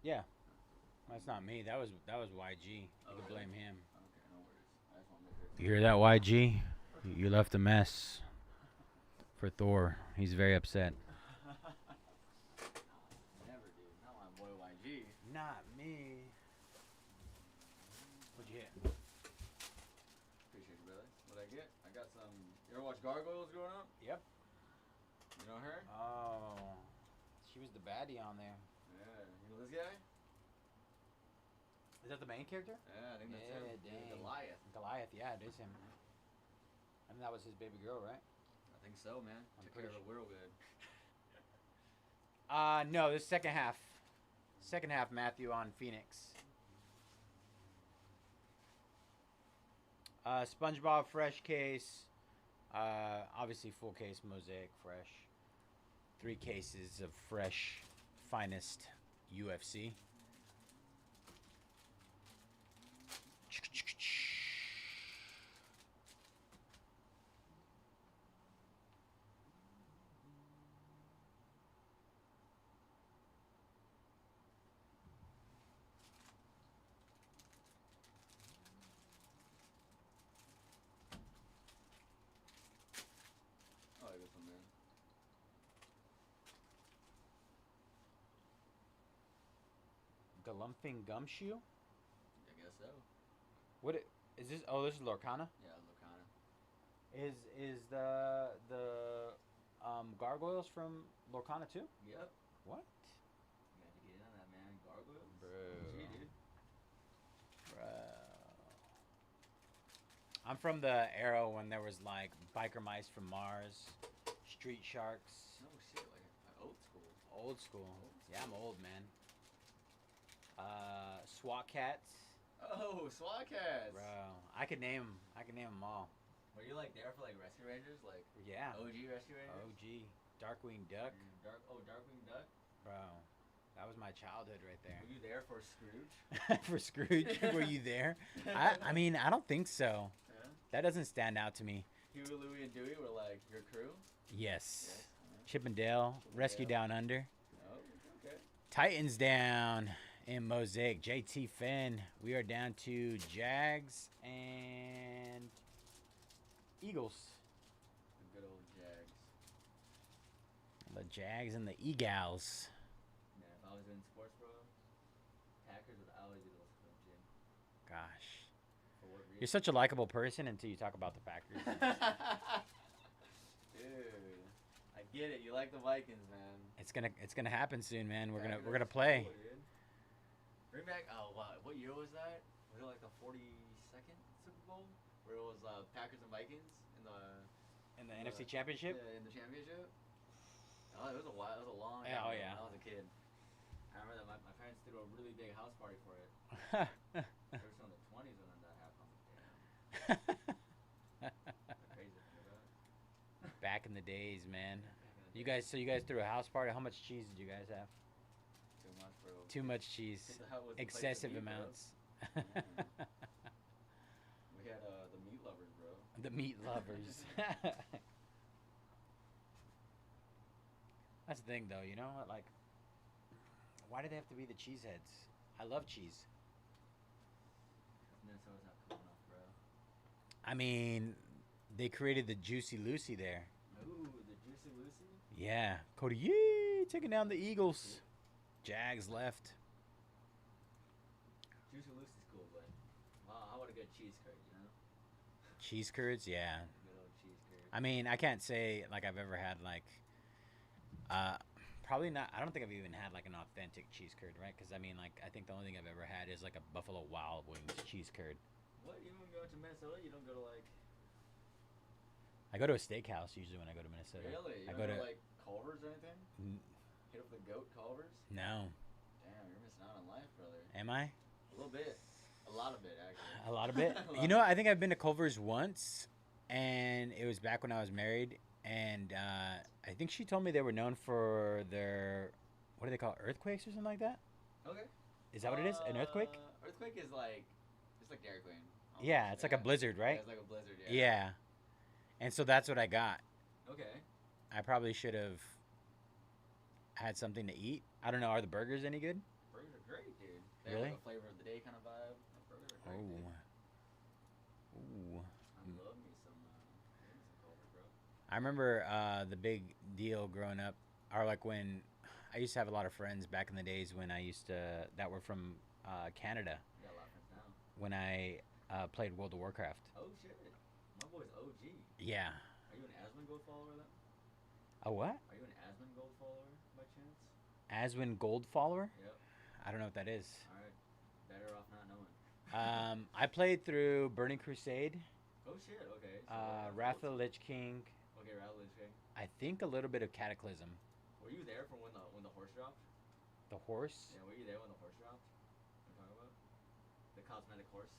Yeah. That's not me. That was YG. You Oh, can really? blame him. Okay, no worries. I just want to make sure. You hear that, YG? You left a mess for Thor. He's very upset. Never, dude. Not my boy YG. Not me. What'd you hit? Appreciate you, brother. What'd I get? I got some. You ever watch Gargoyles growing up? Yep. You know her? Oh, she was the baddie on there. Yeah. You know this guy? Is that the main character? Yeah, I think that's him. Yeah, dang. Goliath. Goliath, yeah, it is him. I mean, that was his baby girl, right? I think so, man. I'm Took care pretty of it real good. No, this second half. Second half, Matthew on Phoenix. SpongeBob fresh case. Obviously full case Mosaic fresh. 3 cases of fresh, finest UFC. I like this one, man. Galumphing Gumshoe? I guess so. What is this? Oh, this is Lorcana. Yeah, Locana. Is the gargoyles from Lorcana too? Yep. What? You got to get in on that, man. Gargoyles. Bro. Gee, dude. Bro. I'm from the era when there was like biker mice from Mars, street sharks, No shit, like old school. old school. Yeah, I'm old, man. SWAT cats, Oh, SWAT cats. bro. I could name them all. Were you like there for like Rescue Rangers, like Yeah. OG Rescue Rangers? OG, Darkwing Duck, Darkwing Duck. bro. That was my childhood right Were you there for Scrooge? there. For Scrooge, were you there? I mean, I don't think so. Yeah. That doesn't stand out to me. Huey, Louie, and Dewey were like your crew. Yes. Yes. Chip and Dale, Rescue Down Under. Oh, okay. Titans down in Mosaic. JT Finn. We are down to Jags and Eagles. The good old Jags. The Jags and the Eagles. Man, if I was in sports, bro, Packers would always be the most fun, Jim. Gosh. For what reason? You're such a likable person until you talk about the Packers. Dude, I get it. You like the Vikings, man. It's gonna happen soon, man. We're Packers gonna is play. cool, dude. Bring back. Oh, wow. What year was that? Was it like the 42nd Super Bowl, where it was Packers and Vikings in the In the NFC Championship? Yeah, in the championship. Oh, it was a while. It was a long Yeah, time oh, ago yeah. when I was a kid. I remember that my parents threw a really big house party for it. They were still in the 20s when that happened. I was like, damn. That's crazy to think about. Back in the days, man. Back in the You day. guys threw a house party. How much cheese did you guys have? Too much, bro. Too much cheese. What the hell was the place to Excessive be, bro? amounts. We had the meat lovers, bro. The meat lovers. That's the thing, though. You know, like, why do they have to be the cheeseheads? I love cheese. Minnesota's not cool enough, bro. I mean, they created the Juicy Lucy there. Ooh, the Juicy Lucy. Yeah, Cody Yee taking down the Eagles. Jags left. Juicy Lucy's cool, but wow, how about a good cheese curd, you know? Cheese curds, yeah. Good old cheese curd. I mean, I can't say like I've ever had like, probably not. I don't think I've even had like an authentic cheese curd, right? Because I mean, like, I think the only thing I've ever had is like a Buffalo Wild Wings cheese curd. What? Even when you go to Minnesota, you don't go to like. I go to a steakhouse usually when I go to Minnesota. Really? You I don't go go to like Culver's or anything? Hit up the goat Culver's? no. Damn, you're missing out on life, brother. Am I? A little bit. A lot of it, actually. A lot of it. A lot You know, of I think I've been to Culver's once, and it was back when I was married. And I think she told me they were known for their, what do they call it, earthquakes or something like that? Okay. Is that what it is? An earthquake? Earthquake is like, it's like Dairy Queen. Yeah, almost, it's like a blizzard, Yeah, right? it's like a blizzard, Yeah. yeah. And so that's what I got. Okay. I probably should have had something to eat. I don't know. Are the burgers any good? Burgers are great, dude. They Really? have like a flavor of the day kind of vibe. The burgers are great, dude. Ooh. I love me some Culver, bro. I remember the big deal growing up, or like when I used to have a lot of friends back in the days when I used to that were from Canada. You got a lot of friends now. When I played World of Warcraft. Oh shit, my boy's OG. Yeah. Are you an Asmon Gold follower then? A what? Are you an Asmon Gold follower by chance? Aswin Gold follower? Yep. I don't know what that is. All right. Better off not knowing. I played through Burning Crusade, Oh shit. Okay. So Wrath of the Lich King. Okay, Rattle is King. I think a little bit of Cataclysm. Were you there for when the horse dropped? The horse? Yeah. Were you there when the horse dropped? What I'm talking about? The cosmetic horse.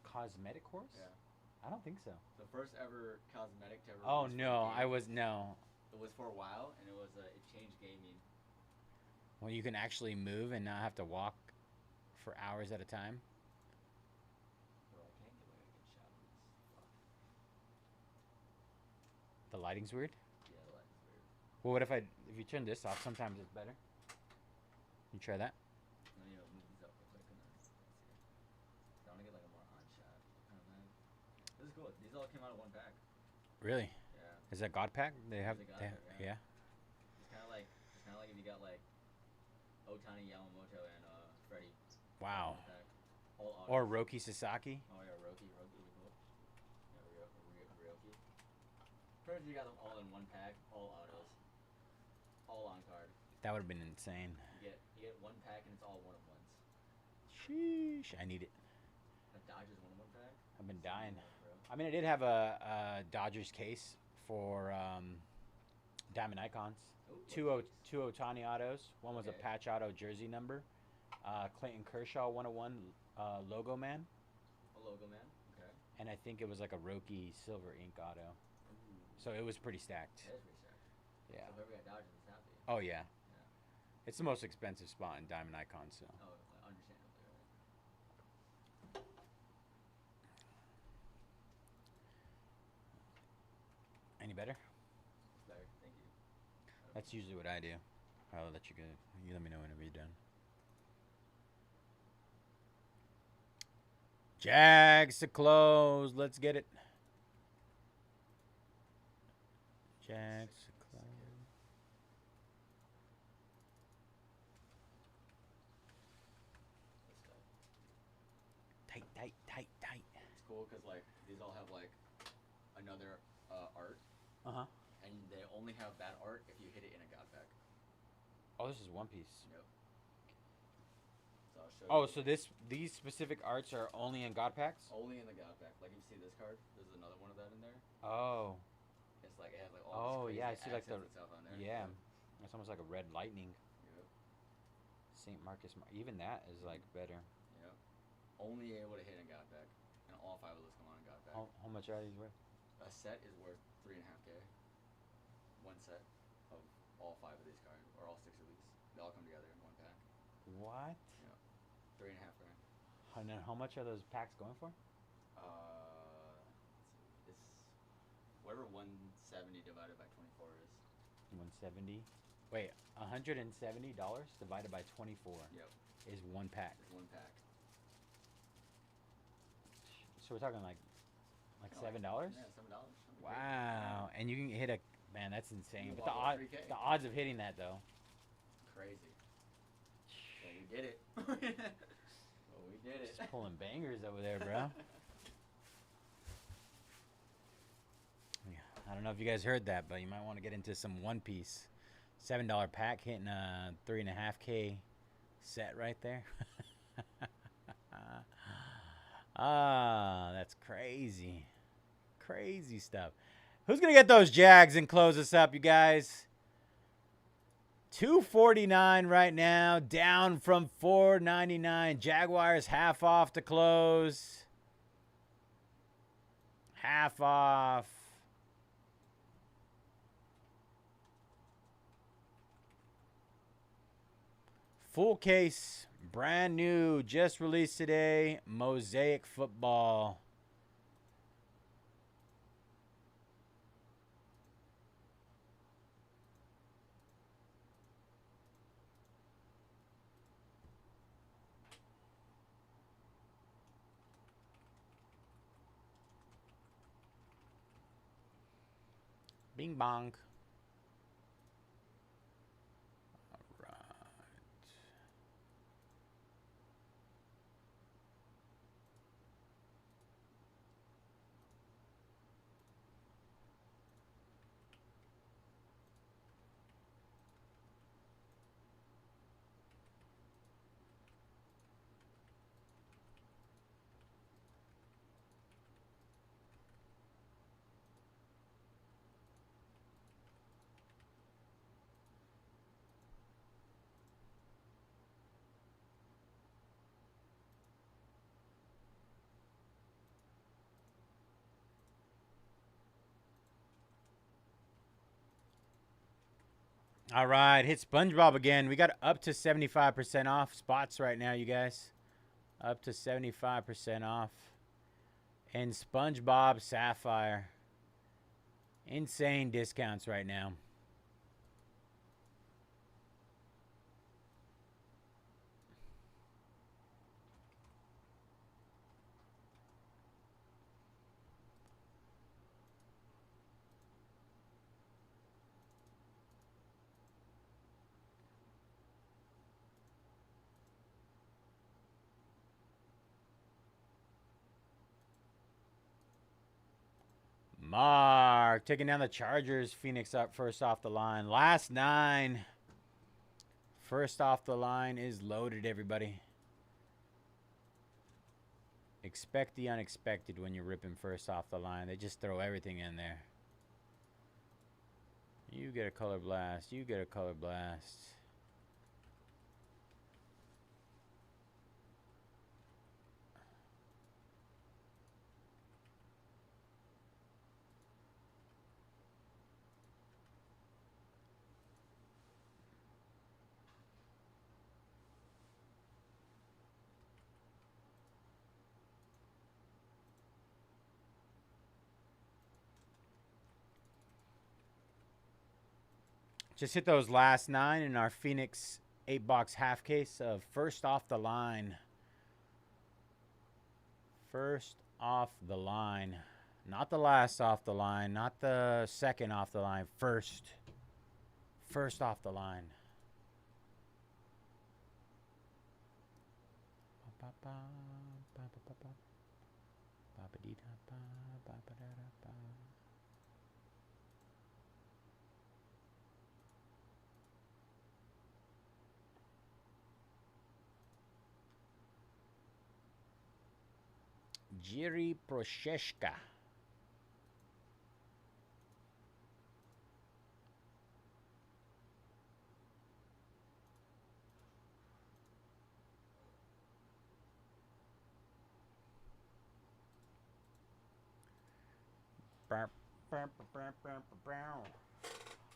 Cosmetic horse? Yeah. I don't think so. The first ever cosmetic to ever. Oh release for no, the I game. was no. It was for a while, and it changed gaming. Well, you can actually move and not have to walk for hours at a time. Bro, I can't get like a good shot on this. Fuck. The lighting's weird. Yeah, the light is weird. Well, what if you turn this off? Sometimes it's better. You try that. Let me move these up real quick and then let's see. I want to get like a more on shot kind of thing. This is cool. These all came out of one pack. Really? Yeah. Is that God Pack? They have. It's a God They, Pack, yeah. It's kind of like if you got like Otani, Yamamoto, and Freddie. Wow. in one pack. All autos. Or Roki Sasaki. Oh yeah, Roki would be cool. Yeah, Ryoki. Pretty much you got them all in one pack, all autos, all on card. That would have been insane. You get one pack and it's all one of ones. Sheesh. I need it. A Dodgers one of one pack. I've been dying. Bro. I mean, I did have a Dodgers case for Diamond Icons. Ooh, Two Otani autos. One was a Okay. patch auto jersey number. Clayton Kershaw 101 logo man. A logo man. Okay. And I think it was like a Roki silver ink auto. Ooh. So it was pretty stacked. That is pretty sick. Yeah. So whoever got Dodgers is happy. Oh yeah. It's the most expensive spot in Diamond Icons. So. Oh, understandably, right? Any better? Better. Thank you. That's usually what I do. I'll let you go. You let me know whenever you're done. Jags to close. Let's get it. Jags to close. Let's go. Tight, tight, tight, tight. It's cool because like these all have like another art, Uh huh. and they only have that art if you hit it in a God pack. Oh, this is One Piece. Yep. So I'll show Oh, you. so these specific arts are only in God packs? Only in the God pack. Like if you see this card, there's another one of that in there. Oh. It's like it has like all Oh, this crazy yeah, I see, like, accents the- and stuff on there. Yeah. It's almost like a red lightning. Yep. St. Marcus. Even that is like better. Yep. Only able to hit in God pack, and all 5 of those come on in God pack. How much are these worth? A set is worth 3.5K. One set of all 5 of these cards, or all 6 of these. They all come together in one pack. What? 3.5 grand. And then how much are those packs going for? It's whatever 170 divided by 24 is. 170. Wait, $170 divided by 24 Yep. is one pack. It's one pack. So we're talking like $7? Yeah, $7. Wow. And you can hit a man, that's insane. You But walk with 3K. the odds of hitting that though. Crazy. Well, we did it. Well, we did it. Just pulling bangers over there, bro. Yeah, I don't know if you guys heard that, but you might want to get into some One Piece. $7 pack hitting a 3.5K set right there. Ah, that's crazy. Crazy stuff. Who's going to get those Jags and close us up, you guys? $249 right now, down from $499. Jaguars half off to close. Half off. Full case, brand new, just released today. Mosaic football. Bing bong. All right. All right, hit SpongeBob again. We got up to 75% off spots right now, you guys. Up to 75% off. And SpongeBob Sapphire. Insane discounts right now. Mark taking down the Chargers. Phoenix up first off the line. Last 9. First off the line is loaded, everybody. Expect the unexpected when you're ripping first off the line. They just throw everything in there. You get a color blast. You get a color blast. Just hit those last 9 in our Phoenix 8-box half case of first off the line. First off the line. Not the last off the line. Not the second off the line. First. First off the line. Jiri Prosheshka.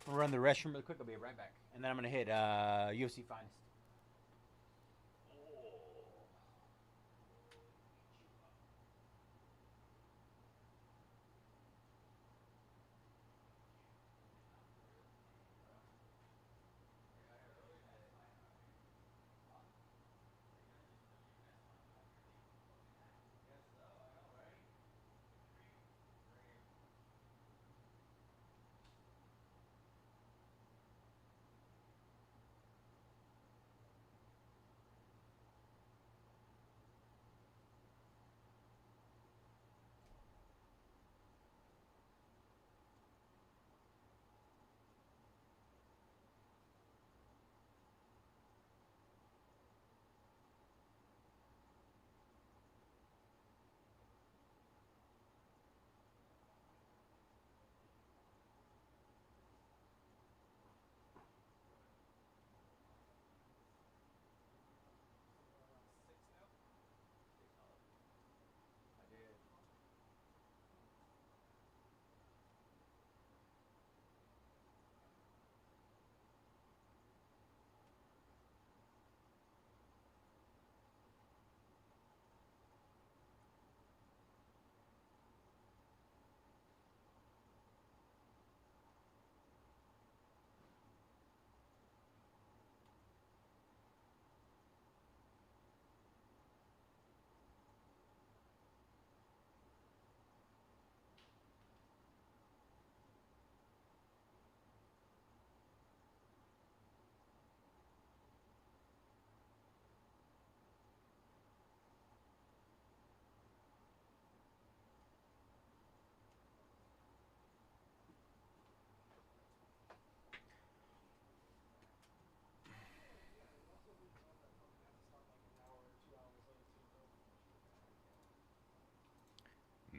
I'll run the restroom really quick. I'll be right back. And then I'm going to hit UFC Finest.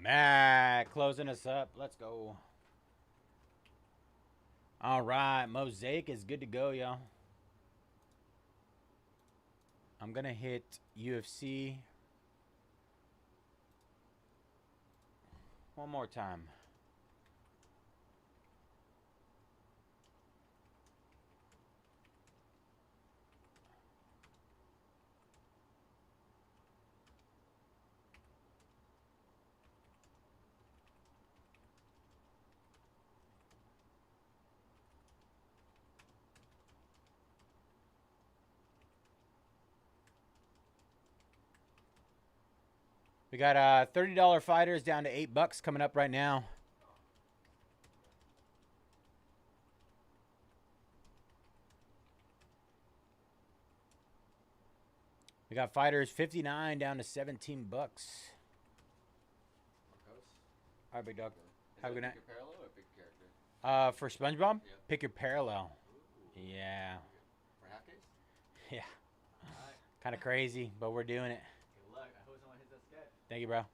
Matt closing us up. Let's go. All right, Mosaic is good to go, y'all. I'm gonna hit UFC one more time. We got $30 fighters down to $8 coming up right now. We got fighters 59 down to $17. All right, big dog. Have a good night. Pick your parallel or pick your character? For SpongeBob, Yeah. pick your parallel. Ooh. Yeah. For half case? Yeah. Alright. Kind of crazy, but we're doing it. Good luck. I hope someone hits that sketch. Thank you, bro.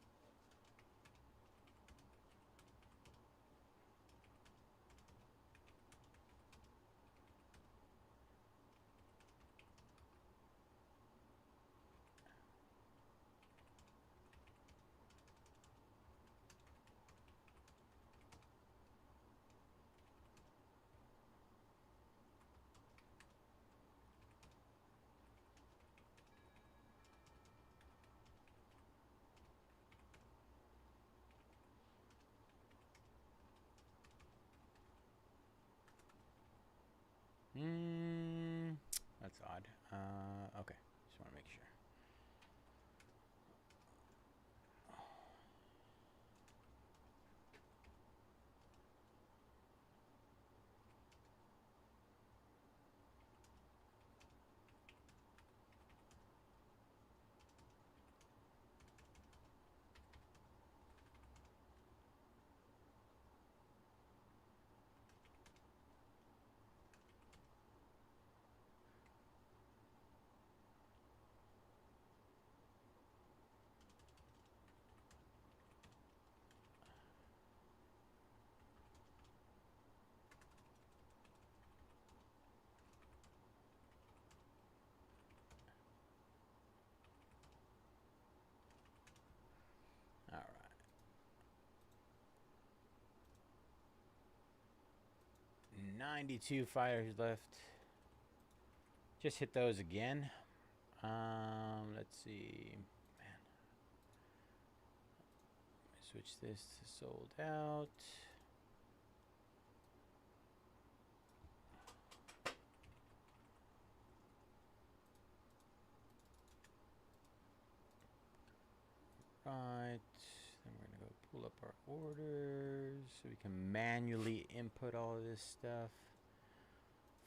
That's odd. Okay. Just want to make sure. All right. 92 fighters left. Just hit those again. Let's see. Man. Switch this to sold out. Right. Then we're going to go pull up our orders so we can manually input all of this stuff.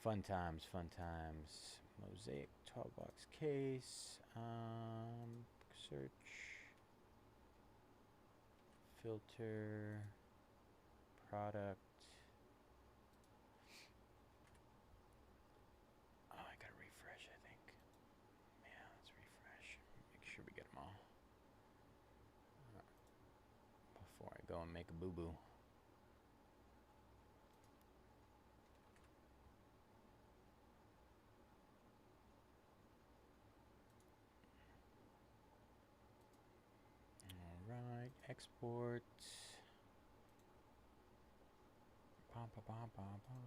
Fun times, fun times. Mosaic 12-box case. Search. Filter. Product. Oh, I gotta refresh, I think. Yeah, let's refresh. Make sure we get them all. Before I go and make a boo-boo. Alright, export. Bum, ba, bum, bum, bum.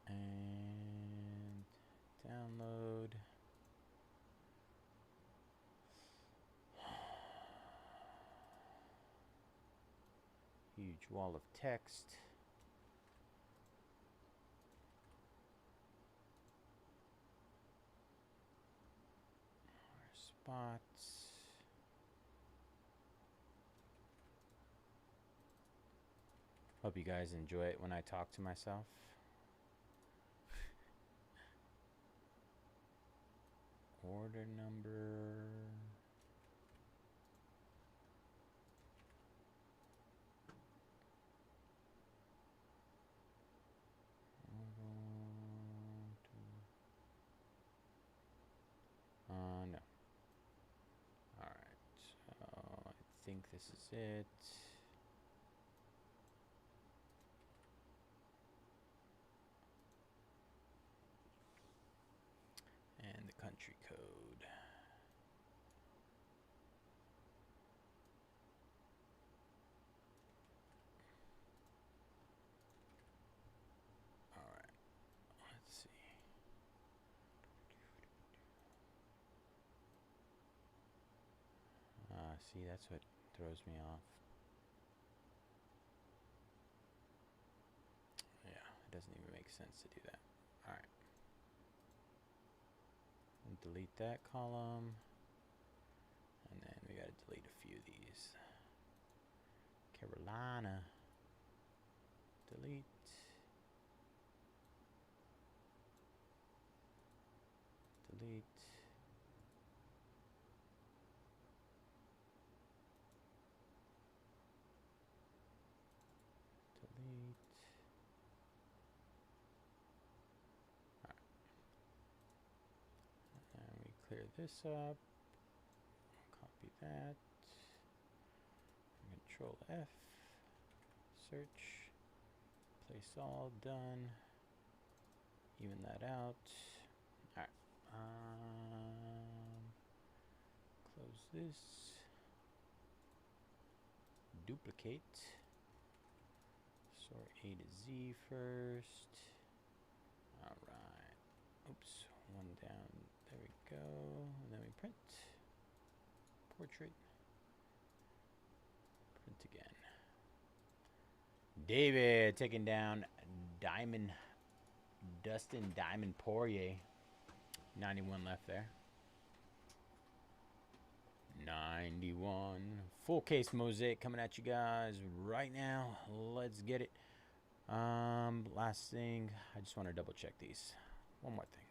And download. Huge wall of text. Our spots. Hope you guys enjoy it when I talk to myself. Order number. No. All right. this is it. And the country code. All right, let's see. See, that's what throws me off. Yeah, it doesn't even make sense to do that. All right. And delete that column. And then we got to delete a few of these. Carolina. Delete. Delete. Delete. All right. And we clear this up. Copy that. Control F. Search. Place all. Done. Even that out. All right. Close this. Duplicate. Sort A to Z first. All right. Oops. One down. There we go. And then we print. Portrait. Print again. David taking down Dustin Diamond Poirier. 91 left there. 91. Full case Mosaic coming at you guys right now. Let's get it. Last thing, I just want to double check these. One more thing.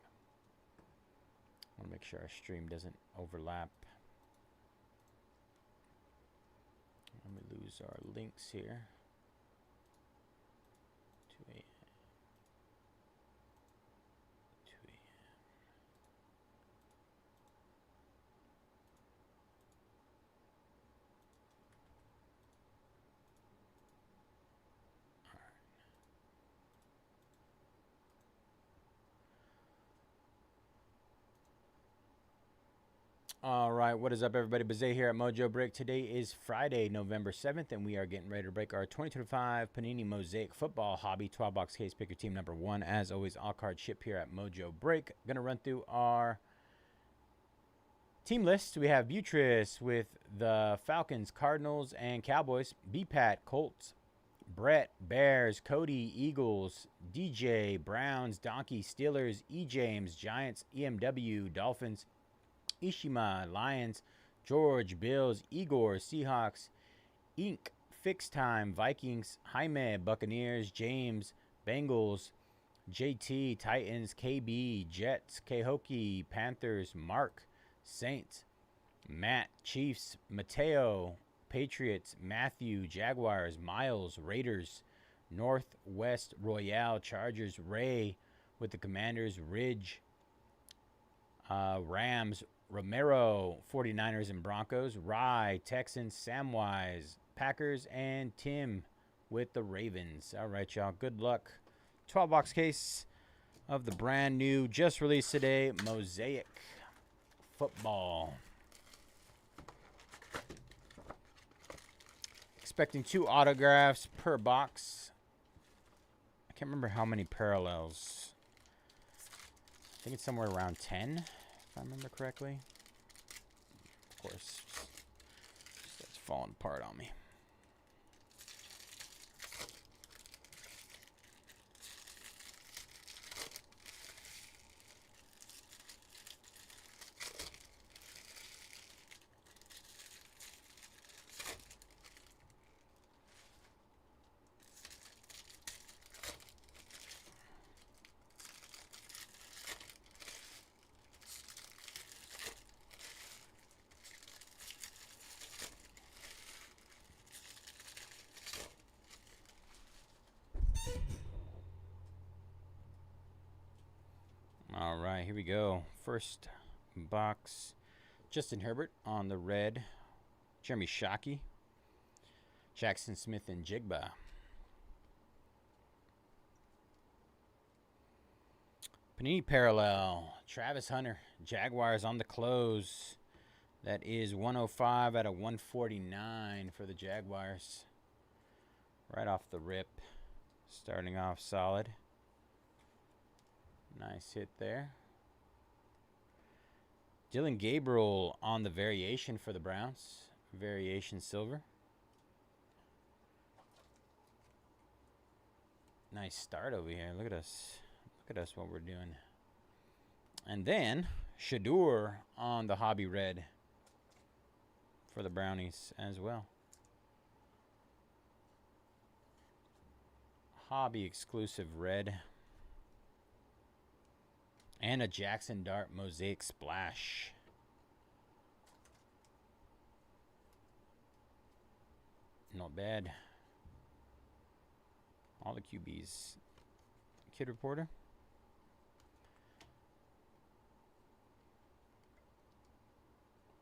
I want to make sure our stream doesn't overlap. Let me lose our links here. 2 a.m. 2 a.m. All right, what is up, everybody? Bayze here at Mojobreak. Today is Friday, November 7th, and we are getting ready to break our 2025 Panini Mosaic Football Hobby 12-box case. Pick your team number 1. As always, all cards ship here at Mojobreak. Going to run through our team list. We have Butris with the Falcons, Cardinals, and Cowboys. BPAT, Colts. Brett, Bears. Cody, Eagles. DJ, Browns. Donkey, Steelers. E. James, Giants. EMW, Dolphins. Ishima, Lions. George, Bills. Igor, Seahawks. Ink, Fixed Time, Vikings. Jaime, Buccaneers. James, Bengals. JT, Titans. KB, Jets. Kehoki, Panthers. Mark, Saints. Matt, Chiefs. Mateo, Patriots. Matthew, Jaguars. Miles, Raiders. Northwest Royale, Chargers. Ray with the Commanders. Ridge, Rams. Romero, 49ers and Broncos. Rye, Texans. Samwise, Packers. And Tim with the Ravens. All right, y'all. Good luck. 12-box case of the brand new, just released today, Mosaic Football. Expecting 2 autographs per box. I can't remember how many parallels. I think it's somewhere around 10. If I remember correctly. Of course, that's falling apart on me. All right, here we go. First box, Justin Herbert on the red. Jeremy Shockey Jackson Smith and Jigba. Panini parallel. Travis Hunter. Jaguars on the close. That is 105 out of 149 for the Jaguars. Right off the rip. Starting off solid. Nice hit there. Dylan Gabriel on the variation for the Browns. Variation silver. Nice start over here. Look at us. Look at us what we're doing. And then Shador on the hobby red for the Brownies as well. Hobby exclusive red. And a Jackson Dart Mosaic splash. Not bad. All the QBs. Kid Reporter.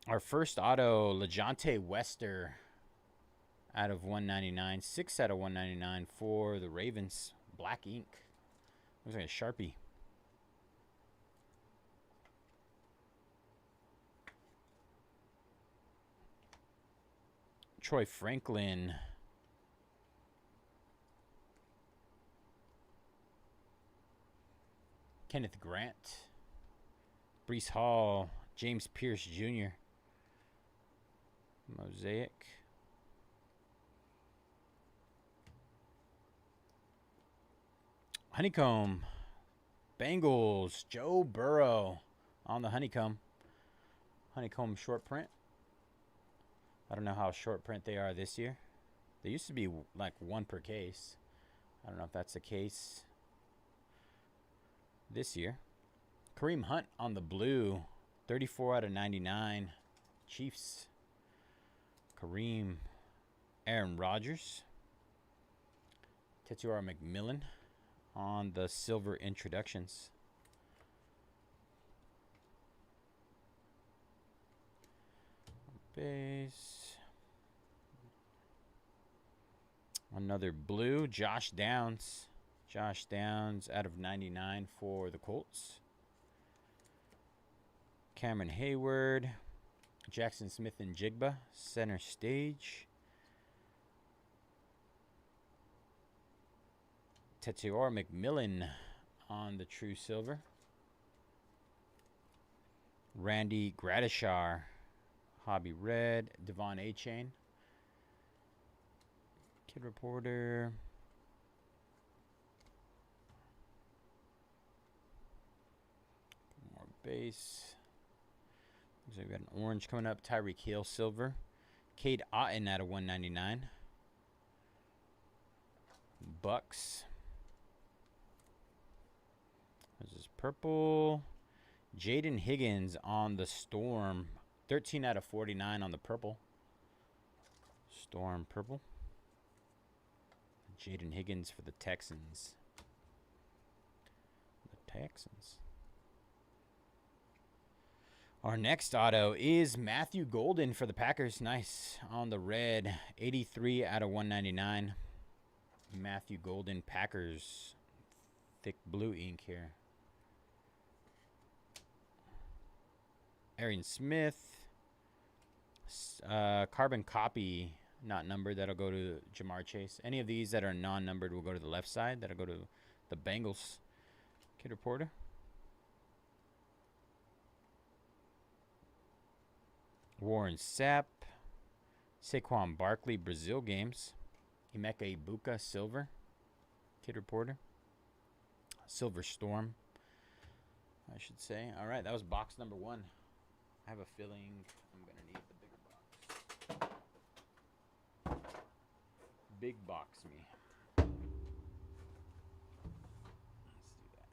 Our first auto, LeJonte Wester out of 199. 6 out of 199 for the Ravens. Black ink. Looks like a Sharpie. Troy Franklin. Kenneth Grant. Breece Hall. James Pierce Jr. Mosaic. Honeycomb. Bengals. Joe Burrow on the honeycomb. Honeycomb short print. I don't know how short print they are this year. They used to be like one per case. I don't know if that's the case this year. Kareem Hunt on the blue. 34 out of 99. Chiefs. Kareem. Aaron Rodgers. Tetuar McMillan on the silver introductions. Base. Another blue. Josh Downs. Josh Downs out of 99 for the Colts. Cameron Hayward. Jackson Smith and Jigba. Center stage. Tetuar McMillan on the true silver. Randy Gradishar. Hobby red. Devon A-Chain. Kid Reporter. More base. Looks like we got an orange coming up. Tyreek Hill silver. Cade Otton out of 199. Bucks. This is purple. Jaden Higgins on the Storm. 13 out of 49 on the purple. Storm purple. Jaden Higgins for the Texans. The Texans. Our next auto is Matthew Golden for the Packers. Nice. On the red. 83 out of 199. Matthew Golden, Packers. Thick blue ink here. Arian Smith. Carbon copy, not numbered. That'll go to Jamar Chase. Any of these that are non-numbered will go to the left side. That'll go to the Bengals. Kid Reporter. Warren Sapp. Saquon Barkley, Brazil games. Emeka Ibuka, silver. Kid Reporter. Silver Storm, I should say. All right, that was box number 1. I have a feeling I'm going to need the bigger box. Big box me. Let's do that.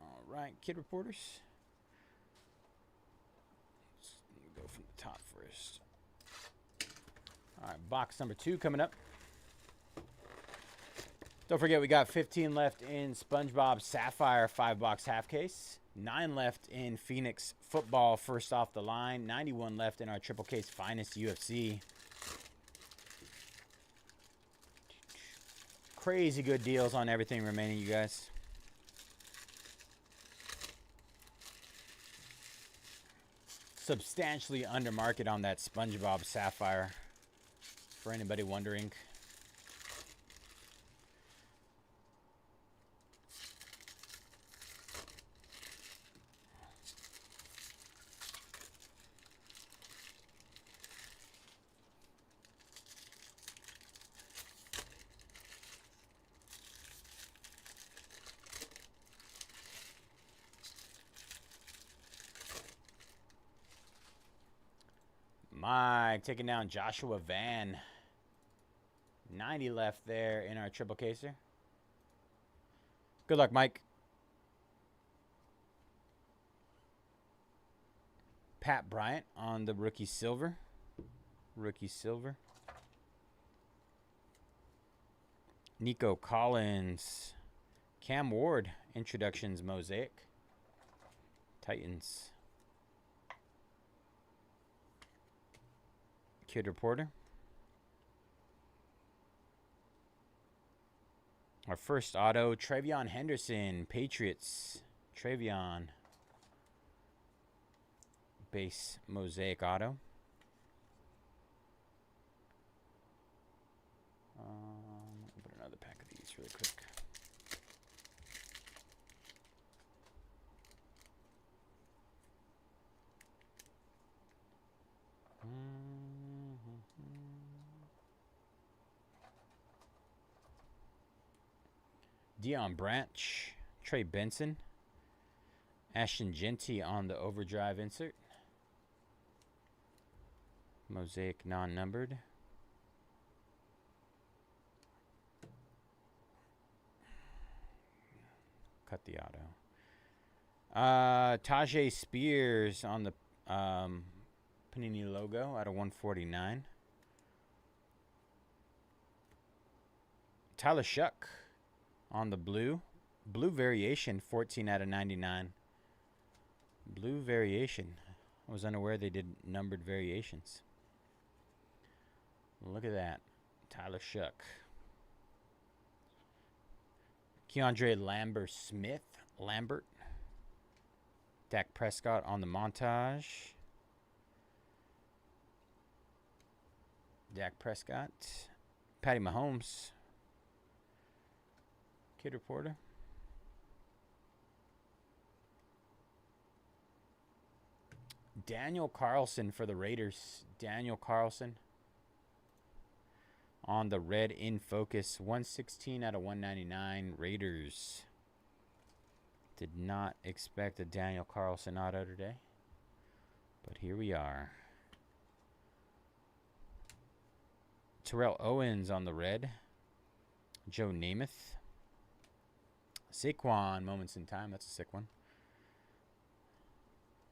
All right, Kid Reporters. Let's go from the top first. All right, box number 2 coming up. Don't forget, we got 15 left in SpongeBob Sapphire 5-box half case. 9 left in Phoenix Football first off the line. 91 left in our triple case Finest UFC. Crazy good deals on everything remaining, you guys. Substantially under market on that SpongeBob Sapphire, for anybody wondering. Mike taking down Joshua Van. 90 left there in our triple caser. Good luck, Mike. Pat Bryant on the rookie silver. Rookie silver. Nico Collins. Cam Ward. Introductions Mosaic. Titans. Kid Reporter. Our first auto, Travion Henderson, Patriots. Travion. Base Mosaic auto. Put another pack of these really quick. Dion Branch, Trey Benson, Ashton Genty on the overdrive insert. Mosaic non-numbered. Cut the auto. Tajay Spears on the Panini logo out of 149. Tyler Shuck on the blue. Blue variation, 14 out of 99. Blue variation. I was unaware they did numbered variations. Look at that. Tyler Shuck. Keandre Lambert. Dak Prescott on the montage. Dak Prescott. Patty Mahomes. Kid Reporter. Daniel Carlson for the Raiders. Daniel Carlson on the red in focus. 116 out of 199. Raiders. Did not expect a Daniel Carlson auto today, but here we are. Terrell Owens on the red. Joe Namath. Saquon, Moments in Time. That's a sick one.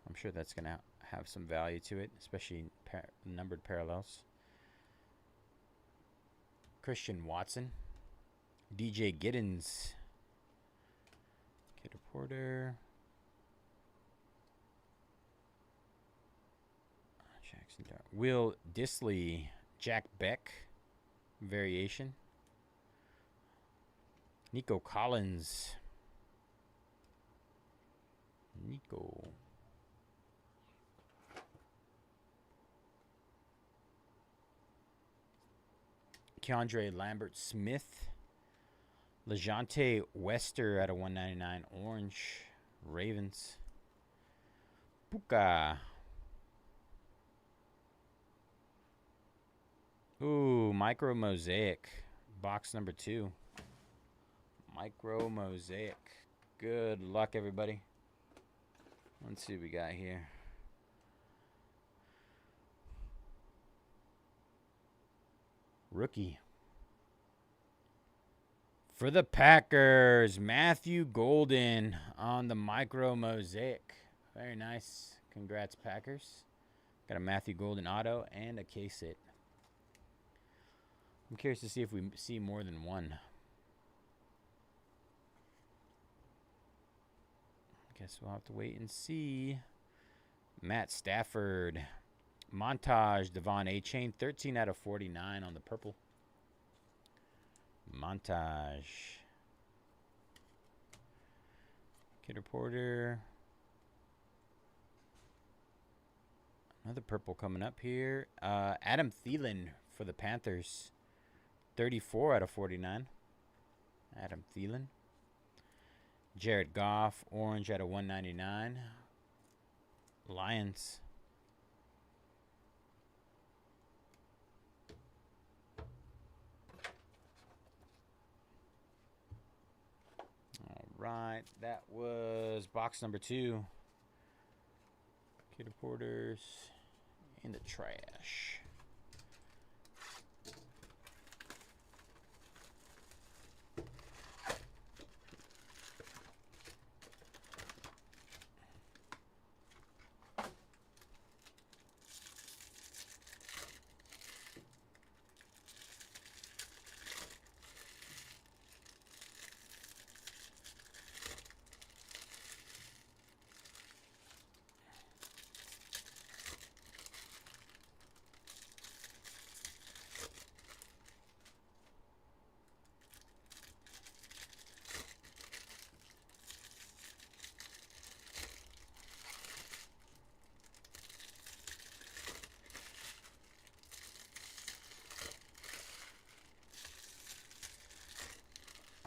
I'm sure that's going to have some value to it, especially numbered parallels. Christian Watson. DJ Giddens. Kid Reporter. Jackson. Will Disley. Jack Beck. Variation. Nico Collins. Nico. Keandre Lambert Smith. LeJonte Wester out of 199. Orange. Ravens. Puka. Ooh, Micro Mosaic. Box number 2. Micro Mosaic. Good luck, everybody. Let's see what we got here. Rookie. For the Packers, Matthew Golden on the Micro Mosaic. Very nice. Congrats, Packers. Got a Matthew Golden auto and a case hit. I'm curious to see if we see more than one. Guess we'll have to wait and see. Matt Stafford. Montage, Devon A-Chain, 13 out of 49 on the purple. Montage. Kid Reporter. Another purple coming up here. Adam Thielen for the Panthers. 34 out of 49. Adam Thielen. Jared Goff, orange out of 199. Lions. All right, that was box number 2. Kid Reporters in the trash.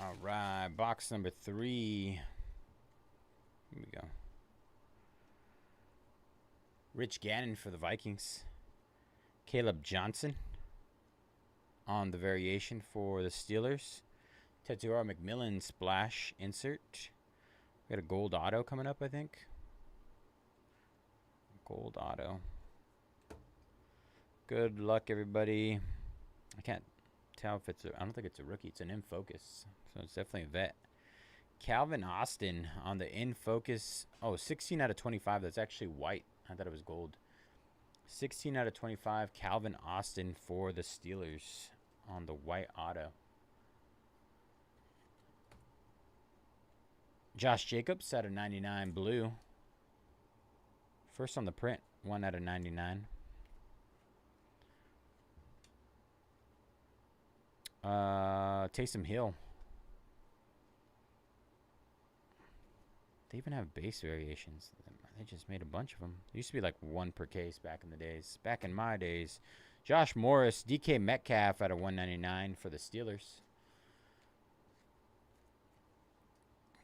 All right, box number 3. Here we go. Rich Gannon for the Vikings. Caleb Johnson on the variation for the Steelers. Tetuara McMillan splash insert. We got a gold auto coming up, I think. Gold auto. Good luck, everybody. I can't tell if it's I don't think it's a rookie. It's an in focus. So it's definitely a vet. Calvin Austin on the in focus. Oh, 16 out of 25. That's actually white. I thought it was gold. 16 out of 25. Calvin Austin for the Steelers on the white auto. Josh Jacobs out of 99 blue. First on the print. 1 out of 99. Taysom Hill. They even have base variations. They just made a bunch of them. There used to be like 1 per case back in the days. Back in my days. Josh Morris, DK Metcalf out of 199 for the Steelers.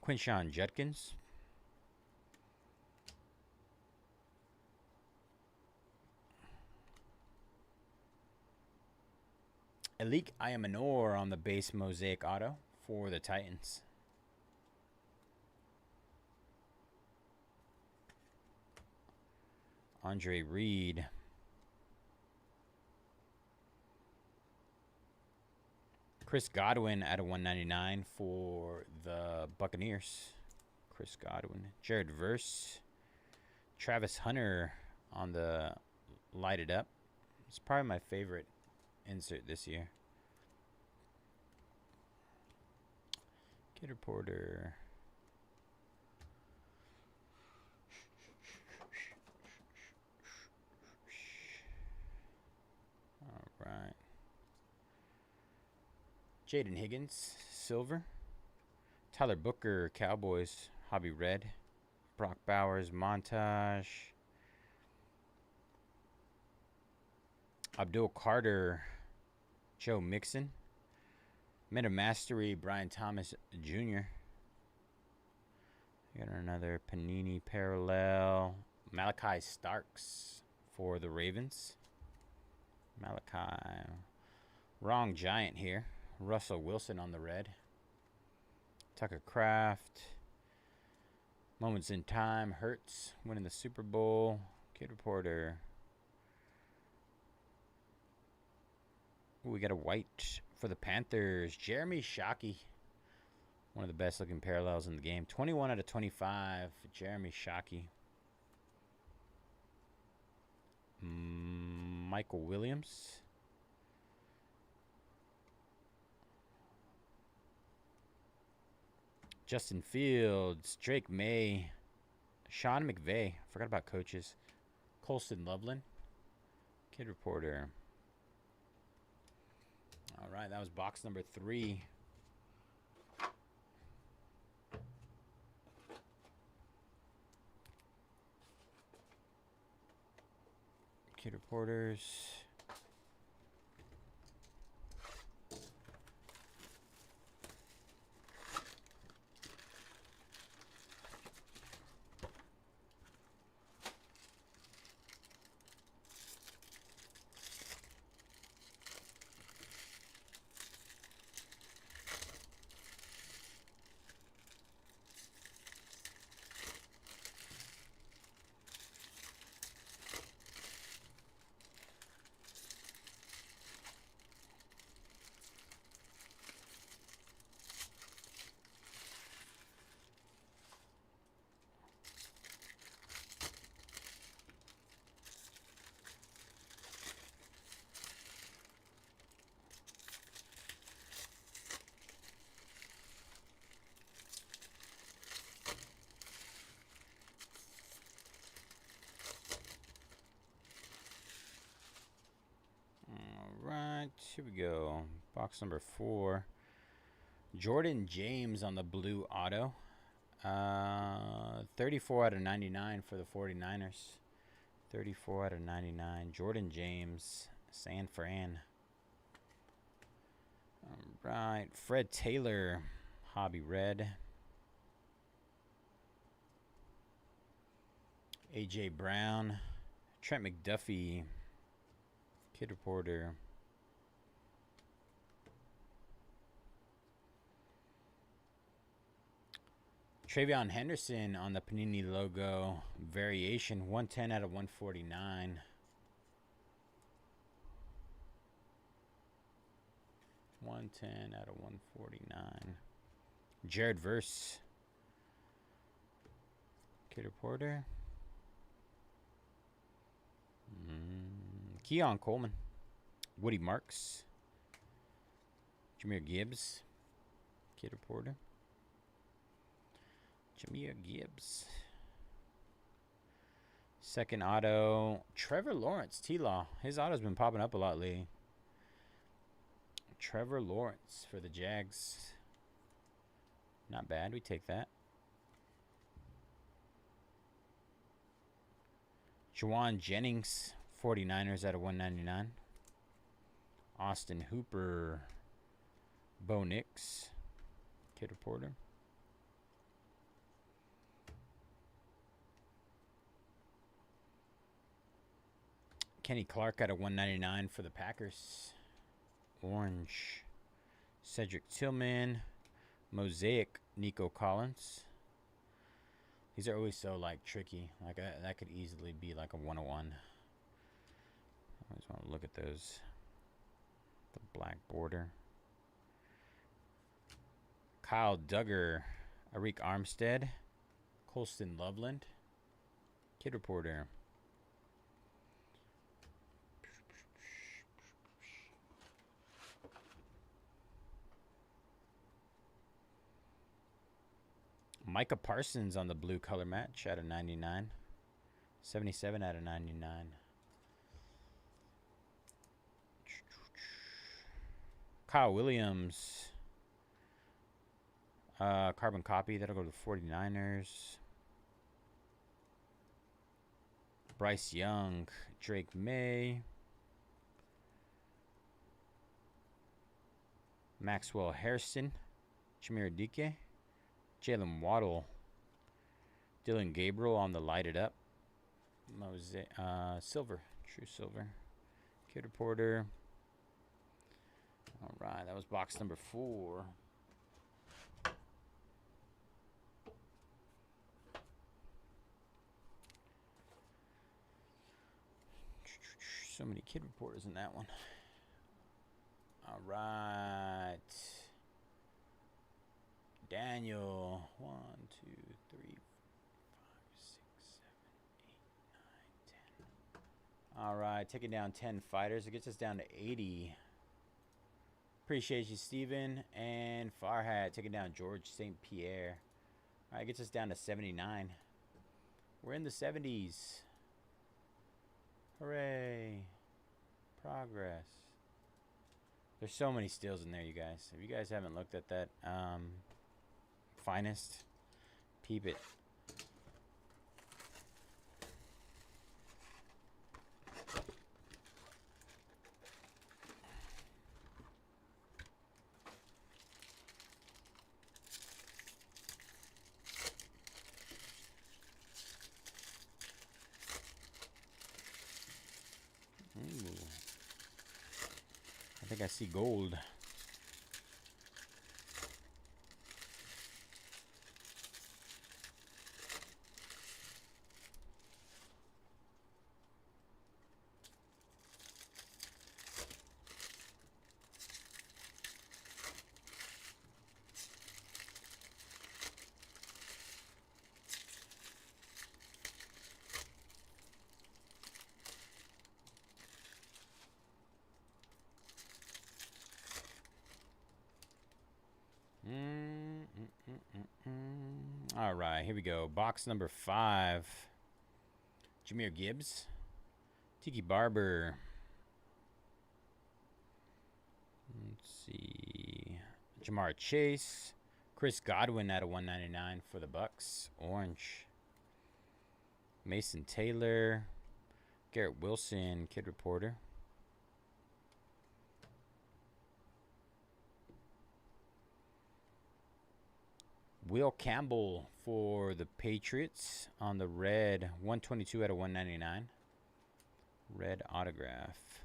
Quinshon Judkins. Elik Ayamanor on the base Mosaic auto for the Titans. Andre Reed. Chris Godwin out of 199 for the Buccaneers. Chris Godwin. Jared Verse. Travis Hunter on the lighted up. It's probably my favorite insert this year. Kid Reporter. All right. Jaden Higgins, silver. Tyler Booker, Cowboys, hobby red. Brock Bowers, montage. Abdul Carter, Joe Mixon. Meta Mastery, Brian Thomas Jr. Got another Panini parallel. Malachi Starks for the Ravens. Malachi. Wrong Giant here. Russell Wilson on the red. Tucker Kraft. Moments in Time. Hurts winning the Super Bowl. Kid Reporter. Ooh, we got a white for the Panthers. Jeremy Shockey. One of the best looking parallels in the game. 21 out of 25. Jeremy Shockey. Michael Williams. Justin Fields. Drake May. Sean McVay. Forgot about coaches. Colston Loveland. Kid Reporter. All right, that was box number 3. Kid Reporters. Here we go. Box number 4. Jordan James on the blue auto. 34 out of 99 for the 49ers. 34 out of 99. Jordan James, San Fran. All right. Fred Taylor, Hobby Red. A.J. Brown. Trent McDuffie, Kid Reporter. Travion Henderson on the Panini logo variation, 110 out of 149. 110 out of 149. Jared Verse, Kid Reporter. Keon Coleman, Woody Marks, Jameer Gibbs, Kid Reporter. Jameer Gibbs. Second auto, Trevor Lawrence, T-Law. His auto's been popping up a lot lately. Trevor Lawrence for the Jags. Not bad, we take that. Juwan Jennings, 49ers out of 199. Austin Hooper, Bo Nix, Kid Reporter. Kenny Clark out of 199 for the Packers. Orange. Cedric Tillman. Mosaic, Nico Collins. These are always so, like, tricky. Like, that could easily be, like, a 101. I always want to look at those. The black border. Kyle Duggar. Arik Armstead. Colston Loveland. Kid Reporter. Micah Parsons on the blue color match out of 99. 77 out of 99. Kyle Williams. Carbon copy. That'll go to the 49ers. Bryce Young. Drake May. Maxwell Hairston. Chimera Dike. Jalen Waddle. Dylan Gabriel on the lighted up. Mosaic, silver. True silver. Kid Reporter. All right, that was box number 4. So many Kid Reporters in that one. All right. Daniel, 1, 2, 3, 5, 6, 7, 8, 9, 10. All right, taking down 10 fighters. It gets us down to 80. Appreciate you, Steven. And Farhat taking down George St. Pierre. All right, gets us down to 79. We're in the 70s. Hooray. Progress. There's so many steals in there, you guys. If you guys haven't looked at that finest, peep it. Ooh. I think I see gold. All right, here we go. Box number 5. Jameer Gibbs. Tiki Barber. Let's see. Jamar Chase. Chris Godwin out of 199 for the Bucks. Orange. Mason Taylor. Garrett Wilson, Kid Reporter. Will Campbell for the Patriots on the red. 122 out of 199. Red autograph.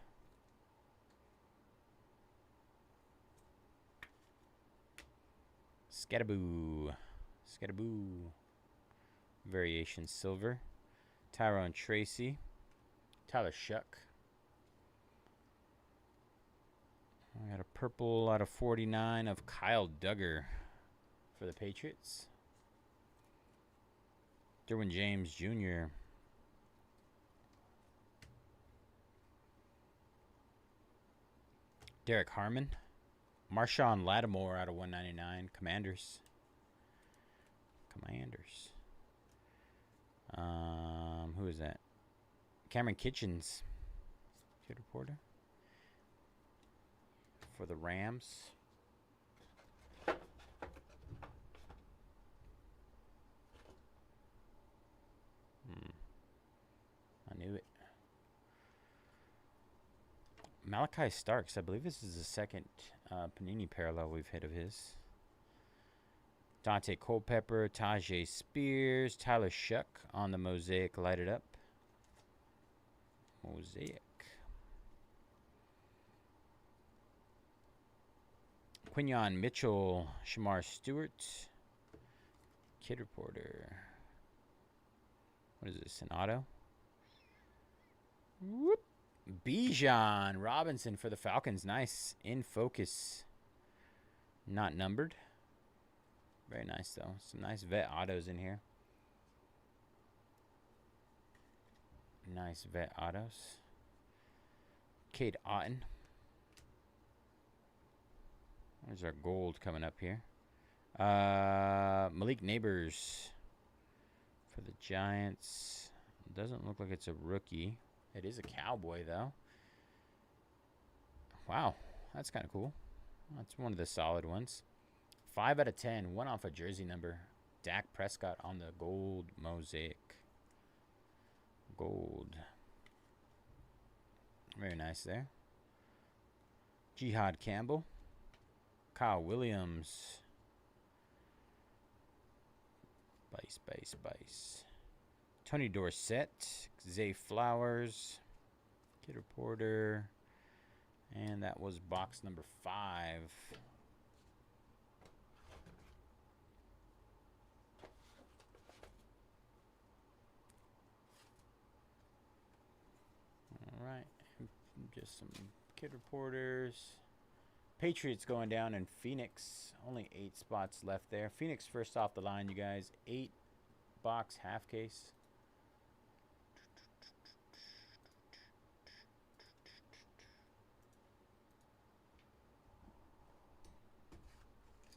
Scattaboo. Scattaboo. Variation silver. Tyrone Tracy. Tyler Shuck. I got a purple out of 49 of Kyle Duggar for the Patriots. Derwin James Jr. Derek Harmon. Marshawn Lattimore out of 199. Commanders. Who is that? Cameron Kitchens. Kid Reporter. For the Rams. I knew it. Malachi Starks. I believe this is the second Panini parallel we've hit of his. Dante Culpepper, Tajay Spears, Tyler Shuck on the Mosaic lighted up. Mosaic. Quinyon Mitchell, Shamar Stewart, Kid Reporter. What is this, an auto? Whoop. Bijan Robinson for the Falcons. Nice. In focus. Not numbered. Very nice, though. Some nice vet autos in here. Nice vet autos. Cade Otton. There's our gold coming up here. Malik Neighbors for the Giants. Doesn't look like it's a rookie. It is a Cowboy, though. Wow, that's kind of cool. That's one of the solid ones. 5 out of 10. One off a jersey number. Dak Prescott on the gold Mosaic. Gold. Very nice there. Jihad Campbell. Kyle Williams. Bayze. Tony Dorsett. Zay Flowers. Kid Reporter. And that was box number 5. All right. Just some Kid Reporters. Patriots going down in Phoenix. Only 8 spots left there. Phoenix first off the line, you guys. 8 box half case.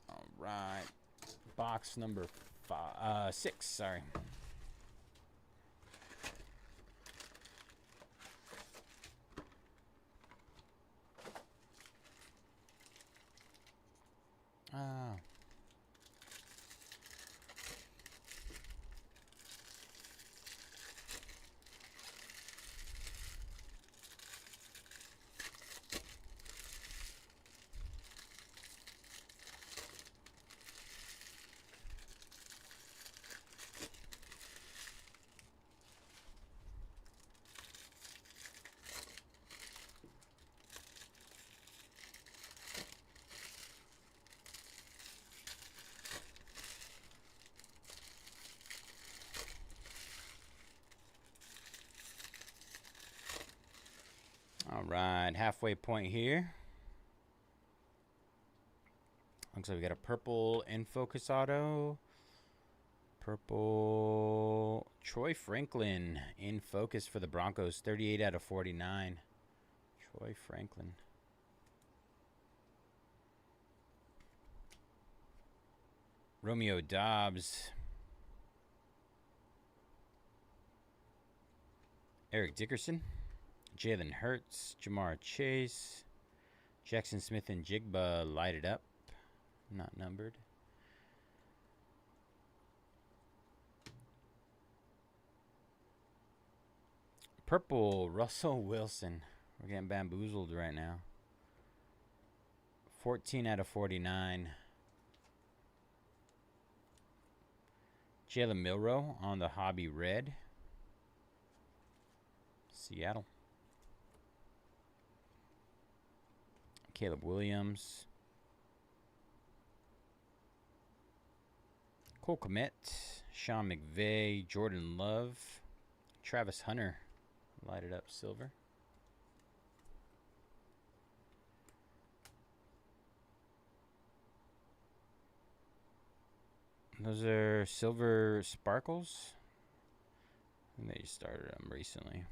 All right. Box number 6, sorry. Ah. All right, halfway point here. Looks like we got a purple in focus auto. Purple Troy Franklin in focus for the Broncos, 38 out of 49. Troy Franklin. Romeo Dobbs. Eric Dickerson. Jalen Hurts. Jamar Chase. Jackson Smith and Jigba lighted up. Not numbered. Purple Russell Wilson. We're getting bamboozled right now. 14 out of 49. Jalen Milroe on the hobby red. Seattle. Caleb Williams. Cole Kmet. Sean McVay. Jordan Love. Travis Hunter. Lighted up silver. Those are silver sparkles. I think they started them recently.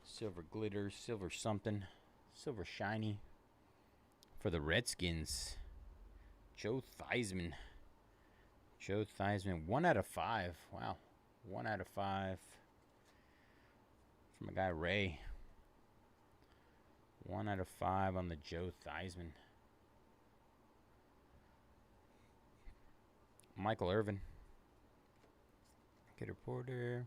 Silver glitter, silver something, silver shiny. For the Redskins, Joe Theismann. Joe Theismann, 1 out of 5. Wow, 1 out of 5. From a guy, Ray. 1 out of 5 on the Joe Theismann. Michael Irvin. Kid Porter.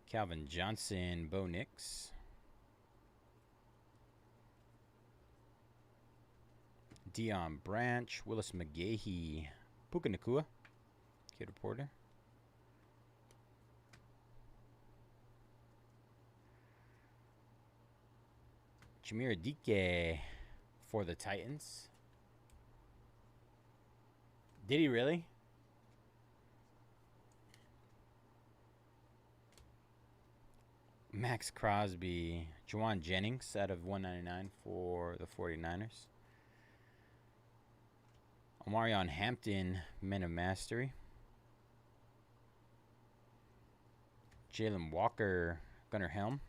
Calvin Johnson, Bo Nix. Deion Branch, Willis McGahee, Puka Nacua, Kid Reporter. Jameer Dike for the Titans. Did he really? Max Crosby, Juwan Jennings out of 199 for the 49ers. Omarion Hampton, Men of Mastery. Jalen Walker, Gunnar Helm.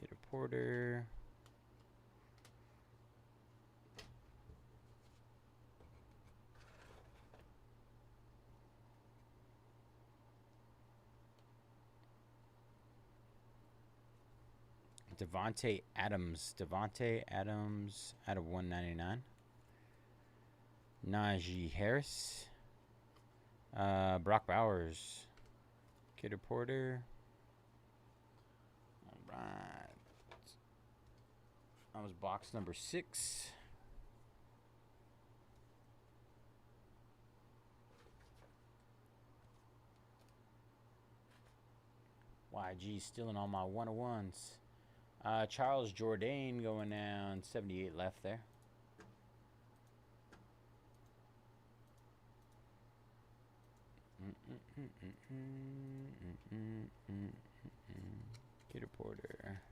Kid Porter. Devontae Adams. Devontae Adams out of 199. Najee Harris. Brock Bowers. Kid Reporter. All right. That was box number 6. YG stealing all my 101s. Charles Jourdain going down. 78 left there. Kid Reporter.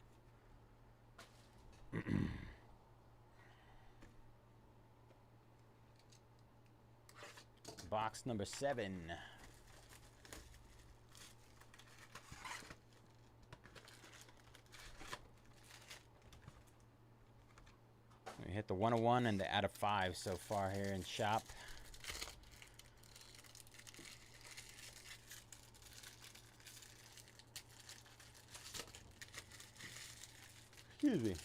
Box number 7. We hit the 101 and the out of 5 so far here in shop. Excuse me.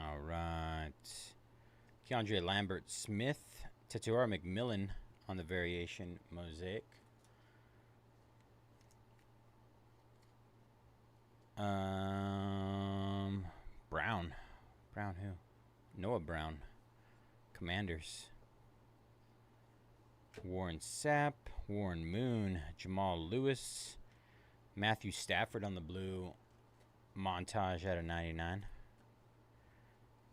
All right. Keandre Lambert Smith. Tatuar McMillan on the variation Mosaic. Brown. Brown who? Noah Brown. Commanders. Warren Sapp. Warren Moon. Jamal Lewis. Matthew Stafford on the blue. Montage out of 99.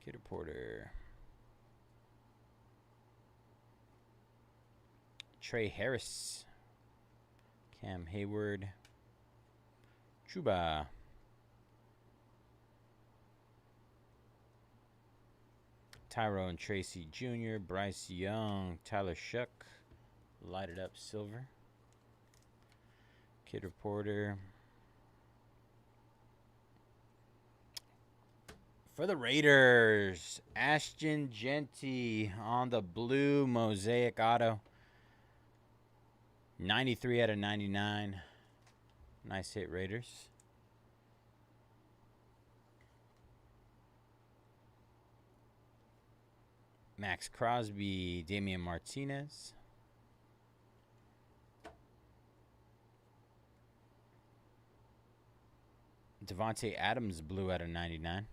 Kid Reporter. Trey Harris. Cam Hayward. Chuba. Tyrone Tracy Jr. Bryce Young. Tyler Shuck. Lighted up silver. Kid Reporter. For the Raiders, Ashton Genty on the blue Mosaic auto. 93 out of 99. Nice hit, Raiders. Max Crosby, Damian Martinez. Devontae Adams, blue out of 99.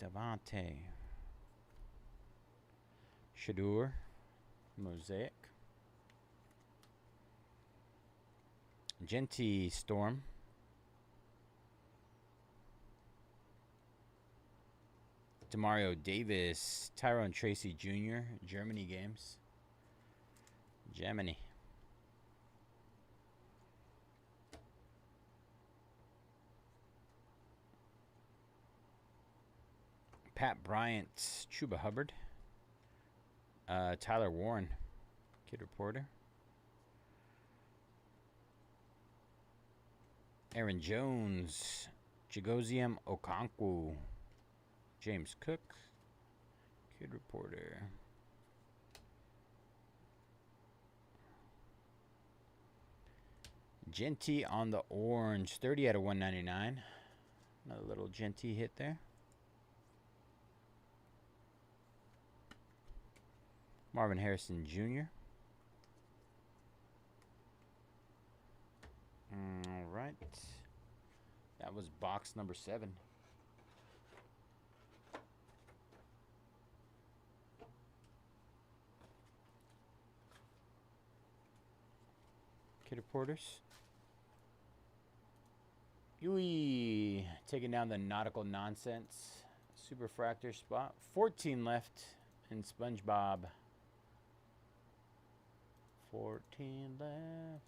Devontae. Shadur, Mosaic. Genty Storm. Demario Davis, Tyrone Tracy Jr., Germany games. Germany. Pat Bryant, Chuba Hubbard. Tyler Warren, Kid Reporter. Aaron Jones, Chigoziem Okonkwo, James Cook, Kid Reporter. Genty on the orange, 30 out of 199. Another little Genty hit there. Marvin Harrison Jr. All right. That was box number 7. Kid Reporters. Yui taking down the Nautical Nonsense Superfractor spot. 14 left in SpongeBob. 14 left.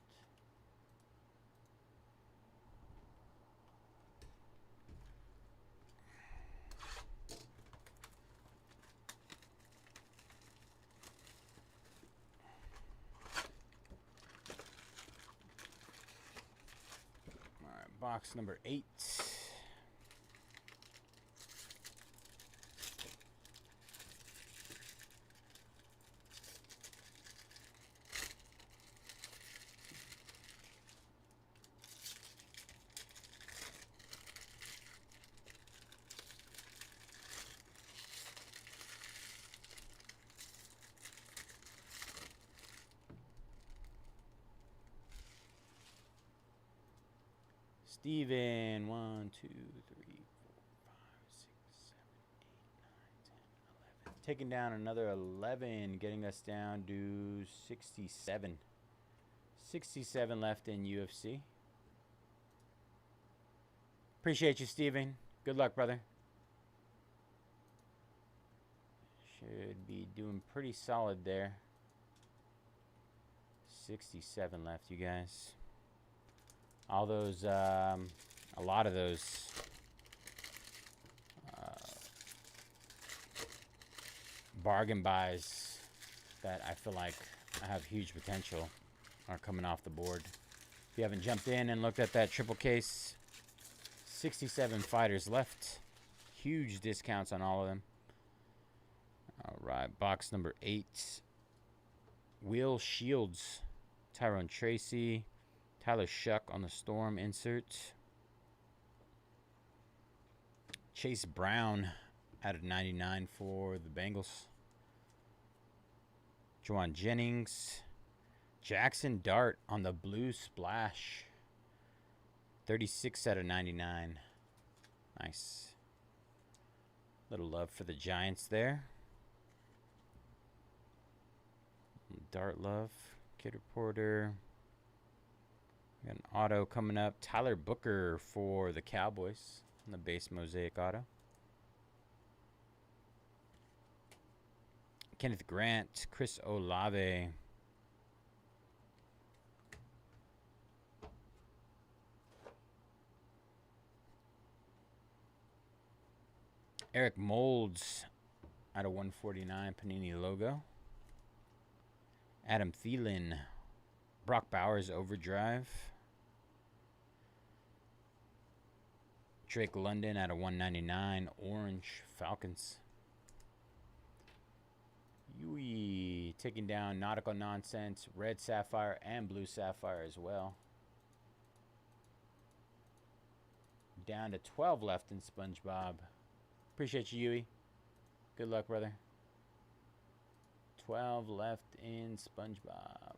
All right, box number 8. Steven, 1, 2, 3, 4, 5, 6, 7, 8, 9, 10, 11. Taking down another 11, getting us down to 67. 67 left in UFC. Appreciate you, Steven. Good luck, brother. Should be doing pretty solid there. 67 left, you guys. All those, a lot of those bargain buys that I feel like have huge potential are coming off the board. If you haven't jumped in and looked at that triple case, 67 fighters left. Huge discounts on all of them. All right, box number 8. Will Shields, Tyrone Tracy, Tyler Shuck on the Storm insert. Chase Brown out of 99 for the Bengals. Juwan Jennings. Jackson Dart on the blue splash. 36 out of 99. Nice. Little love for the Giants there. Dart love. Kid Reporter. Got an auto coming up. Tyler Booker for the Cowboys on the base Mosaic auto. Kenneth Grant, Chris Olave. Eric Molds out of 149 Panini logo. Adam Thielen. Brock Bowers overdrive. Drake London out of 199 orange Falcons. Yui taking down Nautical Nonsense, red sapphire and blue sapphire as well. Down to 12 left in SpongeBob. Appreciate you, Yui. Good luck, brother. 12 left in SpongeBob.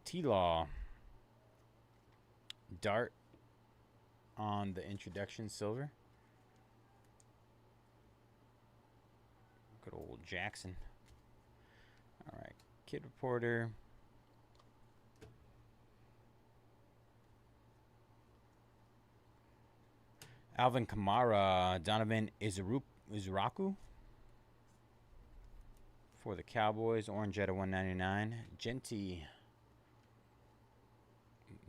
T-Law. Dart on the introduction silver. Good old Jackson. All right, Kid Reporter. Alvin Kamara, Donovan Izuraku for the Cowboys. Orange out of 199. Genty.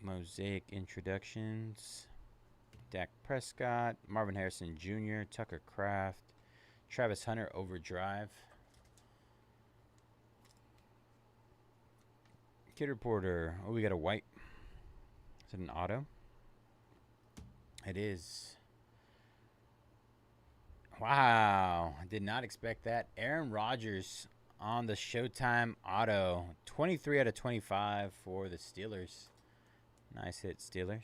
Mosaic introductions. Dak Prescott. Marvin Harrison Jr. Tucker Kraft. Travis Hunter overdrive. Kid Reporter. Oh, we got a white. Is it an auto? It is. Wow. I did not expect that. Aaron Rodgers on the Showtime auto. 23 out of 25 for the Steelers. Nice hit, Steelers.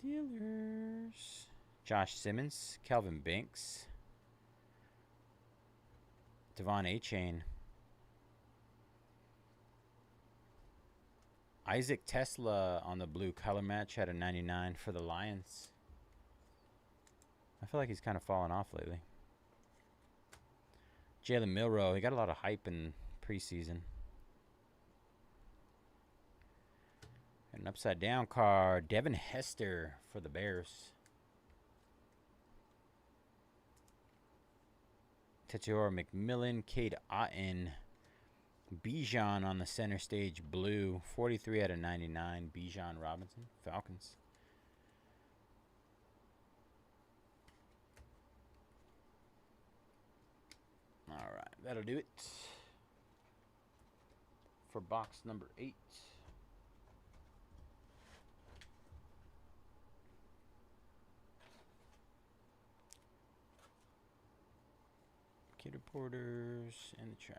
Steelers. Josh Simmons. Kelvin Banks. Devon A-Chain. Isaac Tesla on the blue color match at a 99 for the Lions. I feel like he's kind of fallen off lately. Jalen Milroe. He got a lot of hype in preseason. An upside down card. Devin Hester for the Bears. Teteora McMillan. Cade Otton. Bijan on the center stage blue. 43 out of 99. Bijan Robinson. Falcons. Alright, that'll do it for box number 8. Kid Reporters in the trash.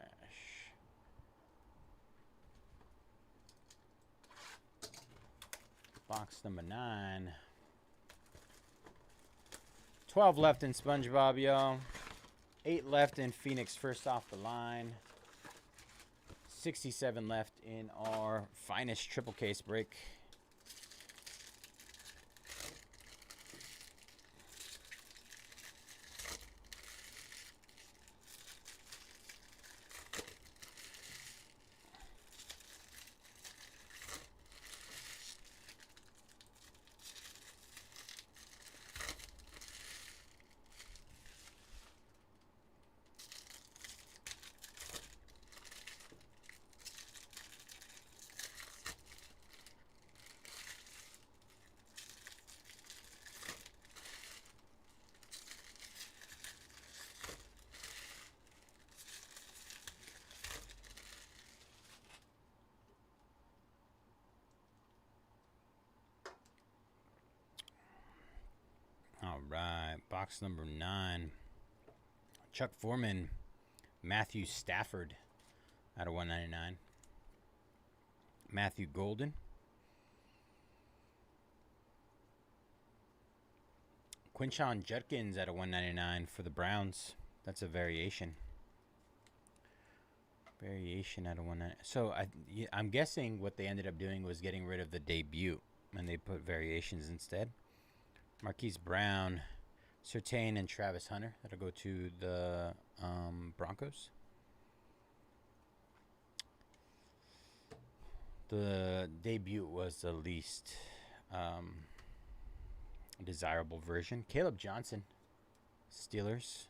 Box number 9. 12 left in SpongeBob, y'all. 8 left in Phoenix first off the line. 67 left in our finest triple case break. right, box number 9. Chuck Foreman, Matthew Stafford out of 199. Matthew Golden. Quinshon Judkins out of 199 for the Browns. That's a variation. Variation out of 199. So I'm guessing what they ended up doing was getting rid of the debut, and they put variations instead. Marquise Brown, Surtain, and Travis Hunter. That'll go to the Broncos. The debut was the least desirable version. Caleb Johnson, Steelers.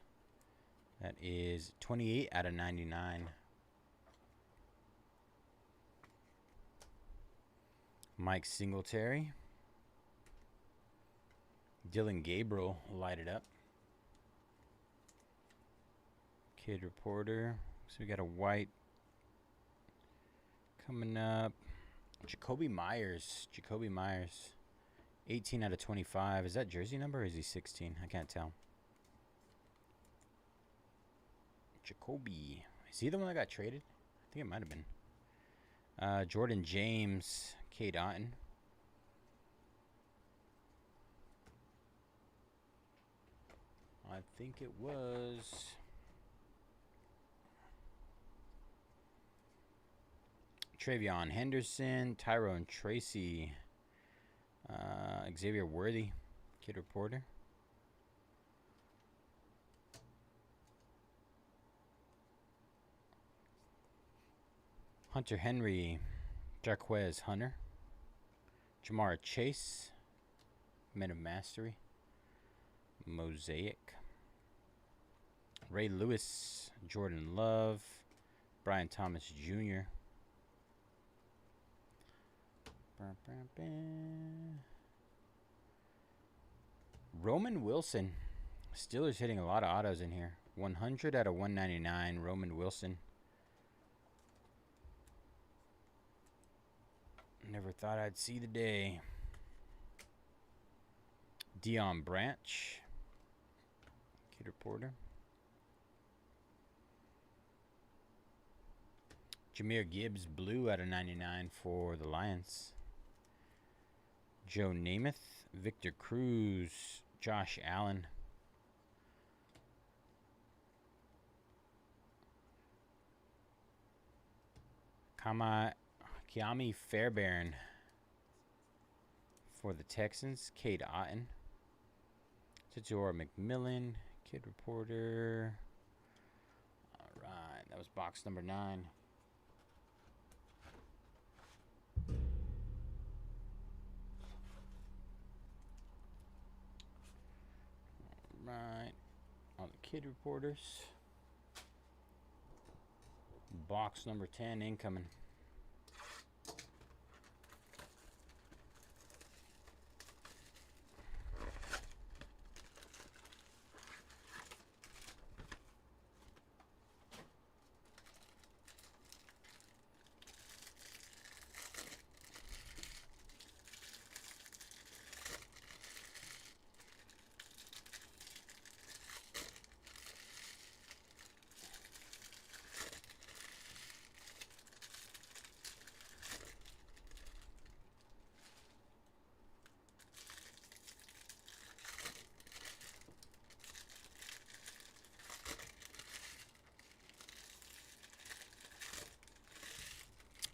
That is 28 out of 99. Mike Singletary. Dylan Gabriel lighted up. Kid Reporter. So we got a white coming up. Jacoby Myers. 18 out of 25. Is that jersey number or is he 16? I can't tell. Jacoby. Is he the one that got traded? I think it might have been. Jordan James. Cade Otton. I think it was Travion Henderson, Tyrone Tracy, Xavier Worthy, Kid Reporter. Hunter Henry, Jarquez Hunter, Jamar Chase, Men of Mastery, Mosaic, Ray Lewis, Jordan Love, Brian Thomas Jr. Roman Wilson. Steelers hitting a lot of autos in here. 100 out of 199, Roman Wilson. Never thought I'd see the day. Dion Branch, Kid Reporter. Jahmyr Gibbs, blue out of 99 for the Lions. Joe Namath, Victor Cruz, Josh Allen. Kiami Fairbairn for the Texans. Cade Otton. Tador McMillan, Kid Reporter. All right, that was box number 9. All right, all the Kid Reporters. Box number 10 incoming.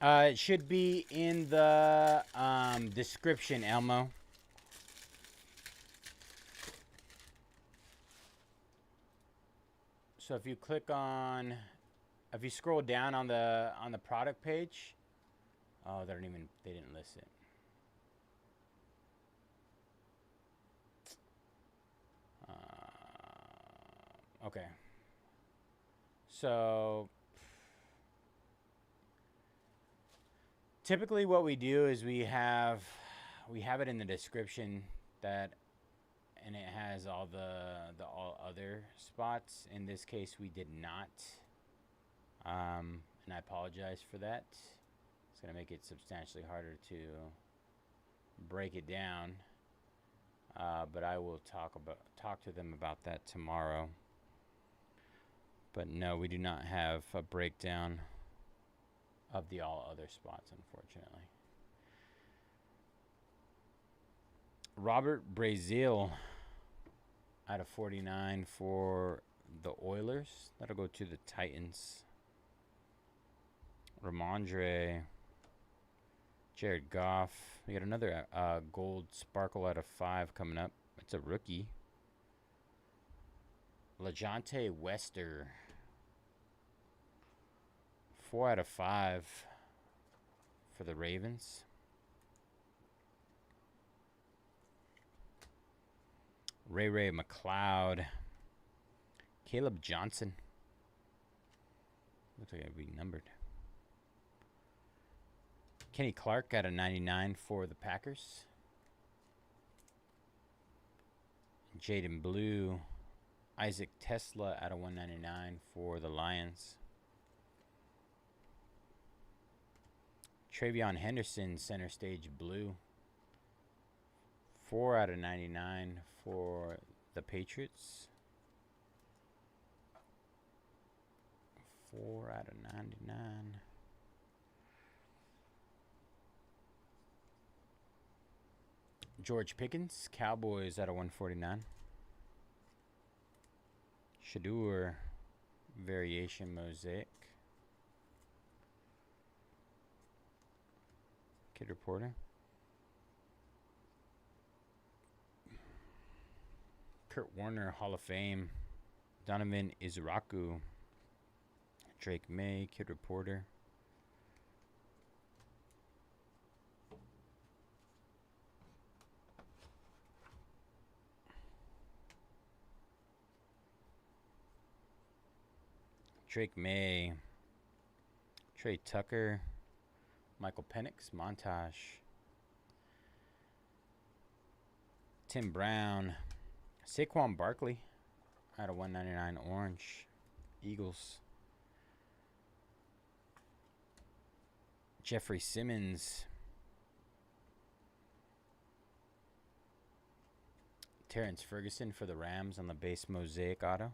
It should be in the description, Elmo. So if you click on, if you scroll down on the product page, oh, they didn't list it. Okay. So typically what we do is we have it in the description and it has all the all other spots. In this case we did not, and I apologize for that. It's gonna make it substantially harder to break it down. but I will talk to them about that tomorrow. But no, we do not have a breakdown of the all other spots, unfortunately. Robert Brazil out of 49 for the Oilers. That'll go to the Titans. Ramondre, Jared Goff. We got another gold sparkle out of 5 coming up. It's a rookie. LeJonte Wester. 4 out of 5 for the Ravens. Ray McLeod. Caleb Johnson. Looks like it'd be numbered. Kenny Clark got a 99 for the Packers. Jaden Blue. Isaac Tesla out of 199 for the Lions. Travion Henderson, center stage blue. 4 out of 99 for the Patriots. 4 out of 99. George Pickens, Cowboys out of 149. Shadur, variation mosaic. Kid Reporter. Kurt Warner, Hall of Fame. Donovan Izuraku. Drake May, Kid Reporter. Drake May. Trey Tucker. Michael Penix, Montage. Tim Brown. Saquon Barkley out of 199 orange. Eagles. Jeffrey Simmons. Terrence Ferguson for the Rams on the base mosaic auto.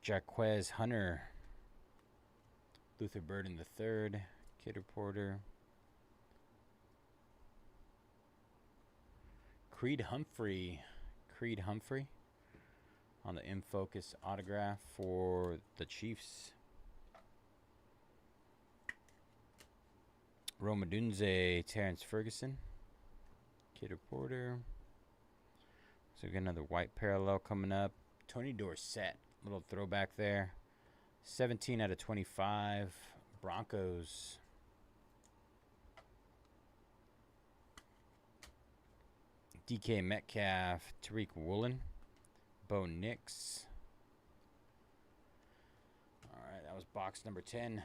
Jarquez Hunter. Luther Burden III. Kid Reporter. Creed Humphrey on the InFocus autograph for the Chiefs. Rome Odunze, Terrence Ferguson, Kid Reporter. So we got another white parallel coming up. Tony Dorsett, little throwback there. 17 out of 25, Broncos. DK Metcalf, Tariq Woolen, Bo Nix. All right, that was box number 10.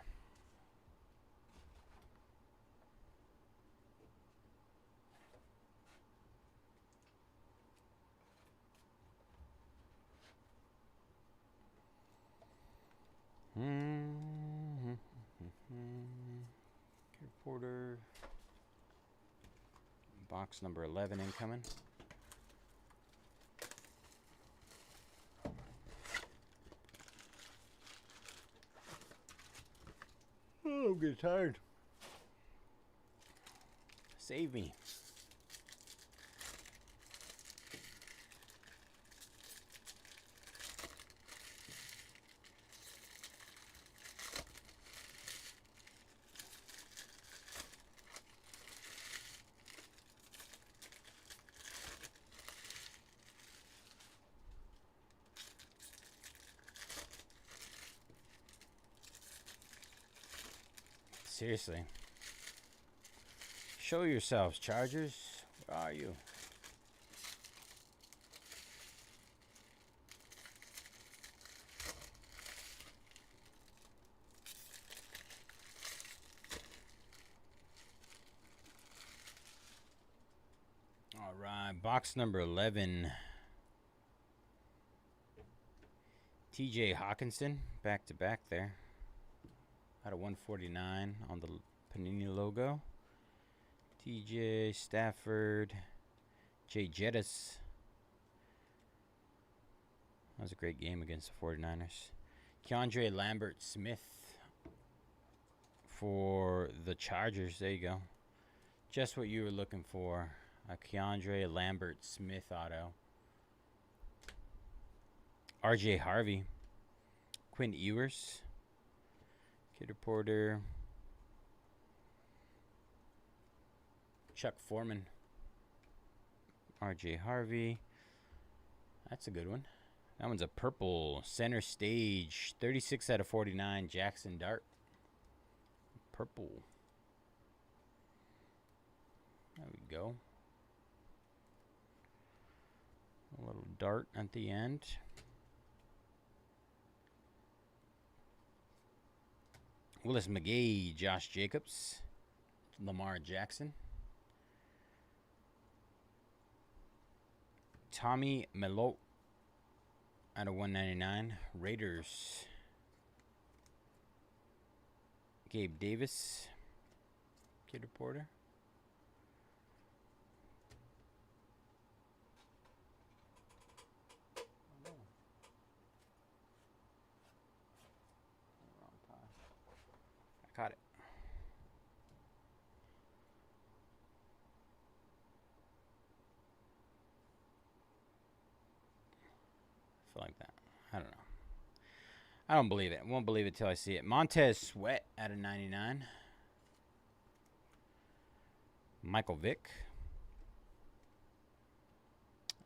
Reporter. Box number 11 incoming. Oh, I'm getting tired. Save me. Seriously. Show yourselves, Chargers. Where are you? All right, box number 11. TJ Hawkinson, back to back there. Out of 149 on the Panini logo. TJ Stafford. Jay Jettis. That was a great game against the 49ers. Keandre Lambert Smith for the Chargers. There you go. Just what you were looking for. A Keandre Lambert Smith auto. RJ Harvey. Quinn Ewers. Kid Reporter. Chuck Foreman. RJ Harvey. That's a good one. That one's a purple. Center Stage. 36 out of 49. Jackson Dart. Purple. There we go. A little dart at the end. Willis McGay, Josh Jacobs, Lamar Jackson. Tommy Melot out of 199. Raiders. Gabe Davis, Kid Reporter. I caught it. I feel like that. I don't know. I don't believe it. Won't believe it till I see it. Montez Sweat out of 99. Michael Vick.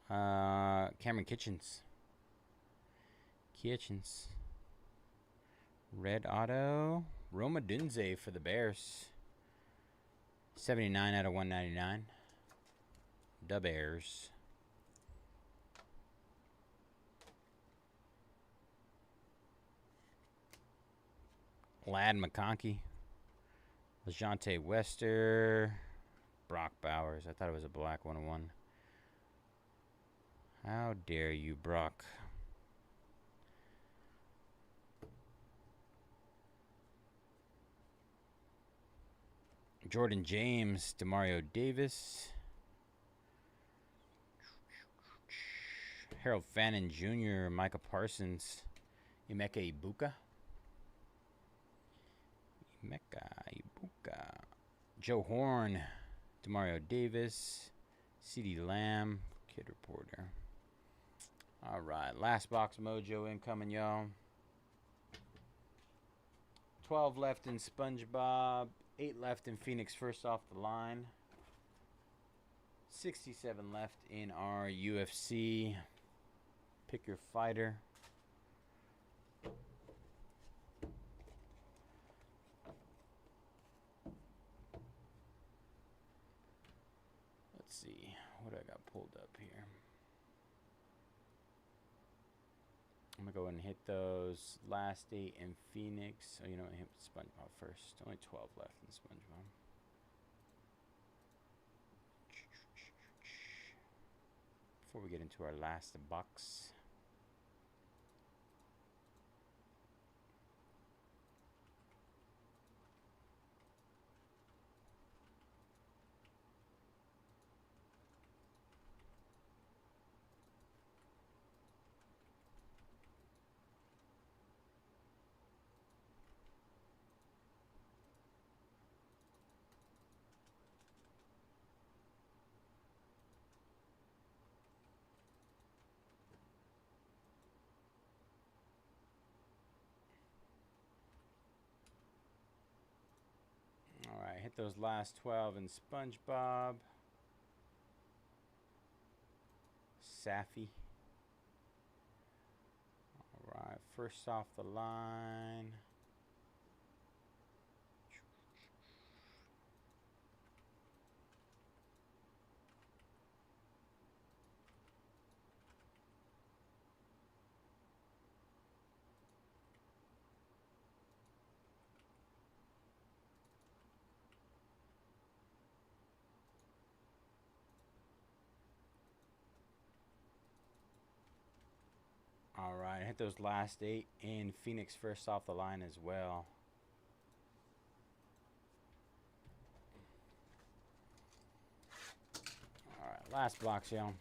Cameron Kitchens. Red auto. Roma Dunze for the Bears. 79 out of 199. The Bears. Lad McConkey. LeJonte Wester. Brock Bowers. I thought it was a black 101. How dare you, Brock? Jordan James, Demario Davis. Harold Fannin Jr., Micah Parsons. Emeka Ibuka. Joe Horn, Demario Davis. CeeDee Lamb, Kid Reporter. All right, last box mojo incoming, y'all. 12 left in SpongeBob. 8 left in Phoenix first off the line. 67 left in our UFC. Pick your fighter. Let's see. What do I got pulled up here? I'm going to go ahead and hit those last 8 in Phoenix. Oh, you know what? Hit SpongeBob first. Only 12 left in SpongeBob. Before we get into our last box. Alright, hit those last 12 in SpongeBob. Safi. Alright, first off the line. All right, hit those last 8 in Phoenix first off the line as well. Last box, y'all.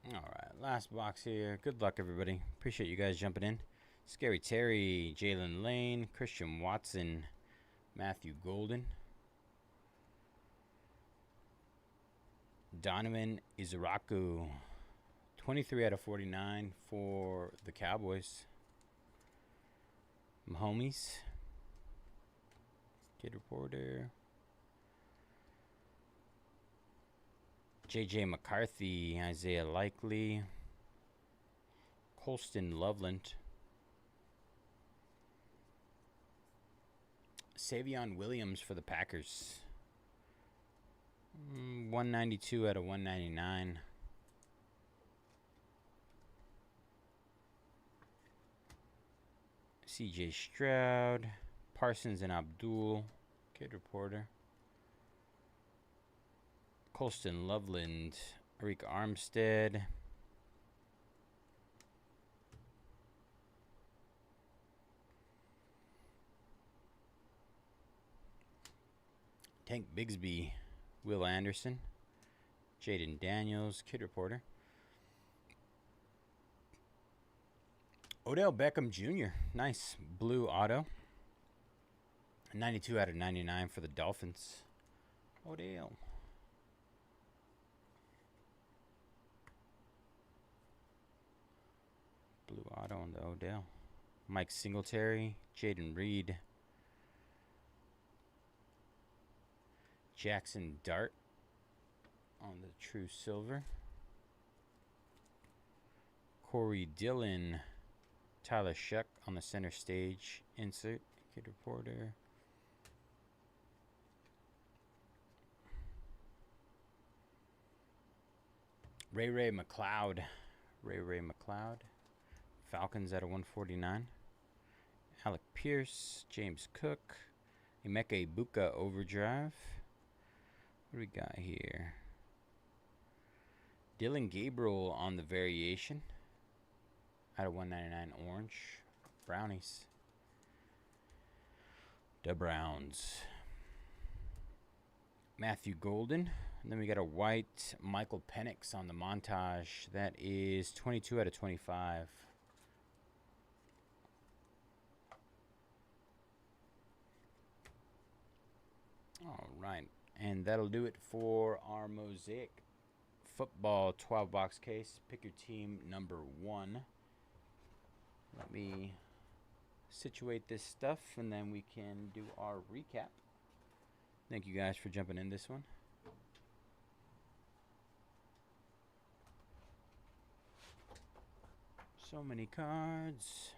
All right, last box here. Good luck, everybody. Appreciate you guys jumping in. Scary Terry, Jalen Lane, Christian Watson, Matthew Golden, Donovan Izaraku, 23 out of 49 for the Cowboys. Mahomes, Kid Reporter, J.J. McCarthy, Isaiah Likely, Colston Loveland, Savion Williams for the Packers, 192 out of 199. C.J. Stroud, Parsons and Abdul, Kid Reporter. Colston Loveland, Arik Armstead, Tank Bigsby, Will Anderson, Jaden Daniels, Kid Reporter. Odell Beckham Jr., nice blue auto. 92 out of 99 for the Dolphins. Odell. Blue auto on the Odell. Mike Singletary, Jaden Reed, Jackson Dart on the true silver. Corey Dillon, Tyler Shuck on the center stage insert. Kid Reporter. Ray McLeod. Ray McLeod. Falcons at a 149. Alec Pierce, James Cook, Emeka Ibuka Overdrive. What do we got here? Dylan Gabriel on the variation. Out of 199 orange. Brownies. The Browns. Matthew Golden. And then we got a white Michael Penix on the montage. That is 22 out of 25. All right. And that'll do it for our Mosaic football 12-box case. Pick your team number 1. Let me situate this stuff, and then we can do our recap. Thank you guys for jumping in this one. So many cards.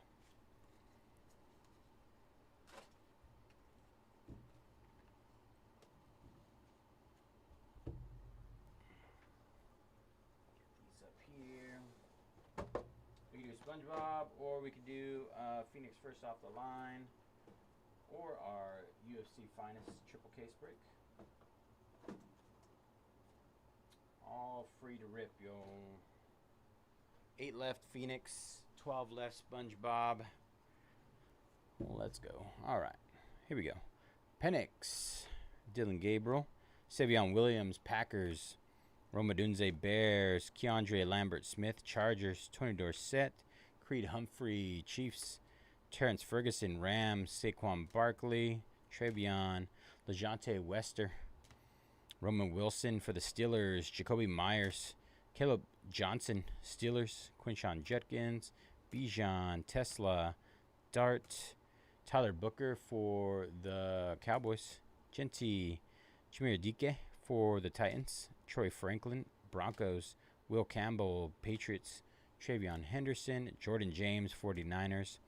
We can do SpongeBob, or we could do Phoenix first off the line, or our UFC finest triple case break. All free to rip, yo. 8 left Phoenix, 12 left SpongeBob. Let's go. All right, here we go. Penix, Dylan Gabriel, Savion Williams, Packers, Roma Dunze, Bears, Keandre Lambert-Smith, Chargers, Tony Dorsett, Creed Humphrey, Chiefs, Terrence Ferguson, Rams, Saquon Barkley, Trevion, LeJounte Wester, Roman Wilson for the Steelers, Jacoby Myers, Caleb Johnson, Steelers, Quinshon Judkins, Bijan, Tesla, Dart, Tyler Booker for the Cowboys. Genty Chimiradike for the Titans. Troy Franklin, Broncos. Will Campbell, Patriots. Travion Henderson. Jordan James, 49ers.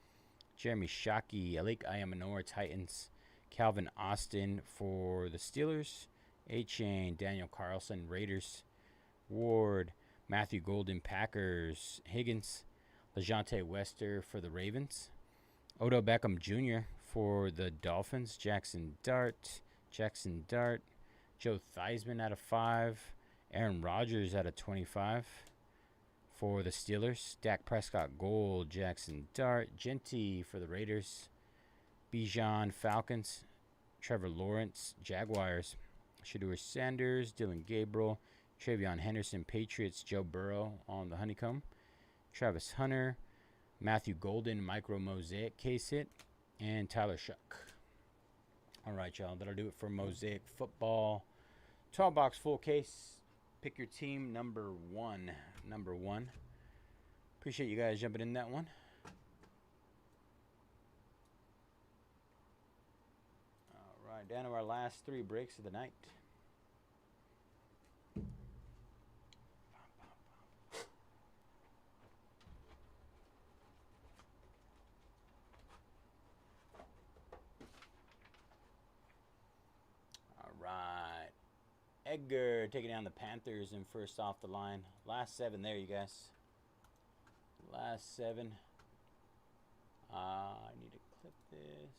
Jeremy Shockey, Alek Ayamanor, Titans. Calvin Austin for the Steelers. A-Chain, Daniel Carlson, Raiders. Ward, Matthew Golden, Packers. Higgins, LeJounte Wester for the Ravens. Odell Beckham Jr. for the Dolphins. Jackson Dart. Joe Theismann out of 5. Aaron Rodgers out of 25 for the Steelers. Dak Prescott Gold. Jackson Dart. Genty for the Raiders. Bijan Falcons. Trevor Lawrence Jaguars. Shedeur Sanders. Dylan Gabriel. Travion Henderson Patriots. Joe Burrow on the Honeycomb. Travis Hunter. Matthew Golden, Micro Mosaic case hit, and Tyler Shuck. All right, y'all. That'll do it for Mosaic Football. 12-box full case. Pick your team number one. Appreciate you guys jumping in that one. All right, down to our last 3 breaks of the night. Right. Edgar taking down the Panthers and first off the line. Last 7 there, you guys. Last 7. I need to clip this.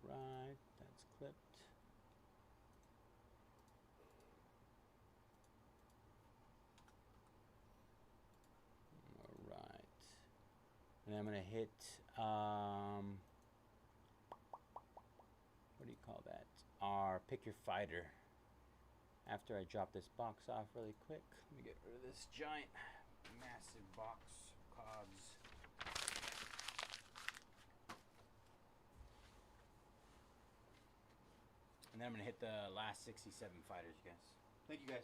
Right, that's clipped. All right. And I'm going to hit, what do you call that? Our Pick Your Fighter. After I drop this box off really quick, let me get rid of this giant, massive box of cards. And then I'm going to hit the last 67 fighters, guys. Thank you, guys.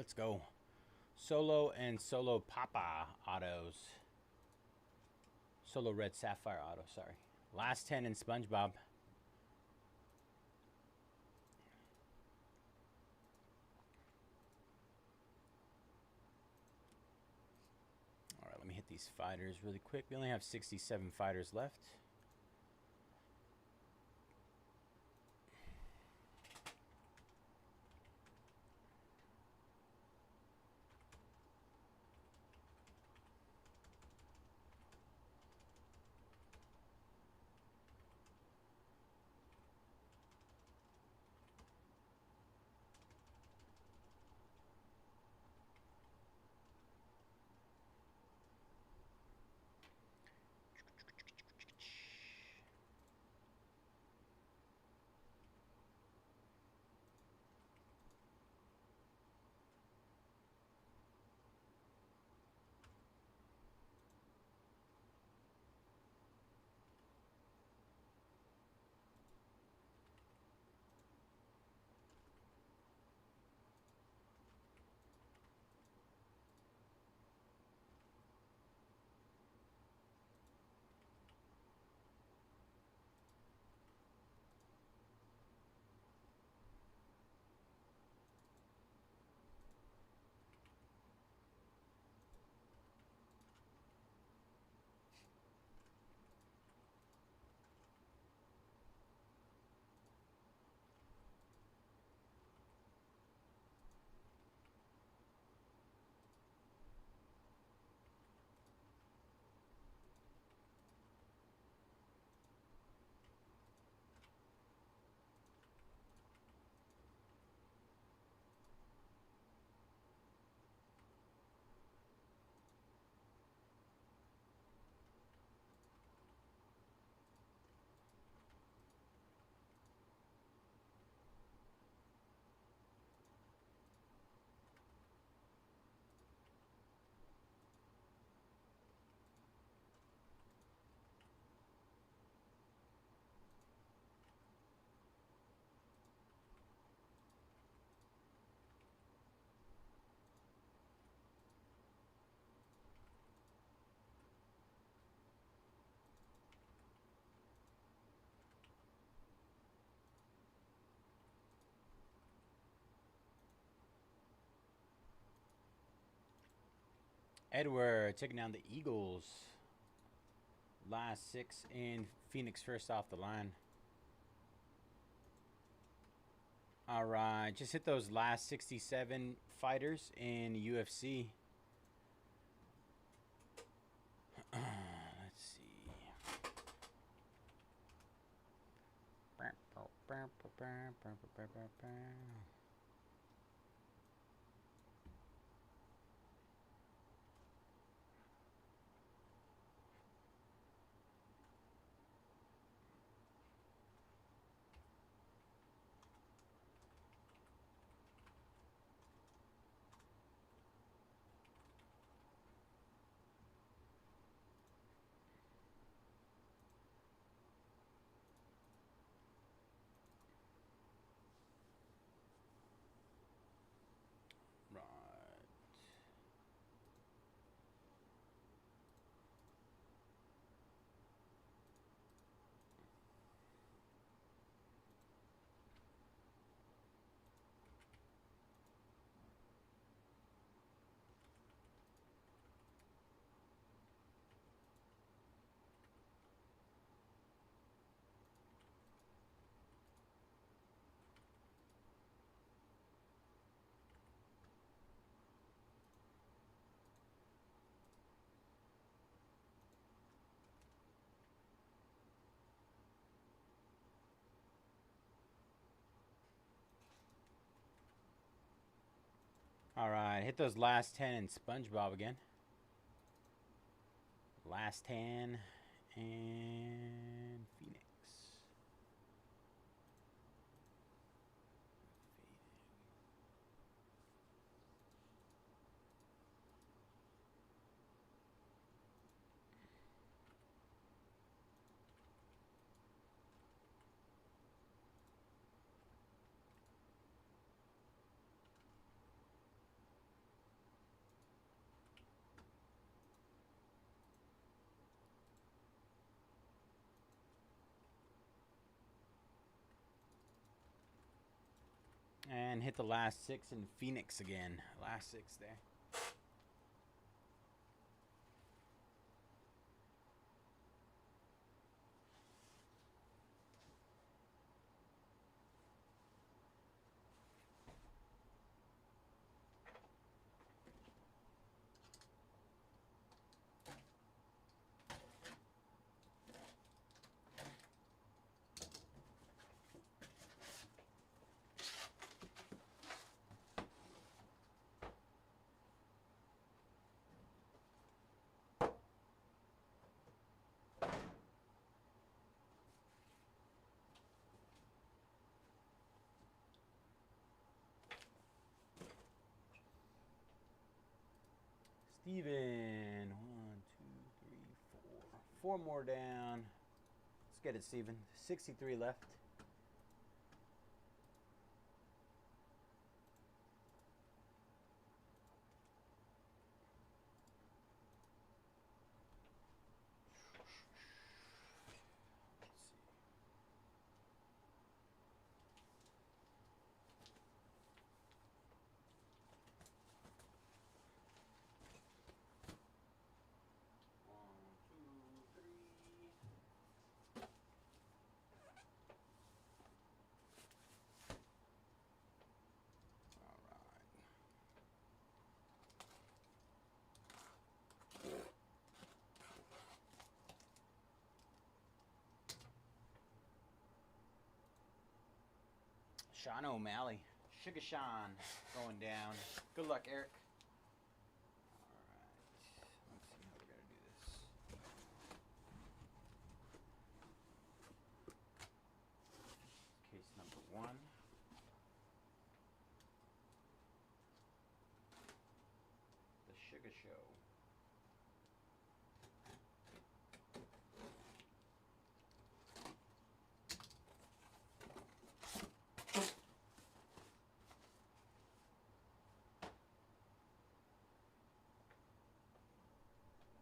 Let's go. Solo and Solo Papa autos. Solo Red Sapphire auto, sorry. Last 10 in SpongeBob. All right, let me hit these fighters really quick. We only have 67 fighters left. Edward taking down the Eagles. Last 6 in Phoenix first off the line. All right, just hit those last 67 fighters in UFC. Let's see. All right, hit those last 10 in SpongeBob again. Last 10 and Phoenix. And hit the last 6 in Phoenix again. Last 6 there. Steven. 1, 2, 3, 4. 4 more down. Let's get it, Steven. 63 left. Sean O'Malley. Sugar Sean going down. Good luck, Eric. Alright. Let's see how we're going to do this. Case number 1. The Sugar Show. Case number 2.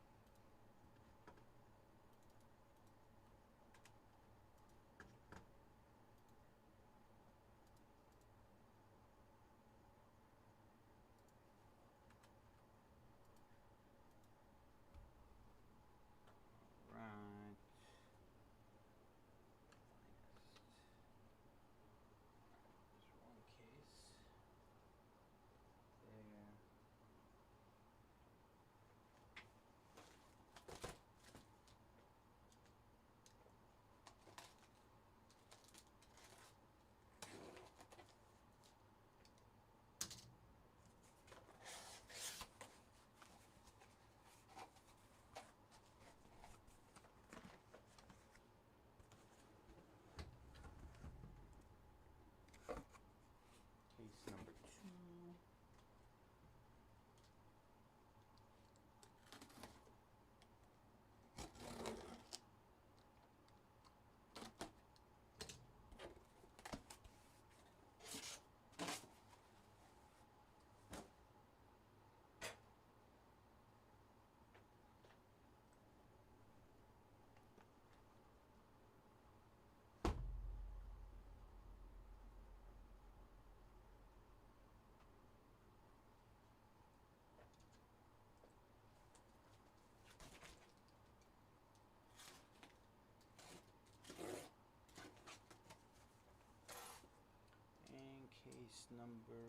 And case number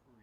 3.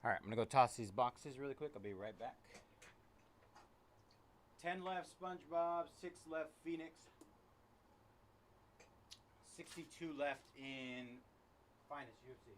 All right, I'm going to go toss these boxes really quick. I'll be right back. 10 left SpongeBob, 6 left Phoenix, 62 left in Finest UFC.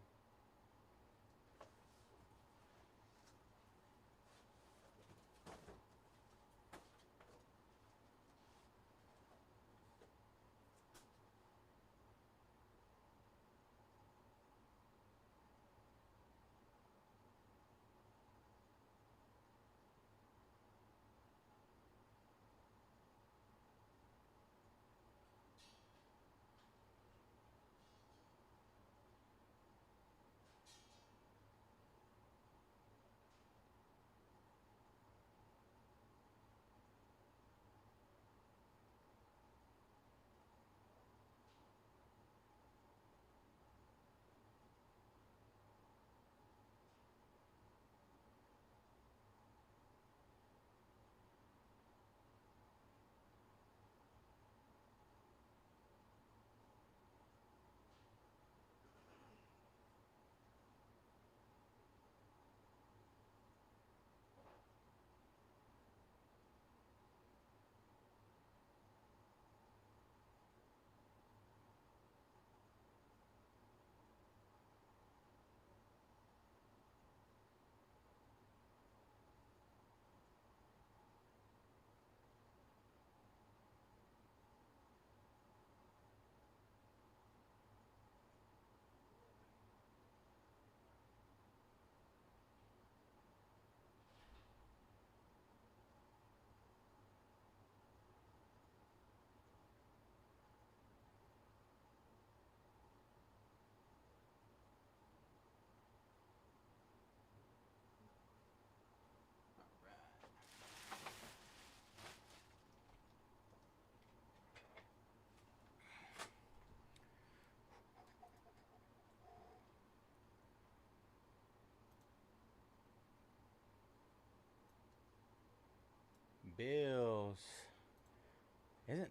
Bills.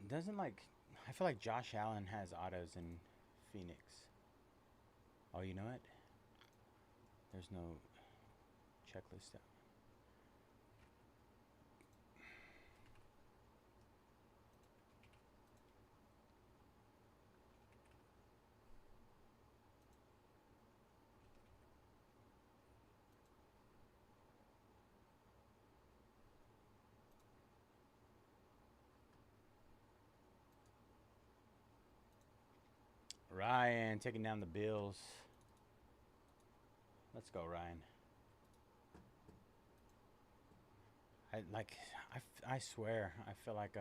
Doesn't like, I feel like Josh Allen has autos in Phoenix. Oh, you know what? There's no checklist. Ryan taking down the Bills. Let's go, Ryan. I swear, I feel like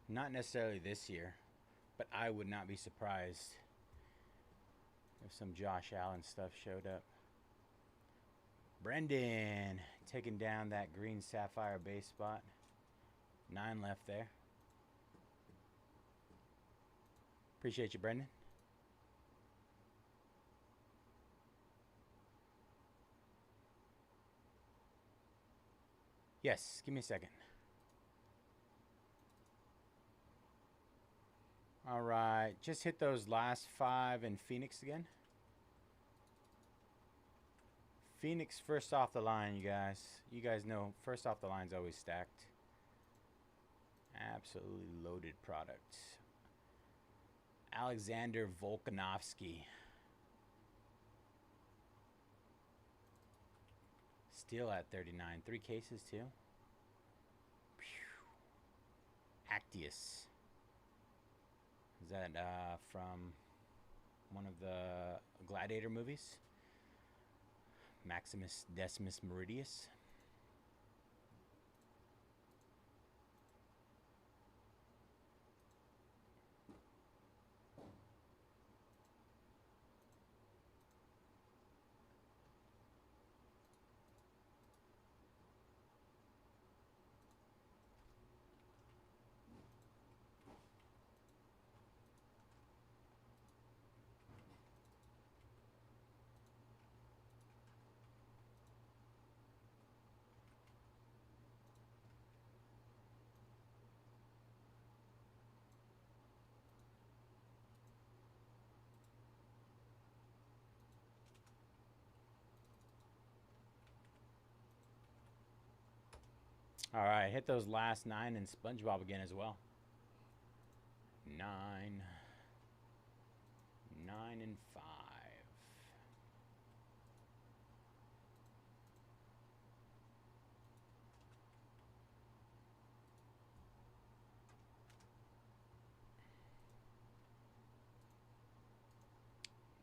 not necessarily this year, but I would not be surprised if some Josh Allen stuff showed up. Brendan taking down that green sapphire base spot. 9 left there. Appreciate you, Brendan. Yes, give me a second. All right, just hit those last 5 in Phoenix again. Phoenix first off the line, you guys. You guys know first off the line's always stacked. Absolutely loaded product. Alexander Volkanovsky. Still at 39. 3 cases too. Actius. Is that from one of the Gladiator movies? Maximus Decimus Meridius. All right, hit those last 9 and SpongeBob again as well. 9. 9 and 5.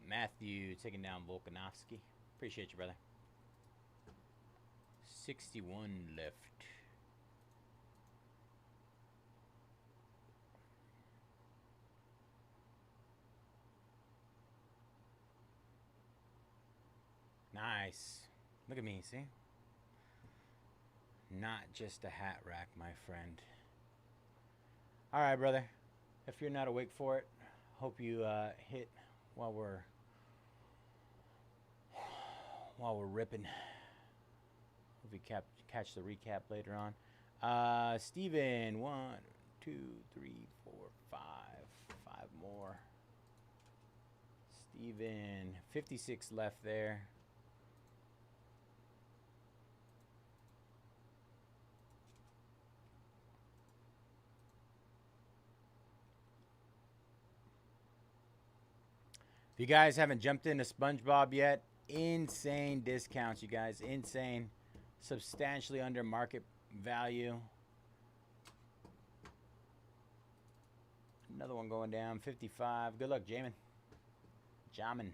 Matthew taking down Volkanovski. Appreciate you, brother. 61 left. Nice. Look at me, see? Not just a hat rack, my friend. All right, brother. If you're not awake for it, hope you hit while we're ripping. Hope you catch the recap later on. Steven, 1, 2, 3, 4, 5. 5 more. Steven, 56 left there. If you guys haven't jumped into SpongeBob yet, insane discounts, you guys. Insane. Substantially under market value. Another one going down, 55. Good luck, Jamin. Jamin.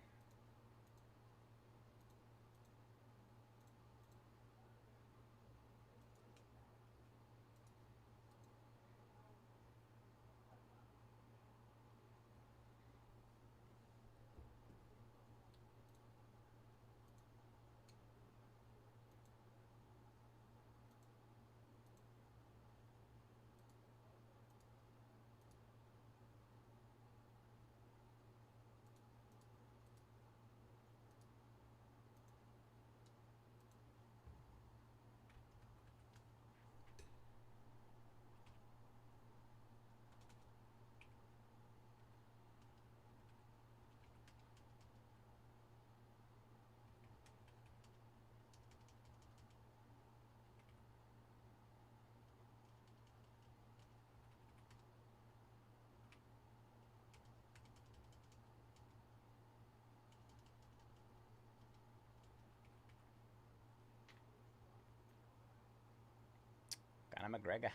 Conor McGregor.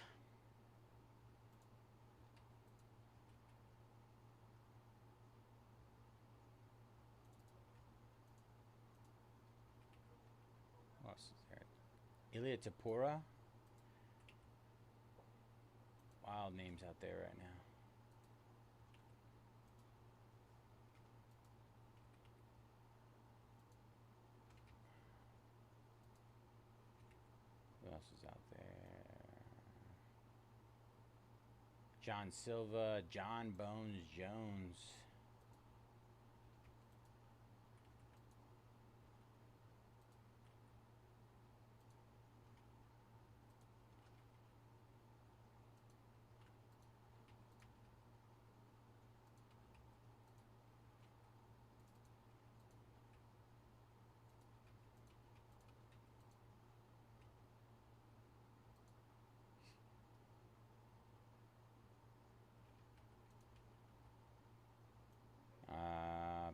What else is there? Ilya Tapura. Wild names out there right now. Who else is out there? John Silva, John Bones Jones.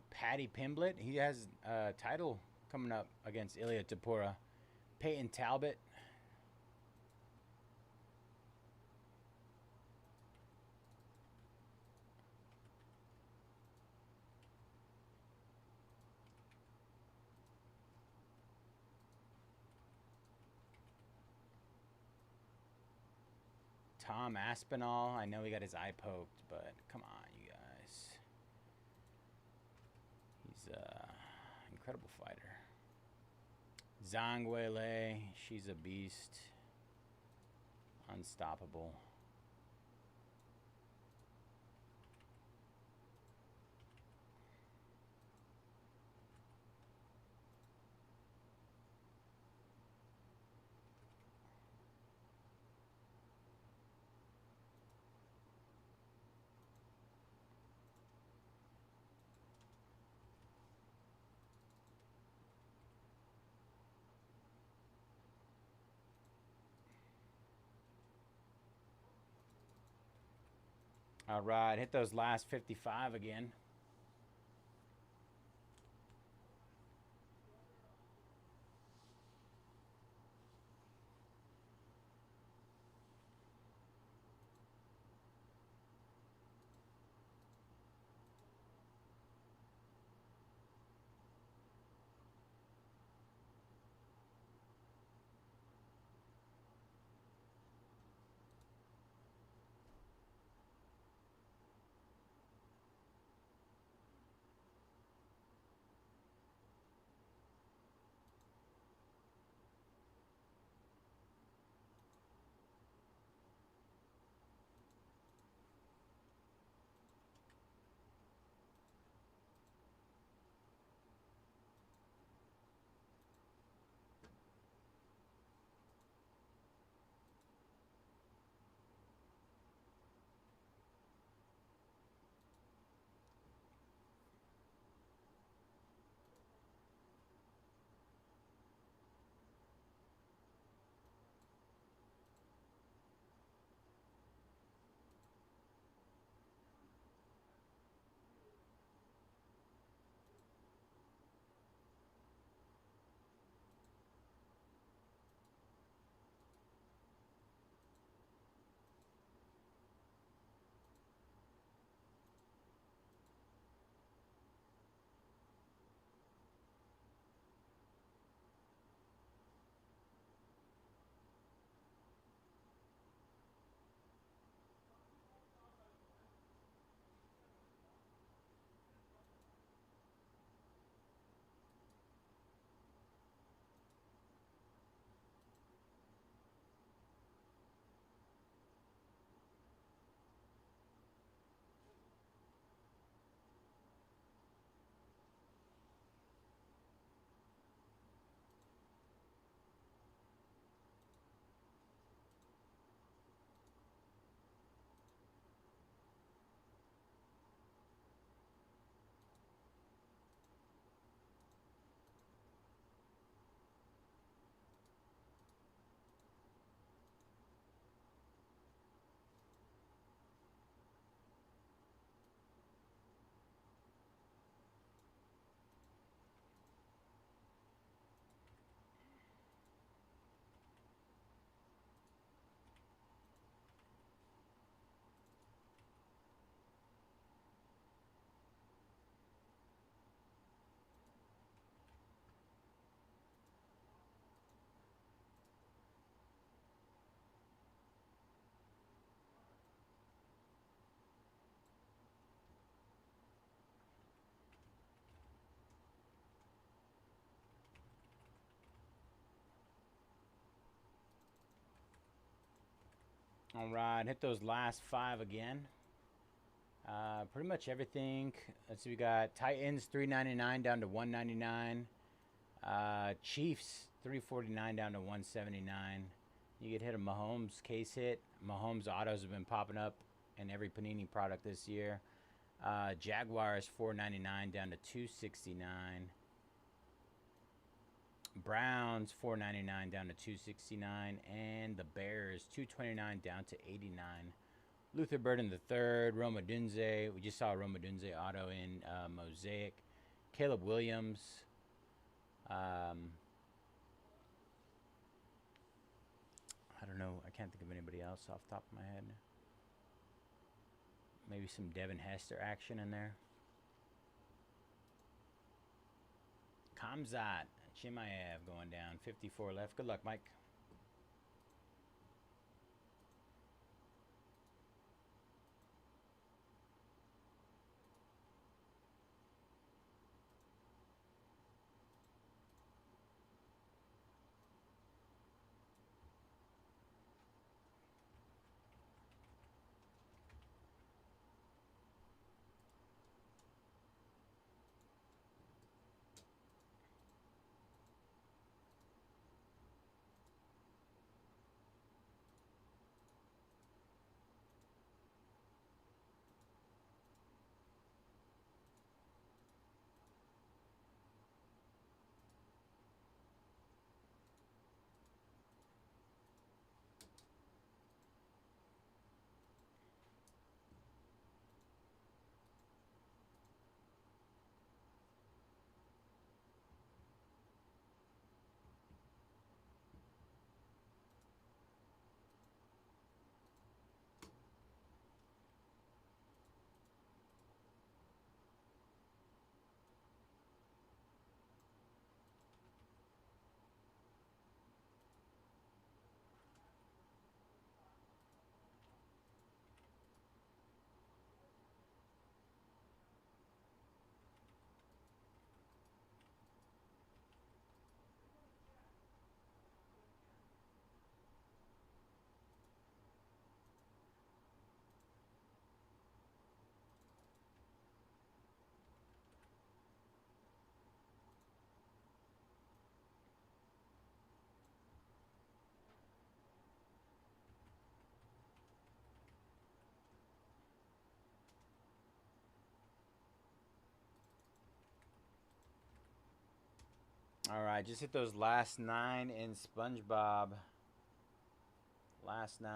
Paddy Pimblett, he has a title coming up against Ilya Tapura. Peyton Talbot. Tom Aspinall. I know he got his eye poked, but come on, you guys. He's an incredible fighter. Zhang Weilei, she's a beast. Unstoppable. All right, hit those last 55 again. All right, hit those last 5 again. Pretty much everything. Let's see, we got Titans $3.99 down to $1.99. Chiefs $3.49 down to $1.79. You get hit a Mahomes case hit. Mahomes autos have been popping up in every Panini product this year. Jaguars $4.99 down to $2.69. Browns $4.99 down to $2.69, and the Bears $2.29 down to $89. Luther Burden the third, Roma Dunze. We just saw a Roma Dunze auto in Mosaic. Caleb Williams. I don't know. I can't think of anybody else off the top of my head. Maybe some Devin Hester action in there. Kamzat Chimaev going down. 54 left. Good luck, Mike. All right, just hit those last 9 in SpongeBob. Last 9.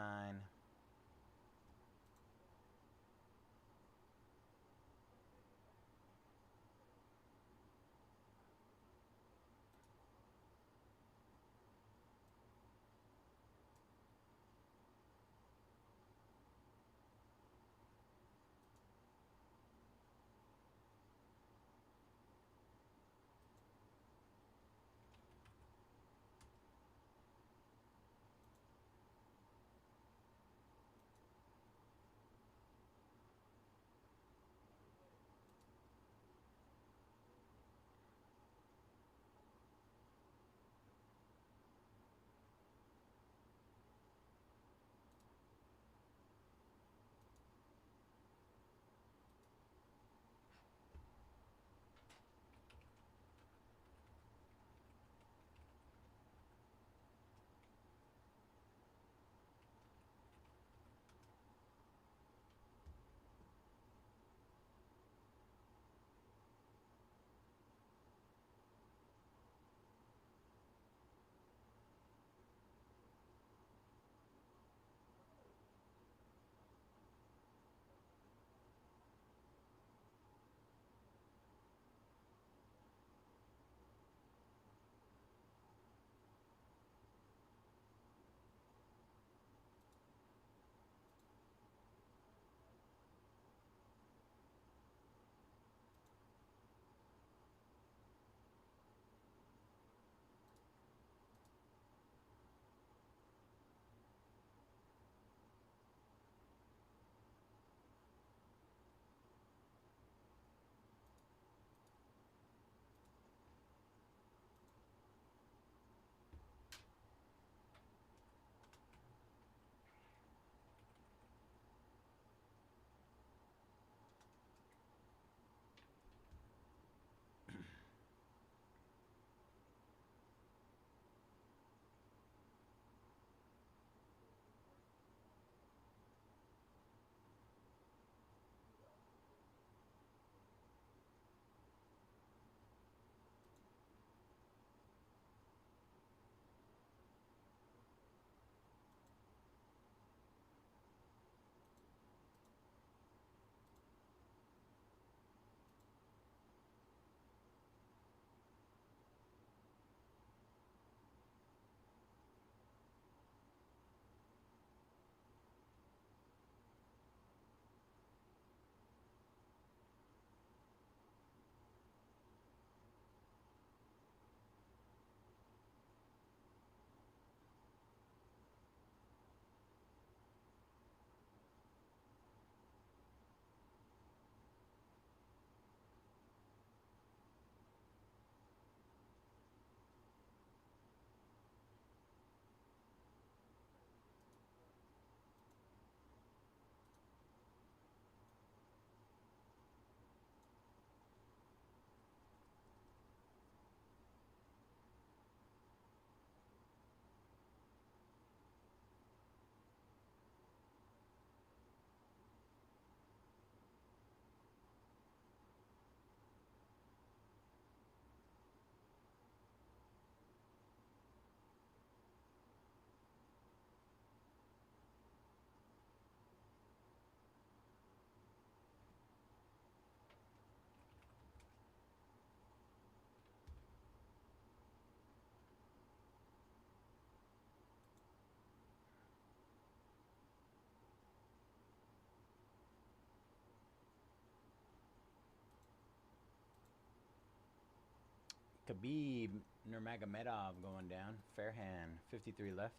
Khabib Nurmagomedov going down. Fairhand, 53 left.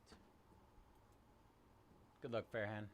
Good luck, Fairhand.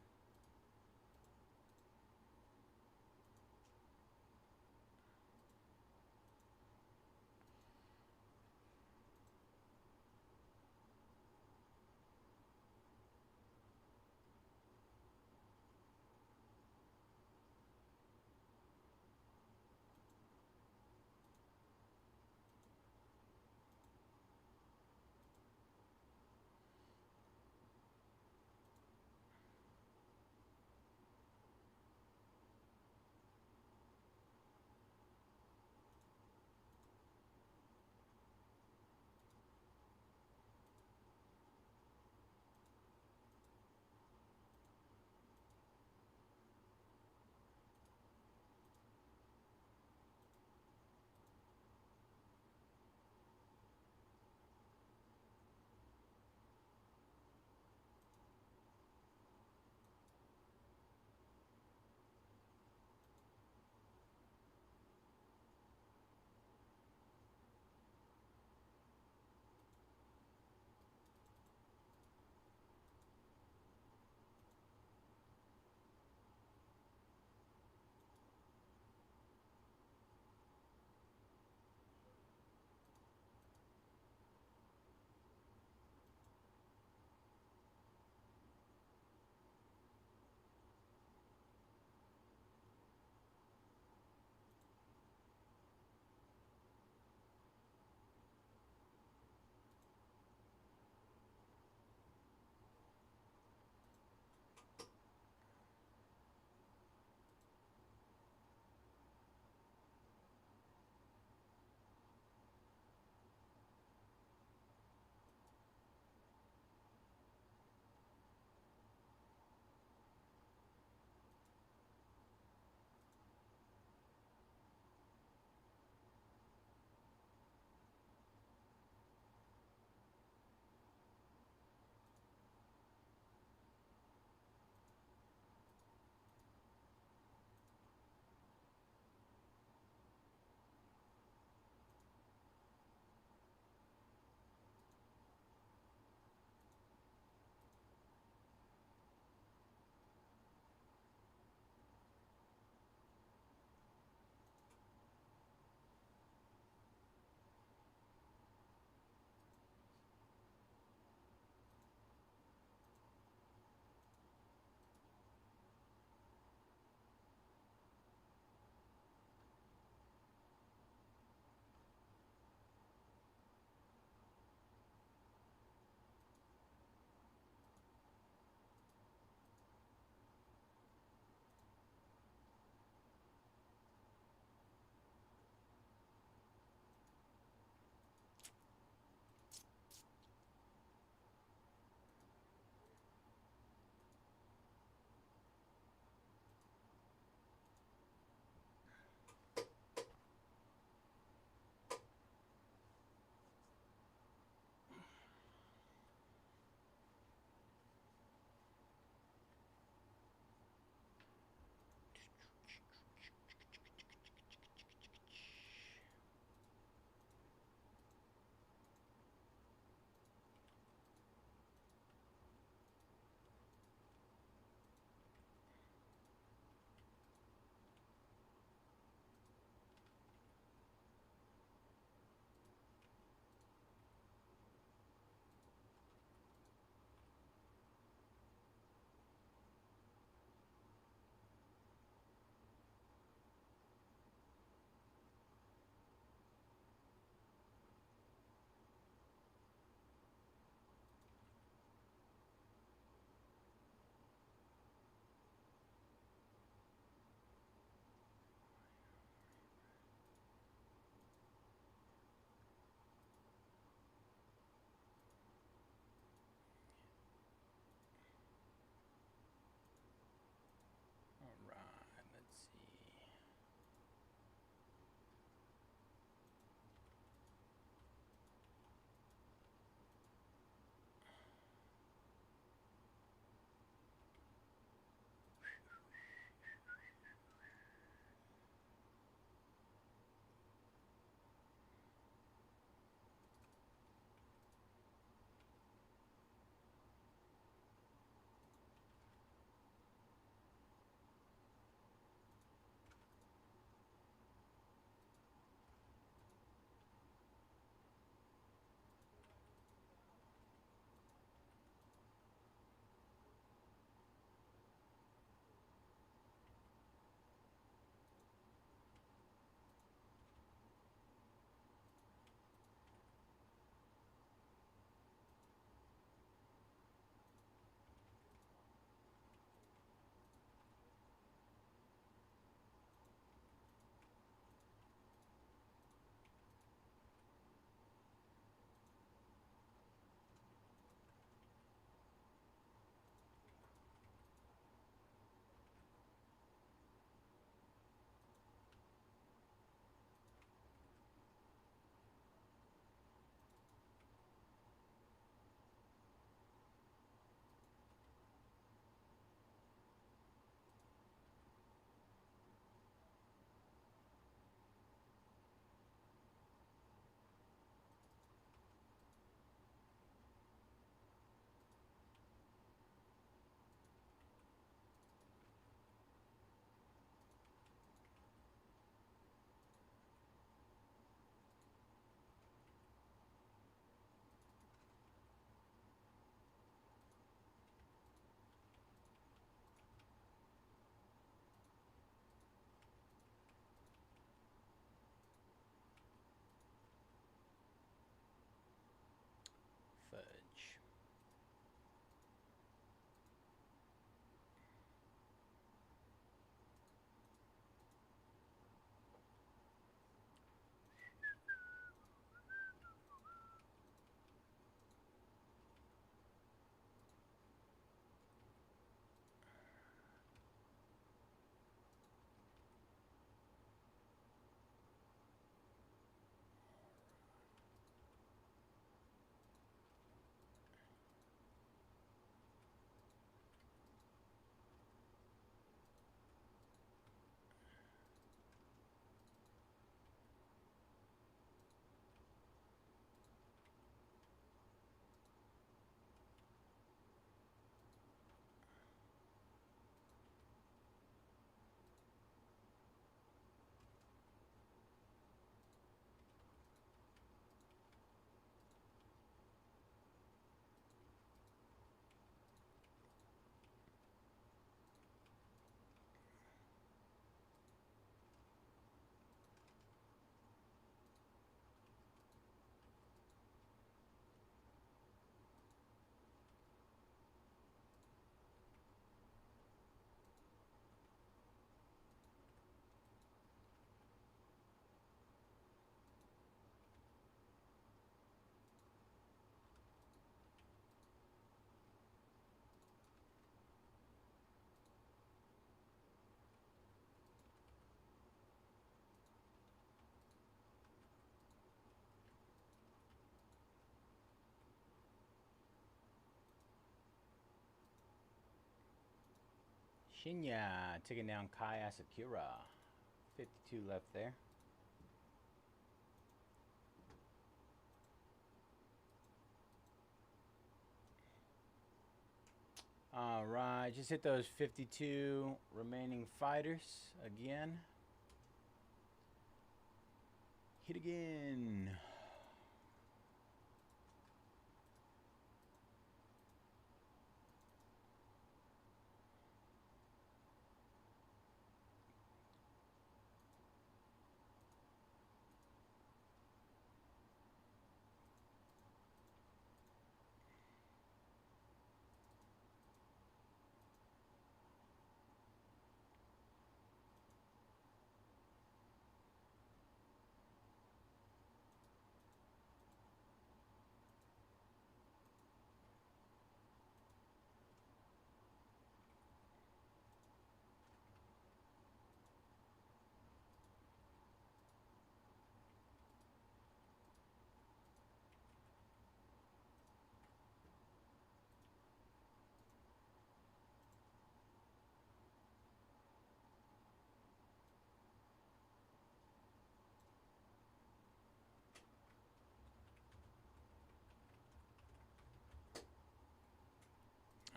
Shinya taking down Kai Asakura. 52 left there. All right, just hit those 52 remaining fighters again. Hit again.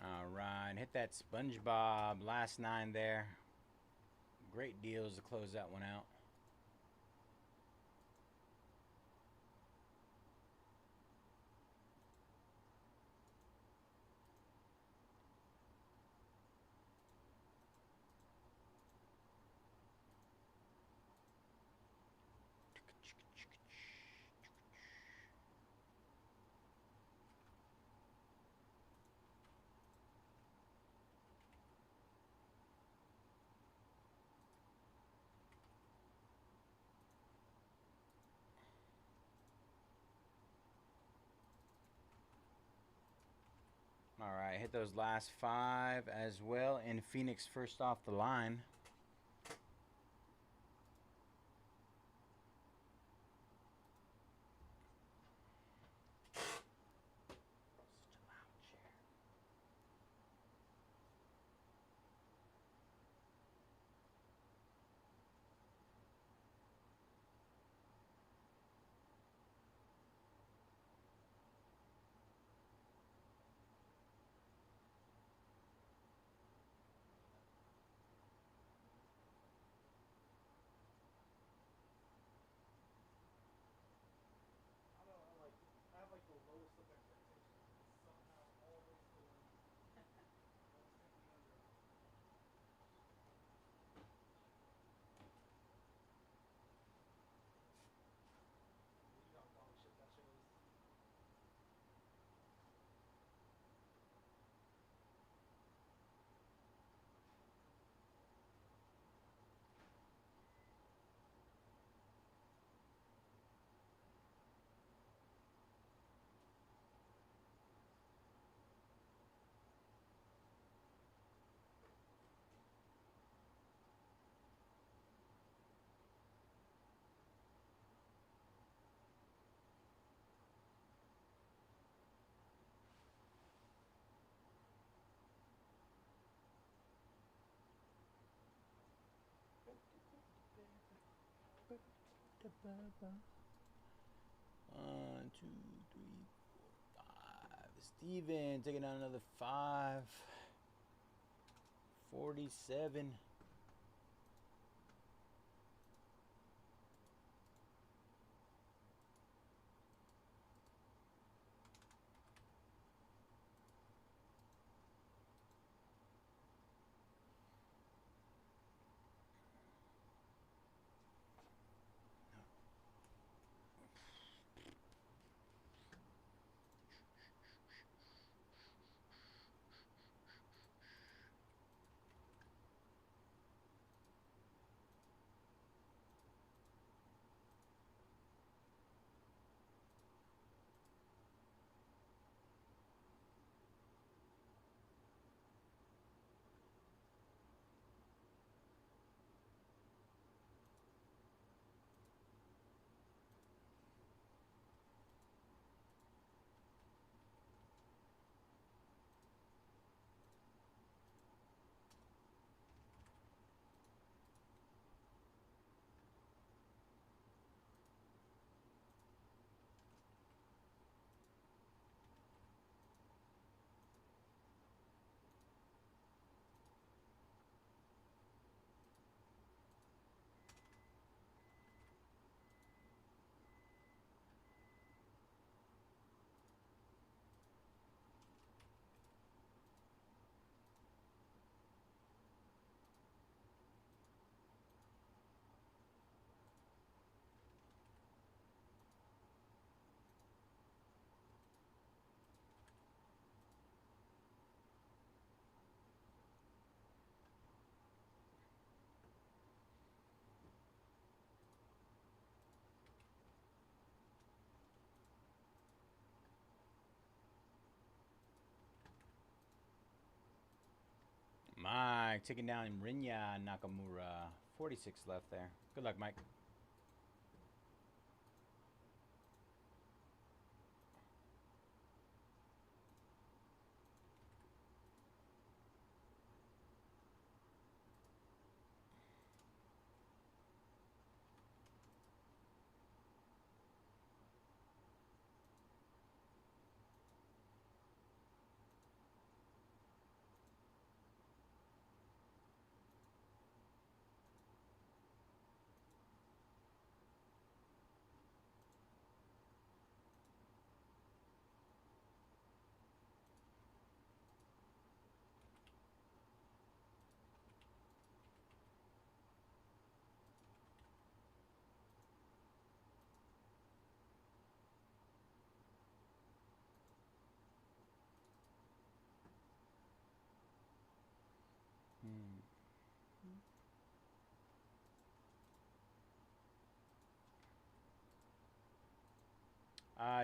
All right, hit that SpongeBob last 9 there. Great deals to close that one out. All right, hit those last 5 as well. And Phoenix first off the line. I don't know, I have like the lowest of expectations. Somehow always the win. Always take the under on it. You know how dog shit that shit is. One, two, three, 4, 5. Steven taking down another 5. 47. Mike taking down Rinya Nakamura. 46 left there. Good luck, Mike.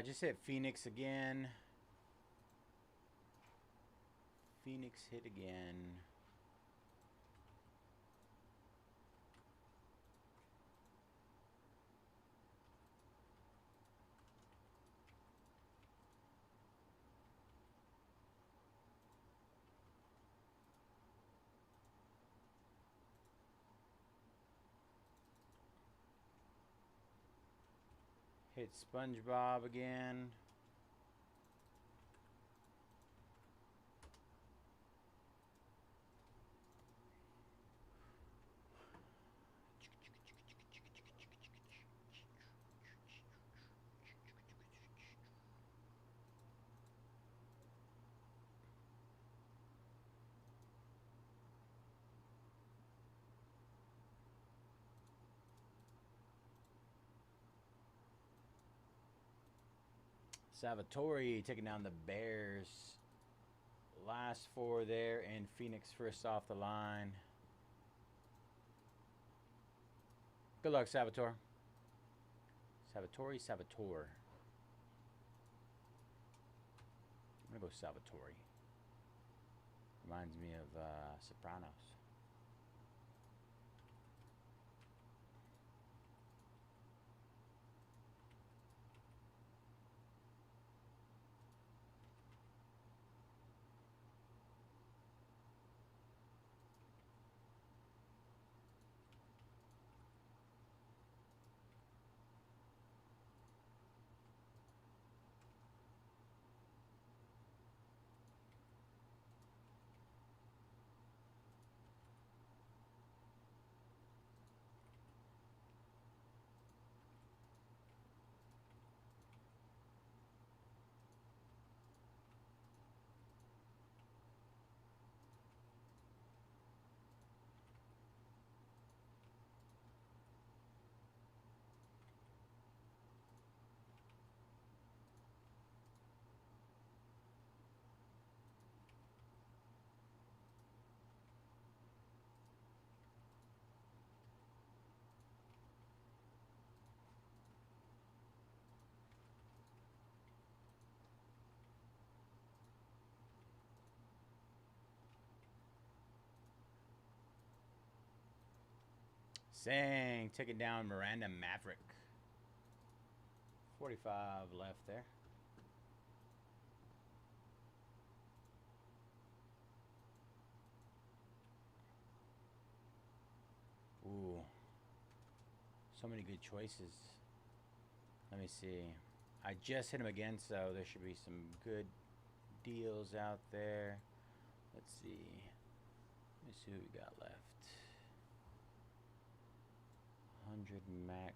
Just hit Phoenix again. Phoenix hit again. Hit SpongeBob again. Salvatore taking down the Bears. Last four there, and Phoenix first off the line. Good luck, Salvatore. Salvatore. I'm gonna go Salvatore. Reminds me of Sopranos. Sang taking down Miranda Maverick. 45 left there. Ooh. So many good choices. Let me see. I just hit him again, so there should be some good deals out there. Let's see. Let me see who we got left. 100 max.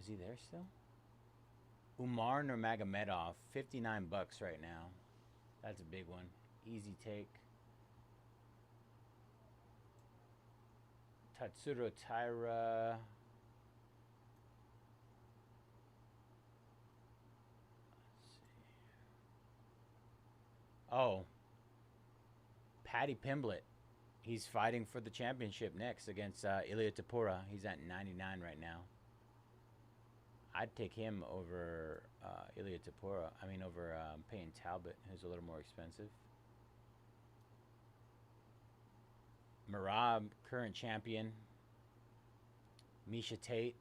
Is he there still? Umar Nurmagomedov, 59 bucks right now. That's a big one. Easy take. Tatsuro Taira. Let's see. Oh. Paddy Pimblett. He's fighting for the championship next against Ilya Tapura. He's at 99 right now. I'd take him over Ilya Tapura. I mean, over Payne Talbot, who's a little more expensive. Marab, current champion. Misha Tate.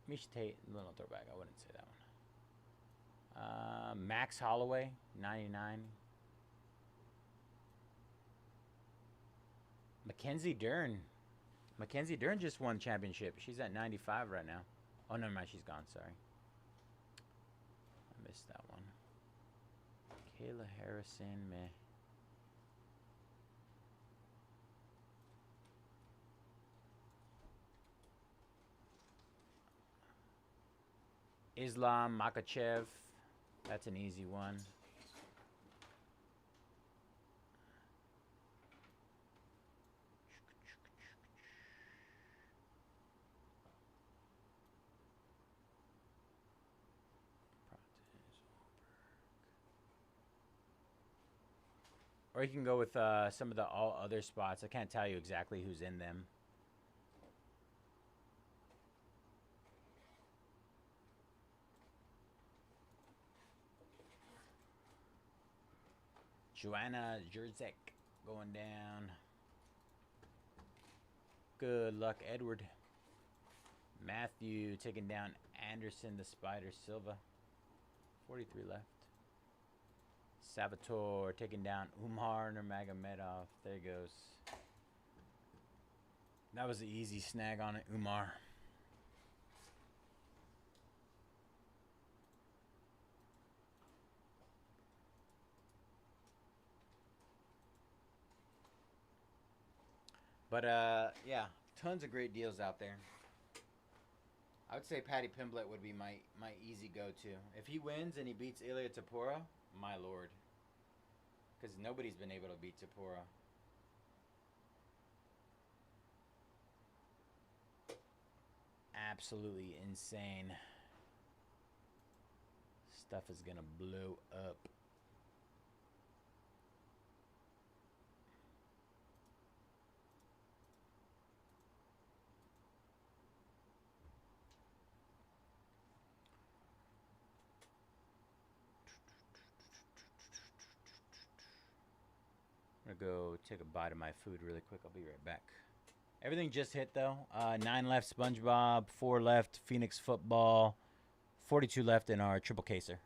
Misha Tate, a little throwback. I wouldn't say that one. Max Holloway, 99. Mackenzie Dern. Mackenzie Dern just won championship. She's at 95 right now. Oh, never mind. She's gone. Sorry. I missed that one. Kayla Harrison, meh. Islam Makachev. That's an easy one. Or you can go with some of the all other spots. I can't tell you exactly who's in them. Joanna Jerzek going down. Good luck, Edward. Matthew taking down Anderson the Spider Silva. 43 left. Salvatore taking down Umar Nurmagomedov. There he goes. That was an easy snag on it, Umar. But yeah, tons of great deals out there. I would say Paddy Pimblett would be my easy go-to. If he wins and he beats Ilya Tapura, my lord. Because nobody's been able to beat Tapura. Absolutely insane. Stuff is gonna blow up. I'm gonna go take a bite of my food really quick. I'll be right back. Everything just hit though. 9 left SpongeBob, 4 left Phoenix Football, 42 left in our triple caser.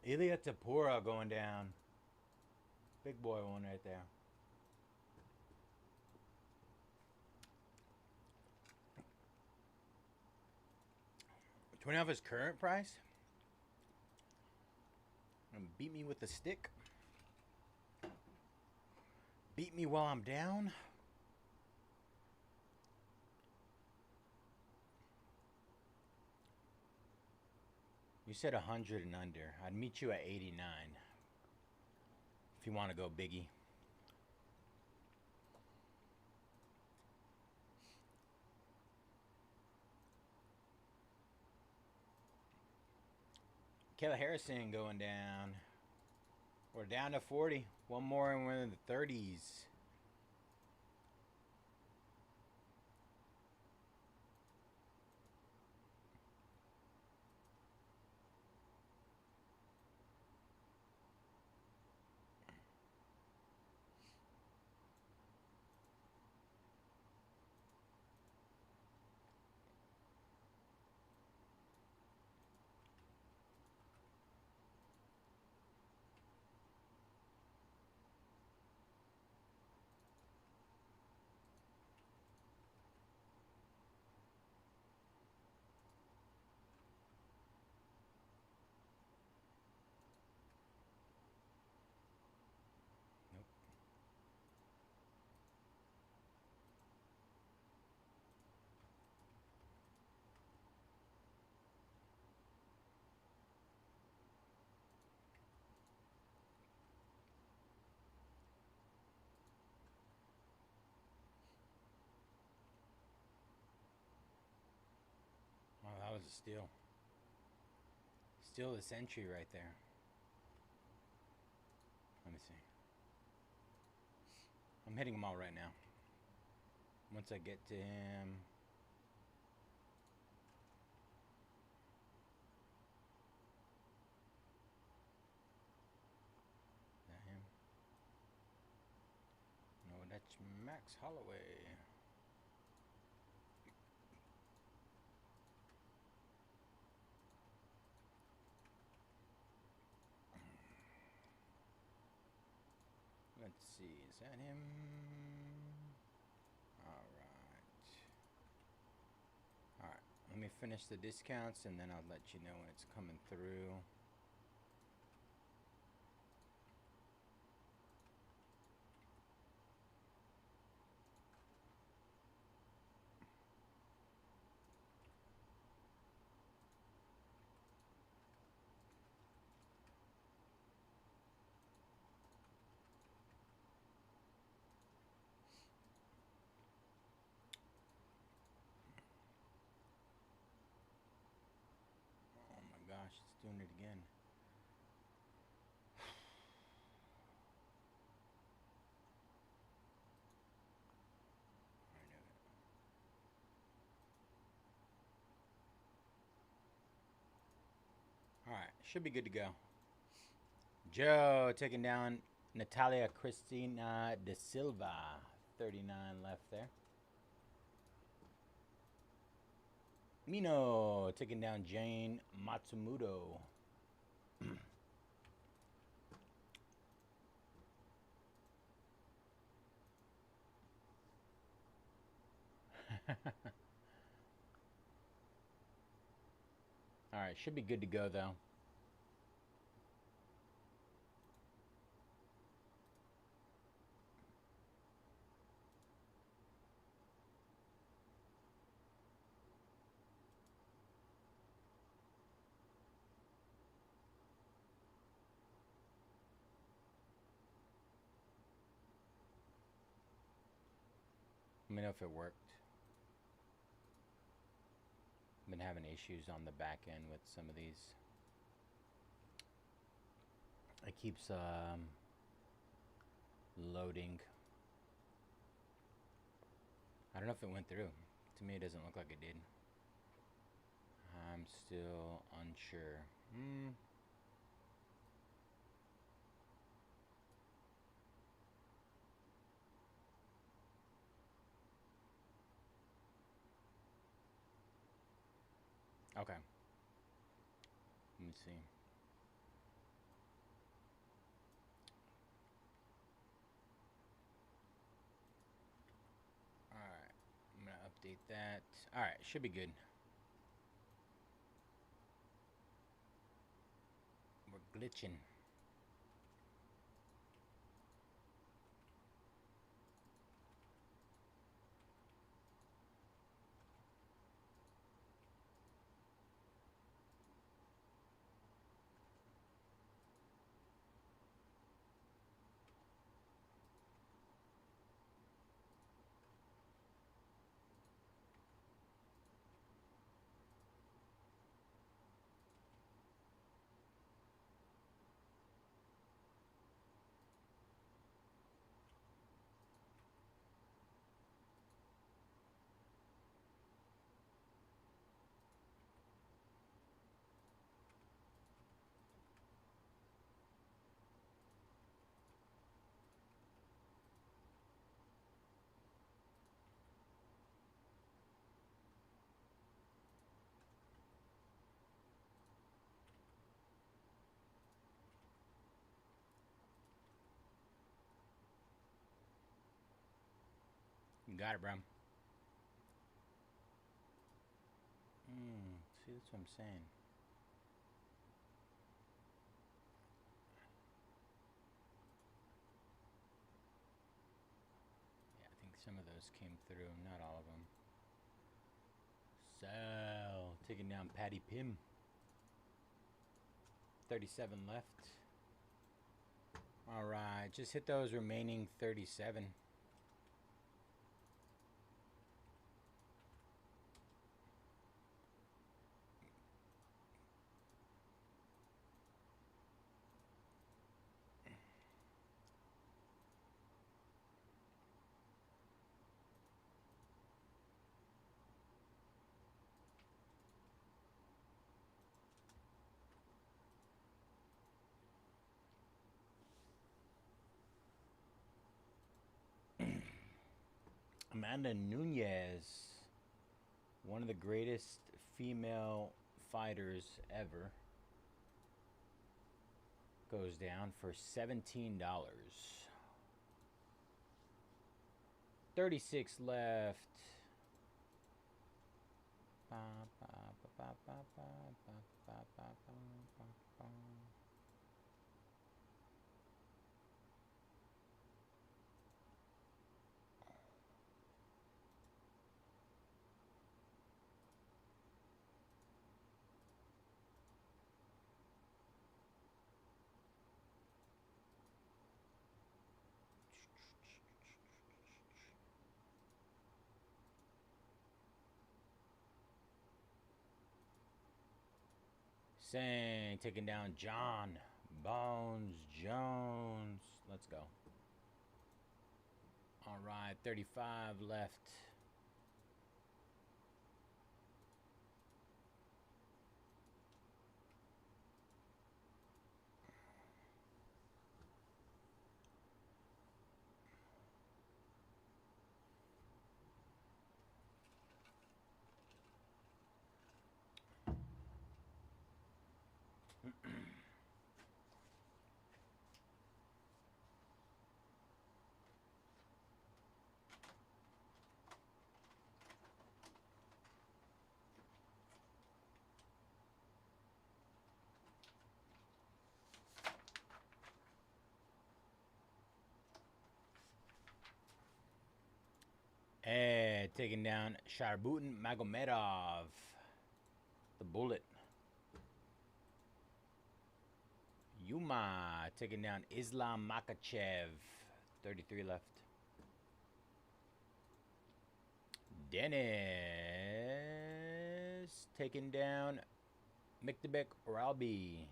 Ilya Tapura going down. Big boy one right there. $20 off his current price? And beat me with the stick? Beat me while I'm down? You said 100 and under. I'd meet you at 89. If you want to go biggie. Kayla Harrison going down. We're down to 40. One more and we're in the 30s. Oh, that was a steal. Steal the century right there. Let me see. I'm hitting them all right now. Once I get to him. Is that him? No, that's Max Holloway. Let's see, is that him? Alright, let me finish the discounts and then I'll let you know when it's coming through. Oh my gosh, it's doing it again. I knew it. Alright, should be good to go. Joe taking down Natalia Cristina de Silva. 39 left there. Mino taking down Jane Matsumoto. Alright, should be good to go though. Let me know if it worked. Been having issues on the back end with some of these. It keeps loading. I don't know if it went through. To me, it doesn't look like it did. I'm still unsure. Okay. Let me see. update that. All right, should be good. We're glitching. You got it, bro. See, that's what I'm saying. Yeah, I think some of those came through, not all of them. So, taking down Patty Pim. 37 left. All right, just hit those remaining 37. Amanda Nunez, one of the greatest female fighters ever, goes down for $17. 36 left. Sang, taking down John Bones Jones. Let's go. All right, 35 left. And taking down Sharbutin Magomedov, the Bullet. Yuma taking down Islam Makachev, 33 left. Dennis taking down Miktabek Ralby.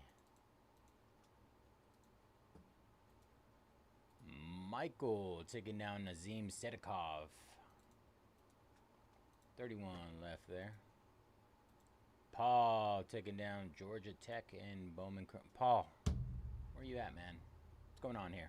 Michael taking down Nazim Sedikov. 31 left there. Paul taking down Georgia Tech and Bowman. Paul, where you at, man? What's going on here?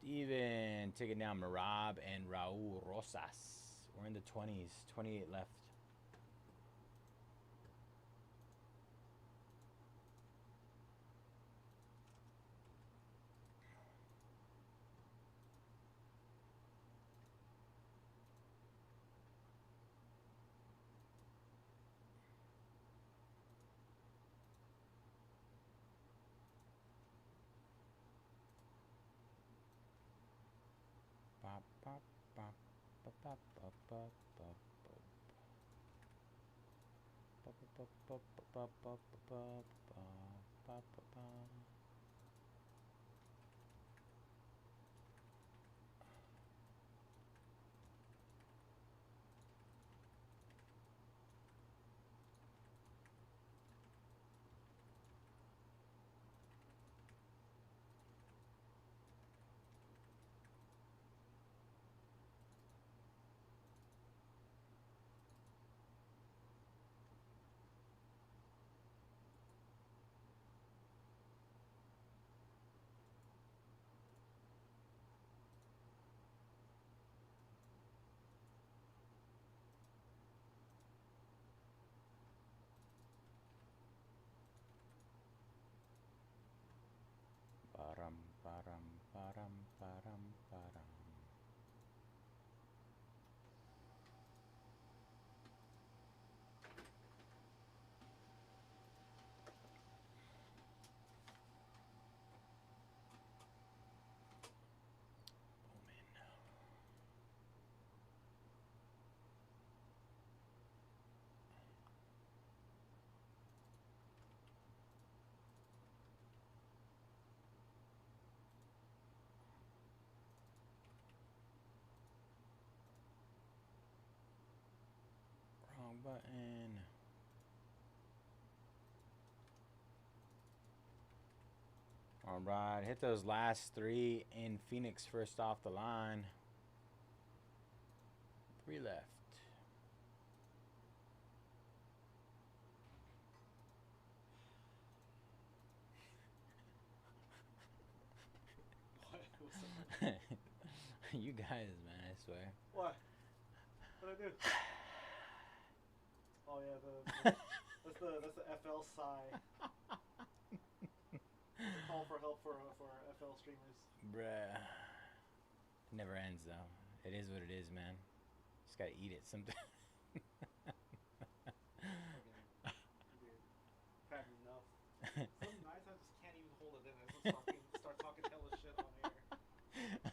Steven taking down Marab and Raul Rosas. We're in the 20s. 28 left. Param, param, param, param, param. Wrong button. All right, hit those last 3 in Phoenix first off the line. 3 left. What? What's up? You guys, man, I swear. What? What'd I do? Oh yeah, that's the FL sigh. It's a call for help for FL streamers. Bruh. It never ends, though. It is what it is, man. Just gotta eat it sometime. Dude, had enough. Some nights I just can't even hold it in. I just start talking hella shit on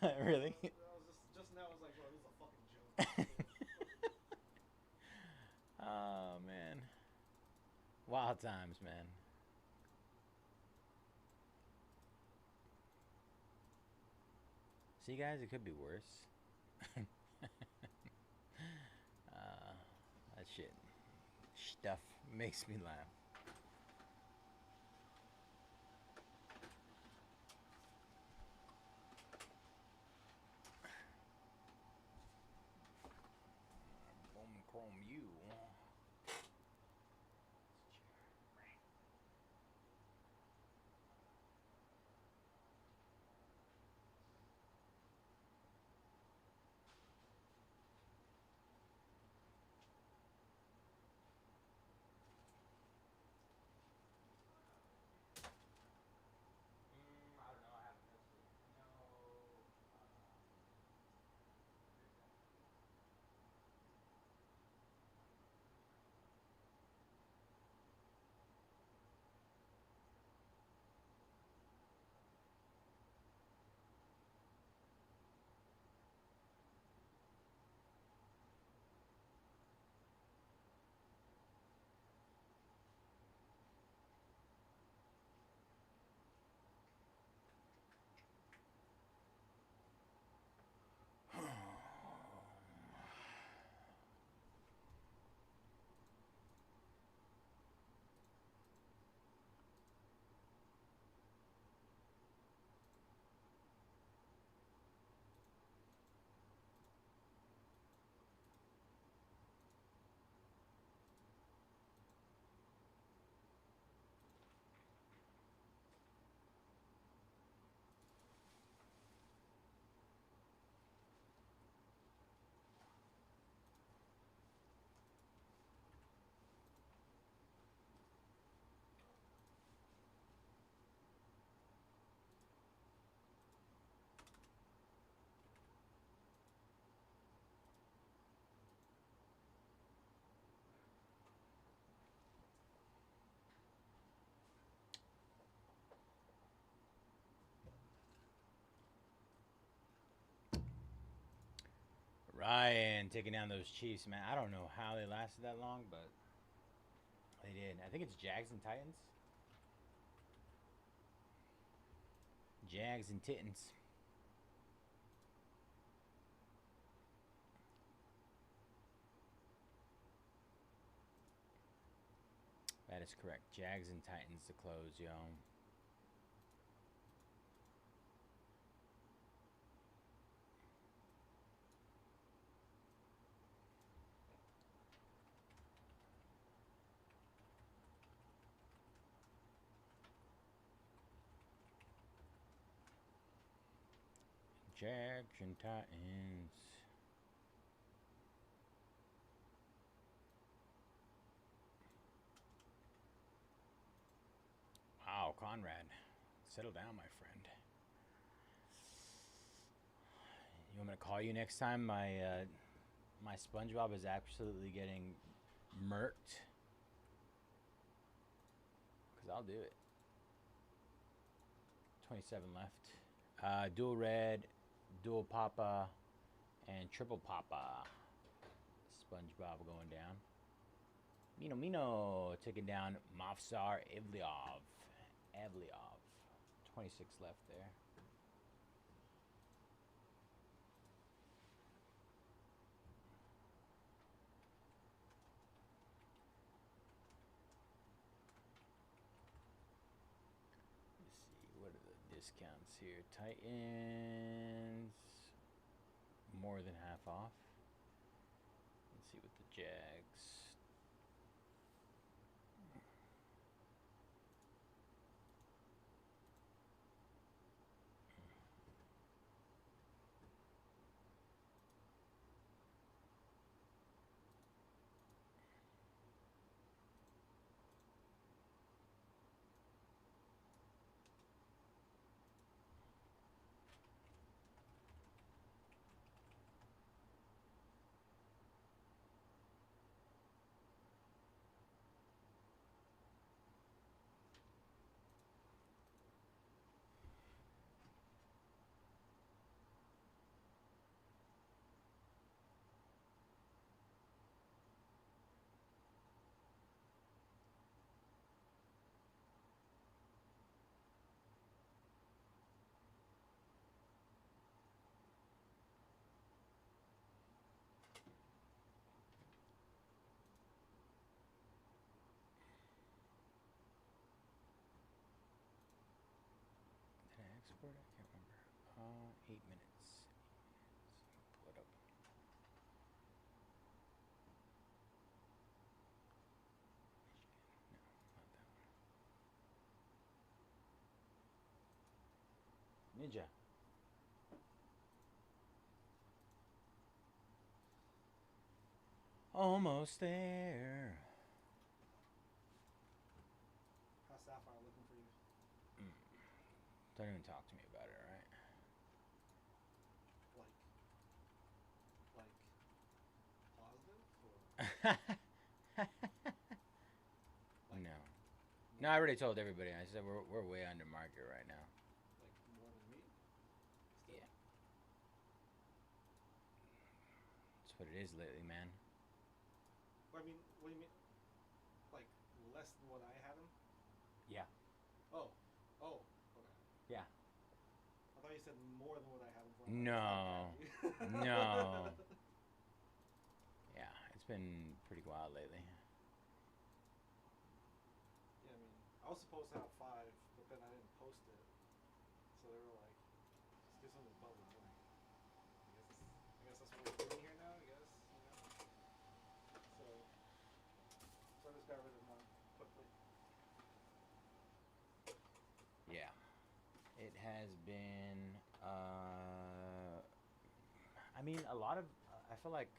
air. Really? I was just now I was like, bro, this is a fucking joke. Oh, man. Wild times, man. See, guys, it could be worse. That shit. Stuff makes me laugh. Boom, chrome you. I don't know. I haven't touched it. No. Ryan taking down those Chiefs, man. I don't know how they lasted that long, but they did. I think it's Jags and Titans. Jags and Titans. That is correct. Jags and Titans to close, yo. Jags and Titans. Wow, Conrad. Settle down, my friend. You want me to call you next time? My SpongeBob is absolutely getting murked. Because I'll do it. 27 left. Dual red, dual papa, and triple papa. SpongeBob going down. Mino taking down Mafsar Evliov. 26 left there. Let's see, what are the discounts here? Titans, more than half off. Let's see what the Jags. Did I export it? I can't remember. 8 minutes. Pull it up. No, not that one. Ninja. Almost there. How's Sapphire looking for you? Don't even talk to me about it, alright? Like positive or No. No, I already told everybody. I said we're way under market right now. like more than me? Still? Yeah. That's what it is lately, man. What do you mean? Like less than what I had him? Yeah. Oh, okay. Yeah. I thought you said more than what I had him for. No. No. Yeah, it's been pretty wild lately. Yeah, I mean, I was supposed to have 5, but then I didn't post it. So they were like, just do something above the line. I guess that's what we're doing here now, I guess, you know? So I just got rid of mine quickly. Yeah. It has been I mean a lot of I feel like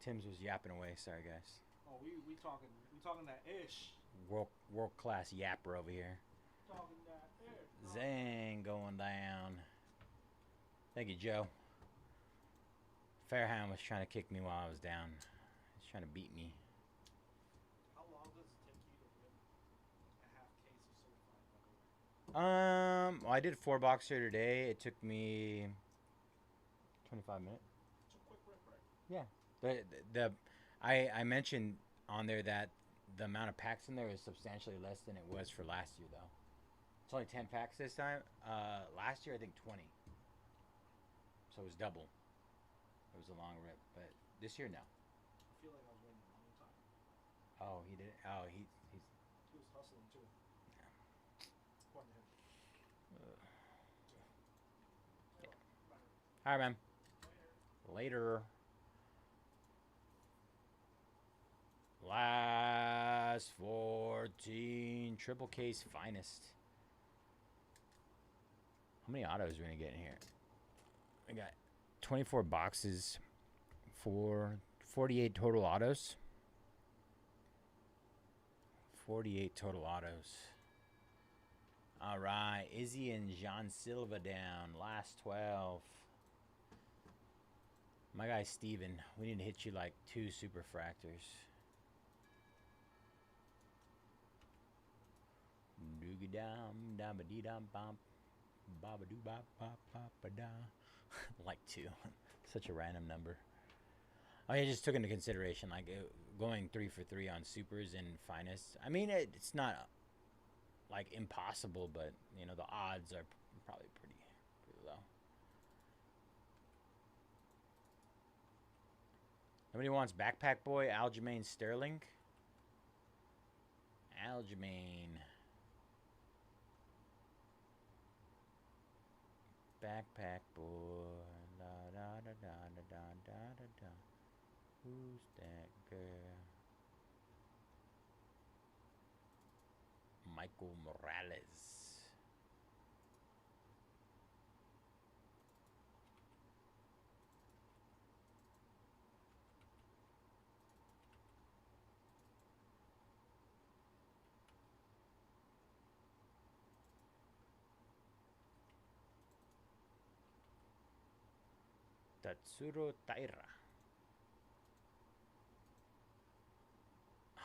Tim's was yapping away. Sorry, guys. Oh, we talking that ish. World class yapper over here. Talking that ish. Zang going down. Thank you, Joe. Fairhound was trying to kick me while I was down. He's trying to beat me. How long does it take you to win a half case of certified, by the way? Well, I did 4 boxer today. It took me 25 minutes. It's a quick rip, right? Yeah. I mentioned on there that the amount of packs in there is substantially less than it was for last year, though. It's only 10 packs this time. Last year, I think 20. So it was double. It was a long rip, but this year, no. I feel like I was waiting a long time. Oh, he did. Oh, he's. He was hustling too. Yeah. According to him. All right, man. Later. Last 14 triple case finest. How many autos are we gonna get in here? I got 24 boxes for 48 total autos. 48 total autos. All right, Izzy and Jean Silva down. Last 12. My guy Steven, we need to hit you like 2 super fractors. Doogie dum dum dee dum bum baba doo bop bop bop ba da. Like 2. Such a random number. I just took into consideration like going 3 for 3 on supers and finest. I mean, it's not like impossible, but you know the odds are probably pretty low. Nobody wants Backpack Boy, Aljamain Sterling. Aljamain. Backpack Boy. Da da da da da da da da da. Who's that girl? Michael Morales. Tatsuro Taira.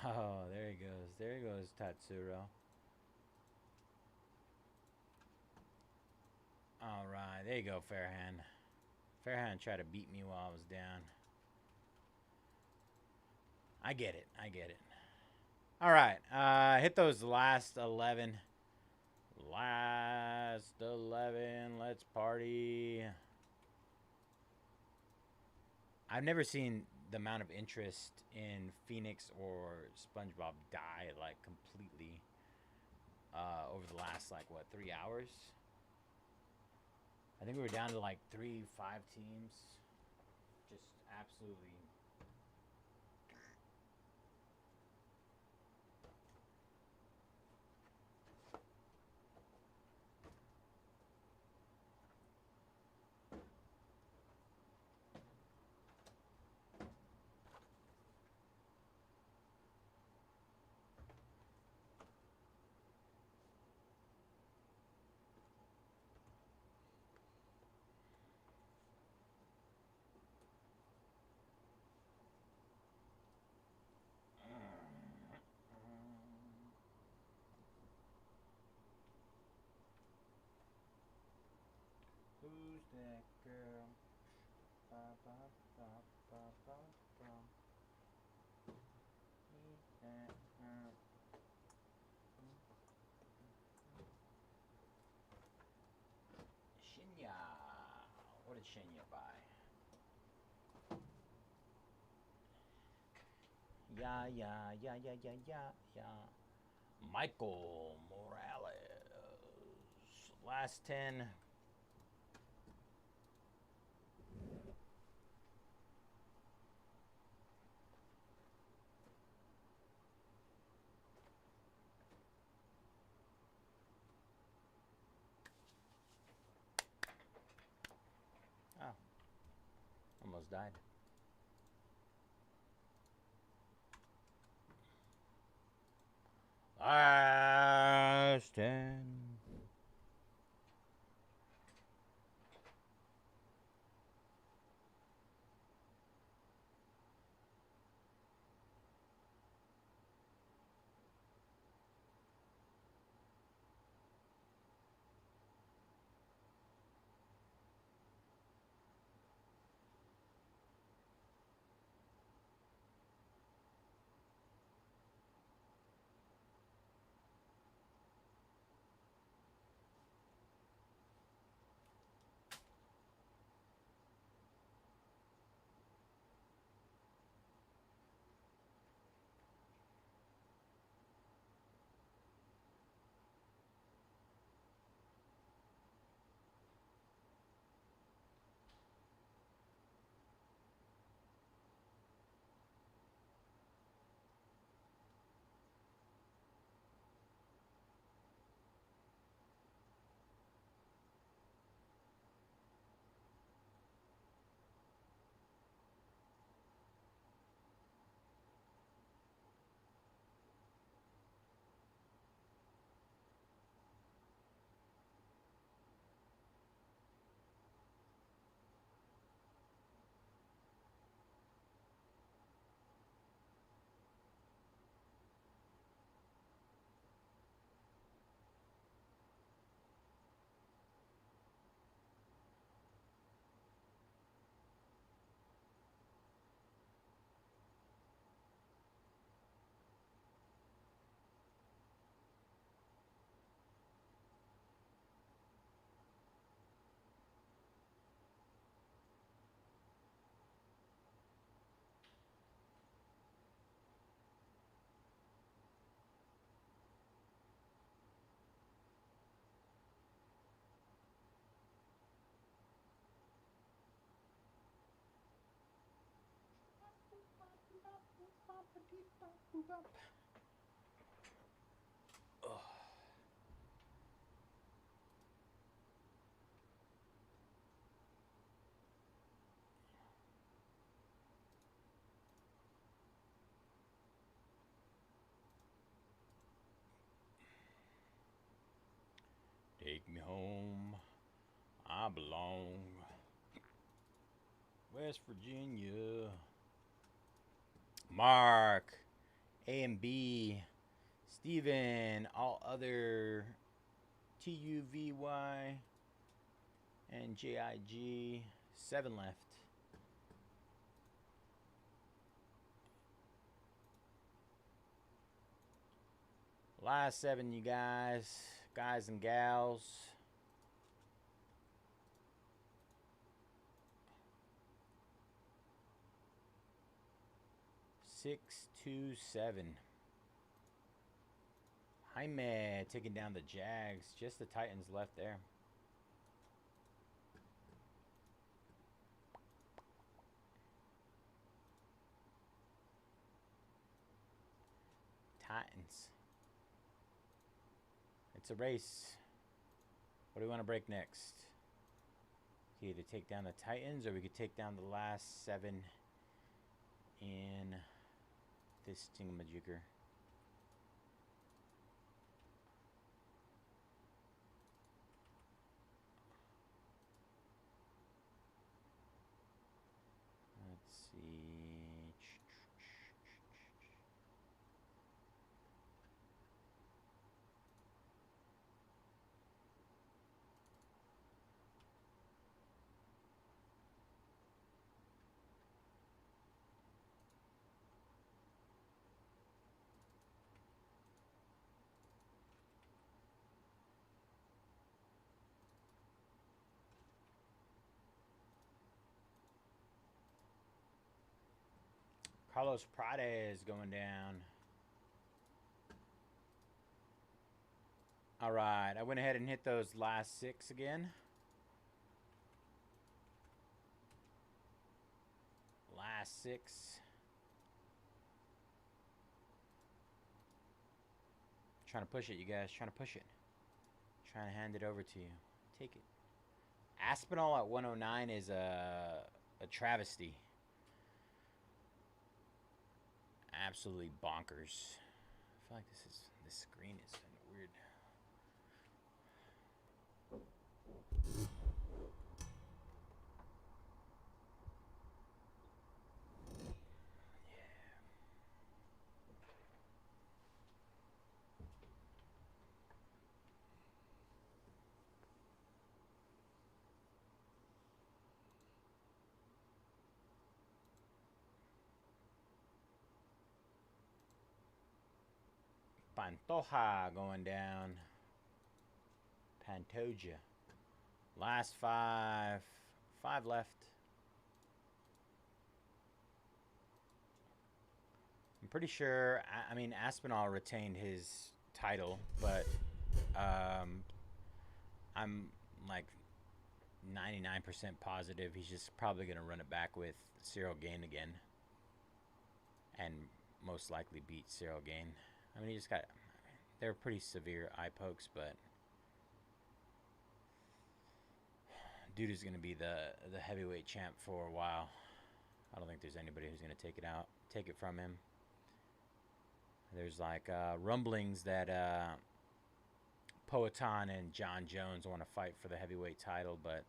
Oh, there he goes. There he goes, Tatsuro. All right, there you go, Fairhand. Fairhand tried to beat me while I was down. I get it. I get it. All right, hit those last 11. Last 11. Let's party. I've never seen the amount of interest in Phoenix or SpongeBob die like completely over the last like what 3 hours. I think we were down to like 3-5 teams, just absolutely. Who's that girl? Ba, ba, ba, ba, ba, ba. Who's that girl? Shinya. What did Shinya buy? Yeah. Michael Morales. Last 10. Oh. Almost died. Ashton. Take me home, I belong. West Virginia. Mark, A and B, Steven, all other, TUVY, and JIG. 7 left. Last 7, you guys and gals. 6-2-7. Jaime taking down the Jags. Just the Titans left there. Titans. It's a race. What do we want to break next? We could either take down the Titans or we could take down the last 7 in this thingamajigger. Let's see. Carlos Prades going down. All right, I went ahead and hit those last 6 again. Last 6. Trying to push it, you guys. Trying to push it. Trying to hand it over to you. Take it. Aspinall at 109 is a travesty. Absolutely bonkers. I feel like this This screen is kind of weird. Pantoja going down. Pantoja. Last 5. 5 left. I'm pretty sure, I mean, Aspinall retained his title, but I'm like 99% positive he's just probably going to run it back with Cyril Gane again. And most likely beat Cyril Gane. I mean, he just got, they're pretty severe eye pokes, but dude is going to be the heavyweight champ for a while. I don't think there's anybody who's going to take it from him. There's like rumblings that Poatan and John Jones want to fight for the heavyweight title, but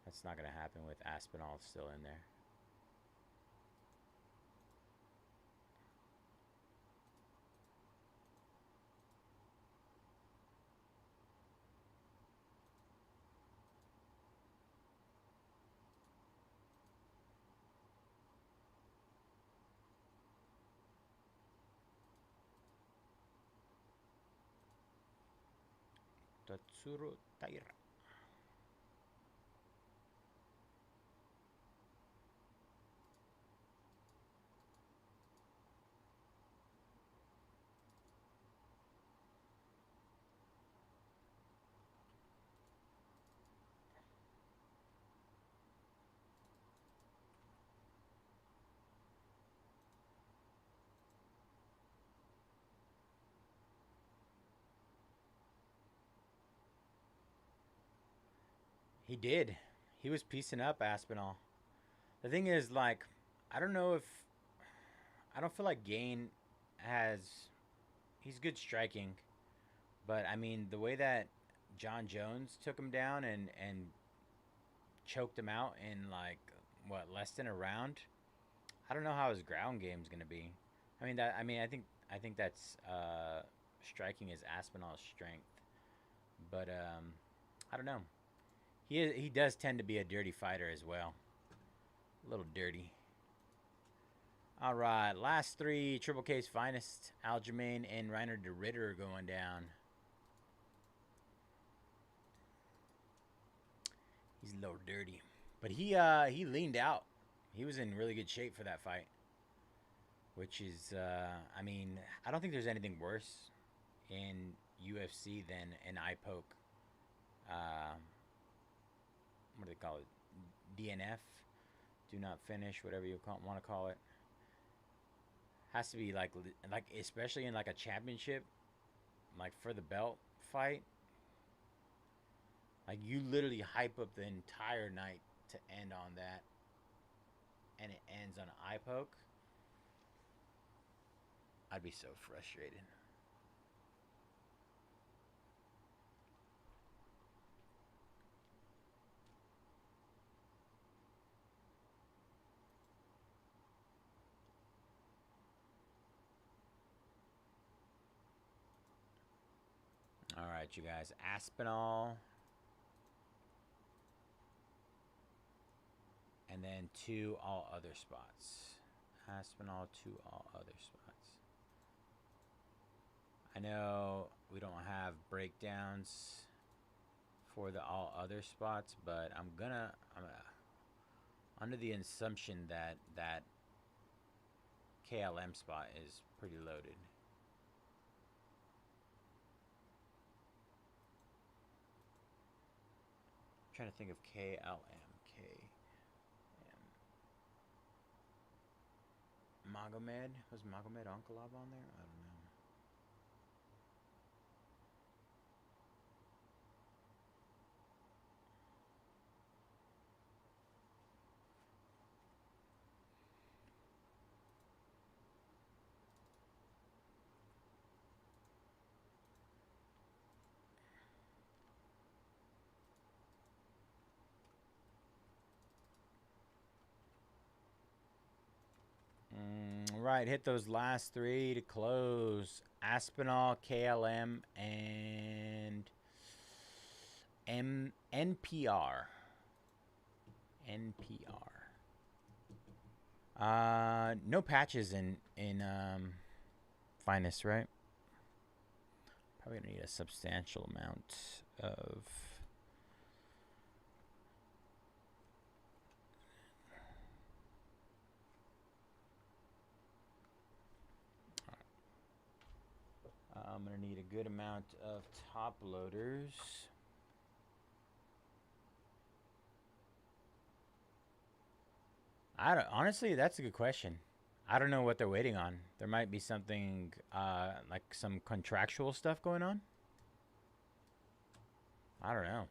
that's not going to happen with Aspinall still in there. Tatsuro Taira. He did. He was piecing up Aspinall. The thing is, like, I don't feel like Gane has, he's good striking, but I mean, the way that John Jones took him down and choked him out in like, what, less than a round? I don't know how his ground game's going to be. I think that's striking is Aspinall's strength. But I don't know. He does tend to be a dirty fighter as well. A little dirty. All right, last 3 Triple K's finest. Aljamain and Reiner de Ritter going down. He's a little dirty, but he leaned out. He was in really good shape for that fight, which is I mean, I don't think there's anything worse in UFC than an eye poke. What do they call it? DNF, do not finish, whatever you want to call it. Has to be like especially in like a championship, like for the belt fight. Like you literally hype up the entire night to end on that, and it ends on an eye poke. I'd be so frustrated. All right, you guys. Aspinall. And then 2 all other spots. Aspinall, 2 all other spots. I know we don't have breakdowns for the all other spots, but I'm under the assumption that that KLM spot is pretty loaded. I'm trying to think of KLM. Magomed? Was Magomed Onkolov on there? I don't know. right, hit those last 3 to close. Aspinall, KLM, and NPR. No patches in Finest, right? Probably gonna need a substantial amount of. I'm gonna need a good amount of top loaders. Honestly, that's a good question. I don't know what they're waiting on. There might be something like some contractual stuff going on. I don't know.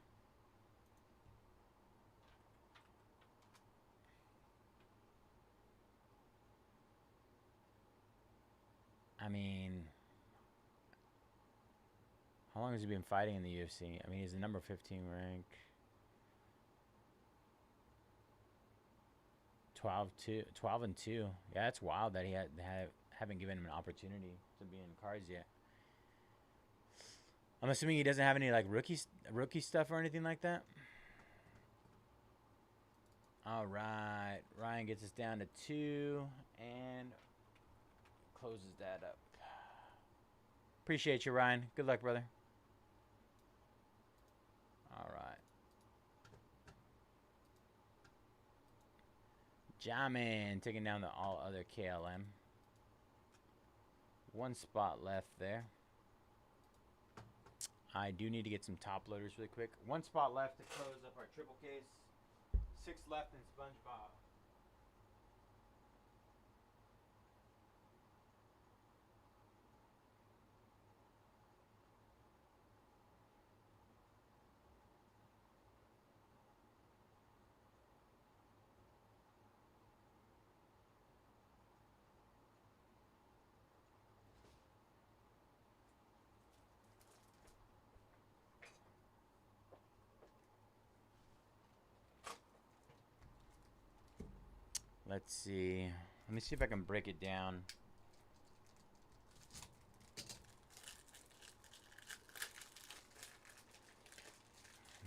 I mean, how long has he been fighting in the UFC? I mean, he's the number 15 rank. 12 and 2. Yeah, it's wild that he haven't given him an opportunity to be in cards yet. I'm assuming he doesn't have any like rookie stuff or anything like that. All right, Ryan gets us down to 2 and closes that up. Appreciate you, Ryan. Good luck, brother. All right. Jamin taking down the all other KLM. 1 spot left there. I do need to get some top loaders really quick. 1 spot left to close up our triple case. 6 left in SpongeBob. Let's see. Let me see if I can break it down.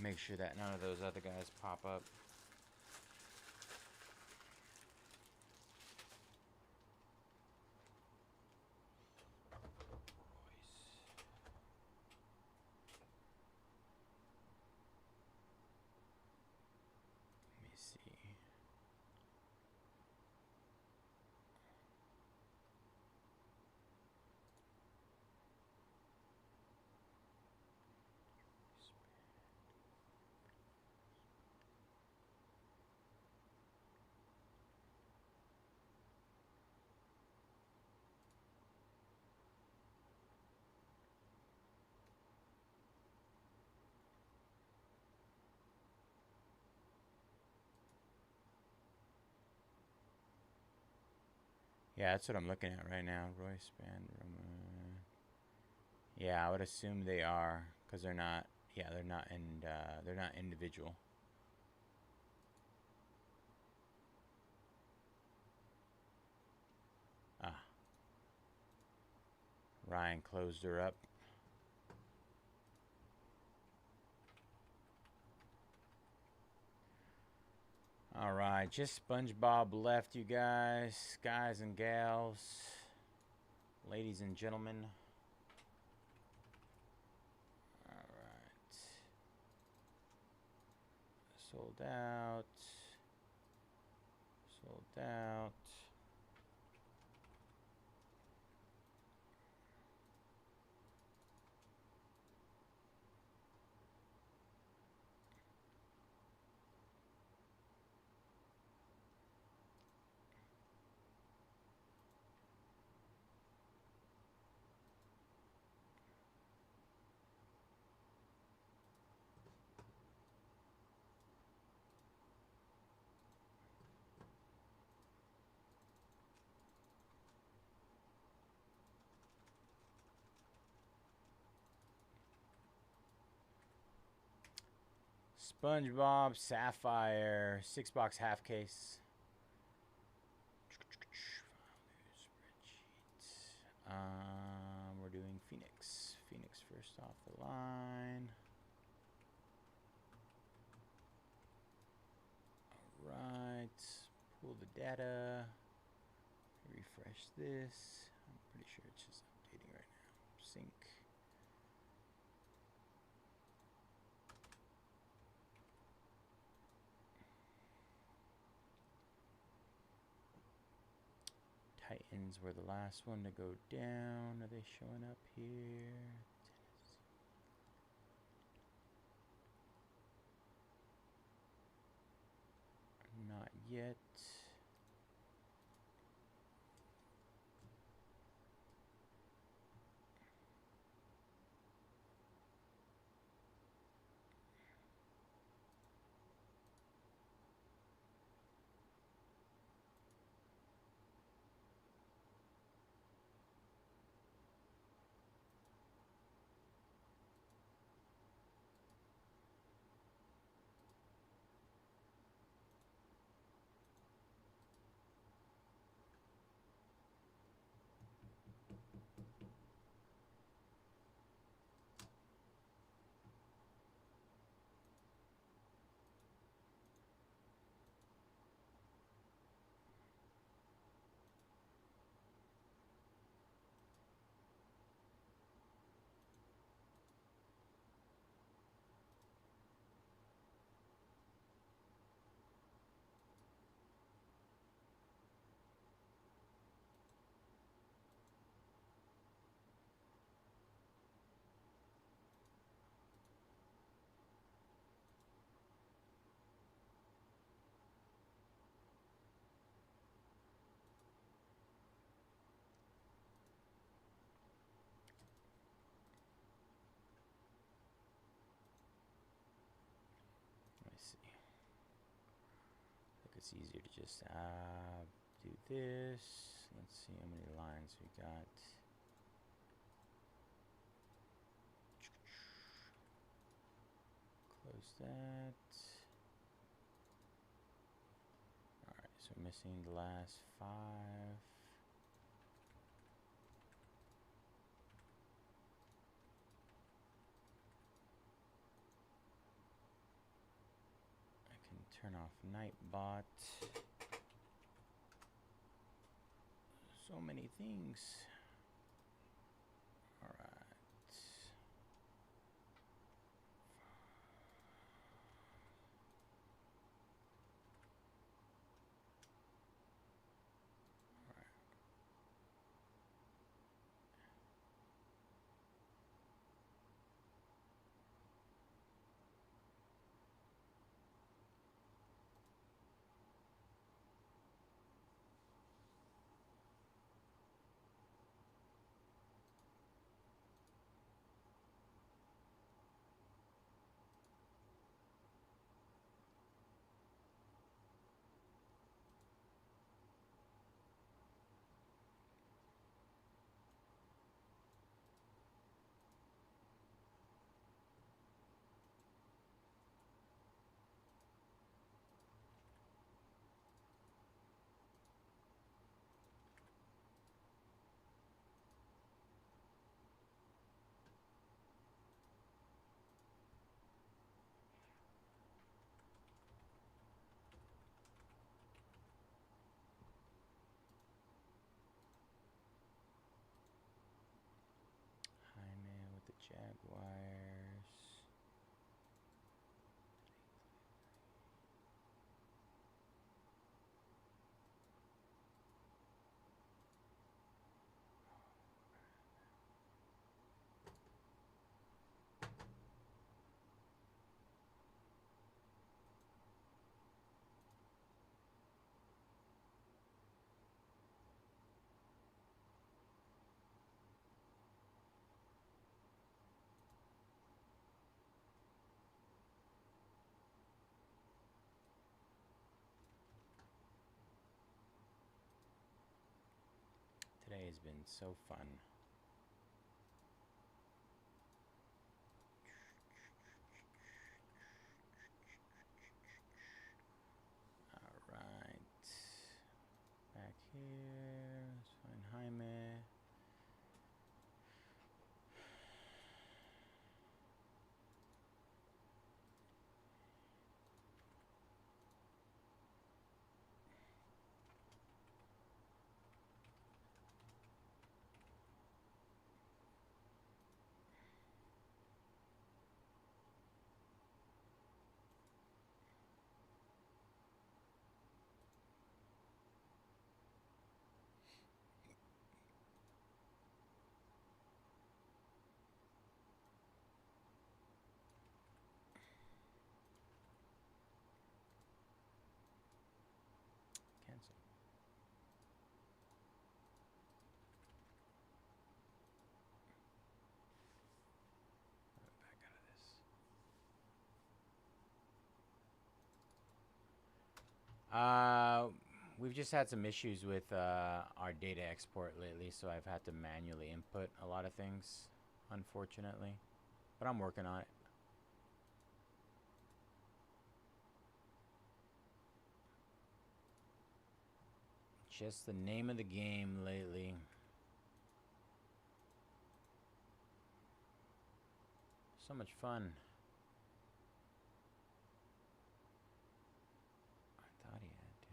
Make sure that none of those other guys pop up. Let me see. Yeah, that's what I'm looking at right now. Royce Band. Yeah, I would assume they are because they're not. Yeah, they're not in. They're not individual. Ah. Ryan closed her up. All right, just SpongeBob left, you guys and gals, ladies and gentlemen. All right. Sold out. Sold out. SpongeBob Sapphire 6-box half case. We're doing Phoenix. Phoenix first off the line. All right. Pull the data. Refresh this. I'm pretty sure it's just updating right now. Sync. Titans were the last one to go down. Are they showing up here? Not yet. Let me see. I think it's easier to just do this. Let's see how many lines we got. Close that. Alright, so missing the last 5. I can turn off Nightbot. So many things. Alright. Jaime with the Jaguars. Today has been so fun. Alright. Back here. Let's find Jaime. We've just had some issues with our data export lately, so I've had to manually input a lot of things, unfortunately. But I'm working on it. Just the name of the game lately. So much fun. I thought he had to.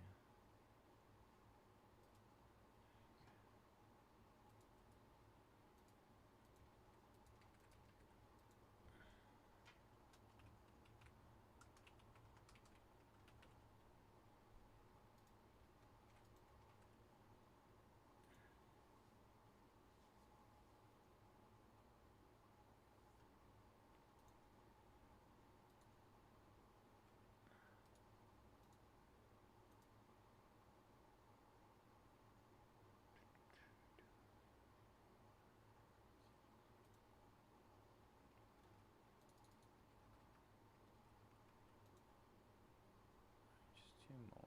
Just two more.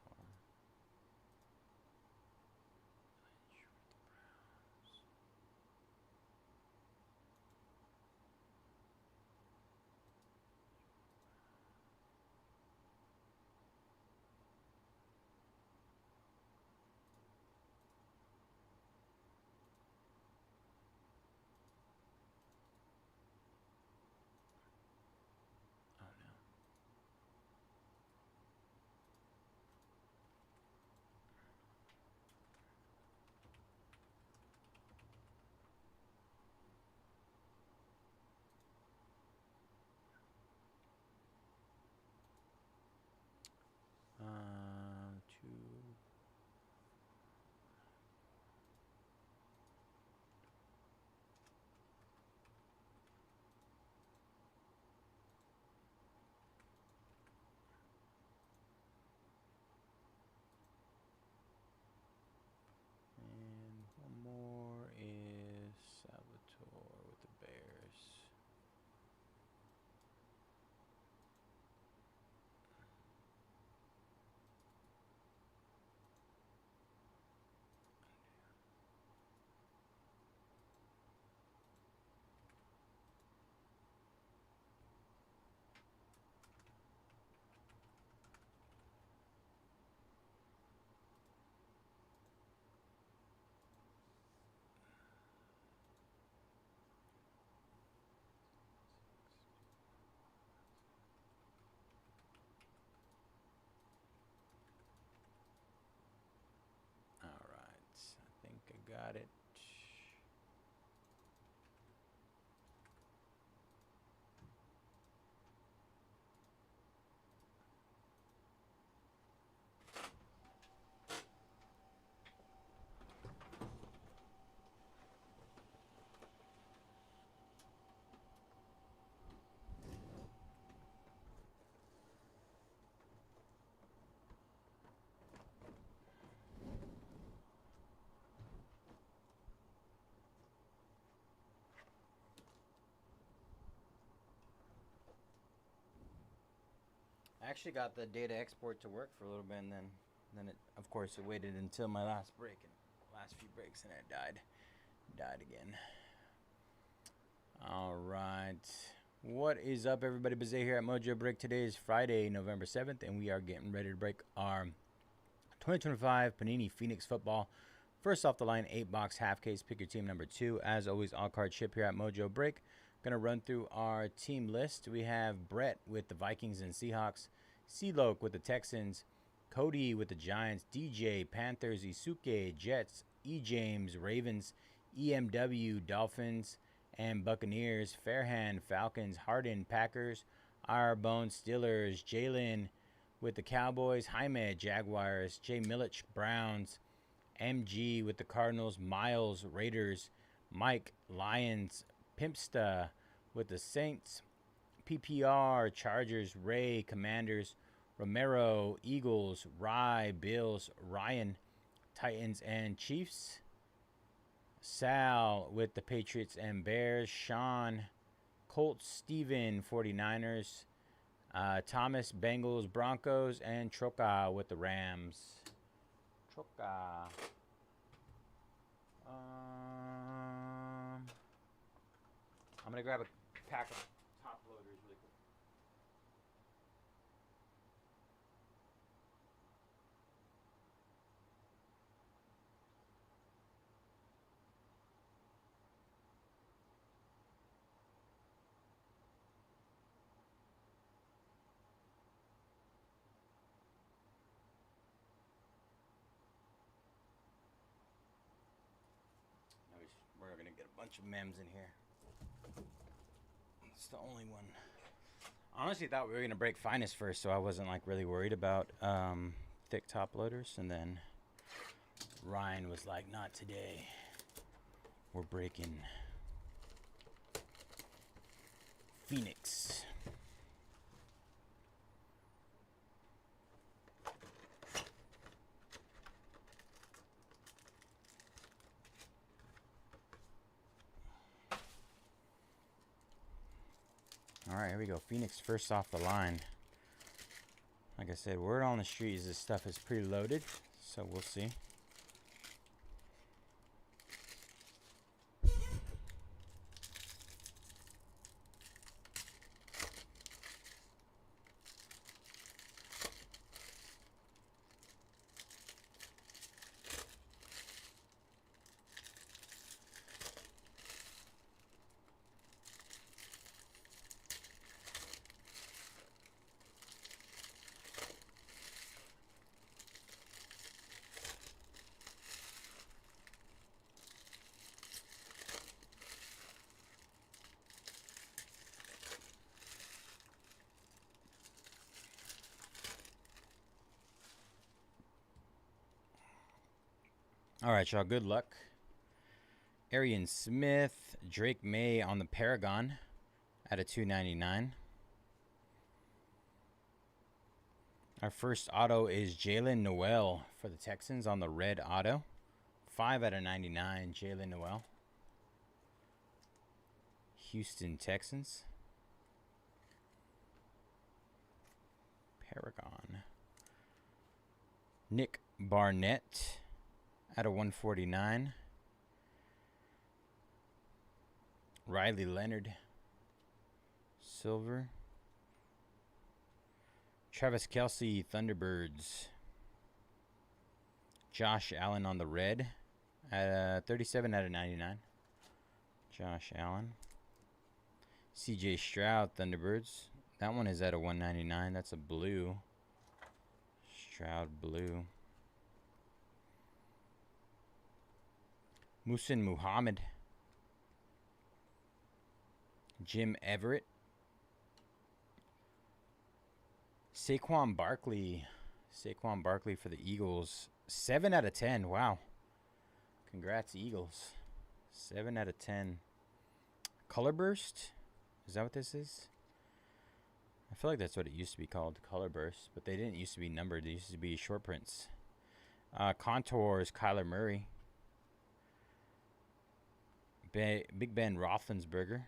Oh no. Two. And one more is Salvatore with the Bears. All right, I think I got it. I actually got the data export to work for a little bit, and then it, of course, it waited until my last break and last few breaks, and it died again. All right, what is up, everybody? Bayze here at Mojobreak. Today is Friday, November 7th, and we are getting ready to break our 2025 Panini Phoenix football. First off the line, 8-box half case. Pick your team number 2. As always, all card ship here at Mojobreak. Gonna run through our team list. We have Brett with the Vikings and Seahawks, C-Loke with the Texans, Cody with the Giants, DJ Panthers, Isuke Jets, E James Ravens, EMW Dolphins and Buccaneers, Fairhand Falcons, Harden Packers, R Bone Steelers, Jalen with the Cowboys, Jaime Jaguars, Jay Milich Browns, MG with the Cardinals, Miles Raiders, Mike Lions, Pimpsta with the Saints, PPR Chargers, Ray Commanders, Romero Eagles, Rye Bills, Ryan Titans and Chiefs, Sal with the Patriots and Bears, Sean Colts, Steven 49ers, Thomas, Bengals, Broncos, and Troca with the Rams. Troca. I'm going to grab a pack of top loaders really quick. We're going to get a bunch of mems in here. It's the only one. Honestly, thought we were going to break finest first, so I wasn't like really worried about thick top loaders. And then Ryan was like, not today. We're breaking Phoenix. All right, here we go. Phoenix first off the line. Like I said, word on the street is this stuff is pretty loaded, so we'll see. All right, y'all. Good luck. Arian Smith, Drake May on the Paragon at a 299. Our first auto is Jalen Noel for the Texans on the red auto. 5 out of 99, Jalen Noel. Houston Texans. Paragon. Nick Barnett out of 149. Riley Leonard. Silver. Travis Kelce, Thunderbirds. Josh Allen on the red at 37 out of 99. Josh Allen. CJ Stroud, Thunderbirds. That one is at a 199. That's a blue. Stroud blue. Muhsin Muhammad. Jim Everett. Saquon Barkley. Saquon Barkley for the Eagles. 7 out of 10. Wow. Congrats, Eagles. 7 out of 10. Color Burst? Is that what this is? I feel like that's what it used to be called, Color Burst. But they didn't used to be numbered. They used to be short prints. Contours, Kyler Murray. Big Ben Roethlisberger.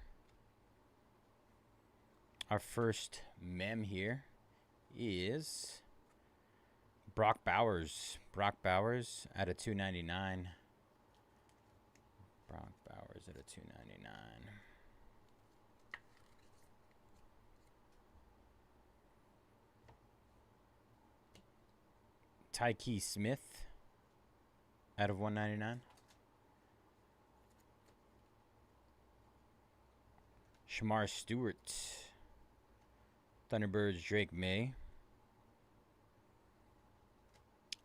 Our first mem here is Brock Bowers. Brock Bowers at a 299. Brock Bowers at a 299. Tyke Smith out of 199. Shamar Stewart. Thunderbirds, Drake May.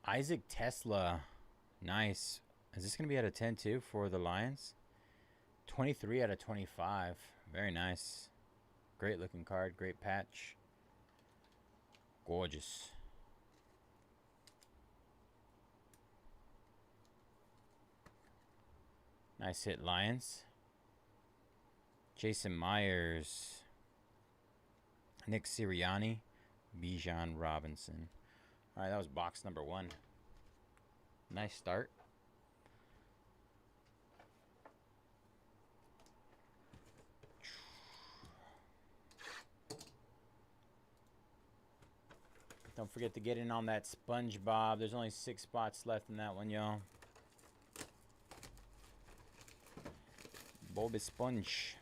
Isaac Tesla. Nice. Is this going to be out of 10 too for the Lions? 23 out of 25. Very nice. Great looking card. Great patch. Gorgeous. Nice hit, Lions. Jason Myers. Nick Sirianni. Bijan Robinson. All right, that was box number 1. Nice start. Don't forget to get in on that SpongeBob. There's only 6 spots left in that one, y'all. Bob Sponge.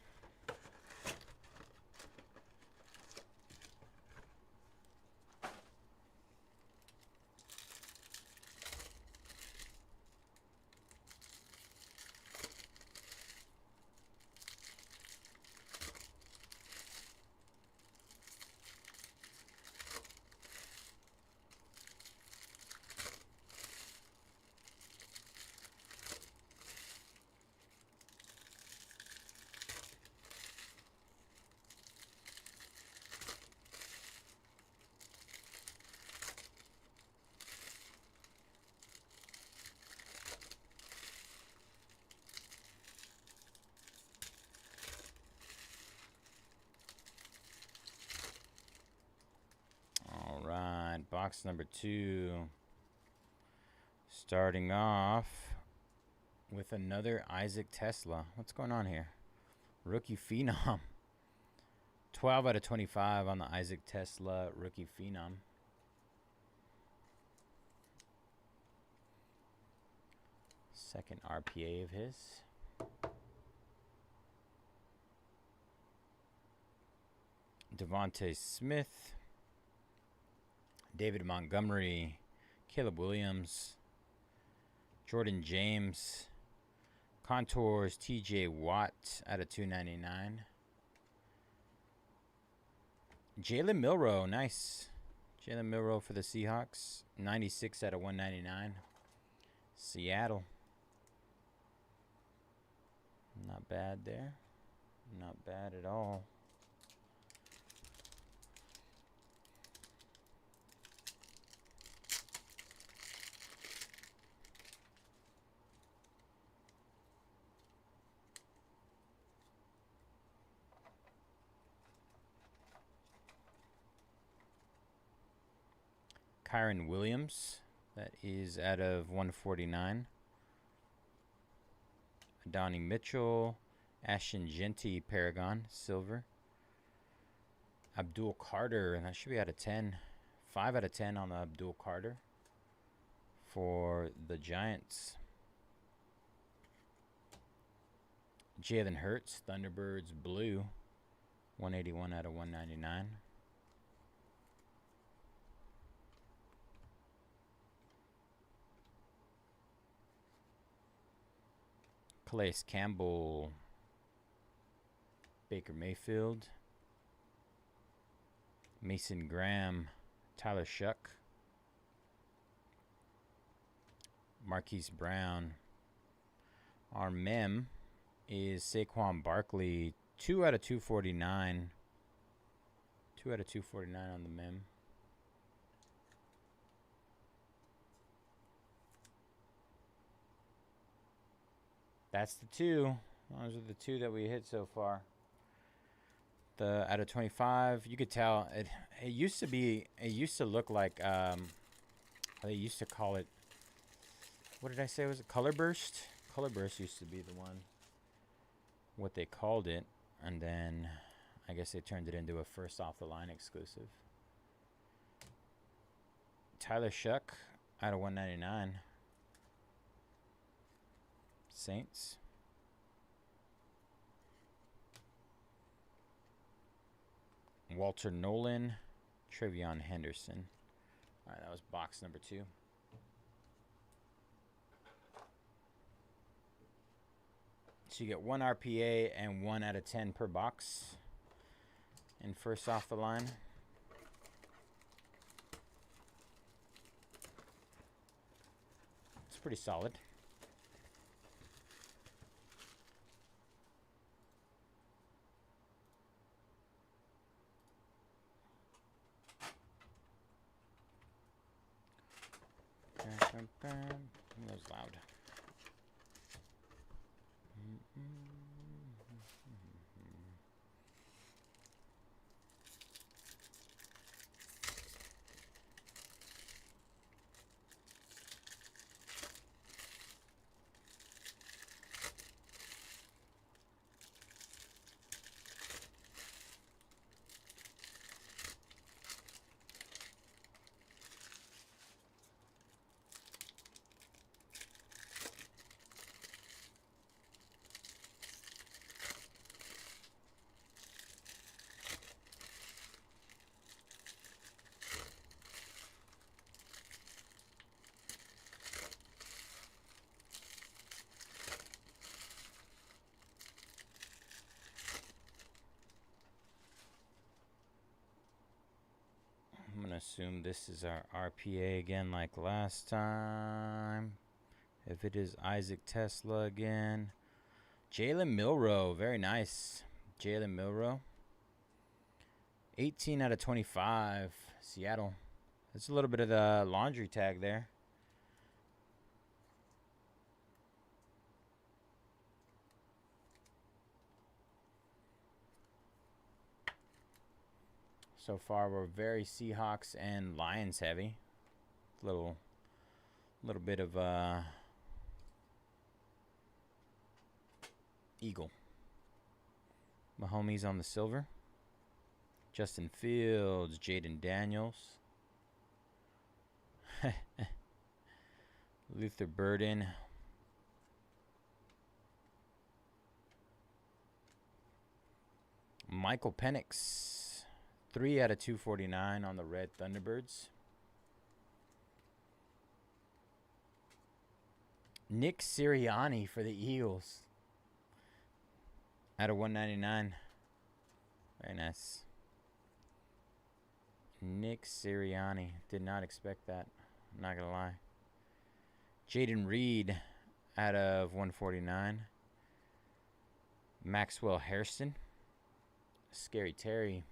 Box number 2. Starting off with another Isaac Tesla. What's going on here? Rookie Phenom. 12 out of 25 on the Isaac Tesla Rookie Phenom. Second RPA of his. Devontae Smith. David Montgomery, Caleb Williams, Jordan James, Contours, TJ Watt out of 299. Jalen Milroe, nice. Jalen Milroe for the Seahawks, 96 out of 199. Seattle. Not bad there. Not bad at all. Kyron Williams, that is out of 149. Donnie Mitchell, Ashton Genty, Paragon, silver. Abdul Carter, and that should be out of 10. 5 out of 10 on the Abdul Carter for the Giants. Jalen Hurts, Thunderbirds, blue, 181 out of 199. Calais Campbell, Baker Mayfield, Mason Graham, Tyler Shuck, Marquise Brown. Our mem is Saquon Barkley, 2 out of 249. 2 out of 249 on the mem. That's the 2. Those are the 2 that we hit so far. The out of 25, you could tell it used to be. It used to look like they used to call it. What did I say? Was it Color Burst? Color Burst used to be the one. What they called it, and then I guess they turned it into a first off the line exclusive. Tyler Shuck out of 199. Saints. Walter Nolan, Trevion Henderson. All right, that was box number 2. So you get 1 RPA and 1 out of 10 per box. And first off the line. It's pretty solid. That was loud. assume this is our RPA again like last time. If it is Isaac Tesla again. Jalen Milroe. Very nice. Jalen Milroe. 18 out of 25. Seattle. That's a little bit of the laundry tag there. So far, we're very Seahawks and Lions heavy. Little bit of Eagle. Mahomes on the silver. Justin Fields, Jaden Daniels. Luther Burden. Michael Penix. 3 out of 249 on the red Thunderbirds. Nick Sirianni for the Eagles. Out of 199. Very nice. Nick Sirianni. Did not expect that. I'm not going to lie. Jaden Reed out of 149. Maxwell Hairston. Scary Terry.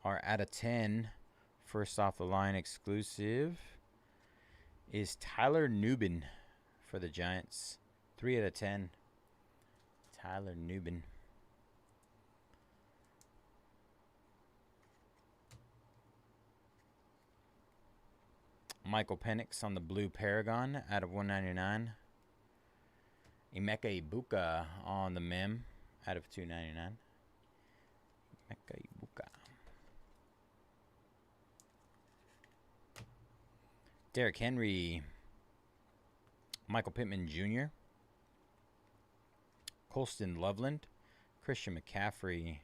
Our out of 10 first off the line exclusive is Tyler Nubin for the Giants. 3 out of 10. Tyler Nubin. Michael Penix on the blue Paragon out of 199. Emeka Ibuka on the Mem out of 299. Emeka Ibuka. Derrick Henry. Michael Pittman Jr. Colston Loveland. Christian McCaffrey.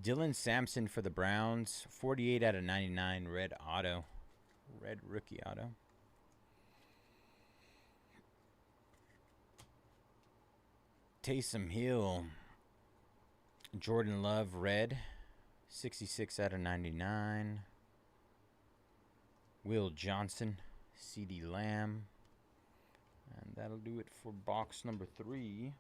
Dylan Sampson for the Browns. 48 out of 99 red auto. Red rookie auto. Taysom Hill. Jordan Love red. 66 out of 99. Will Johnson. CeeDee Lamb. And that'll do it for box number 3.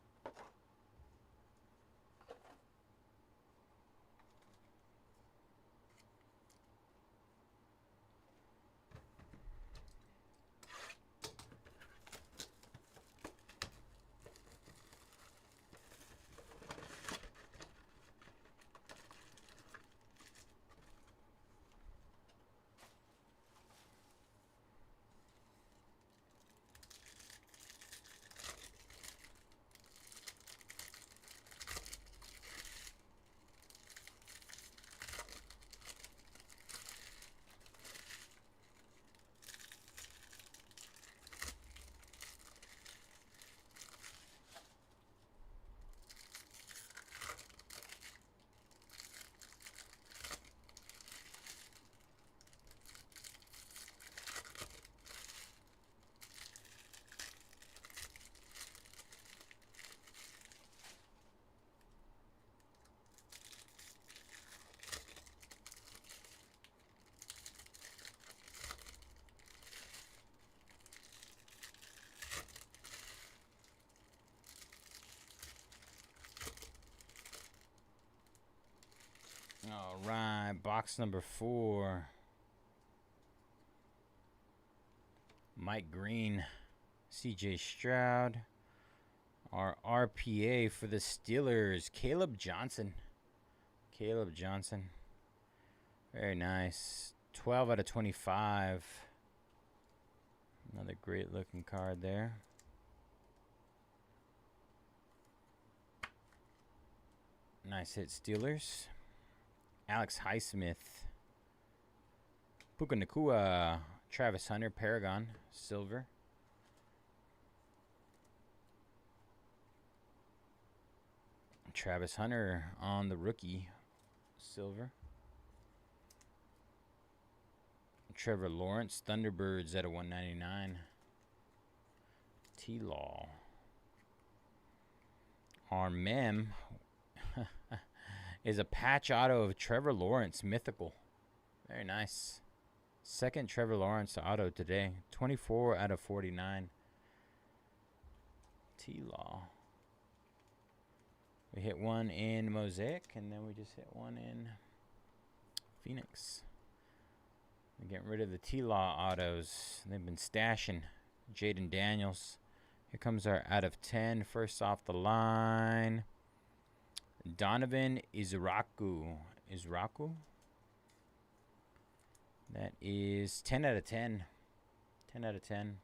All right, box number 4. Mike Green, CJ Stroud. Our RPA for the Steelers, Caleb Johnson. Caleb Johnson. Very nice. 12 out of 25. Another great looking card there. Nice hit, Steelers. Alex Highsmith. Puka Nacua. Travis Hunter, Paragon, silver. Travis Hunter on the rookie, silver. Trevor Lawrence, Thunderbirds at a 199. T-Law. Our mem is a patch auto of Trevor Lawrence, mythical. Very nice. Second Trevor Lawrence auto today. 24 out of 49. T-Law. We hit one in Mosaic, and then we just hit one in Phoenix. We're getting rid of the T-Law autos. They've been stashing. Jaden Daniels. Here comes our out of 10. First off the line. Donovan Izraku. That is 10 out of 10. 10 out of 10.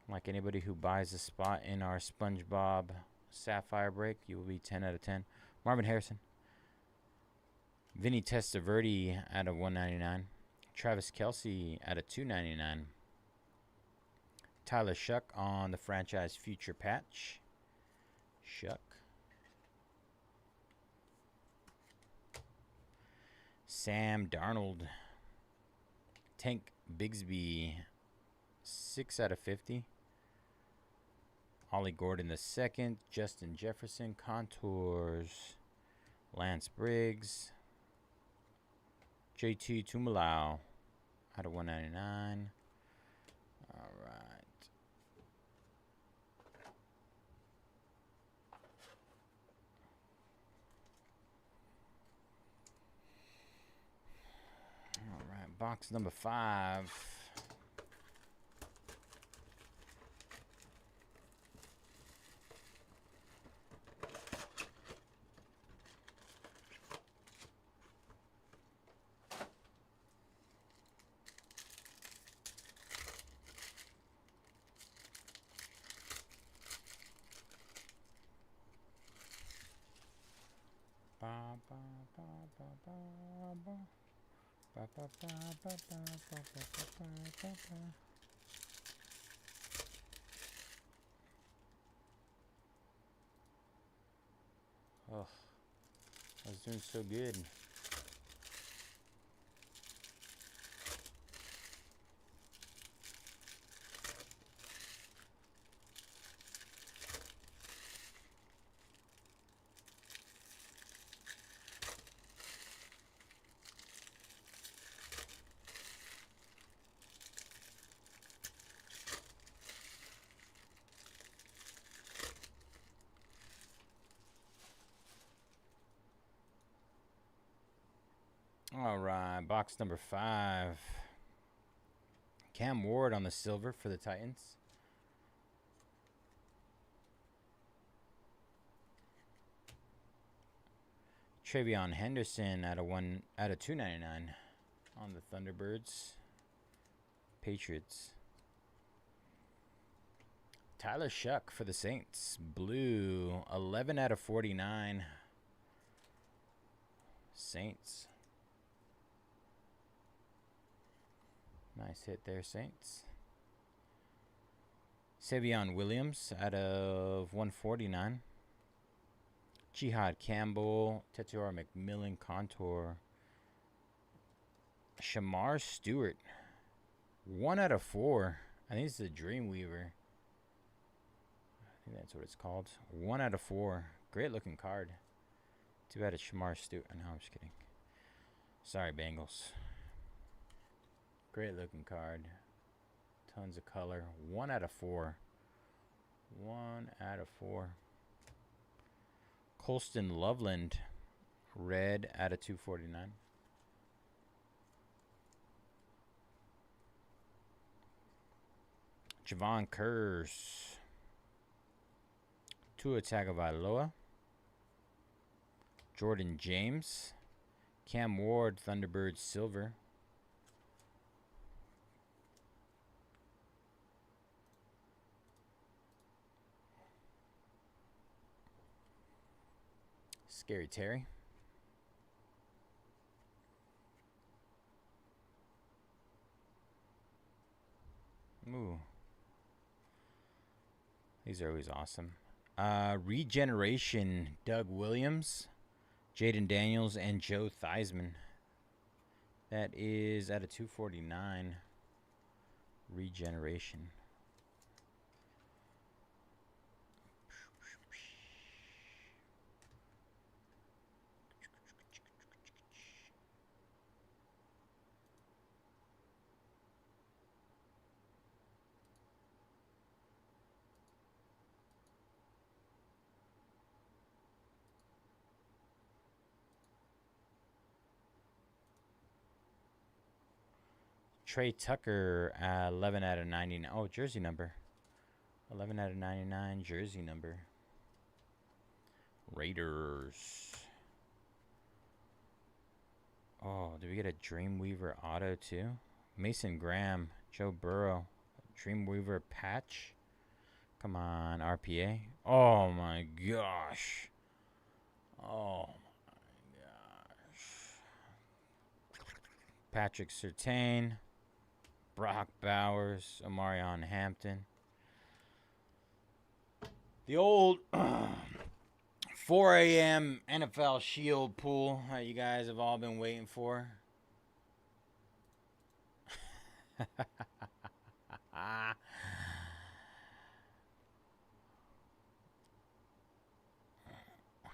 Like anybody who buys a spot in our SpongeBob Sapphire break, you will be 10 out of 10. Marvin Harrison. Vinny Testaverde out of 199. Travis Kelce out of 299. Tyler Shuck on the franchise future patch. Shuck. Sam Darnold. Tank Bigsby. 6 out of 50. Ollie Gordon the second. Justin Jefferson. Contours. Lance Briggs. JT Tumalau out of 199. All right. All right, box number 5. Oh, I was doing so good. All right, box number 5. Cam Ward on the silver for the Titans. Travion Henderson out of 299 on the Thunderbirds. Patriots. Tyler Shuck for the Saints. Blue, 11 out of 49. Saints. Nice hit there, Saints. Savion Williams out of 149. Jihad Campbell. Tetuar McMillan Contour. Shamar Stewart. 1 out of 4. I think this is a Dreamweaver. I think that's what it's called. 1 out of 4. Great looking card. Too bad it's Shamar Stewart. No, I'm just kidding. Sorry, Bengals. Great looking card. Tons of color. 1 out of 4. 1 out of 4. Colston Loveland. Red out of 249. Javon Curse. Tua Tagovailoa. Jordan James. Cam Ward, Thunderbird Silver. Scary Terry. Ooh. These are always awesome. Regeneration, Doug Williams, Jaden Daniels, and Joe Theismann. That is out of 249. Regeneration. Trey Tucker, 11 out of 99. Oh, jersey number. 11 out of 99, jersey number. Raiders. Oh, did we get a Dreamweaver auto too? Mason Graham, Joe Burrow, Dreamweaver patch. Come on, RPA. Oh my gosh. Oh my gosh. Patrick Surtain, Brock Bowers, Omarion Hampton. The old 4 a.m. NFL Shield pool that you guys have all been waiting for. I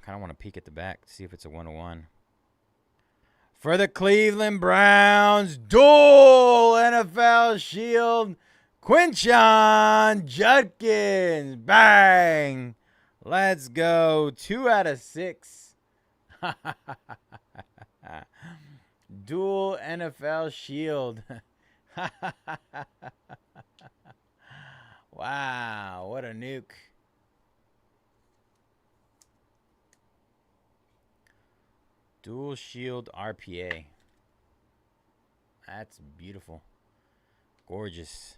kind of want to peek at the back to see if it's a 101. For the Cleveland Browns, dual NFL Shield, Quinshon Judkins. Bang! Let's go. 2 out of 6. Dual NFL Shield. Wow, what a nuke. Dual Shield RPA. That's beautiful. Gorgeous.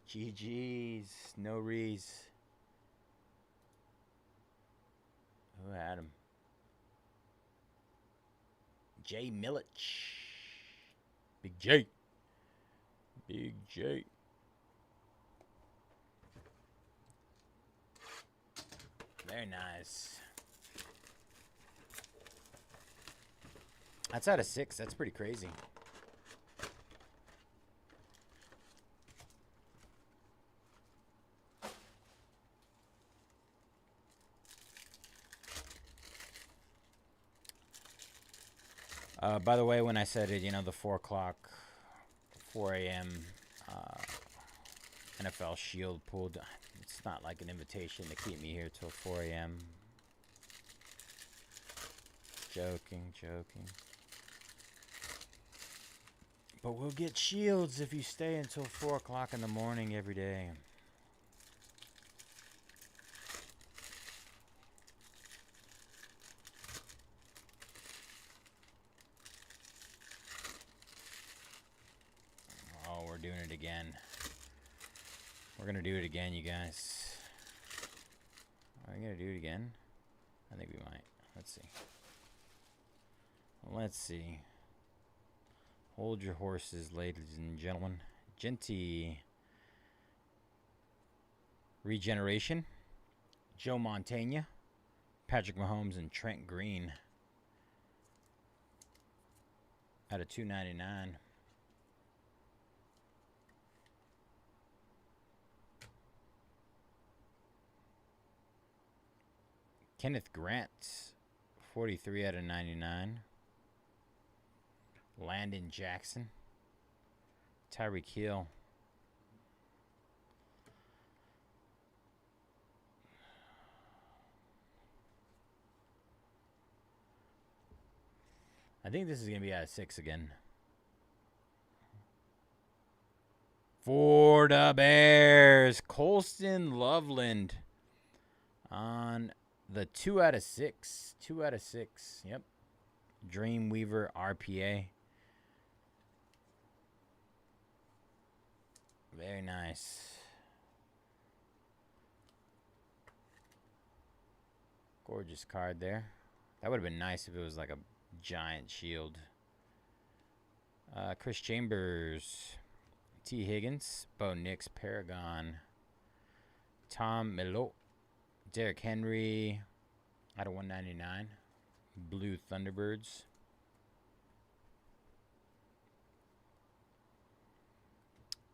GG's. No rees. Who had him? Jay Milich. Big J. Big J. Very nice. That's out of 6. That's pretty crazy. By the way, when I said it, you know, the 4 a.m. NFL Shield pool, it's not like an invitation to keep me here till 4 a.m. Joking. But we'll get shields if you stay until 4 o'clock in the morning every day. Oh, we're doing it again. We're going to do it again, you guys. Are we going to do it again? I think we might. Let's see. Let's see. Hold your horses, ladies and gentlemen. Genty. Regeneration. Joe Montana. Patrick Mahomes and Trent Green. Out of 299. Kenneth Grant. 43 out of 99. Landon Jackson. Tyreek Hill. I think this is going to be out of 6 again. For the Bears, Colston Loveland on the 2 out of 6. 2 out of 6. Yep. Dreamweaver RPA. Very nice. Gorgeous card there. That would have been nice if it was like a giant shield. Chris Chambers. T. Higgins. Bo Nix. Paragon. Tom Melo. Derrick Henry. Out of 199. Blue Thunderbirds.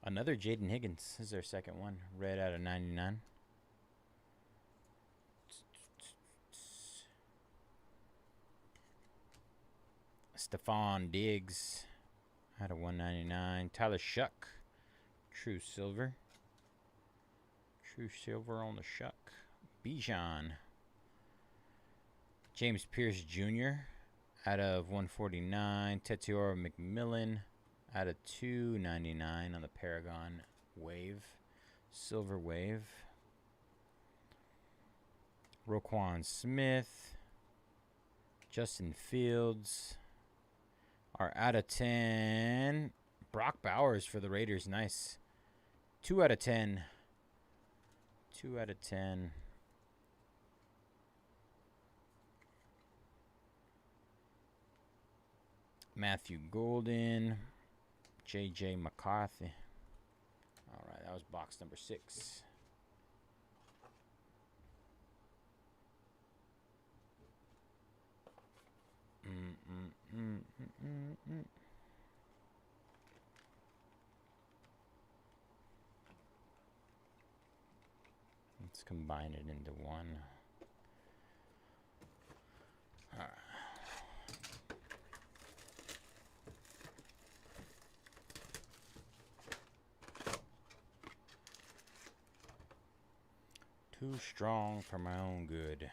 Another Jaden Higgins. This is their second one. Red out of 99. Stephon Diggs out of 199. Tyler Shuck. True Silver. True Silver on the Shuck. Bijan. James Pierce Jr. out of 149. Tetiora McMillan Out of 299 on the Paragon Wave. Silver Wave. Roquan Smith. Justin Fields. Our out of 10. Brock Bowers for the Raiders. Nice. 2 out of 10. 2 out of 10. Matthew Golden. J.J. McCarthy. All right, that was box number 6. Let's combine it into one. All right. Too strong for my own good.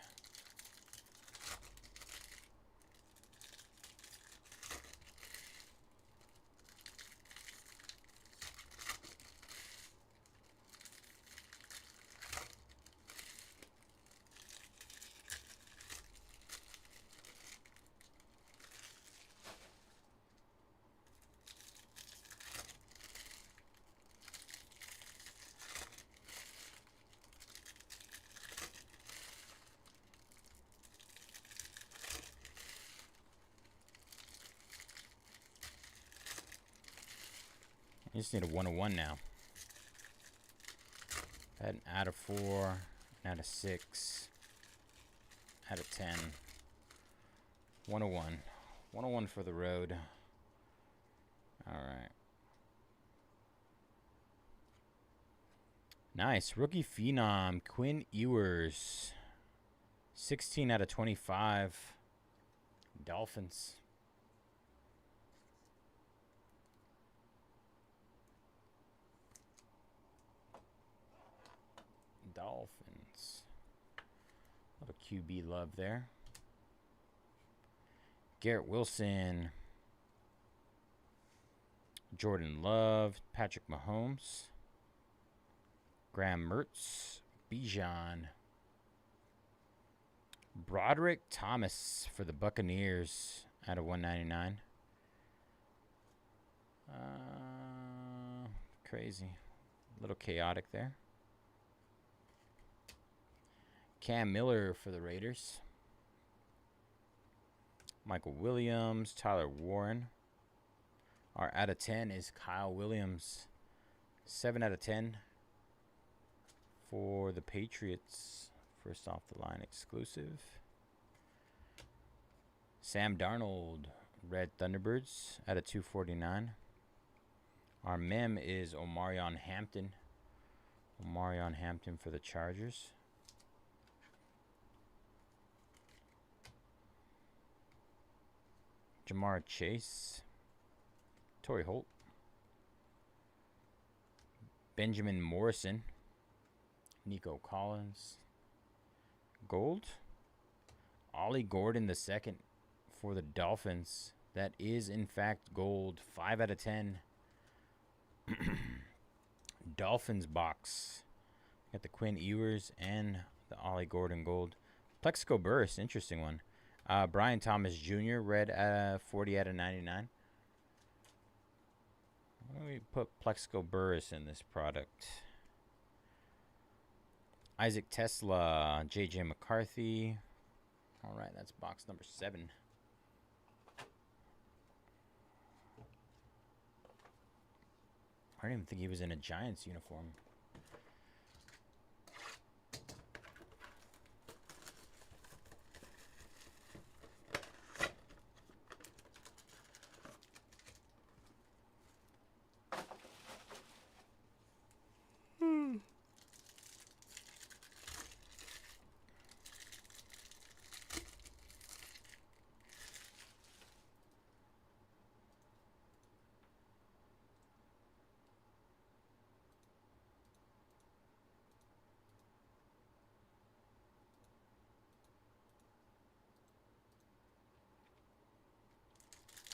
You just need a 101 now. Had an out of 4, an out of 6, out of 10. 101. 101 for the road. All right. Nice. Rookie Phenom, Quinn Ewers. 16 out of 25. Dolphins. Dolphins. A little QB love there. Garrett Wilson. Jordan Love. Patrick Mahomes. Graham Mertz. Bijan. Broderick Thomas for the Buccaneers out of 199. Crazy. A little chaotic there. Cam Miller for the Raiders. Michael Williams. Tyler Warren. Our out of 10 is Kyle Williams. 7 out of 10 for the Patriots. First off the line exclusive. Sam Darnold. Red Thunderbirds out of 249. Our mem is Omarion Hampton. Omarion Hampton for the Chargers. Jamar Chase. Torrey Holt. Benjamin Morrison. Nico Collins. Gold. Ollie Gordon the second for the Dolphins. That is in fact gold. 5 out of 10. Dolphins box. Got the Quinn Ewers and the Ollie Gordon gold. Plexico Burris, interesting one. Brian Thomas Jr. red 40 out of 99. Why don't we put Plexico Burris in this product? Isaac Tesla, J.J. McCarthy. All right, that's box number 7. I didn't even think he was in a Giants uniform.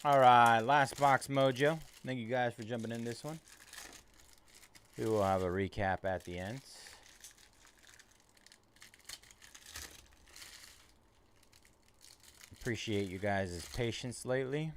All right, last box mojo. Thank you guys for jumping in this one. We will have a recap at the end. Appreciate you guys' patience lately.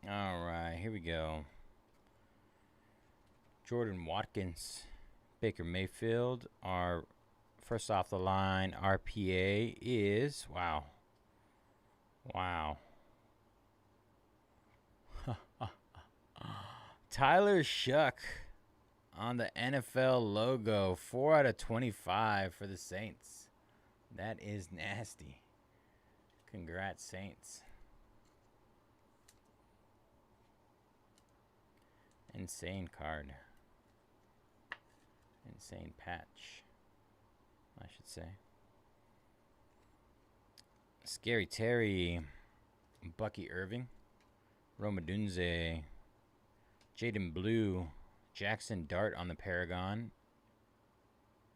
All right, here we go. Jordan Watkins, Baker Mayfield. Our first off the line RPA is, wow. Tyler Shuck on the NFL logo. 4 out of 25 for the Saints. That is nasty. Congrats, Saints. Insane card. Insane patch, I should say. Scary Terry. Bucky Irving. Roma Dunze. Jaden Blue. Jackson Dart on the Paragon.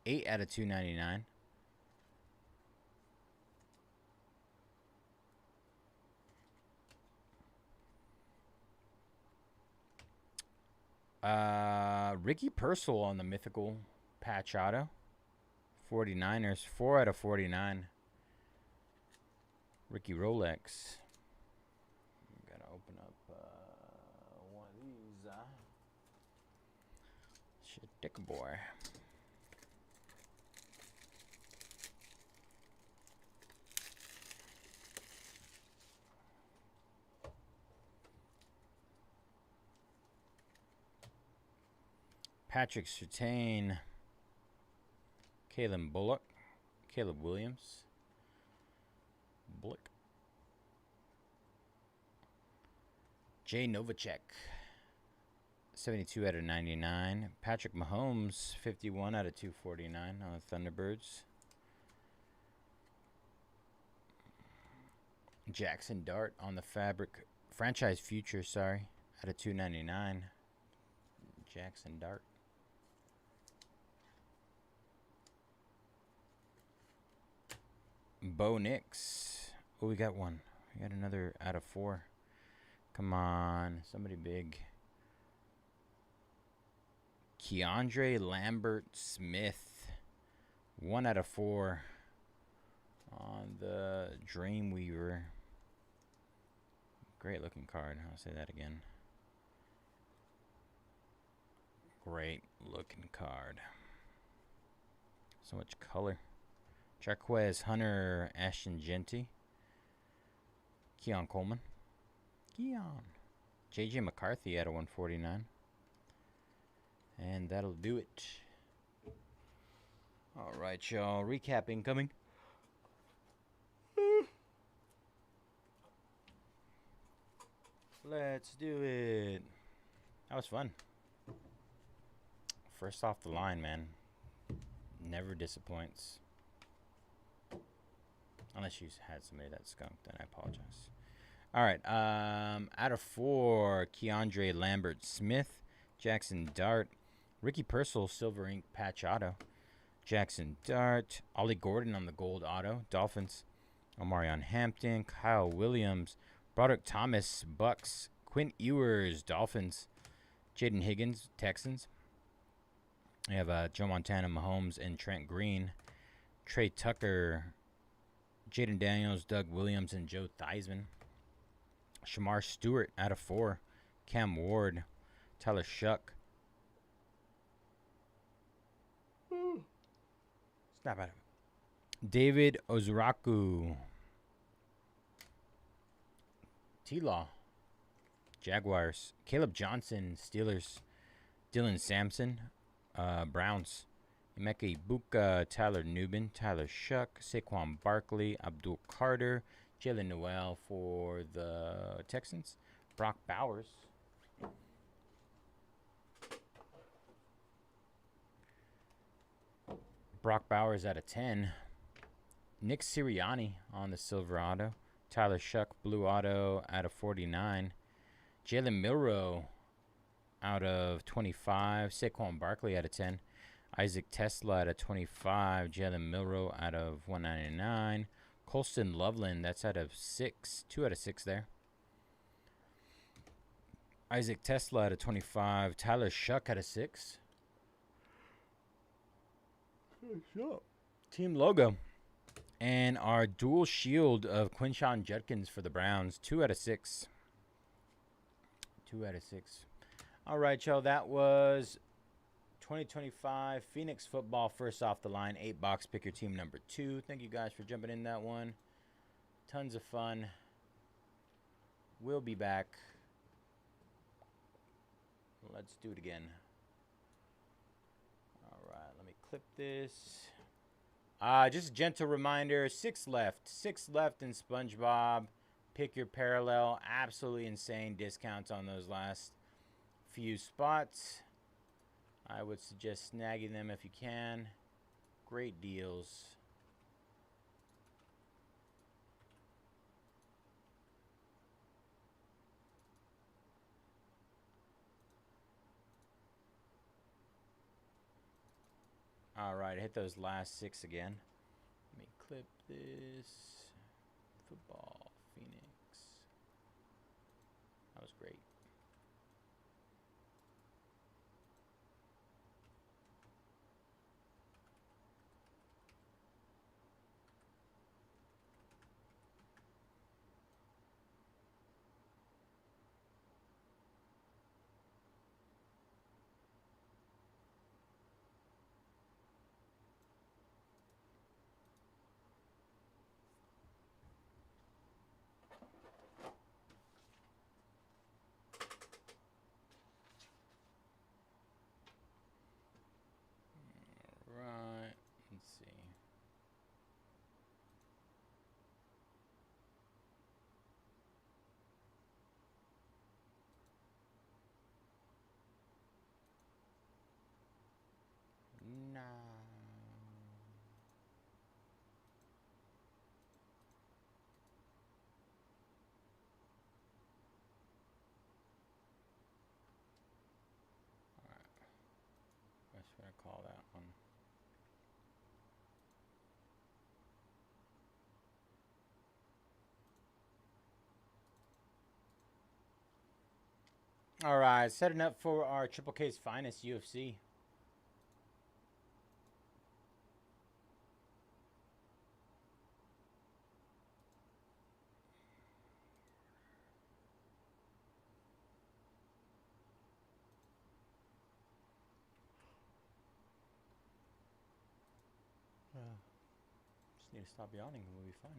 8 out of 299. Ricky Purcell on the mythical patch auto. 49ers, 4 out of 49. Ricky Rolex. Gotta open up one of these. Shit, dick boy. Patrick Surtain, Caleb Bullock, Caleb Williams, Bullock, Jay Novacek, 72 out of 99. Patrick Mahomes, 51 out of 249 on the Thunderbirds. Jackson Dart on the Fabric Franchise Future, sorry, out of 299. Jackson Dart. Bo Nix. Oh, we got one. We got another out of 4. Come on. Somebody big. Keandre Lambert Smith. 1 out of 4 on the Dreamweaver. Great looking card. I'll say that again. Great looking card. So much color. Jarquez Hunter, Ashton Genty, Keon Coleman, JJ McCarthy out of 149. And that'll do it. All right, y'all. Recap incoming. Let's do it. That was fun. First off the line, man. Never disappoints. Unless you had somebody that skunked, then I apologize. All right. Out of 4, Keandre Lambert Smith, Jackson Dart, Ricky Purcell, Silver Ink Patch Auto, Jackson Dart, Ollie Gordon on the Gold Auto, Dolphins, Omarion Hampton, Kyle Williams, Broderick Thomas, Bucks, Quint Ewers, Dolphins, Jaden Higgins, Texans. We have Joe Montana, Mahomes, and Trent Green, Trey Tucker, Jaden Daniels, Doug Williams, and Joe Theismann. Shamar Stewart out of 4. Cam Ward. Tyler Shuck. Snap out of it. David Ozuraku. T-Law. Jaguars. Caleb Johnson, Steelers. Dylan Sampson, Browns. Emeka Ibuka, Tyler Nubin, Tyler Shuck, Saquon Barkley, Abdul Carter, Jalen Noel for the Texans, Brock Bowers. Brock Bowers out of 10. Nick Sirianni on the silver auto. Tyler Shuck, blue auto out of 49. Jalen Milroe out of 25. Saquon Barkley out of 10. Isaac Tesla out of 25. Jalen Milroe out of 199. Colston Loveland, that's out of 6. 2 out of 6 there. Isaac Tesla out of 25. Tyler Shuck out of 6. Team logo. And our dual shield of Quinshon Judkins for the Browns. 2 out of 6. 2 out of 6. All right, y'all. That was 2025 Phoenix football. First off the line. 8-box. Pick your team number 2. Thank you guys for jumping in that one. Tons of fun. We'll be back. Let's do it again. All right. Let me clip this. Just a gentle reminder, 6 left. 6 left in SpongeBob. Pick your parallel. Absolutely insane discounts on those last few spots. I would suggest snagging them if you can. Great deals. All right, hit those last 6 again. Let me clip this. Football, Phoenix. That was great. Right, let's see. No. All right. That's what I call that one. All right, setting up for our Triple K's finest UFC. Just need to stop yawning and we'll be fine.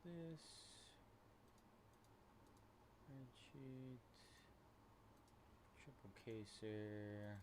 this? Spreadsheet. Triple caser.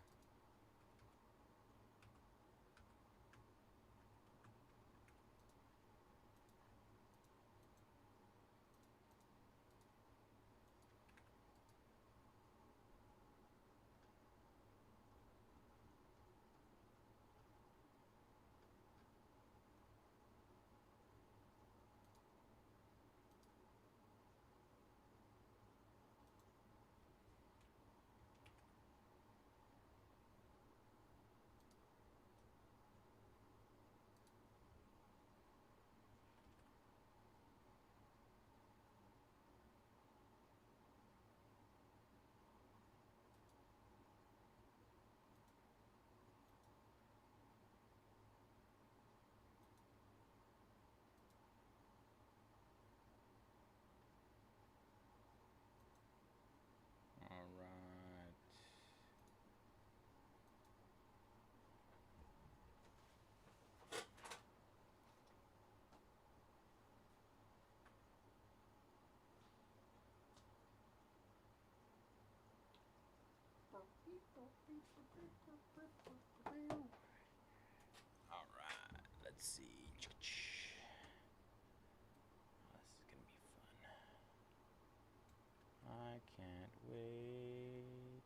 All right. All right. Let's see. Oh, this is gonna be fun. I can't wait.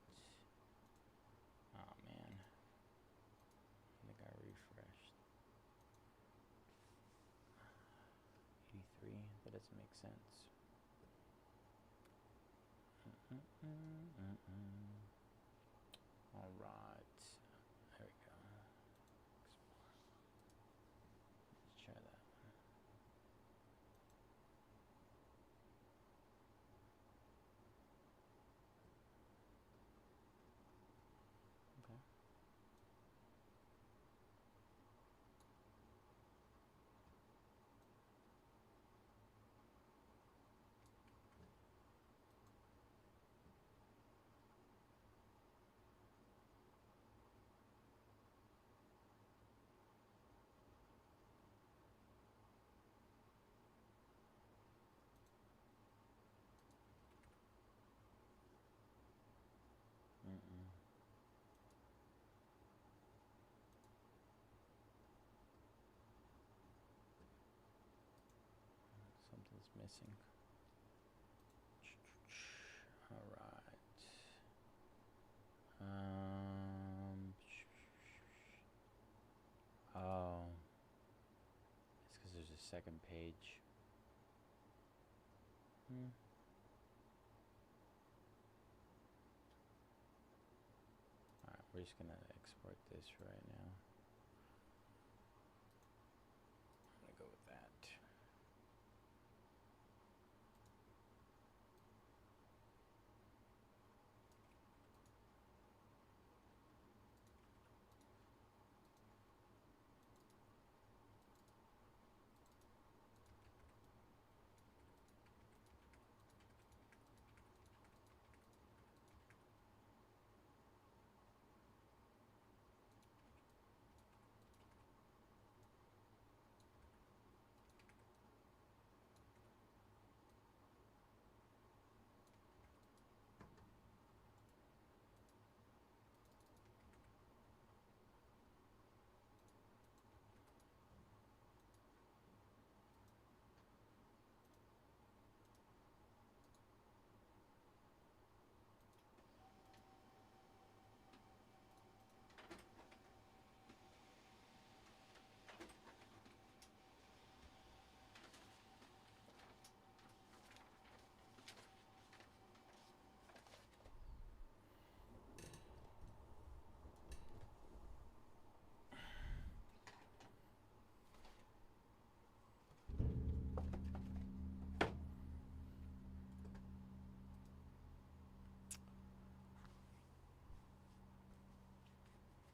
Oh man. I think I refreshed. 83. That doesn't make sense. All right. There we go. Let's try that one. Okay. Something's missing. All right. Oh, it's because there's a second page. All right, we're just gonna export this right now. I'm gonna go with that.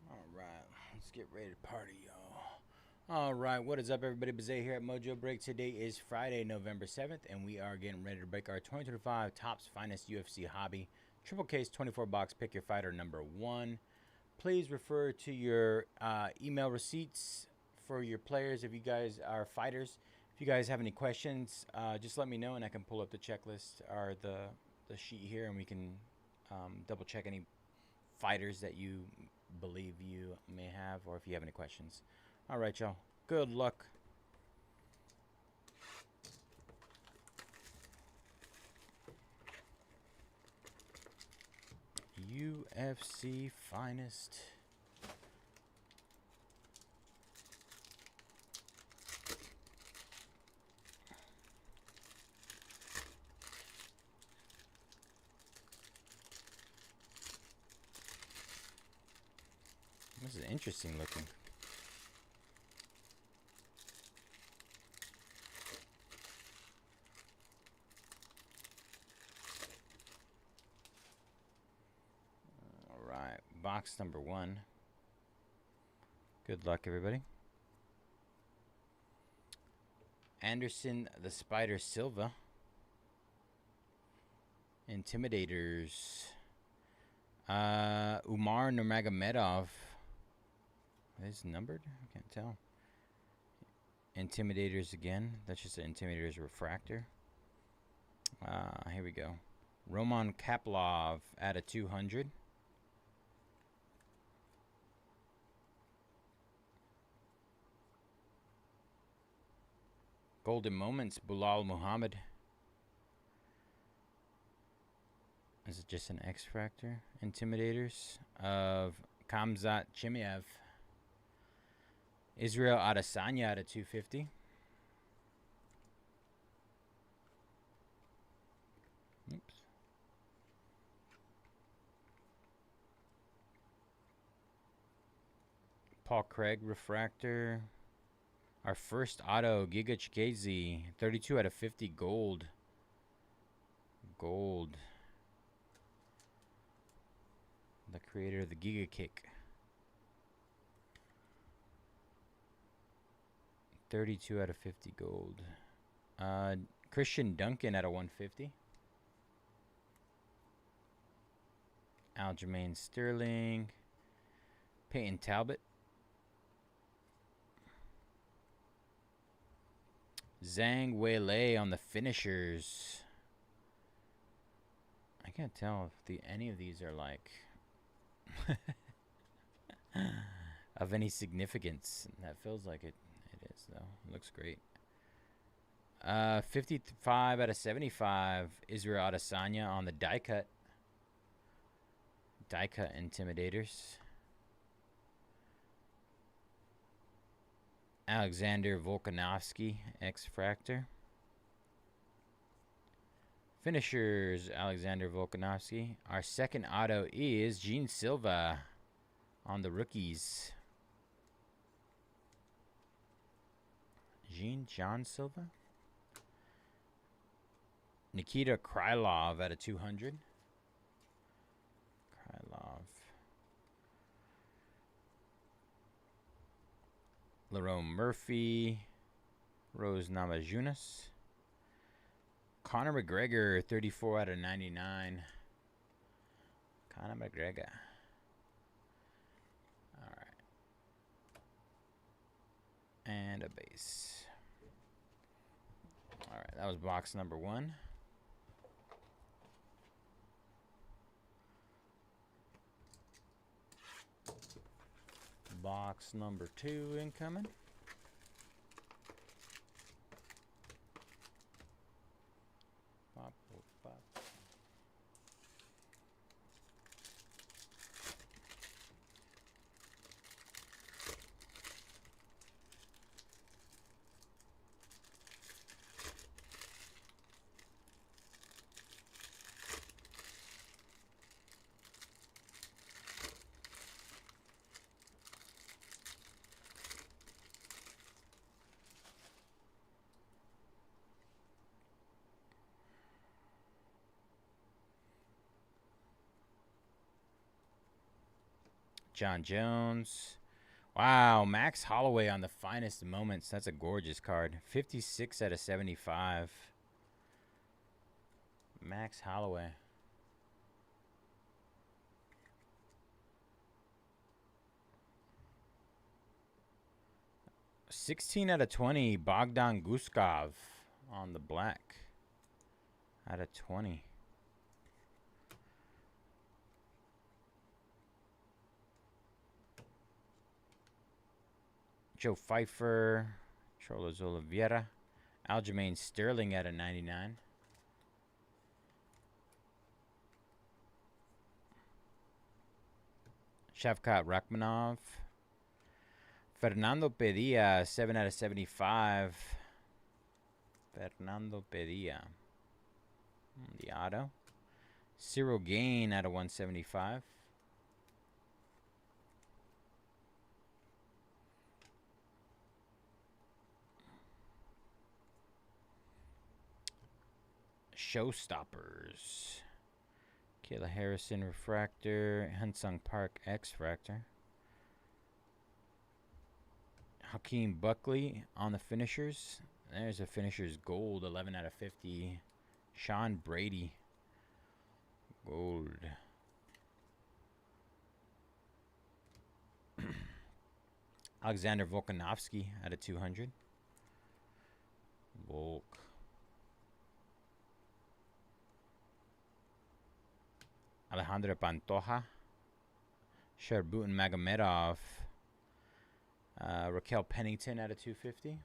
All right, let's get ready to party, y'all. All right, what is up, everybody? Bayze here at Mojobreak. Today is Friday, November 7th, and we are getting ready to break our 2025 Topps Finest UFC Hobby Triple Case 24-box Pick Your Fighter number 1. Please refer to your email receipts for your players if you guys are fighters. If you guys have any questions, just let me know and I can pull up the checklist or the sheet here, and we can double check any fighters that you believe you may have, or if you have any questions. All right, y'all. Good luck. UFC finest. This is interesting looking. All right, box number 1. Good luck, everybody. Anderson the Spider Silva. Intimidators. Umar Nurmagomedov. Is numbered? I can't tell. Intimidators again. That's just an Intimidators refractor. Here we go. Roman Kaplov at a 200. Golden Moments, Bilal Muhammad. Is it just an X-Fractor? Intimidators of Khamzat Chimaev. Israel Adesanya at a 250. Oops. Paul Craig refractor. Our first auto, Giga Chikadze, 32 out of 50 gold. Gold. The creator of the Giga Kick. 32 out of 50 gold. Christian Duncan at a 150. Aljamain Sterling. Peyton Talbot. Zhang Weilei on the finishers. I can't tell if any of these are like of any significance. That feels like it is though. It looks great. 55 out of 75. Israel Adesanya on the die cut. Die cut Intimidators. Alexander Volkanovski, X-Fractor. Finishers, Alexander Volkanovski. Our second auto is Gene Silva on the rookies. John Silva. Nikita Krylov at a 200. Krylov. Lerone Murphy. Rose Namajunas. Conor McGregor, 34 out of 99. Conor McGregor. All right. And a base. All right, that was box number 1. Box number 2 incoming. Pop, pop, pop. John Jones. Wow, Max Holloway on the finest moments. That's a gorgeous card. 56 out of 75. Max Holloway. 16 out of 20, Bogdan Guskov on the black. Out of 20. Joe Pfeiffer, Charles Oliveira, Aljamain Sterling out of 99. Shavkat Rachmanov. Fernando Padilla, 7 out of 75. Fernando Padilla. The auto. Cyril Gain out of 175. Showstoppers. Kayla Harrison refractor. Hansung Park X-fractor. Hakeem Buckley on the finishers. There's a finishers gold, 11 out of 50. Sean Brady. Gold. Alexander Volkanovski out of 200. Volk. Alejandra Pantoja. Sherbutin Magomedov. Raquel Pennington out of 250.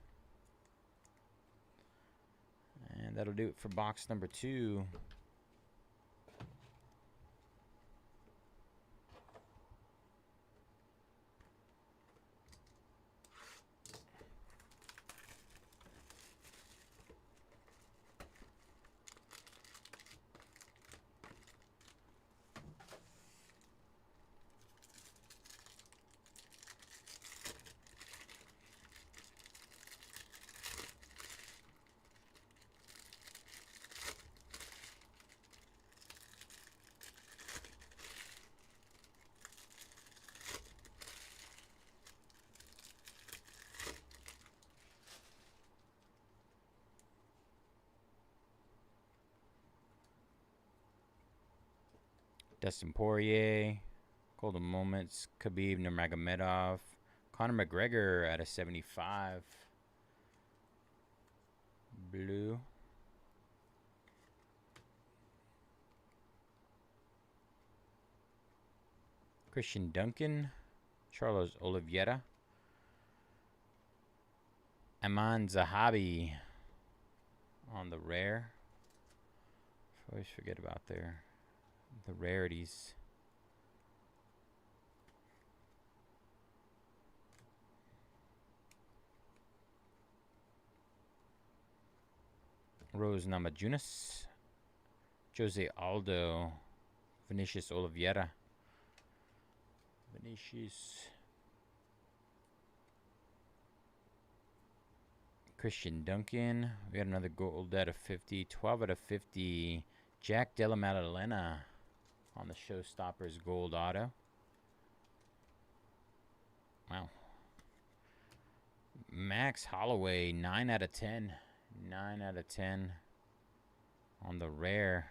And that'll do it for box number 2. Dustin Poirier, Golden Moments, Khabib Nurmagomedov, Conor McGregor at a 75. Blue. Christian Duncan, Charles Oliveira, Aman Zahabi on the rare. I always forget about the rarities. Rose Namajunas, Jose Aldo, Vinicius Oliveira, Christian Duncan. We got another gold out of 50, 12 out of 50. Jack Della Maddalena on the Showstoppers gold auto. Wow. Max Holloway, 9 out of 10. 9 out of 10 on the rare.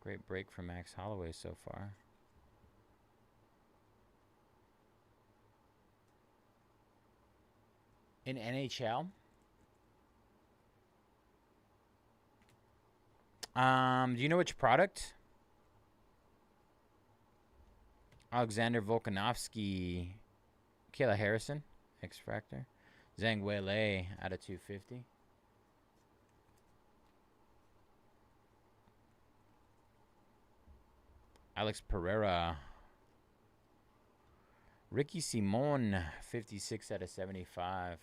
Great break for Max Holloway so far. In NHL, do you know which product? Alexander Volkanovski, Kayla Harrison, X-Fractor, Zhang Weilei out of 250. Alex Pereira, Ricky Simon, 56 out of 75.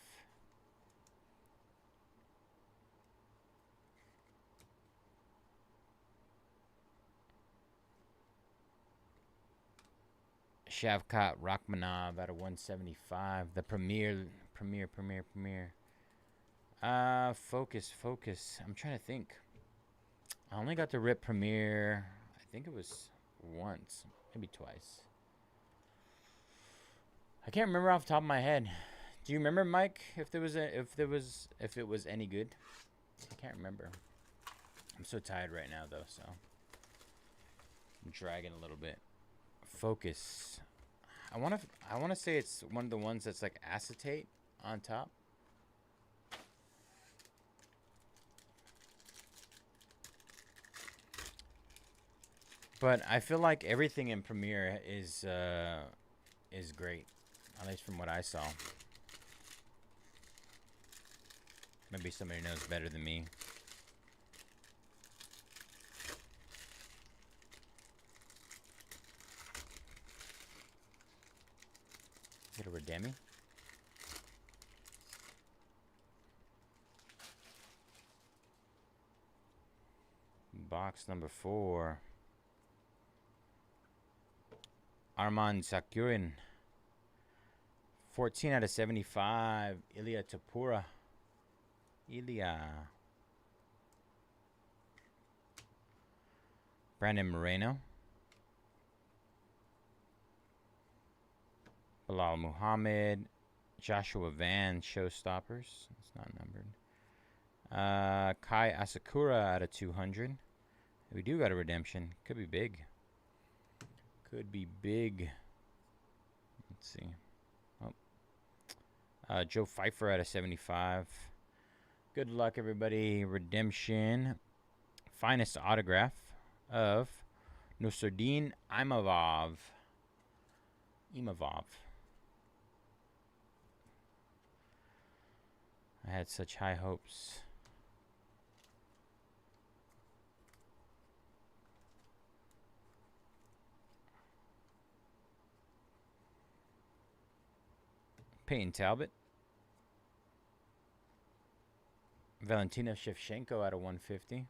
Shavkat Rachmanov out of 175. The Premier. Focus. I'm trying to think. I only got the Rip Premier. I think it was once, maybe twice. I can't remember off the top of my head. Do you remember, Mike? If it was any good? I can't remember. I'm so tired right now, though, so I'm dragging a little bit. Focus. I wanna say it's one of the ones that's like acetate on top. But I feel like everything in Premiere is great, at least from what I saw. Maybe somebody knows better than me. Get a Redemi. Box number 4. Arman Sakurin. 14 out of 75. Ilya Tapura. Ilya. Brandon Moreno. Bilal Muhammad. Joshua Van, Showstoppers. It's not numbered. Kai Asakura out of 200. We do got a redemption. Could be big. Could be big. Let's see. Oh. Joe Pfeiffer out of 75. Good luck, everybody. Redemption. Finest autograph of Nusardin Imavov. I had such high hopes. Peyton Talbot. Valentina Shevchenko out of 150.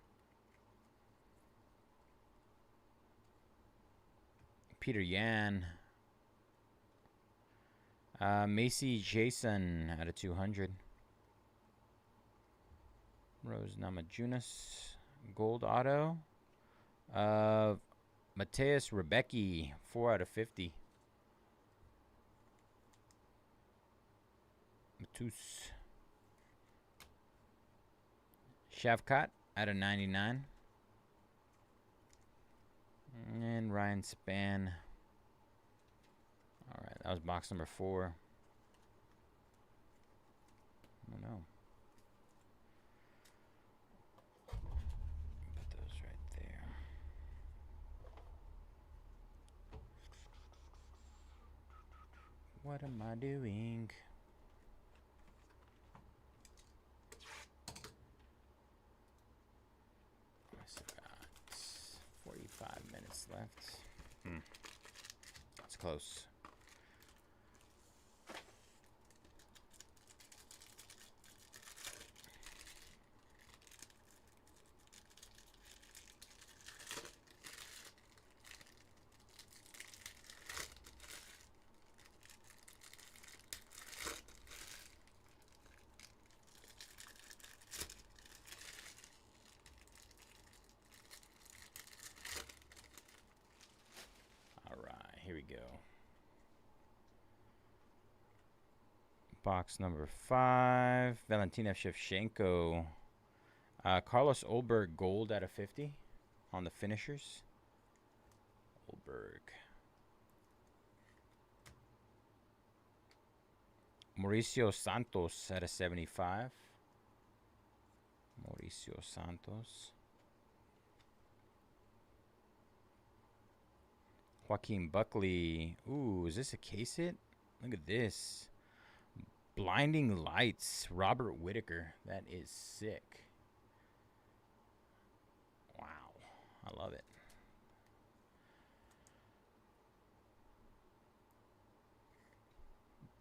Peter Yan. Macy Jason out of 200. Rose Namajunas. Gold auto. Mateus Rebecki. 4 out of 50. Matus. Shavkat out of 99. And Ryan Span. Alright, that was box number 4. Oh no. Put those right there. What am I doing? I still got 45 minutes left. That's close. Here we go. Box number 5. Valentina Shevchenko. Carlos Olberg gold out of 50 on the finishers. Olberg. Mauricio Santos out of 75. Mauricio Santos. Joaquin Buckley. Ooh, is this a case hit? Look at this. Blinding Lights. Robert Whitaker. That is sick. Wow. I love it.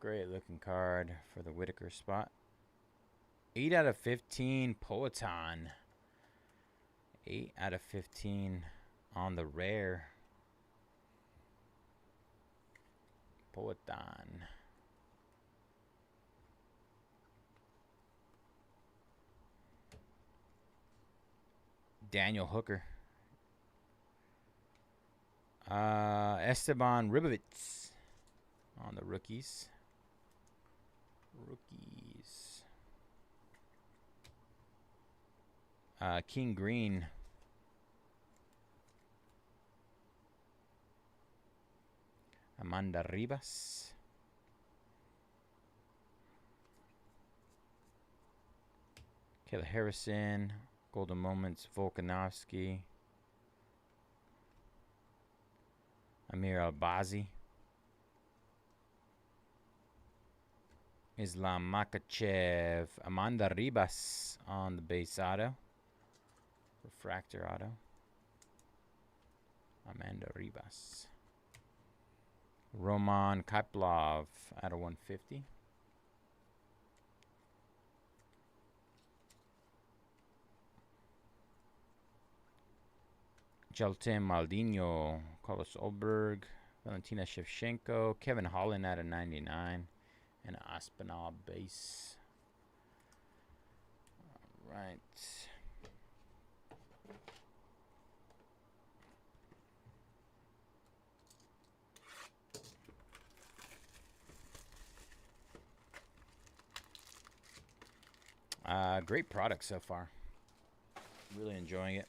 Great looking card for the Whitaker spot. 8 out of 15. Poetan. 8 out of 15 on the rare. Poetan. Daniel Hooker. Esteban Ribovitz on the rookies. King Green. Amanda Ribas. Kayla Harrison. Golden Moments, Volkanovski. Amir Albazi. Islam Makachev. Amanda Ribas on the base auto. Refractor auto. Amanda Ribas. Roman Kaplov out of 150. Jelten Maldino, Carlos Olberg, Valentina Shevchenko, Kevin Holland out of 99, and Aspinall base. All right. Great product so far. Really enjoying it.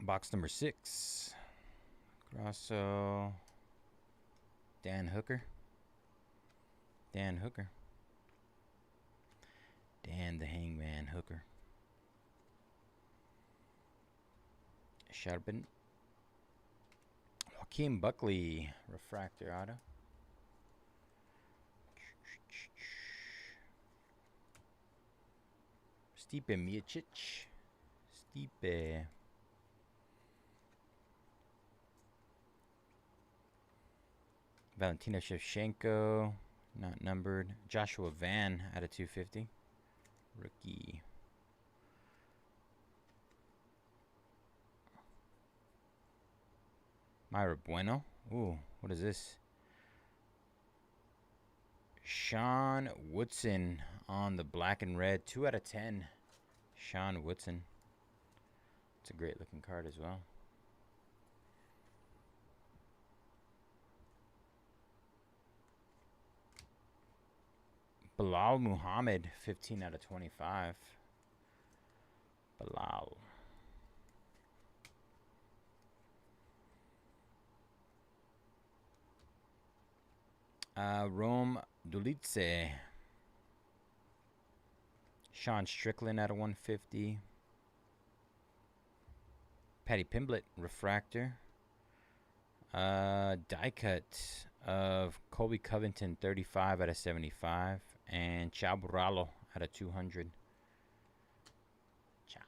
Box number 6. Grasso. Dan Hooker. Dan Hooker. Dan the Hangman Hooker. Charbon. Joaquin Buckley. Refractor auto. Stipe Miocic. Stipe. Valentina Shevchenko, not numbered. Joshua Van out of 250. Rookie. Myra Bueno. Ooh, what is this? Sean Woodson on the black and red. 2 out of 10. Sean Woodson. It's a great looking card as well. Bilal Muhammad, 15 out of 25. Bilal. Rome Dulitze. Sean Strickland out of 150. Patty Pimblett, refractor. Die cut of Colby Covington, 35 out of 75. And Chao Burralo out of 200. Ciao.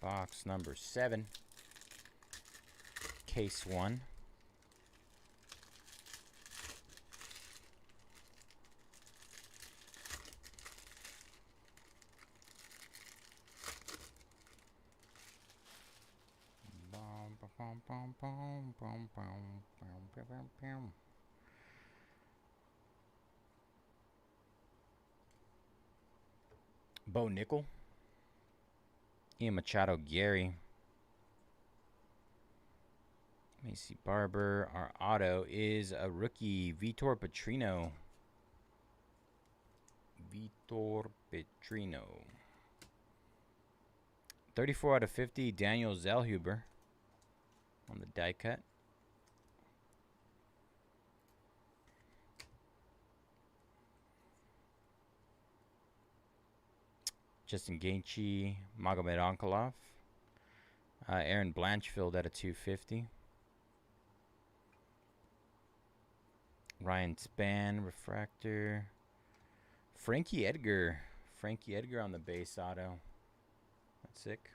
Box number 7. Case 1. Bo Nickel. Ian Machado Gary. Macy Barber. Our auto is a rookie, Vitor Petrino. Vitor Petrino. 34 out of 50, Daniel Zellhuber on the die cut. Justin Gaethje, Magomed Ankalaev. Aaron Blanchfield at a 250. Ryan Spann, refractor. Frankie Edgar. Frankie Edgar on the base auto. That's sick.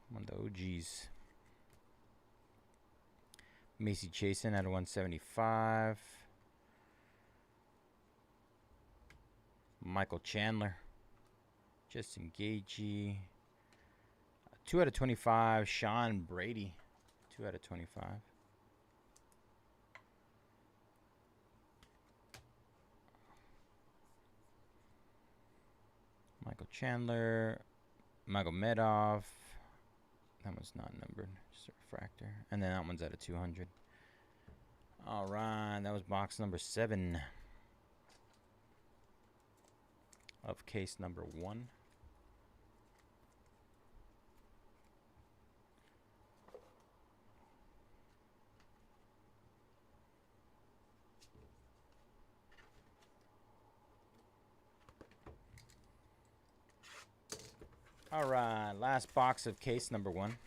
One of the OGs. Macy Chasen at a 175. Michael Chandler. Justin Gaethje. 2 out of 25. Sean Brady. 2 out of 25. Michael Chandler. Magomedov. That one's not numbered. Just a refractor. And then that one's at a 200. All right. That was box number 7 of case number 1. All right, last box of case number 1.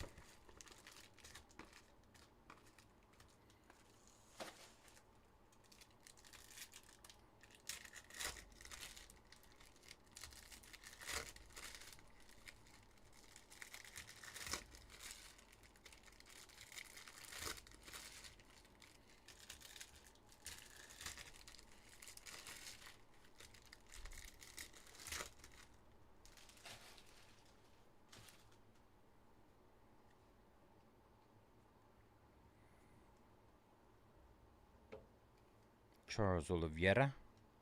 Charles Oliveira.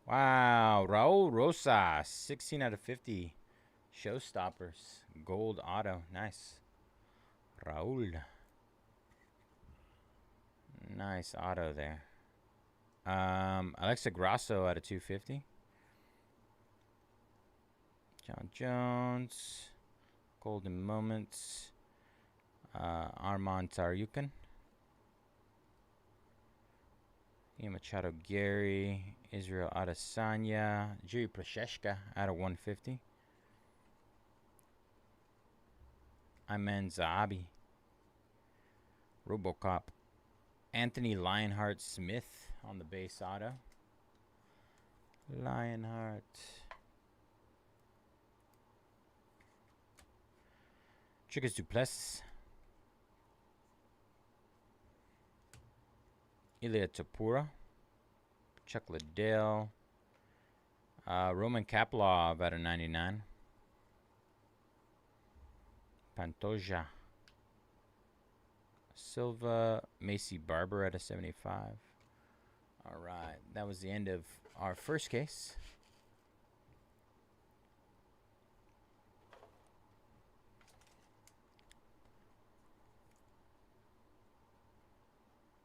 Wow. Raul Rosas. 16 out of 50. Showstoppers. Gold auto. Nice. Raul. Nice auto there. Alexa Grasso out of 250. John Jones. Golden Moments. Armand Taryukin. Machado Gary, Israel Adesanya, Jiri Prochazka out of 150. Ayman Zahabi. Robocop. Anthony Lionheart Smith on the base auto. Lionheart. Chicas Duplessis. Ilya Tapura. Chuck Liddell. Roman Kaplov out of 99. Pantoja. Silva. Macy Barber out of 75. All right. That was the end of our first case.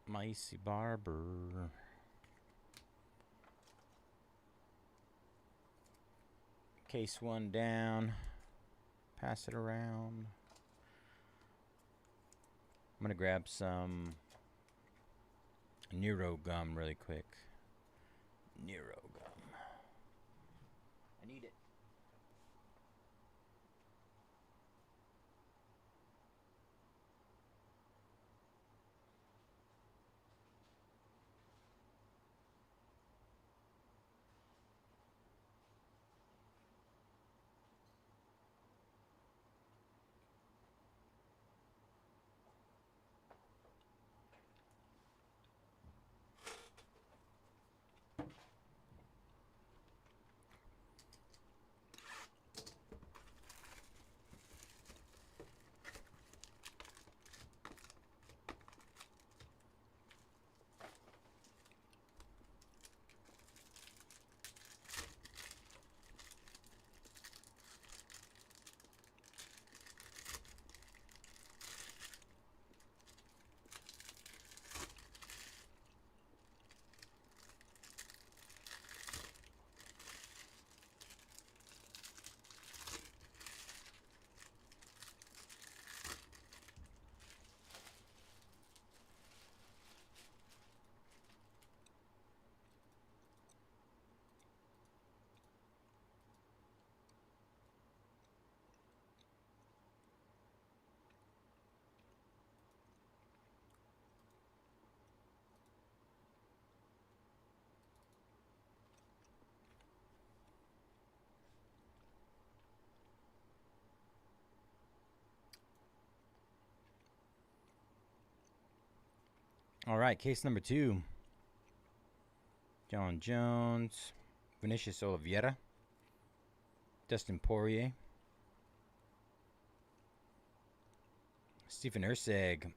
Macy Barber. Case 1 down. Pass it around. I'm going to grab some Nero gum really quick. Nero gum. I need it. All right, case number 2. John Jones, Vinicius Oliveira, Dustin Poirier, Stephen Erceg,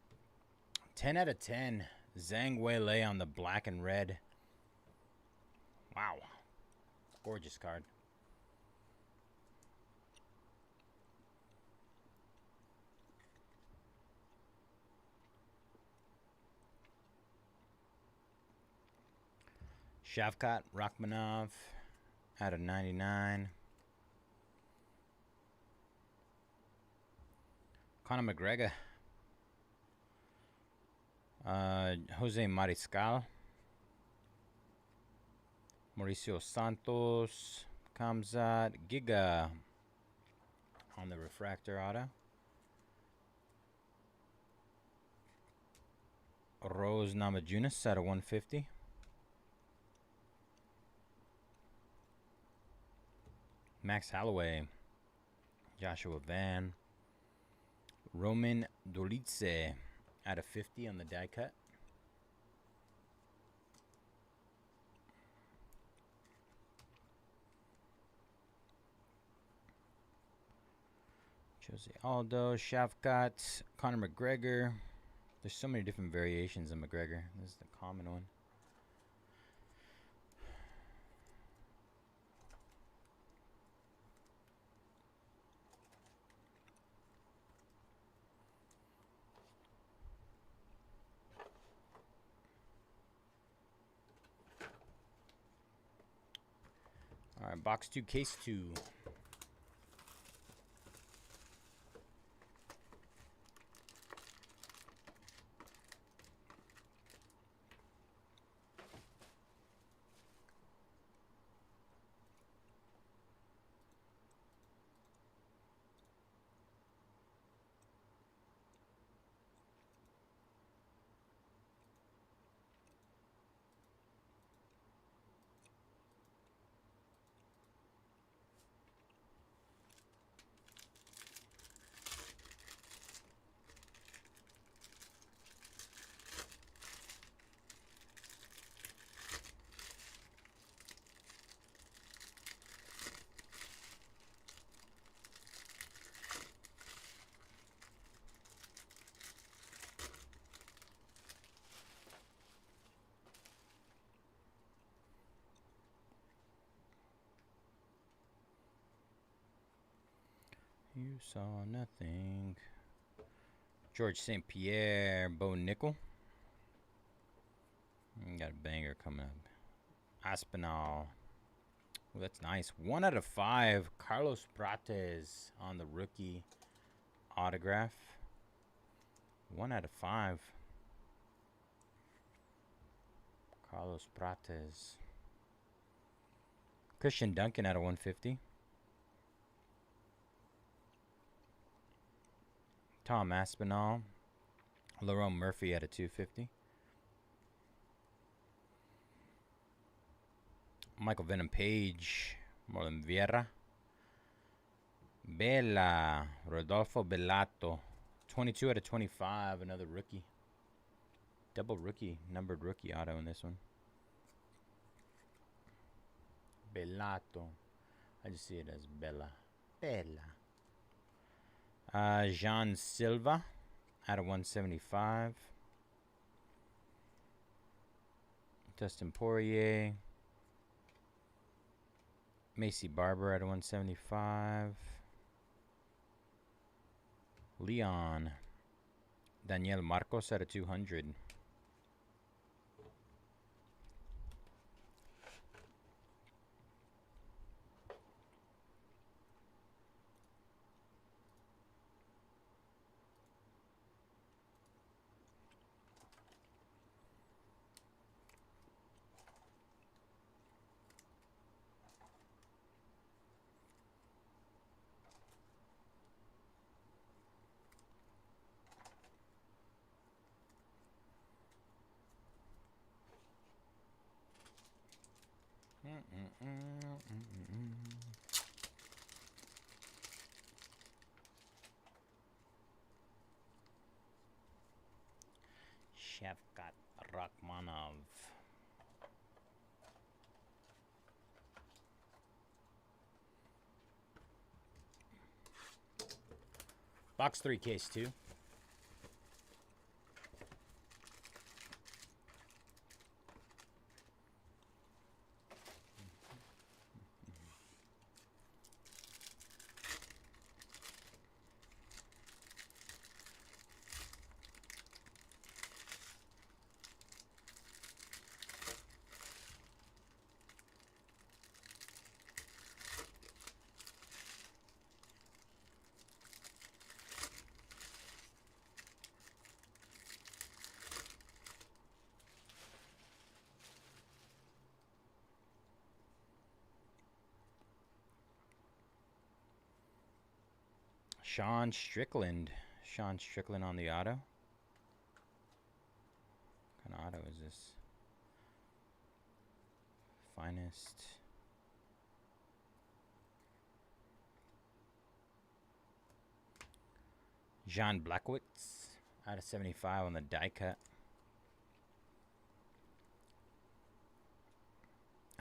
10 out of 10. Zhang Weilei on the black and red. Wow. Gorgeous card. Shavkat Rachmanov out of 99. Conor McGregor. Jose Mariscal. Mauricio Santos. Kamzat Giga on the refractor auto. Rose Namajunas out of 150. Max Holloway, Joshua Van, Roman Dolidze out of 50 on the die cut. Jose Aldo, Shavkat, Conor McGregor. There's so many different variations of McGregor. This is the common one. All right, box 2, case 2. You saw nothing. George St. Pierre, Bo Nickel. Got a banger coming up. Aspinall. Oh, that's nice. 1 out of 5. Carlos Prates on the rookie autograph. 1 out of 5. Carlos Prates. Christian Duncan out of 150. Tom Aspinall. Lerone Murphy out of 250. Michael Venom Page. Marlon Vieira. Bella. Rodolfo Bellato. 22 out of 25. Another rookie. Double rookie. Numbered rookie auto in this one. Bellato. I just see it as Bella. Bella. Jean Silva out of 175. Dustin Poirier. Macy Barber out of 175. Leon. Daniel Marcos out of 200. Shavkat. Rachmanov. Box 3, case 2. Sean Strickland. Sean Strickland on the auto. What kind of auto is this? Finest. John Blackwitz out of 75 on the die cut.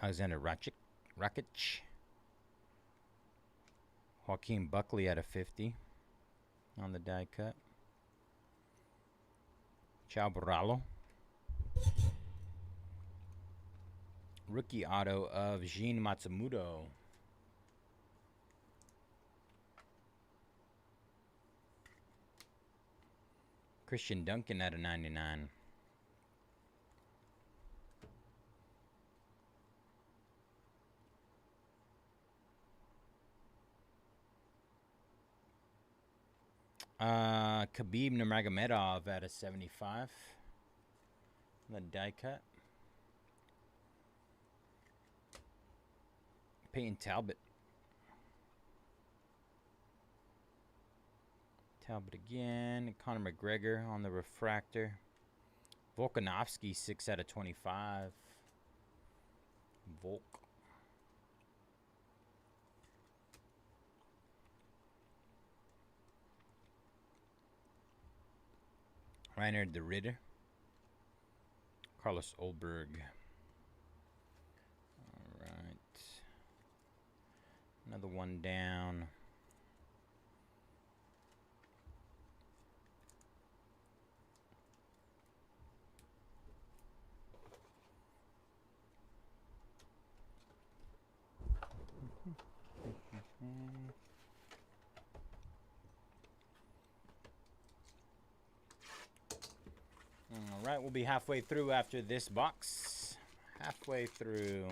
Alexander Rakic. Joaquin Buckley out of 50 on the die cut. Chao Borrallo. Rookie auto of Jin Matsumoto. Christian Duncan out of 99. Khabib Nurmagomedov out of 75. The die cut. Peyton Talbot. Talbot again. Conor McGregor on the refractor. Volkanovski 6 out of 25. Volk. Reinhard the Ritter. Carlos Olberg. All right. Another one down. All right, we'll be halfway through after this box. Halfway through.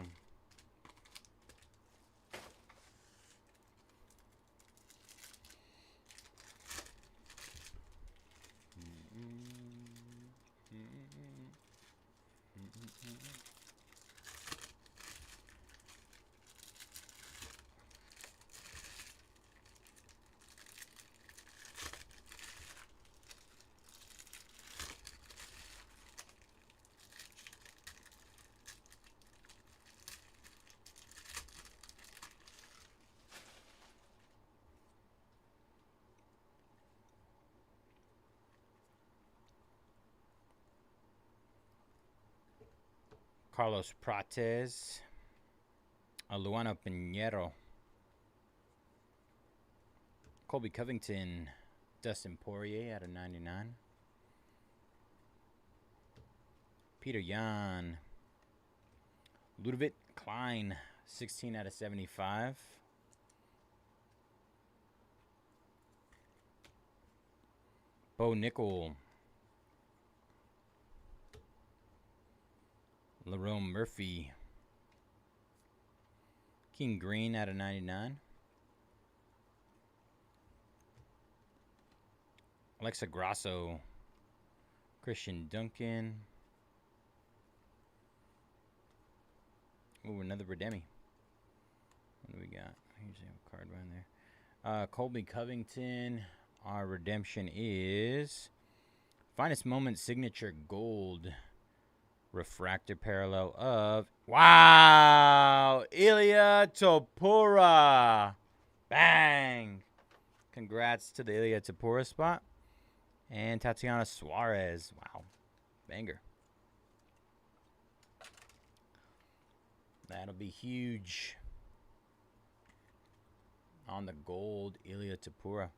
Carlos Prates, Luana Pinheiro, Colby Covington, Dustin Poirier out of 99, Peter Yan, Ludovic Klein, 16 out of 75, Bo Nickel, Lerone Murphy, King Green out of 99, Alexa Grasso, Christian Duncan, ooh, another Redemi. What do we got? I usually have a card right there. Colby Covington, our redemption is Finest Moment Signature Gold. Refractor parallel of, wow, Ilya Topura. Bang. Congrats to the Ilya Topura spot. And Tatiana Suarez. Wow. Banger. That'll be huge. On the gold, Ilya Tapura.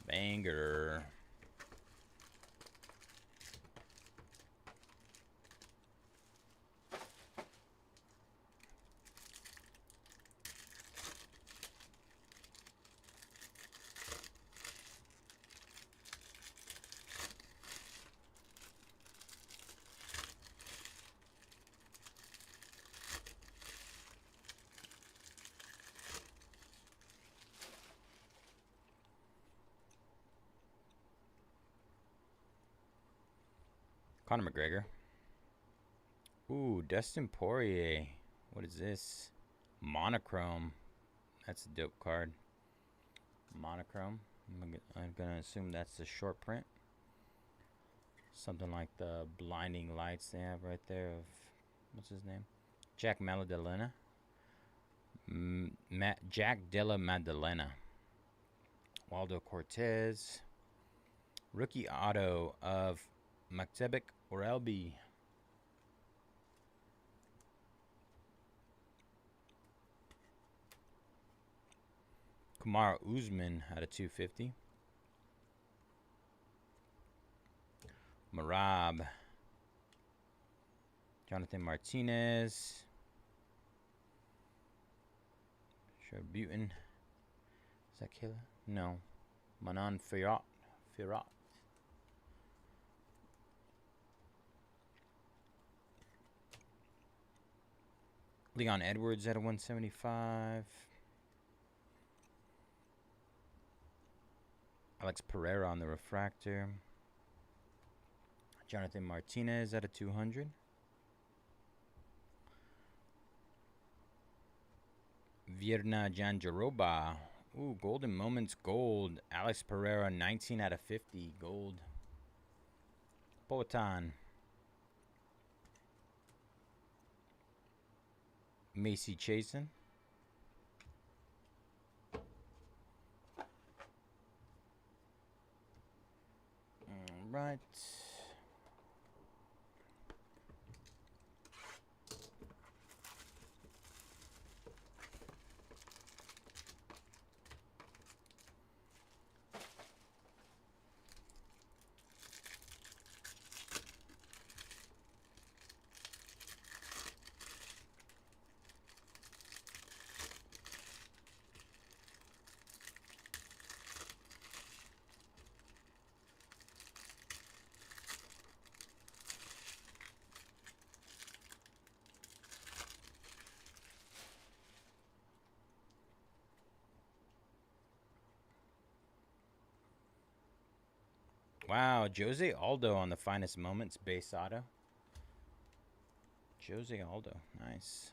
Banger. Conor McGregor. Ooh, Dustin Poirier. What is this? Monochrome. That's a dope card. Monochrome. I'm gonna assume that's the short print. Something like the blinding lights they have right there of, what's his name? Jack Maddalena. Jack Della Maddalena. Waldo Cortez. Rookie auto of Mojobreak Orelbi. Kamara Usman at a 250. Marab. Jonathan Martinez. Sharbutin. Is that Kayla? No. Manon Firat. Leon Edwards at a 175. Alex Pereira on the refractor. Jonathan Martinez at a 200. Vierna Janjaroba. Ooh, Golden Moments gold. Alex Pereira 19 out of 50 gold. Poetan. Macy Chasen. All right. Wow, Jose Aldo on the Finest Moments base auto. Jose Aldo, nice.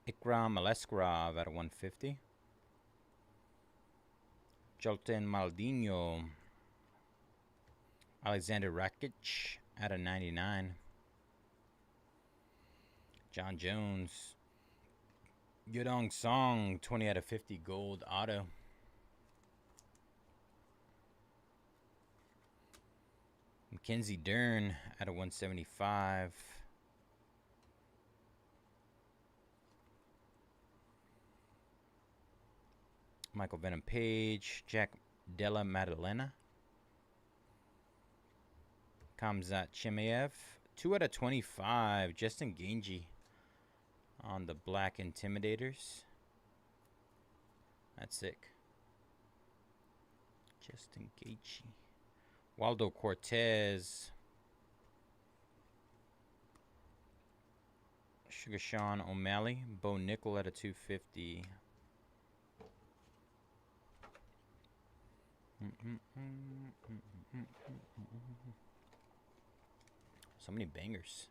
Ikram Aleskrov at a 150. Jolten Maldino. Alexander Rakic at a 99. John Jones. Yudong Song, 20 out of 50 gold auto. Mackenzie Dern at a 175. Michael Venom Page. Jack Della Maddalena. Kamzat Chimaev. 2 out of 25. Justin Gaethje on the Black Intimidators. That's sick. Justin Gaethje. Waldo Cortez. Sugar Sean O'Malley. Bo Nickel at a 250. So many bangers.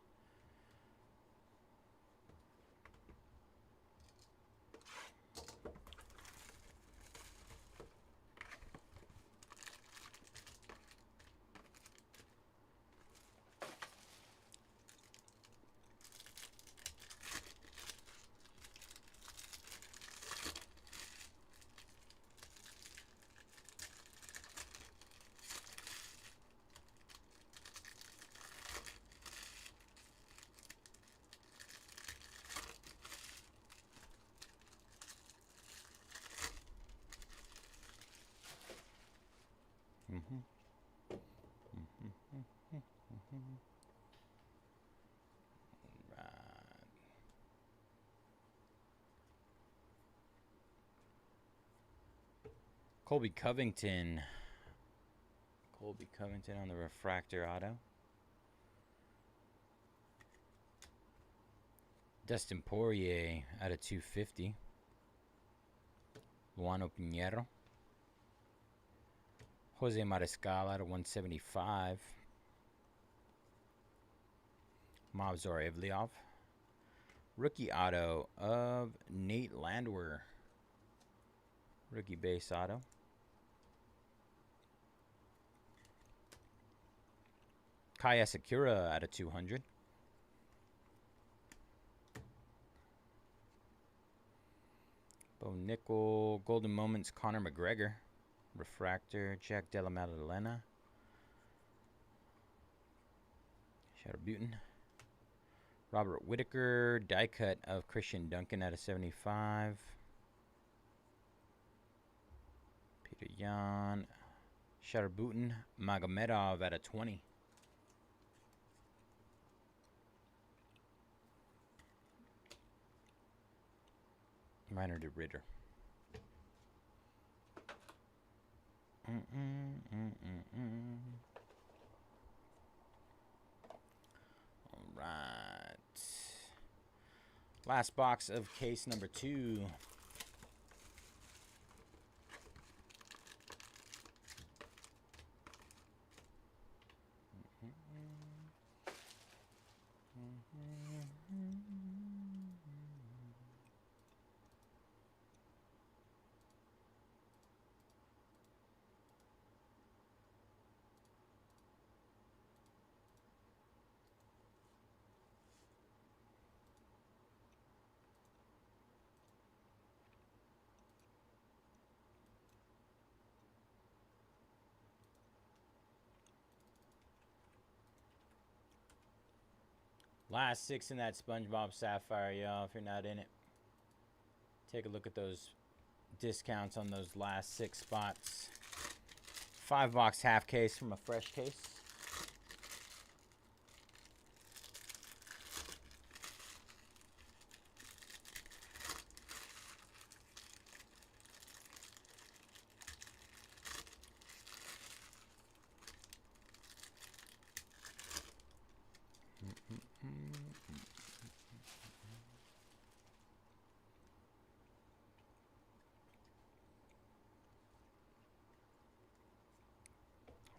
Colby Covington. Colby Covington on the refractor auto. Dustin Poirier out of 250. Luano Pinheiro. Jose Mariscal out of 175. Mavzor Evliov. Rookie auto of Nate Landwehr. Rookie base auto. Kaya Sakura out of 200. Bo Nickel. Golden Moments Conor McGregor. Refractor Jack Della Maddalena. Shadow Butin. Robert Whitaker. Die cut of Christian Duncan out of 75. Peter Yan. Shadow Butin. Magomedov out of 20. Minor to Ritter. All right. Last box of case number 2. Last 6 in that SpongeBob Sapphire, y'all. If you're not in it, take a look at those discounts on those last 6 spots. 5-box half case from a fresh case.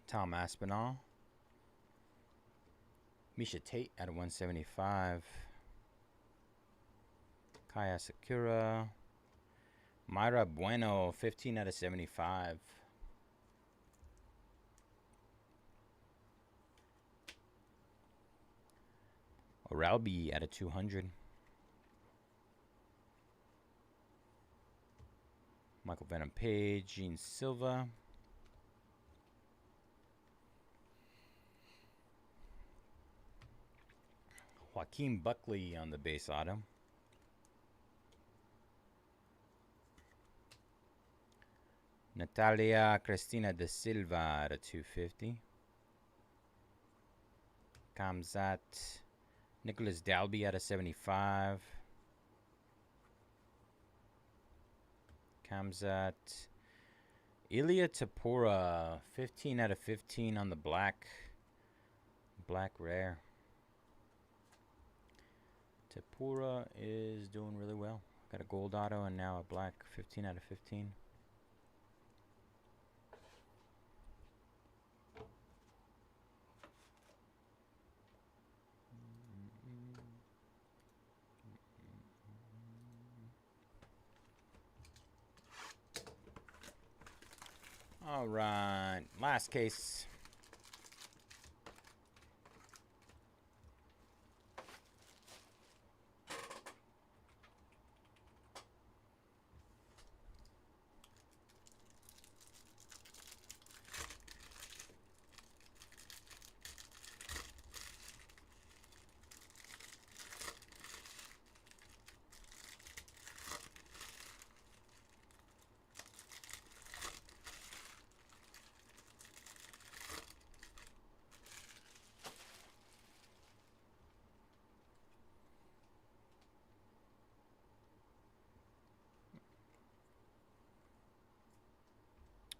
Tom Aspinall. Misha Tate out of 175. Kaya Sakura. Myra Bueno, 15 out of 75. Oralbi out of 200. Michael Venom Page. Gene Silva. Joaquin Buckley on the base auto. Natalia Cristina de Silva out of 250. Kamzat. Nicholas Dalby out of 75. Kamzat. Ilya Tapura, 15 out of 15 on the black rare. Tapura is doing really well. Got a gold auto and now a black 15 out of 15. All right, last case.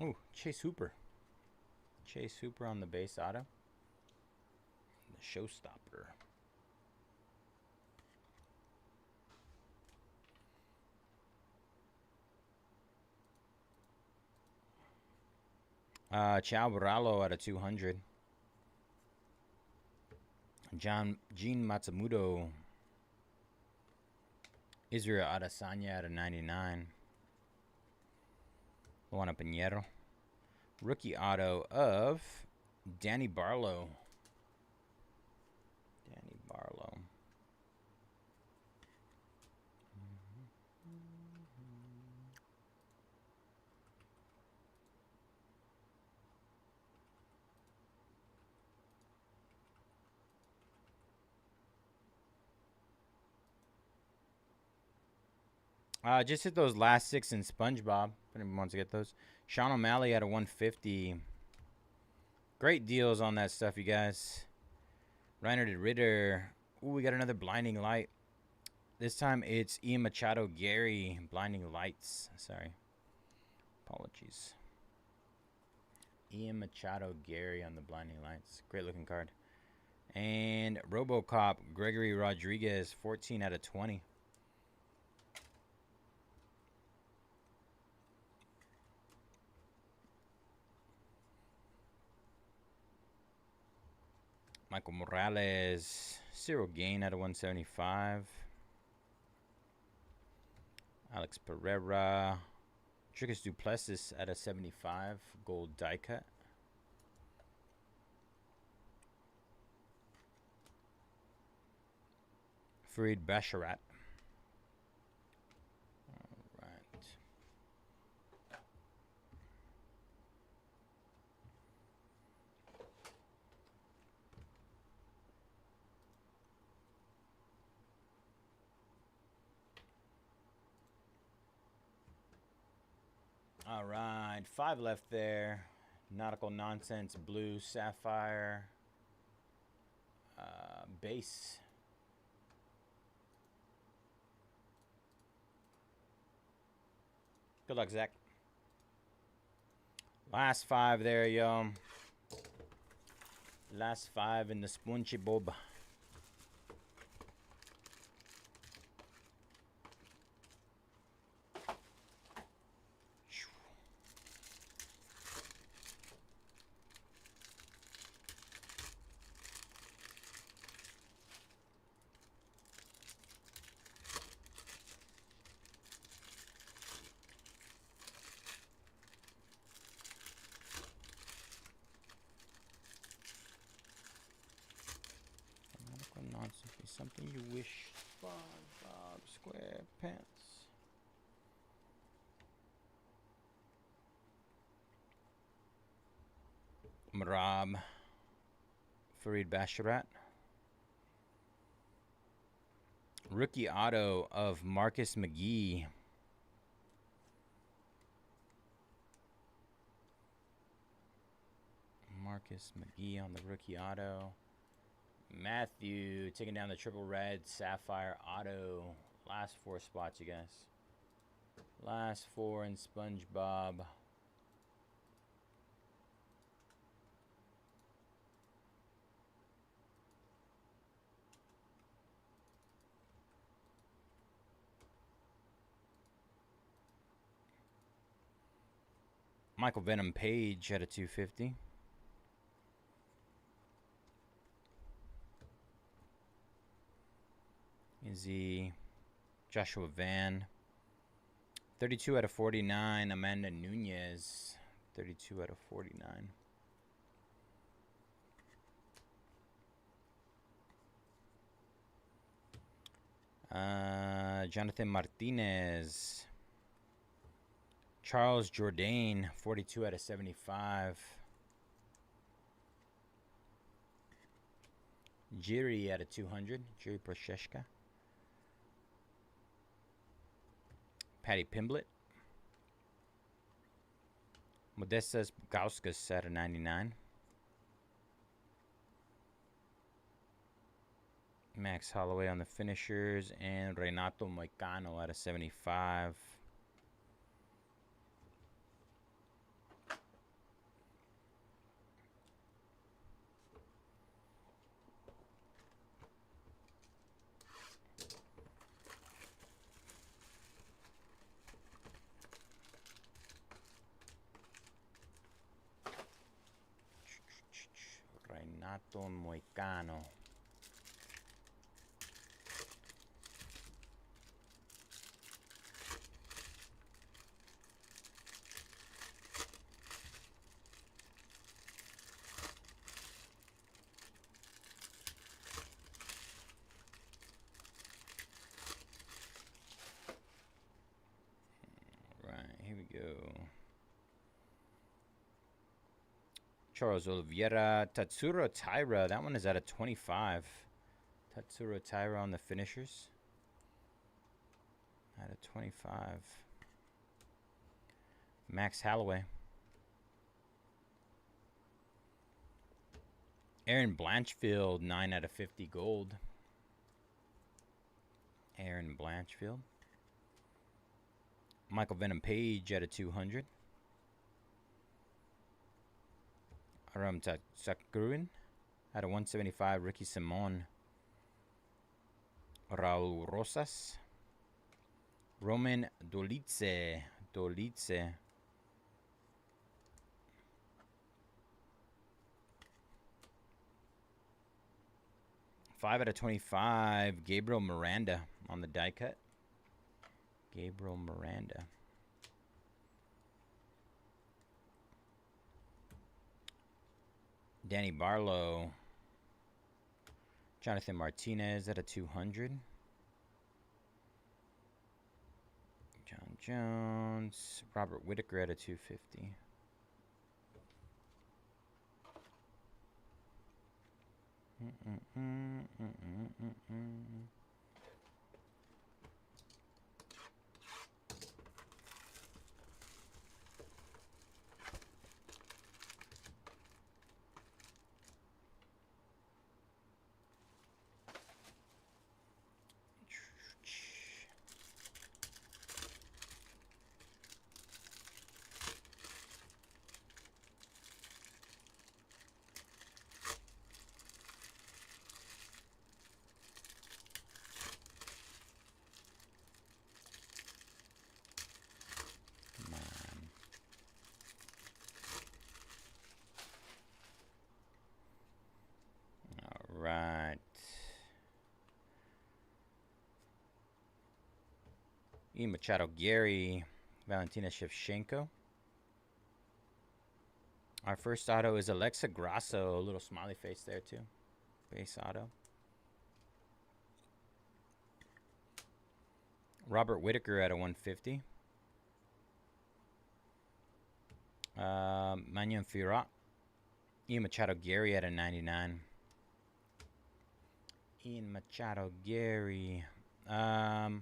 Oh, Chase Hooper. Chase Hooper on the base auto. The showstopper. Chow Barallo out of 200. Gene Matsumoto. Israel Adesanya out of 99. Luana Pinheiro. Rookie auto of Danny Barlow. Danny Barlow. Just hit those last 6 in SpongeBob. If anyone wants to get those. Sean O'Malley at a 150. Great deals on that stuff, you guys. Reiner Ritter. Ooh, we got another Blinding Light. This time it's Ian Machado Gary. Blinding Lights. Sorry. Apologies. Ian Machado Gary on the Blinding Lights. Great looking card. And RoboCop Gregory Rodriguez. 14 out of 20. Michael Morales, Cyril Gain out of 175. Alex Pereira, Trickus Duplessis out of 75, gold die cut. Farid Basharat. All right, 5 left there. Nautical Nonsense, Blue, Sapphire, Base. Good luck, Zach. Last 5 there, yo. Last 5 in the SpongeBob. Something you wish. SpongeBob SquarePants. Marab. Farid Basharat. Rookie auto of Marcus McGee. Marcus McGee on the rookie auto. Matthew taking down the triple red Sapphire auto. Last 4 spots, you guys. Last 4 in SpongeBob. Michael Venom Page at a 250. Izzy, Joshua Van, 32 out of 49. Amanda Nunez, 32 out of 49. Jonathan Martinez, Charles Jourdain, 42 out of 75. Jiri at a 200. Jiri Prosheshka. Patty Pimblett. Modestas Bukauskas at a 99. Max Holloway on the finishers. And Renato Moicano at a 75. Renato Moicano. Here we go. Charles Oliveira, Tatsuro Taira. That one is at a 25. Tatsuro Taira on the finishers. At a 25. Max Holloway. Aaron Blanchfield, 9 out of 50 gold. Aaron Blanchfield. Michael Venom Page at a 200. Aram Sakurin at a 175. Ricky Simon. Raul Rosas. Roman Dolitze. 5 out of 25. Gabriel Miranda on the die cut. Gabriel Miranda. Danny Barlow. Jonathan Martinez at a 200. John Jones. Robert Whitaker at a 250. Right. Ian Machado, Gary, Valentina Shevchenko. Our first auto is Alexa Grasso. A little smiley face there, too. Base auto. Robert Whitaker at a 150. Mannion Firat. Ian Machado, Gary at a 99. Ian Machado, Gary. Marab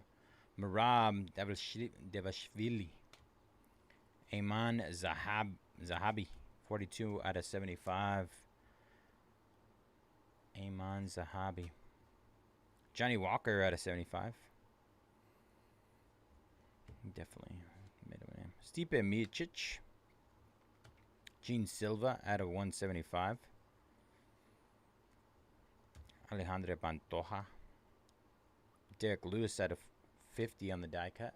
Devashvili. Ayman Zahabi, 42 out of 75. Ayman Zahabi. Johnny Walker out of 75. Definitely middle name. Stipe Miocic. Gene Silva out of 175. Alejandro Pantoja. Derek Lewis out of 50 on the die cut.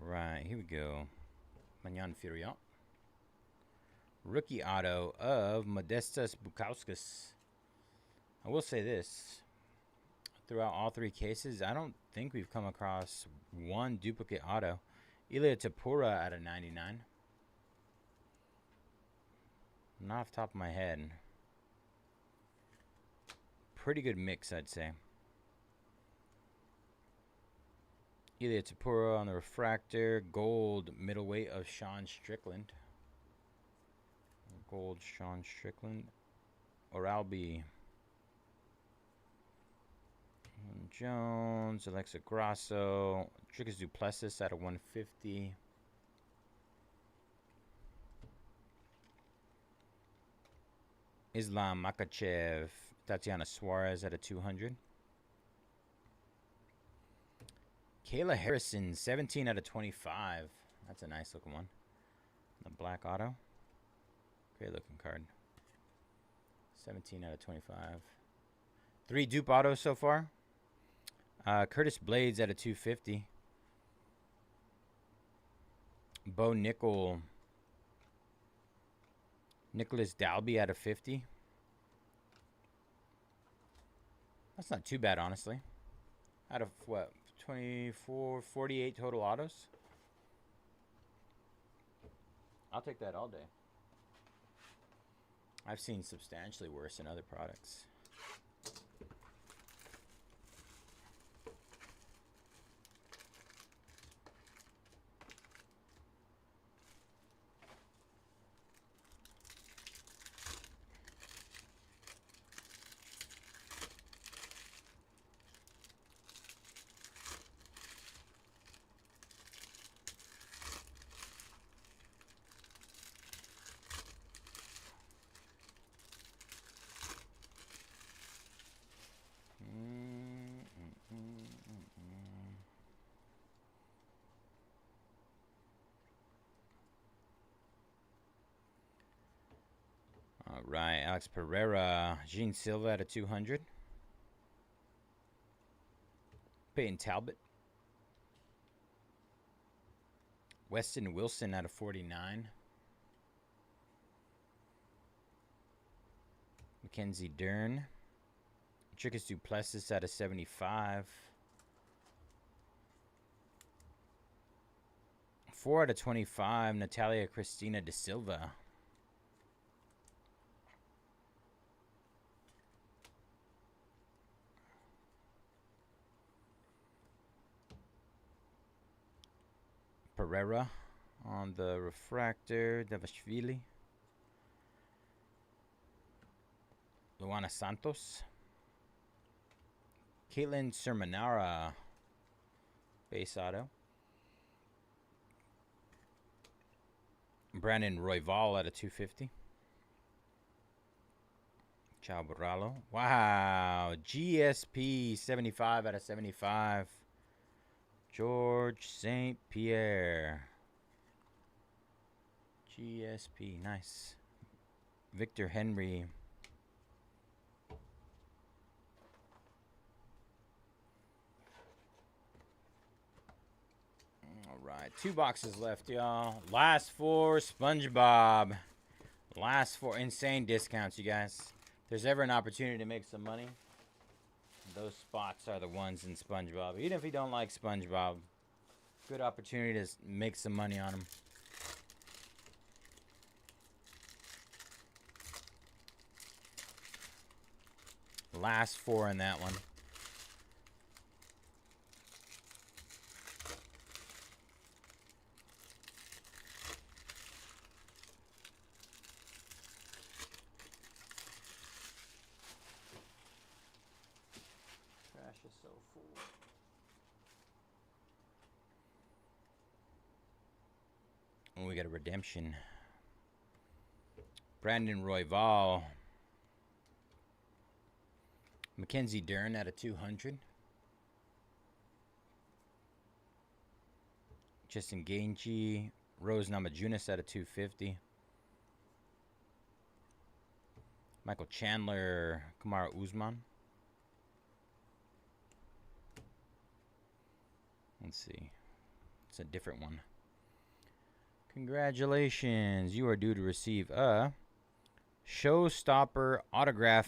Alright, here we go. Manyan Furion. Rookie auto of Modestas Bukauskas. I will say this. Throughout all three cases, I don't think we've come across one duplicate auto. Ilya Tapura at a 99. Not off the top of my head. Pretty good mix, I'd say. Ilya Tapura on the refractor. Gold middleweight of Sean Strickland. Gold Sean Strickland. Oralbi. Jones. Alexa Grasso. Dricus Duplessis out of 150. Islam Makachev. Tatiana Suarez at a 200. Kayla Harrison, 17 out of 25. That's a nice looking one. The black auto. Great looking card. 17 out of 25. 3 dupe autos so far. Curtis Blades at a 250. Bo Nickel. Nicholas Dalby at a 50. That's not too bad, honestly. Out of what? 24, 48 total autos. I'll take that all day. I've seen substantially worse in other products. All right, Alex Pereira, Gene Silva at a 200. Peyton Talbot. Weston Wilson out of 49. Mackenzie Dern. Dricus Duplessis out of 75. 4 out of 25. Natalia Cristina De Silva. Pereira on the refractor. Devashvili. Luana Santos. Caitlin Sermonara. Base auto. Brandon Royval at a 250. Chao Borrallo. Wow. GSP 75 out of 75. George St. Pierre. GSP. Nice. Victor Henry. All right. 2 boxes left, y'all. Last 4 SpongeBob. Last 4 insane discounts, you guys. If there's ever an opportunity to make some money, those spots are the ones in SpongeBob. Even if you don't like SpongeBob, good opportunity to make some money on them. Last 4 in that one. Is so full. And we got a redemption. Brandon Royval. Mackenzie Dern at a 200. Justin Gaethje. Rose Namajunas at a 250. Michael Chandler. Kamaru Usman. Let's see. It's a different one. Congratulations. You are due to receive a Showstopper autograph